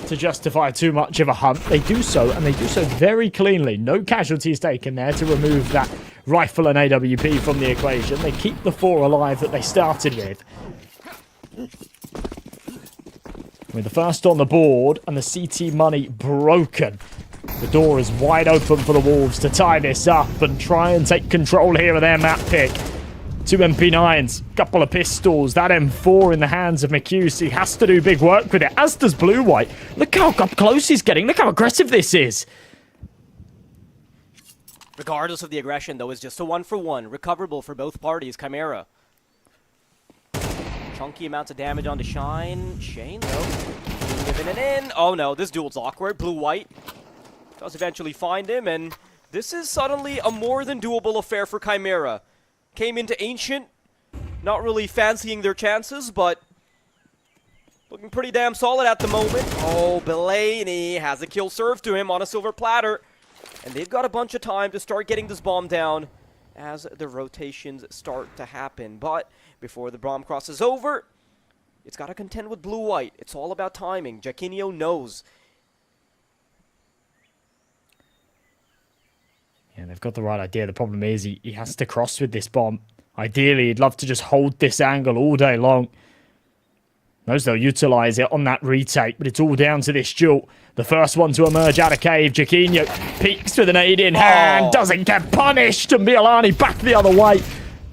to justify too much of a hunt. They do so, and they do so very cleanly. No casualties taken there to remove that rifle and AWP from the equation. They keep the 4 alive that they started with. With the first on the board and the CT money broken, the door is wide open for the Wolves to tie this up and try and take control here of their map pick. 2 MP9s, couple of pistols, that M4 in the hands of McCuse. He has to do big work with it, as does Blue-White. Look how up close he's getting. Look how aggressive this is. Regardless of the aggression, though, it's just a 1-for-1. Recoverable for both parties. Chimera. Chunky amounts of damage onto Shine. Shane, though, giving it in. Oh, no, this duel's awkward. Blue-White does eventually find him, and this is suddenly a more than doable affair for Chimera. Came into Ancient, not really fancying their chances, but looking pretty damn solid at the moment. Oh, Belaney has a kill served to him on a silver platter. And they've got a bunch of time to start getting this bomb down as the rotations start to happen. But before the bomb crosses over, it's got to contend with Blue-White. It's all about timing. Jaquinho knows. Yeah, they've got the right idea. The problem is he has to cross with this bomb. Ideally, he'd love to just hold this angle all day long. Knows they'll utilize it on that retake, but it's all down to this duel. The first one to emerge out of cave. Jaquinho peeks with an aid in hand, doesn't get punished, and Bialani back the other way.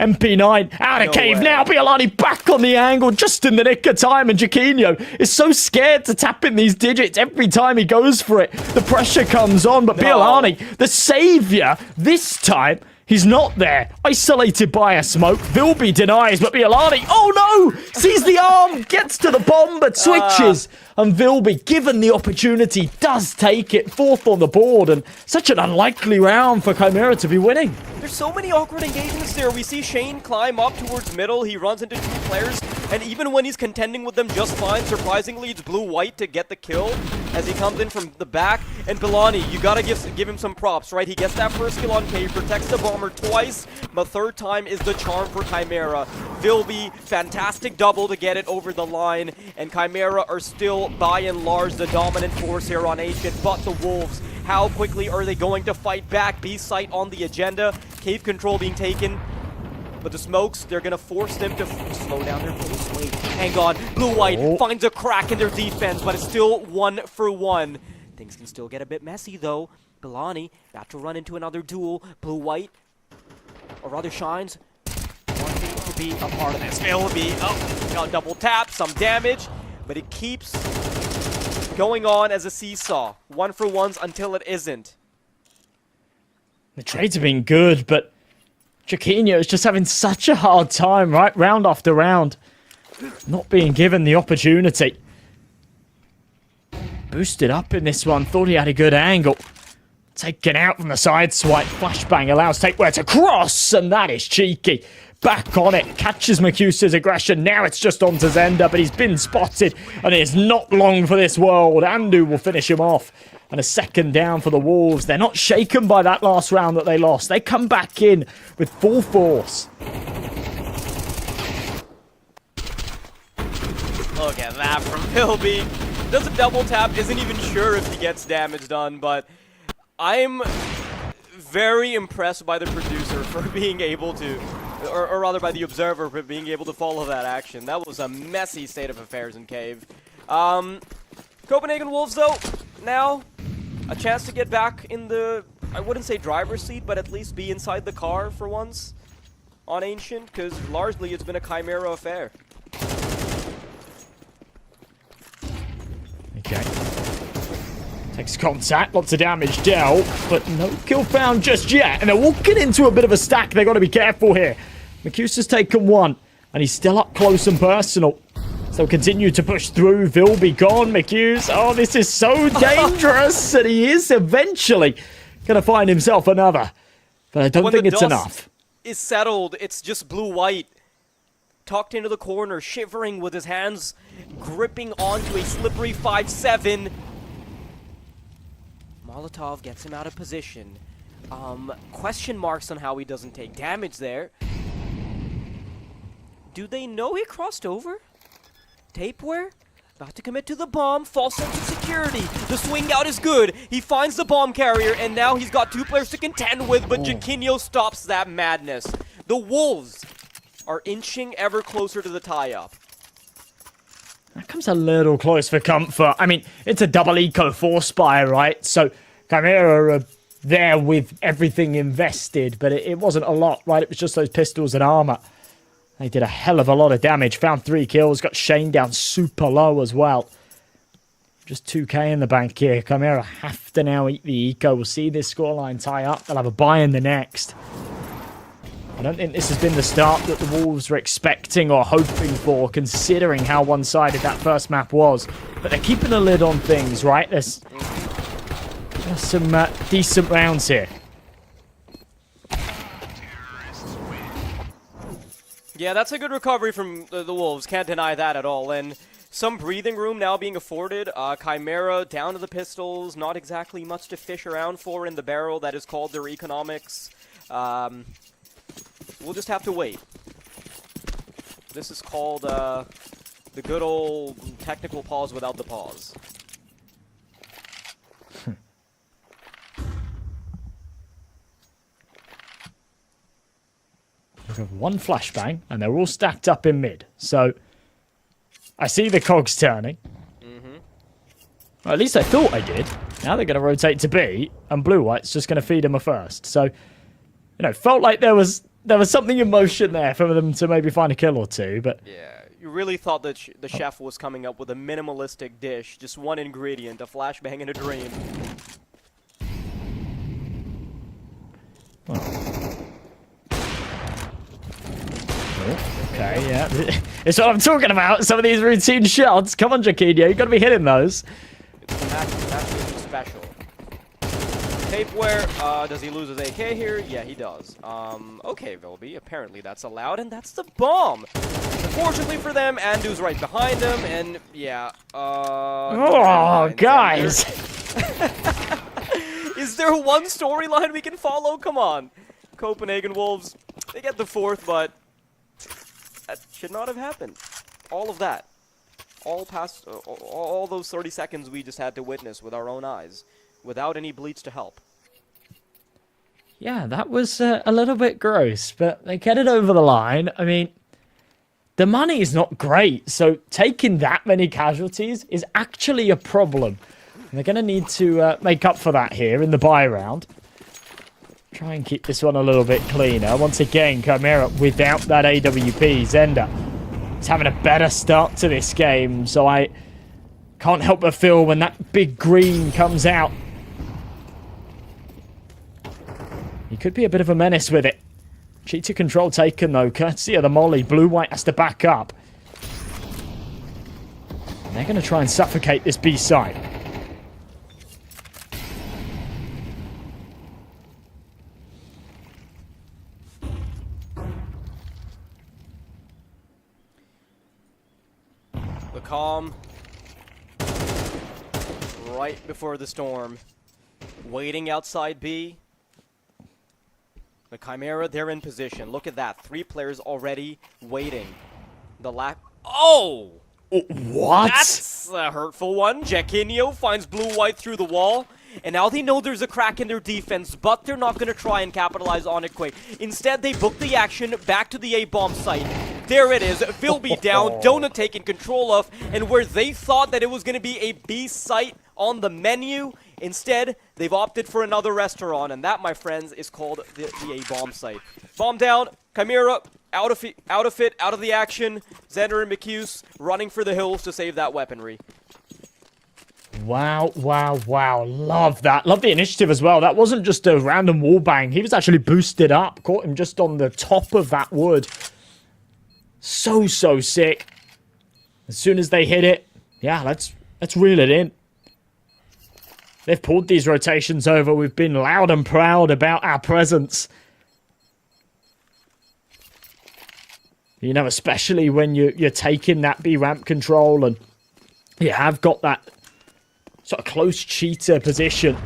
MP9 out of cave now. Bialani back on the angle just in the nick of time, and Jaquinho is so scared to tap in these digits every time he goes for it. The pressure comes on, but Bialani, the savior, this time he's not there. Isolated by a smoke. Vilby denies, but Bialani, oh no! Sees the arm, gets to the bomb, but switches. And Vilby, given the opportunity, does take it. 4th on the board, and such an unlikely round for Chimera to be winning. There's so many awkward engagements there. We see Shane climb up towards middle. He runs into 2 players, and even when he's contending with them just fine, surprisingly, it's blue-white to get the kill as he comes in from the back. And Bilani, you gotta give him some props, right? He gets that first kill on cave, protects the bomber twice, but 3rd time is the charm for Chimera. Vilby, fantastic double to get it over the line, and Chimera are still, by and large, the dominant force here on Ancient, but the Wolves, how quickly are they going to fight back? B site on the agenda, cave control being taken, but the smokes, they're gonna force them to slow down their pace. Wait, hang on, blue-white finds a crack in their defense, but it's still 1-for-1. Things can still get a bit messy though. Bilani about to run into another duel. Blue-white, or rather Shines, wanting to be a part of this. Vilby, double tap, some damage, but it keeps going on as a seesaw. 1-for-1s until it isn't. The trades have been good, but Jaquinho is just having such a hard time, right? Round after round. Not being given the opportunity. Boosted up in this one. Thought he had a good angle. Taken out from the side swipe. Flashbang allows Takeware to cross, and that is cheeky. Back on it. Catches Macusa's aggression. Now it's just on to Zenda, but he's been spotted, and it is not long for this world. Andu will finish him off. And a 2nd down for the Wolves. They're not shaken by that last round that they lost. They come back in with full force. Look at that from Vilby. Does a double tap, isn't even sure if he gets damage done, but I'm very impressed by the producer for being able to, or rather by the observer for being able to follow that action. That was a messy state of affairs in cave. Copenhagen Wolves, though, now a chance to get back in the, I wouldn't say driver's seat, but at least be inside the car for once on Ancient, because largely it's been a Chimera affair. Okay. Takes contact, lots of damage dealt, but no kill found just yet. And they're walking into a bit of a stack. They've got to be careful here. Macusa's taken one, and he's still up close and personal. So continue to push through. Vilby gone. Macuse. Oh, this is so dangerous. And he is eventually going to find himself another. But I don't think it's enough. Is settled. It's just blue-white. Tucked into the corner, shivering with his hands gripping onto a slippery 5-7. Molotov gets him out of position. Question marks on how he doesn't take damage there. Do they know he crossed over? Tapeware? About to commit to the bomb. False sense of security. The swing out is good. He finds the bomb carrier, and now he's got 2 players to contend with, but Jaquinho stops that madness. The Wolves are inching ever closer to the tie-up. That comes a little close for comfort. I mean, it's a double eco 4-spire, right? So Chimera are there with everything invested, but it wasn't a lot, right? It was just those pistols and armor. They did a hell of a lot of damage. Found 3 kills. Got Shane down super low as well. Just 2k in the bank here. Chimera have to now eat the eco. We'll see this scoreline tie up. They'll have a buy in the next. I don't think this has been the start that the Wolves were expecting or hoping for, considering how one-sided that first map was. But they're keeping a lid on things, right? There's some decent rounds here. Yeah, that's a good recovery from the Wolves. Can't deny that at all. And some breathing room now being afforded. Chimera down to the pistols. Not exactly much to fish around for in the barrel. That is called their economics. We'll just have to wait. This is called the good old technical pause without the pause. We have 1 flashbang, and they're all stacked up in mid. So I see the cogs turning. Well, at least I thought I did. Now they're going to rotate to B, and Blue-White's just going to feed him a first. So, felt like there was something in motion there for them to maybe find a kill or two, but... Yeah, you really thought that the chef was coming up with a minimalistic dish, just one ingredient, a flashbang and a dream. Okay, yeah. It's what I'm talking about. Some of these routine shots. Come on, Jaquinho. You've got to be hitting those. It's absolutely special. Tapeware, does he lose his AK here? Yeah, he does. Okay, Vilby. Apparently that's allowed, and that's the bomb. Unfortunately for them, Andu's right behind him, and yeah, oh, guys. Is there one storyline we can follow? Come on. Copenhagen Wolves, they get the 4th, but that should not have happened. All of that. All those 30 seconds we just had to witness with our own eyes, without any bleach to help. Yeah, that was a little bit gross, but they get it over the line. I mean, the money is not great, so taking that many casualties is actually a problem. And they're going to need to make up for that here in the buy round. Try and keep this one a little bit cleaner. Once again, Chimera without that AWP. Zender is having a better start to this game, so I can't help but feel when that big green comes out. He could be a bit of a menace with it. Cheater control taken, though, courtesy of the molly. Blue-White has to back up. And they're going to try and suffocate this B side. The calm. Right before the storm. Waiting outside B. The Chimera, they're in position. Look at that. 3 players already waiting. The Oh! What? That's a hurtful one. Jaquinho finds Blue-White through the wall. And now they know there's a crack in their defense, but they're not going to try and capitalize on it quick. Instead, they book the action back to the A-bomb site. There it is. Philby down, Donut taken control of, and where they thought that it was going to be a B site on the menu, instead, they've opted for another restaurant, and that, my friends, is called the A-bomb site. Bomb down, Chimera out of the action. Zender and McHughes running for the hills to save that weaponry. Wow, wow, wow. Love that. Love the initiative as well. That wasn't just a random wall bang. He was actually boosted up. Caught him just on the top of that wood. So sick. As soon as they hit it, yeah, let's reel it in. They've pulled these rotations over. We've been loud and proud about our presence. You know, especially when you're taking that B ramp control and you have got that sort of close cheater position.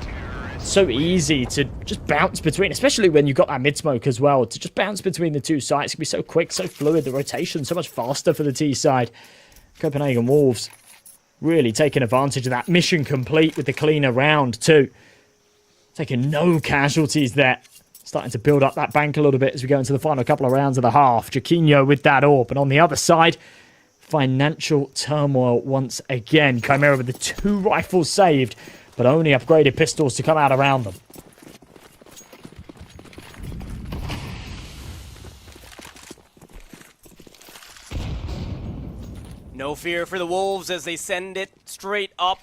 So easy to just bounce between, especially when you've got that mid-smoke as well. To just bounce between the two sites can be so quick, so fluid. The rotation so much faster for the T side. Copenhagen Wolves really taking advantage of that. Mission complete with the cleaner round too. Taking no casualties there. Starting to build up that bank a little bit as we go into the final couple of rounds of the half. Jaquinho with that AWP. And on the other side, financial turmoil once again. Chimera with the 2 rifles saved, but only upgraded pistols to come out around them. No fear for the Wolves as they send it straight up.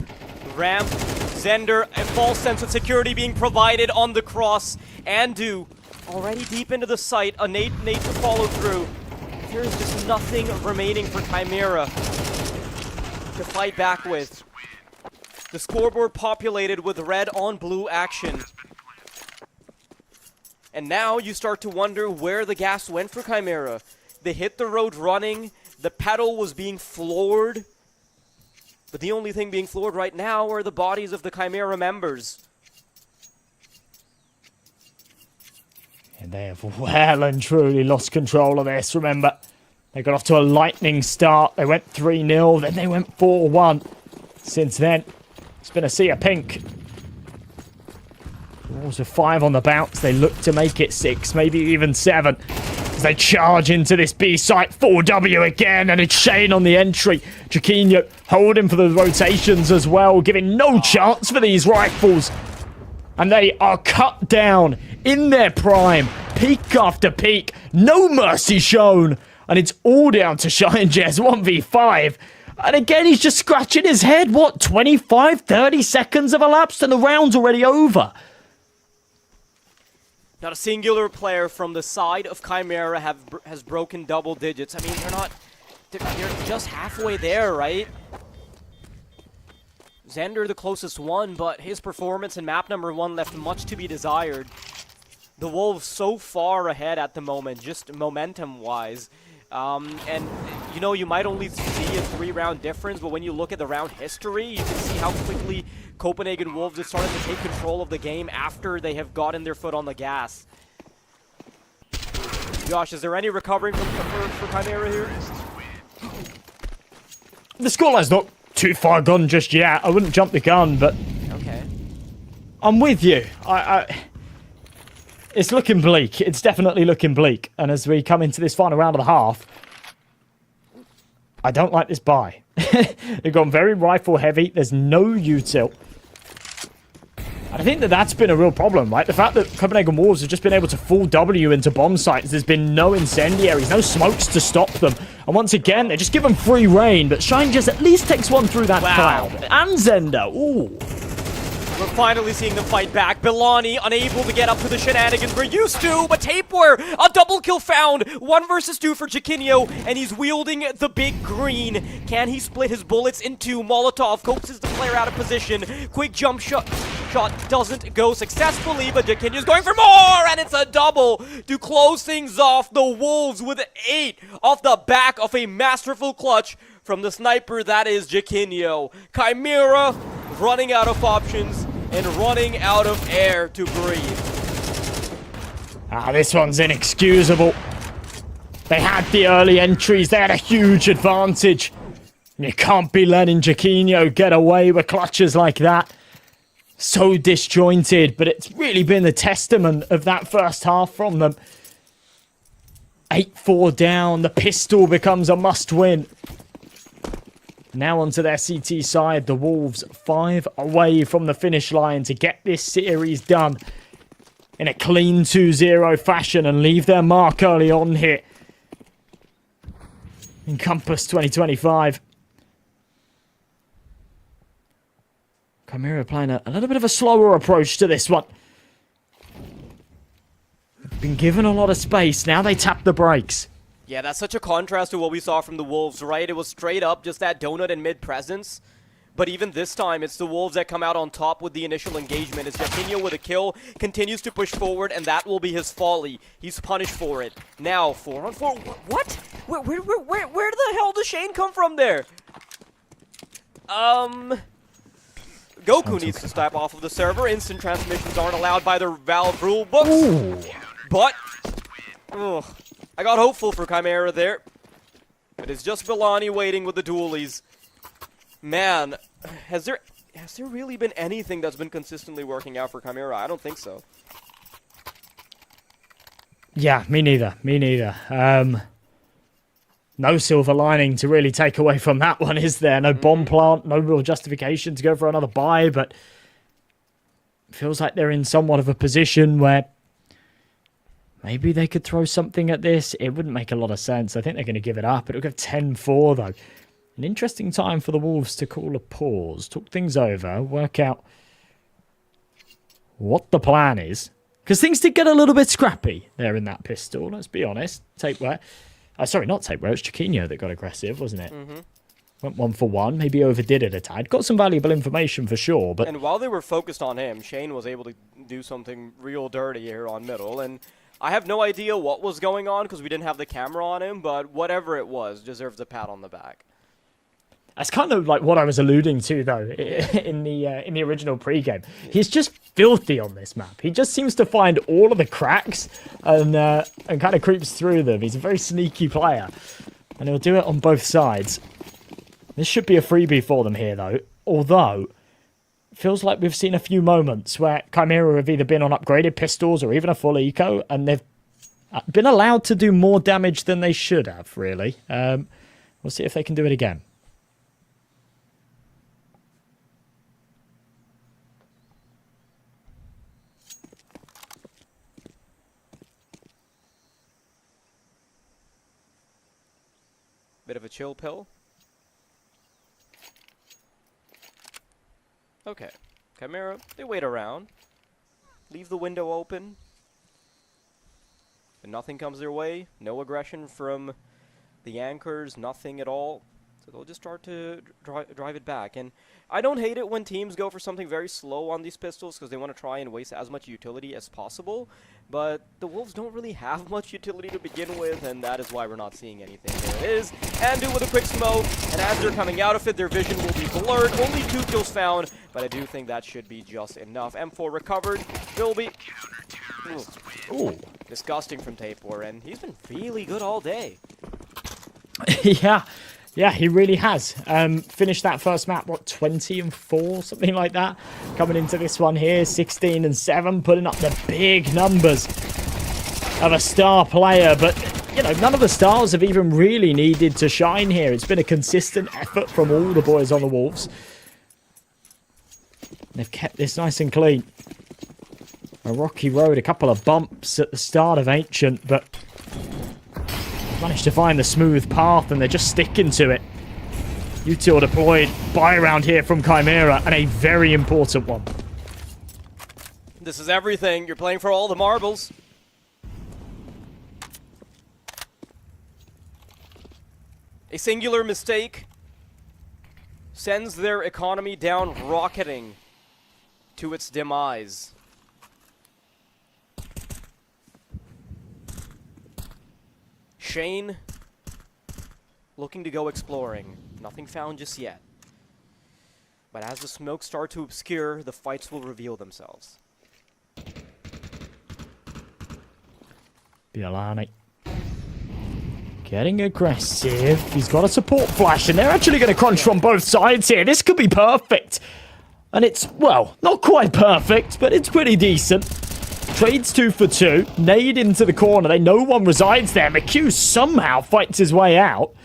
Ramp, Zender, a false sense of security being provided on the cross. Andu already deep into the site, a nade to follow through. There is just nothing remaining for Chimera to fight back with. The scoreboard populated with red on blue action. And now you start to wonder where the gas went for Chimera. They hit the road running. The pedal was being floored. But the only thing being floored right now are the bodies of the Chimera members. And they have well and truly lost control of this. Remember, they got off to a lightning start. They went 3-0, then they went 4-1. Since then, it's been a sea of pink. Wolves with 5 on the bounce. They look to make it 6, maybe even 7. as they charge into this B site. 4W again, and it's Shane on the entry. Chiquinho holding for the rotations as well, giving no chance for these rifles. And they are cut down in their prime, peak after peak, no mercy shown. And it's all down to Shine Jez 1v5. And again, he's just scratching his head. What, 25, 30 seconds have elapsed and the round's already over. Not a singular player from the side of Chimera has broken double digits. I mean, they're just halfway there, right? Xander the closest one, but his performance in map number 1 left much to be desired. The Wolves so far ahead at the moment, just momentum-wise. And, you know, you might only see a 3-round difference, but when you look at the round history, you can see how quickly Copenhagen Wolves have started to take control of the game after they have gotten their foot on the gas. Josh, is there any recovering for Chimera here? The scoreline's not too far gone just yet. I wouldn't jump the gun, but... Okay. I'm with you. It's looking bleak. It's definitely looking bleak. And as we come into this final round of the half, I don't like this buy. They've gone very rifle heavy. There's no util. And I think that's been a real problem, right? The fact that Copenhagen Wolves have just been able to full W into bomb sites. There's been no incendiaries, no smokes to stop them. And once again, they just give them free reign. But Shine just at least takes one through that cloud. And Zender. Ooh. We're finally seeing them fight back. Bilani unable to get up to the shenanigans we're used to, but Tapeware, a double kill found. 1 versus 2 for Chiquinho, and he's wielding the big green. Can he split his bullets into Molotov? Coaxes the player out of position. Quick jump shot doesn't go successfully, but Chiquinho's going for more, and it's a double to close things off. The Wolves with 8 off the back of a masterful clutch from the sniper that is Chiquinho. Chimera running out of options and running out of air to breathe. This one's inexcusable. They had the early entries. They had a huge advantage. You can't be letting Chiquinho get away with clutches like that. So disjointed, but it's really been the testament of that first half from them. 8-4 down. The pistol becomes a must-win. Now onto their CT side, the Wolves 5 away from the finish line to get this series done in a clean 2-0 fashion and leave their mark early on here in Compass 2025. Chimera playing a little bit of a slower approach to this one. They've been given a lot of space, now they tap the brakes. Yeah, that's such a contrast to what we saw from the Wolves, right? It was straight up just that donut and mid presence. But even this time, it's the Wolves that come out on top with the initial engagement. As Chiquinho with a kill continues to push forward, and that will be his folly. He's punished for it. Now, 4-on-4. What? Where the hell does Shane come from there? Goku needs to step off of the server. Instant transmissions aren't allowed by the Valve rule books. Ooh. But... ugh. I got hopeful for Chimera there. It is just Bilani waiting with the dualies. Man, has there really been anything that's been consistently working out for Chimera? I don't think so. Yeah, me neither. Me neither. No silver lining to really take away from that one, is there? No bomb plant, no real justification to go for another buy, but it feels like they're in somewhat of a position where maybe they could throw something at this. It wouldn't make a lot of sense. I think they're going to give it up. It'll go 10-4, though. An interesting time for the Wolves to call a pause, talk things over, work out what the plan is. Because things did get a little bit scrappy there in that pistol, let's be honest. Tapeware. Sorry, not Tapeware. It was Chiquinho that got aggressive, wasn't it? Went 1-for-1, maybe overdid it a tad. Got some valuable information for sure, but... And while they were focused on him, Shane was able to do something real dirty here on middle, and... I have no idea what was going on because we didn't have the camera on him, but whatever it was deserves a pat on the back. That's kind of like what I was alluding to, though, in the original pregame. He's just filthy on this map. He just seems to find all of the cracks and kind of creeps through them. He's a very sneaky player, and he'll do it on both sides. This should be a freebie for them here, though, although... feels like we've seen a few moments where Chimera have either been on upgraded pistols or even a full eco, and they've been allowed to do more damage than they should have, really. We'll see if they can do it again. Bit of a chill pill. Okay. Chimera, they wait around. Leave the window open. And nothing comes their way. No aggression from the anchors. Nothing at all. So they'll just start to drive it back. And I don't hate it when teams go for something very slow on these pistols because they want to try and waste as much utility as possible. But the Wolves don't really have much utility to begin with, and that is why we're not seeing anything. There it is. Andu with a quick smoke, and as they're coming out of it, their vision will be blurred. Only 2 kills found, but I do think that should be just enough. M4 recovered. Philby. Ooh. Disgusting from Tapor, and he's been really good all day. Yeah, he really has. Finished that first map, what, 20-4, something like that? Coming into this one here, 16-7, putting up the big numbers of a star player. But, you know, none of the stars have even really needed to shine here. It's been a consistent effort from all the boys on the Wolves. They've kept this nice and clean. A rocky road, a couple of bumps at the start of Ancient, but managed to find the smooth path, and they're just sticking to it. Util deployed, buy around here from Chimera, and a very important one. This is everything. You're playing for all the marbles. A singular mistake sends their economy down rocketing to its demise. Shane looking to go exploring. Nothing found just yet. But as the smoke starts to obscure, the fights will reveal themselves. Bialani getting aggressive. He's got a support flash, and they're actually going to crunch from both sides here. This could be perfect. And it's, well, not quite perfect, but it's pretty decent. Trades 2 for 2. Nade into the corner. They know one resides there. McHugh somehow fights his way out.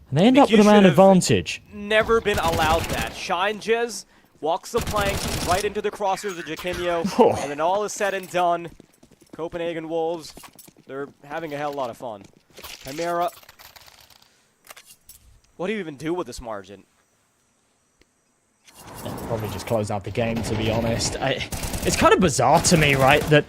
And they end up with a man advantage. Never been allowed that. Shine Jez walks the plank right into the crosshairs of Jaquinho. And then all is said and done. Copenhagen Wolves, they're having a hell of a lot of fun. Chimera. What do you even do with this margin? Probably just close out the game, to be honest. It's kind of bizarre to me, right, that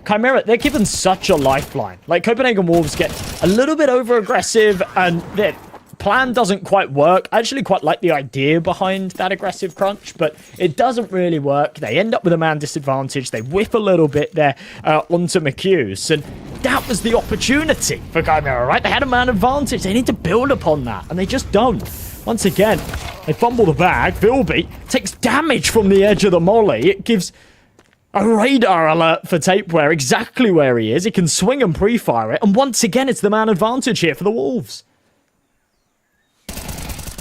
Chimera, they're given such a lifeline. Like, Copenhagen Wolves get a little bit over-aggressive, and their plan doesn't quite work. I actually quite like the idea behind that aggressive crunch, but it doesn't really work. They end up with a man disadvantage. They whip a little bit there onto McHugh's, and that was the opportunity for Chimera, right? They had a man advantage. They need to build upon that, and they just don't. Once again, they fumble the bag. Vilby takes damage from the edge of the molly. It gives a radar alert for Tapeware, exactly where he is. He can swing and pre-fire it. And once again, it's the man advantage here for the Wolves.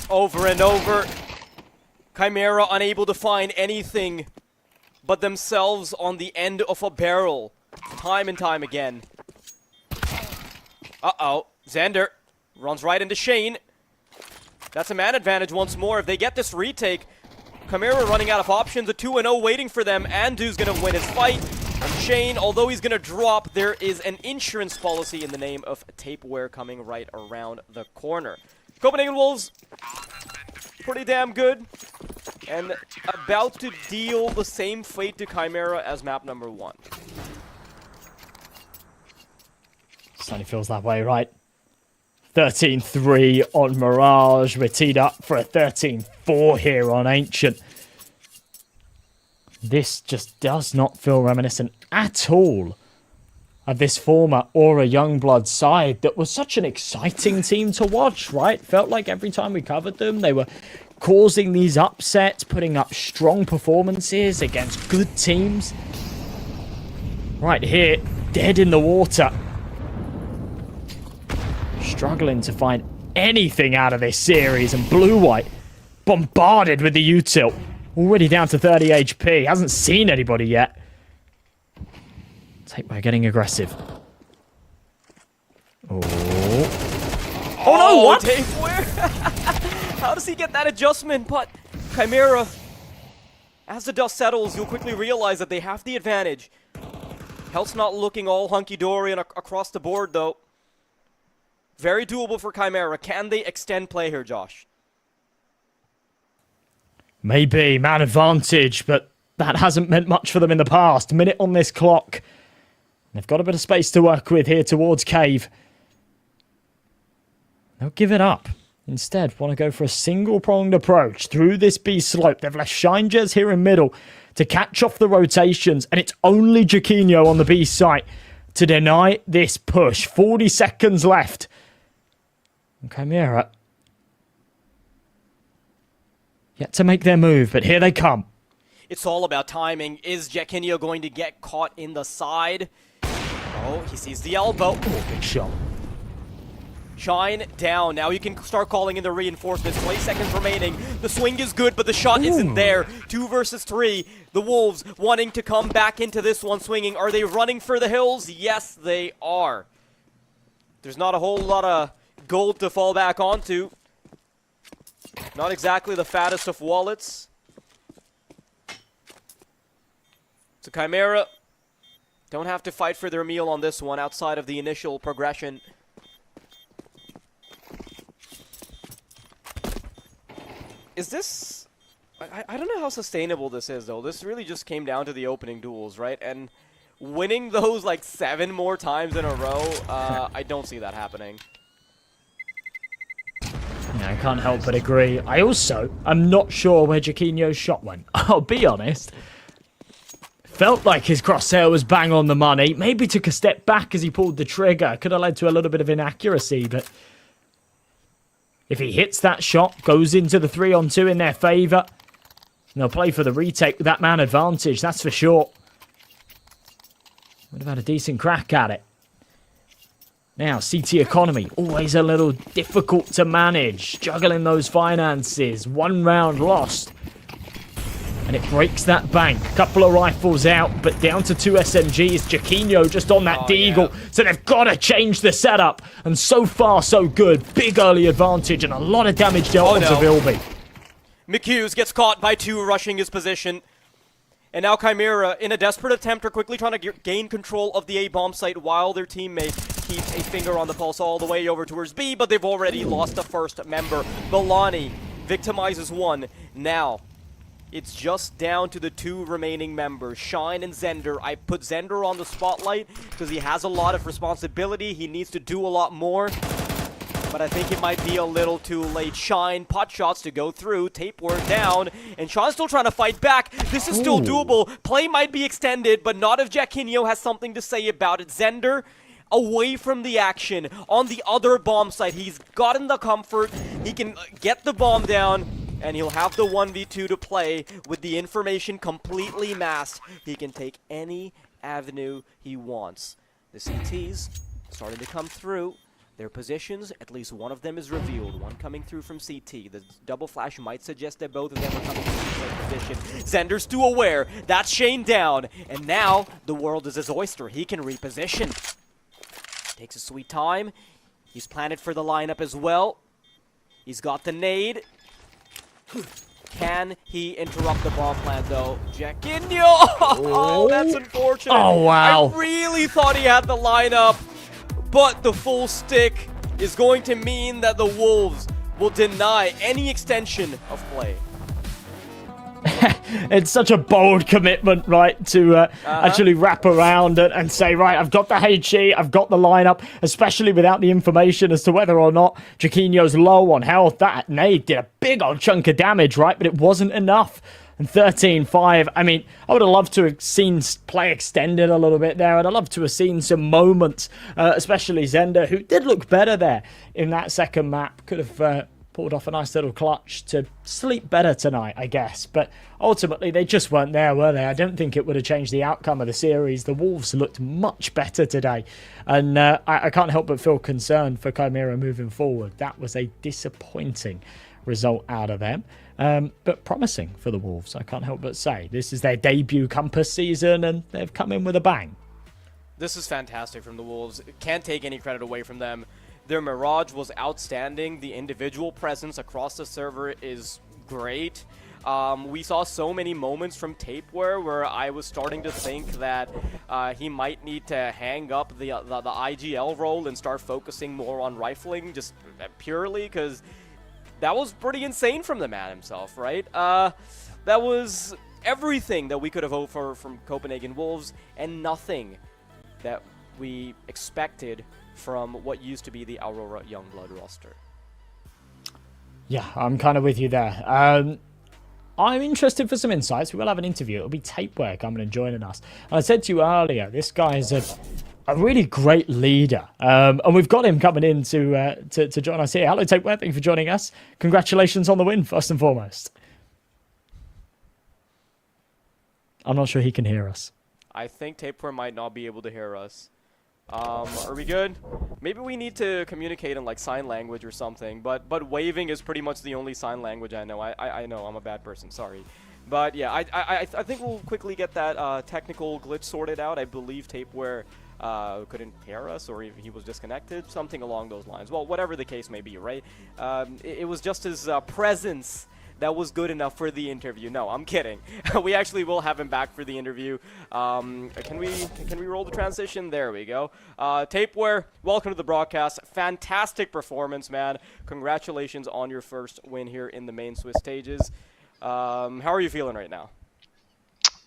Over and over. Chimera unable to find anything but themselves on the end of a barrel. Time and time again. Uh-oh. Xander runs right into Shane. That's a man advantage once more. If they get this retake, Chimera running out of options. A 2-0 waiting for them. Andu's going to win his fight. And Shane, although he's going to drop, there is an insurance policy in the name of Tapeware coming right around the corner. Copenhagen Wolves, pretty damn good. And about to deal the same fate to Chimera as map number 1. Certainly feels that way, right? 13-3 on Mirage. We're teed up for a 13-4 here on Ancient. This just does not feel reminiscent at all of this former Aura Youngblood side that was such an exciting team to watch, right? Felt like every time we covered them, they were causing these upsets, putting up strong performances against good teams. Right here, dead in the water. Struggling to find anything out of this series, and Blue-White bombarded with the util. Already down to 30 HP. Hasn't seen anybody yet. Tapeware getting aggressive. Oh no, what? Dave, where? How does he get that adjustment? But Chimera, as the dust settles, you'll quickly realize that they have the advantage. Health's not looking all hunky-dory and across the board, though. Very doable for Chimera. Can they extend play here, Josh? Maybe, man advantage, but that hasn't meant much for them in the past. Minute on this clock. They've got a bit of space to work with here towards Cave. They'll give it up. Instead, want to go for a single-pronged approach through this B slope. They've left Shinejez here in middle to catch off the rotations, and it's only Jaquinho on the B site to deny this push. 40 seconds left. And Chimera yet to make their move, but here they come. It's all about timing. Is Jaquinho going to get caught in the side? Oh, he sees the elbow. Oh, big shot. Shine down. Now you can start calling in the reinforcements. 20 seconds remaining. The swing is good, but the shot isn't there. 2 versus 3. The Wolves wanting to come back into this one swinging. Are they running for the hills? Yes, they are. There's not a whole lot of gold to fall back onto. Not exactly the fattest of wallets. So Chimera don't have to fight for their meal on this one outside of the initial progression. Is this... I don't know how sustainable this is, though. This really just came down to the opening duels, right? And winning those, like, 7 more times in a row, I don't see that happening. Yeah, I can't help but agree. I'm not sure where Jaquinho's shot went. I'll be honest. Felt like his crosshair was bang on the money. Maybe took a step back as he pulled the trigger. Could have led to a little bit of inaccuracy, but... if he hits that shot, goes into the 3-on-2 in their favour, they'll play for the retake with that man advantage, that's for sure. Would have had a decent crack at it. Now, CT economy, always a little difficult to manage. Juggling those finances. 1 round lost. And it breaks that bank. Couple of rifles out, but down to 2 SMGs. Jaquinho just on that Deagle. Yeah. So they've got to change the setup. And so far, so good. Big early advantage and a lot of damage dealt onto Vilby. McHughes gets caught by 2 rushing his position. And now Chimera, in a desperate attempt, are quickly trying to gain control of the A bomb site while their teammate keeps a finger on the pulse all the way over towards B, but they've already lost the first member. Belani victimizes 1. Now, it's just down to the 2 remaining members, Shine and Zender. I put Zender on the spotlight because he has a lot of responsibility. He needs to do a lot more. But I think it might be a little too late. Shine, pot shots to go through, tape word down, and Sean's still trying to fight back. This is still doable. Play might be extended, but not if Jaquinho has something to say about it. Zender, away from the action, on the other bomb site. He's gotten the comfort. He can get the bomb down, and he'll have the 1v2 to play with the information completely masked. He can take any avenue he wants. The CTs starting to come through. Their positions, at least one of them is revealed. One coming through from CT. The double flash might suggest that both of them are coming from the same position. Zender's too aware. That's Shane down. And now the world is his oyster. He can reposition. Takes a sweet time. He's planted for the lineup as well. He's got the nade. Can he interrupt the bomb plant, though? Jaquinho! Oh, that's unfortunate. Oh, wow. I really thought he had the lineup. But the full stick is going to mean that the Wolves will deny any extension of play. It's such a bold commitment, right, to actually wrap around and say, right, I've got the HE, I've got the lineup, especially without the information as to whether or not Jaquinho's low on health. That nade did a big old chunk of damage, right, but it wasn't enough. And 13-5, I mean, I would have loved to have seen play extended a little bit there. I'd have loved to have seen some moments, especially Zender, who did look better there in that second map. Could have pulled off a nice little clutch to sleep better tonight, I guess. But ultimately, they just weren't there, were they? I don't think it would have changed the outcome of the series. The Wolves looked much better today. And I can't help but feel concerned for Chimera moving forward. That was a disappointing result out of them. But promising for the Wolves, I can't help but say. This is their debut Compass season, and they've come in with a bang. This is fantastic from the Wolves. Can't take any credit away from them. Their Mirage was outstanding. The individual presence across the server is great. We saw so many moments from Tapeware where I was starting to think that he might need to hang up the IGL role and start focusing more on rifling, just purely because that was pretty insane from the man himself, right? That was everything that we could have hoped for from Copenhagen Wolves, and nothing that we expected from what used to be the Aurora Youngblood roster. Yeah, I'm kind of with you there. I'm interested for some insights. We will have an interview. It'll be Tapeware coming and joining us. And I said to you earlier, this guy is a really great leader. And we've got him coming in to join us here. Hello, Tapeware. Thank you for joining us. Congratulations on the win, first and foremost. I'm not sure he can hear us. I think Tapeware might not be able to hear us. Are we good? Maybe we need to communicate in like sign language or something, but waving is pretty much the only sign language I know. I know I'm a bad person, sorry. But yeah, I think we'll quickly get that technical glitch sorted out. I believe Tapeware couldn't hear us, or he was disconnected, something along those lines. Well, whatever the case may be, right? It was just his presence that was good enough for the interview. No, I'm kidding. We actually will have him back for the interview. Can we roll the transition? There we go. Tapeware, welcome to the broadcast. Fantastic performance, man. Congratulations on your first win here in the main Swiss stages. How are you feeling right now?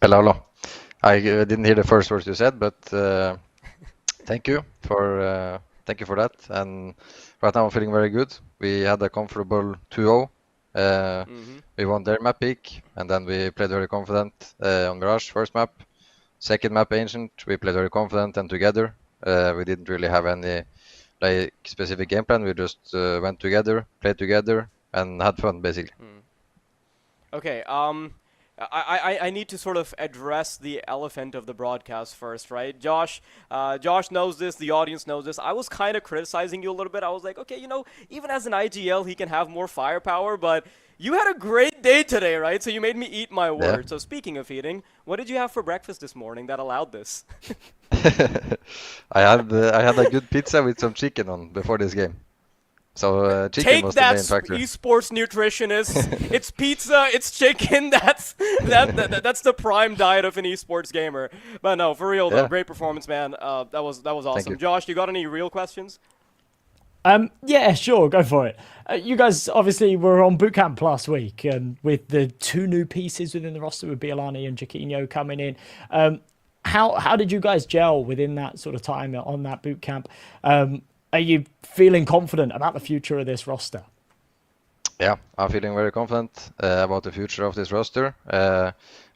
Hello. I didn't hear the first words you said, but thank you for that. And right now I'm feeling very good. We had a comfortable 2-0. We won their map pick, and then we played very confident on Mirage first map. Second map Ancient, we played very confident and together. We didn't really have any like specific game plan. We just went together, played together, and had fun basically. Okay. I need to sort of address the elephant of the broadcast first, right? Josh knows this, the audience knows this. I was kind of criticizing you a little bit. I was like, okay, you know, even as an IGL, he can have more firepower, but you had a great day today, right? So you made me eat my words. Yeah. So speaking of eating, what did you have for breakfast this morning that allowed this? I had a good pizza with some chicken on before this game. So chicken was the main factor. Esports nutritionist. It's pizza, it's chicken. That's the prime diet of an esports gamer. But no, for real though, great performance, man. That was awesome. Josh, you got any real questions? Yeah, sure, go for it. You guys obviously were on bootcamp last week, and with the two new pieces within the roster with Bialani and Jaquinho coming in. How did you guys gel within that sort of time on that bootcamp? Are you feeling confident about the future of this roster? Yeah, I'm feeling very confident about the future of this roster.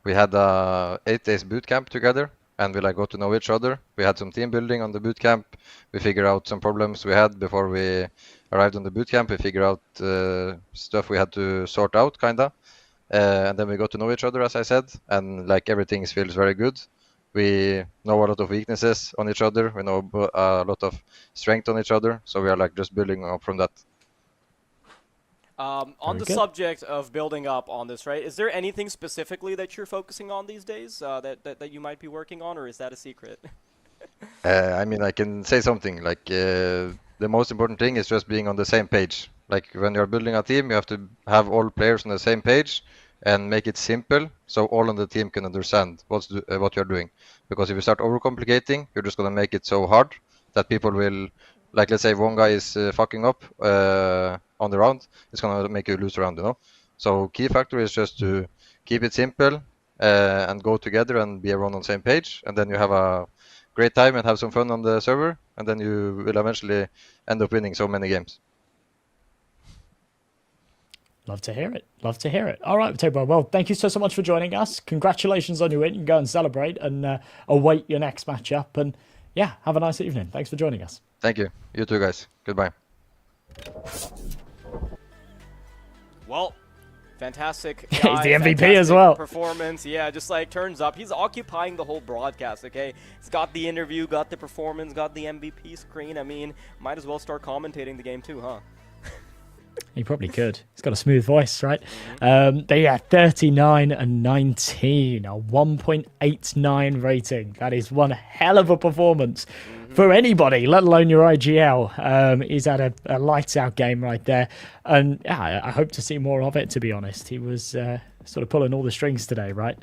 We had a 8 days bootcamp together, and we got to know each other. We had some team building on the bootcamp. We figured out some problems we had before we arrived on the bootcamp. We figured out stuff we had to sort out, kinda. And then we got to know each other, as I said, and everything feels very good. We know a lot of weaknesses on each other. We know a lot of strength on each other. So we are just building up from that. On the subject of building up on this, right? Is there anything specifically that you're focusing on these days that you might be working on, or is that a secret? I mean, I can say something. The most important thing is just being on the same page. When you're building a team, you have to have all players on the same page and make it simple so all on the team can understand what you're doing. Because if you start overcomplicating, you're just going to make it so hard that people will, let's say one guy is fucking up on the round, it's going to make you lose the round, you know? So key factor is just to keep it simple and go together and be everyone on the same page, and then you have a great time and have some fun on the server, and then you will eventually end up winning so many games. Love to hear it. Love to hear it. All right, Tapeware. Well, thank you so much for joining us. Congratulations on your win. You can go and celebrate and await your next matchup. And yeah, have a nice evening. Thanks for joining us. Thank you. You too, guys. Goodbye. Well, fantastic. He's the MVP as well. Performance, yeah, just turns up. He's occupying the whole broadcast, okay? He's got the interview, got the performance, got the MVP screen. I mean, might as well start commentating the game too, huh? He probably could. He's got a smooth voice, right? But yeah, 39 and 19, a 1.89 rating. That is one hell of a performance for anybody, let alone your IGL. He's had a lights out game right there. And yeah, I hope to see more of it, to be honest. He was sort of pulling all the strings today, right?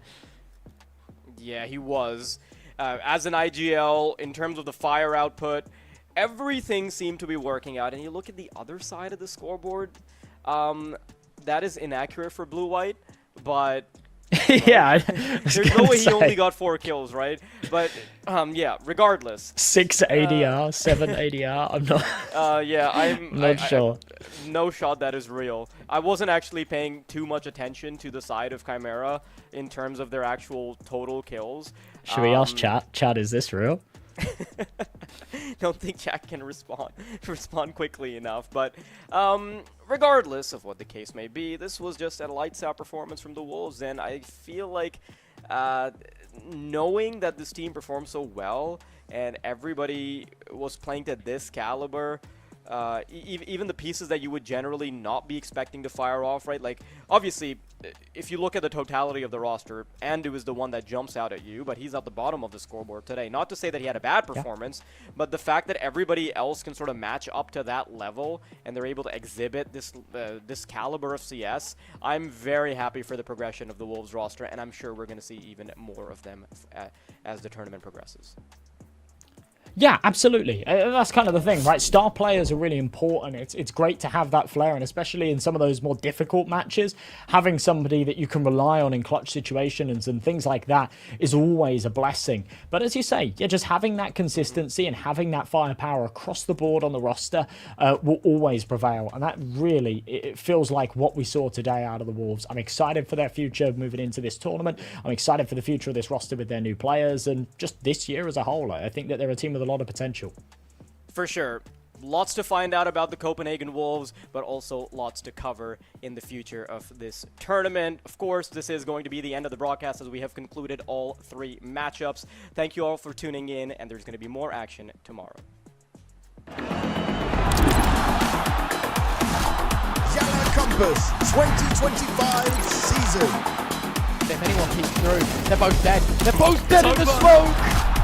Yeah, he was. As an IGL, in terms of the fire output, everything seemed to be working out. And you look at the other side of the scoreboard, that is inaccurate for blue-white, but... yeah, there's no way he only got 4 kills, right? But, yeah, regardless. 6 ADR, 7 ADR, I'm not... yeah, I'm not sure. No shot that is real. I wasn't actually paying too much attention to the side of Chimera in terms of their actual total kills. Should we ask chat? Chat, is this real? Don't think chat can respond quickly enough. But regardless of what the case may be, this was just a lights out performance from the Wolves, and I feel like knowing that this team performed so well and everybody was playing to this caliber, even the pieces that you would generally not be expecting to fire off, right? Like, obviously, if you look at the totality of the roster, Andu is the one that jumps out at you, but he's at the bottom of the scoreboard today. Not to say that he had a bad performance, but the fact that everybody else can sort of match up to that level and they're able to exhibit this caliber of CS, I'm very happy for the progression of the Wolves roster, and I'm sure we're going to see even more of them as the tournament progresses. Yeah, absolutely. That's kind of the thing, right? Star players are really important. It's great to have that flair, and especially in some of those more difficult matches, having somebody that you can rely on in clutch situations and things like that is always a blessing. But as you say, yeah, just having that consistency and having that firepower across the board on the roster will always prevail. And that really, it feels like what we saw today out of the Wolves. I'm excited for their future moving into this tournament. I'm excited for the future of this roster with their new players and just this year as a whole. I think that they're a team with a lot of potential. For sure. Lots to find out about the Copenhagen Wolves, but also lots to cover in the future of this tournament. Of course, this is going to be the end of the broadcast as we have concluded all 3 matchups. Thank you all for tuning in, and there's going to be more action tomorrow. YaLLa Compass 2025 season. If anyone peeks through, they're both dead. They're both dead in the smoke!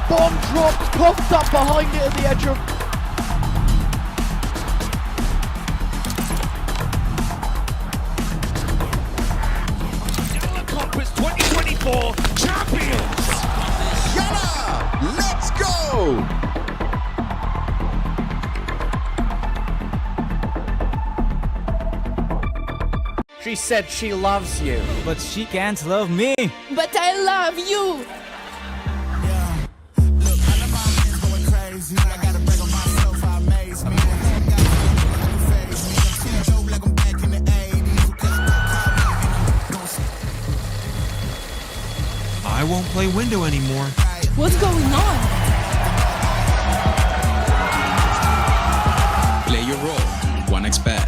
Bomb drops, coughed up behind it at the edge of... YaLLa Compass 2024 champions! YaLLa, let's go! She said she loves you, but she can't love me. But I love you. I won't play window anymore. What's going on? Play your role. 1xBet.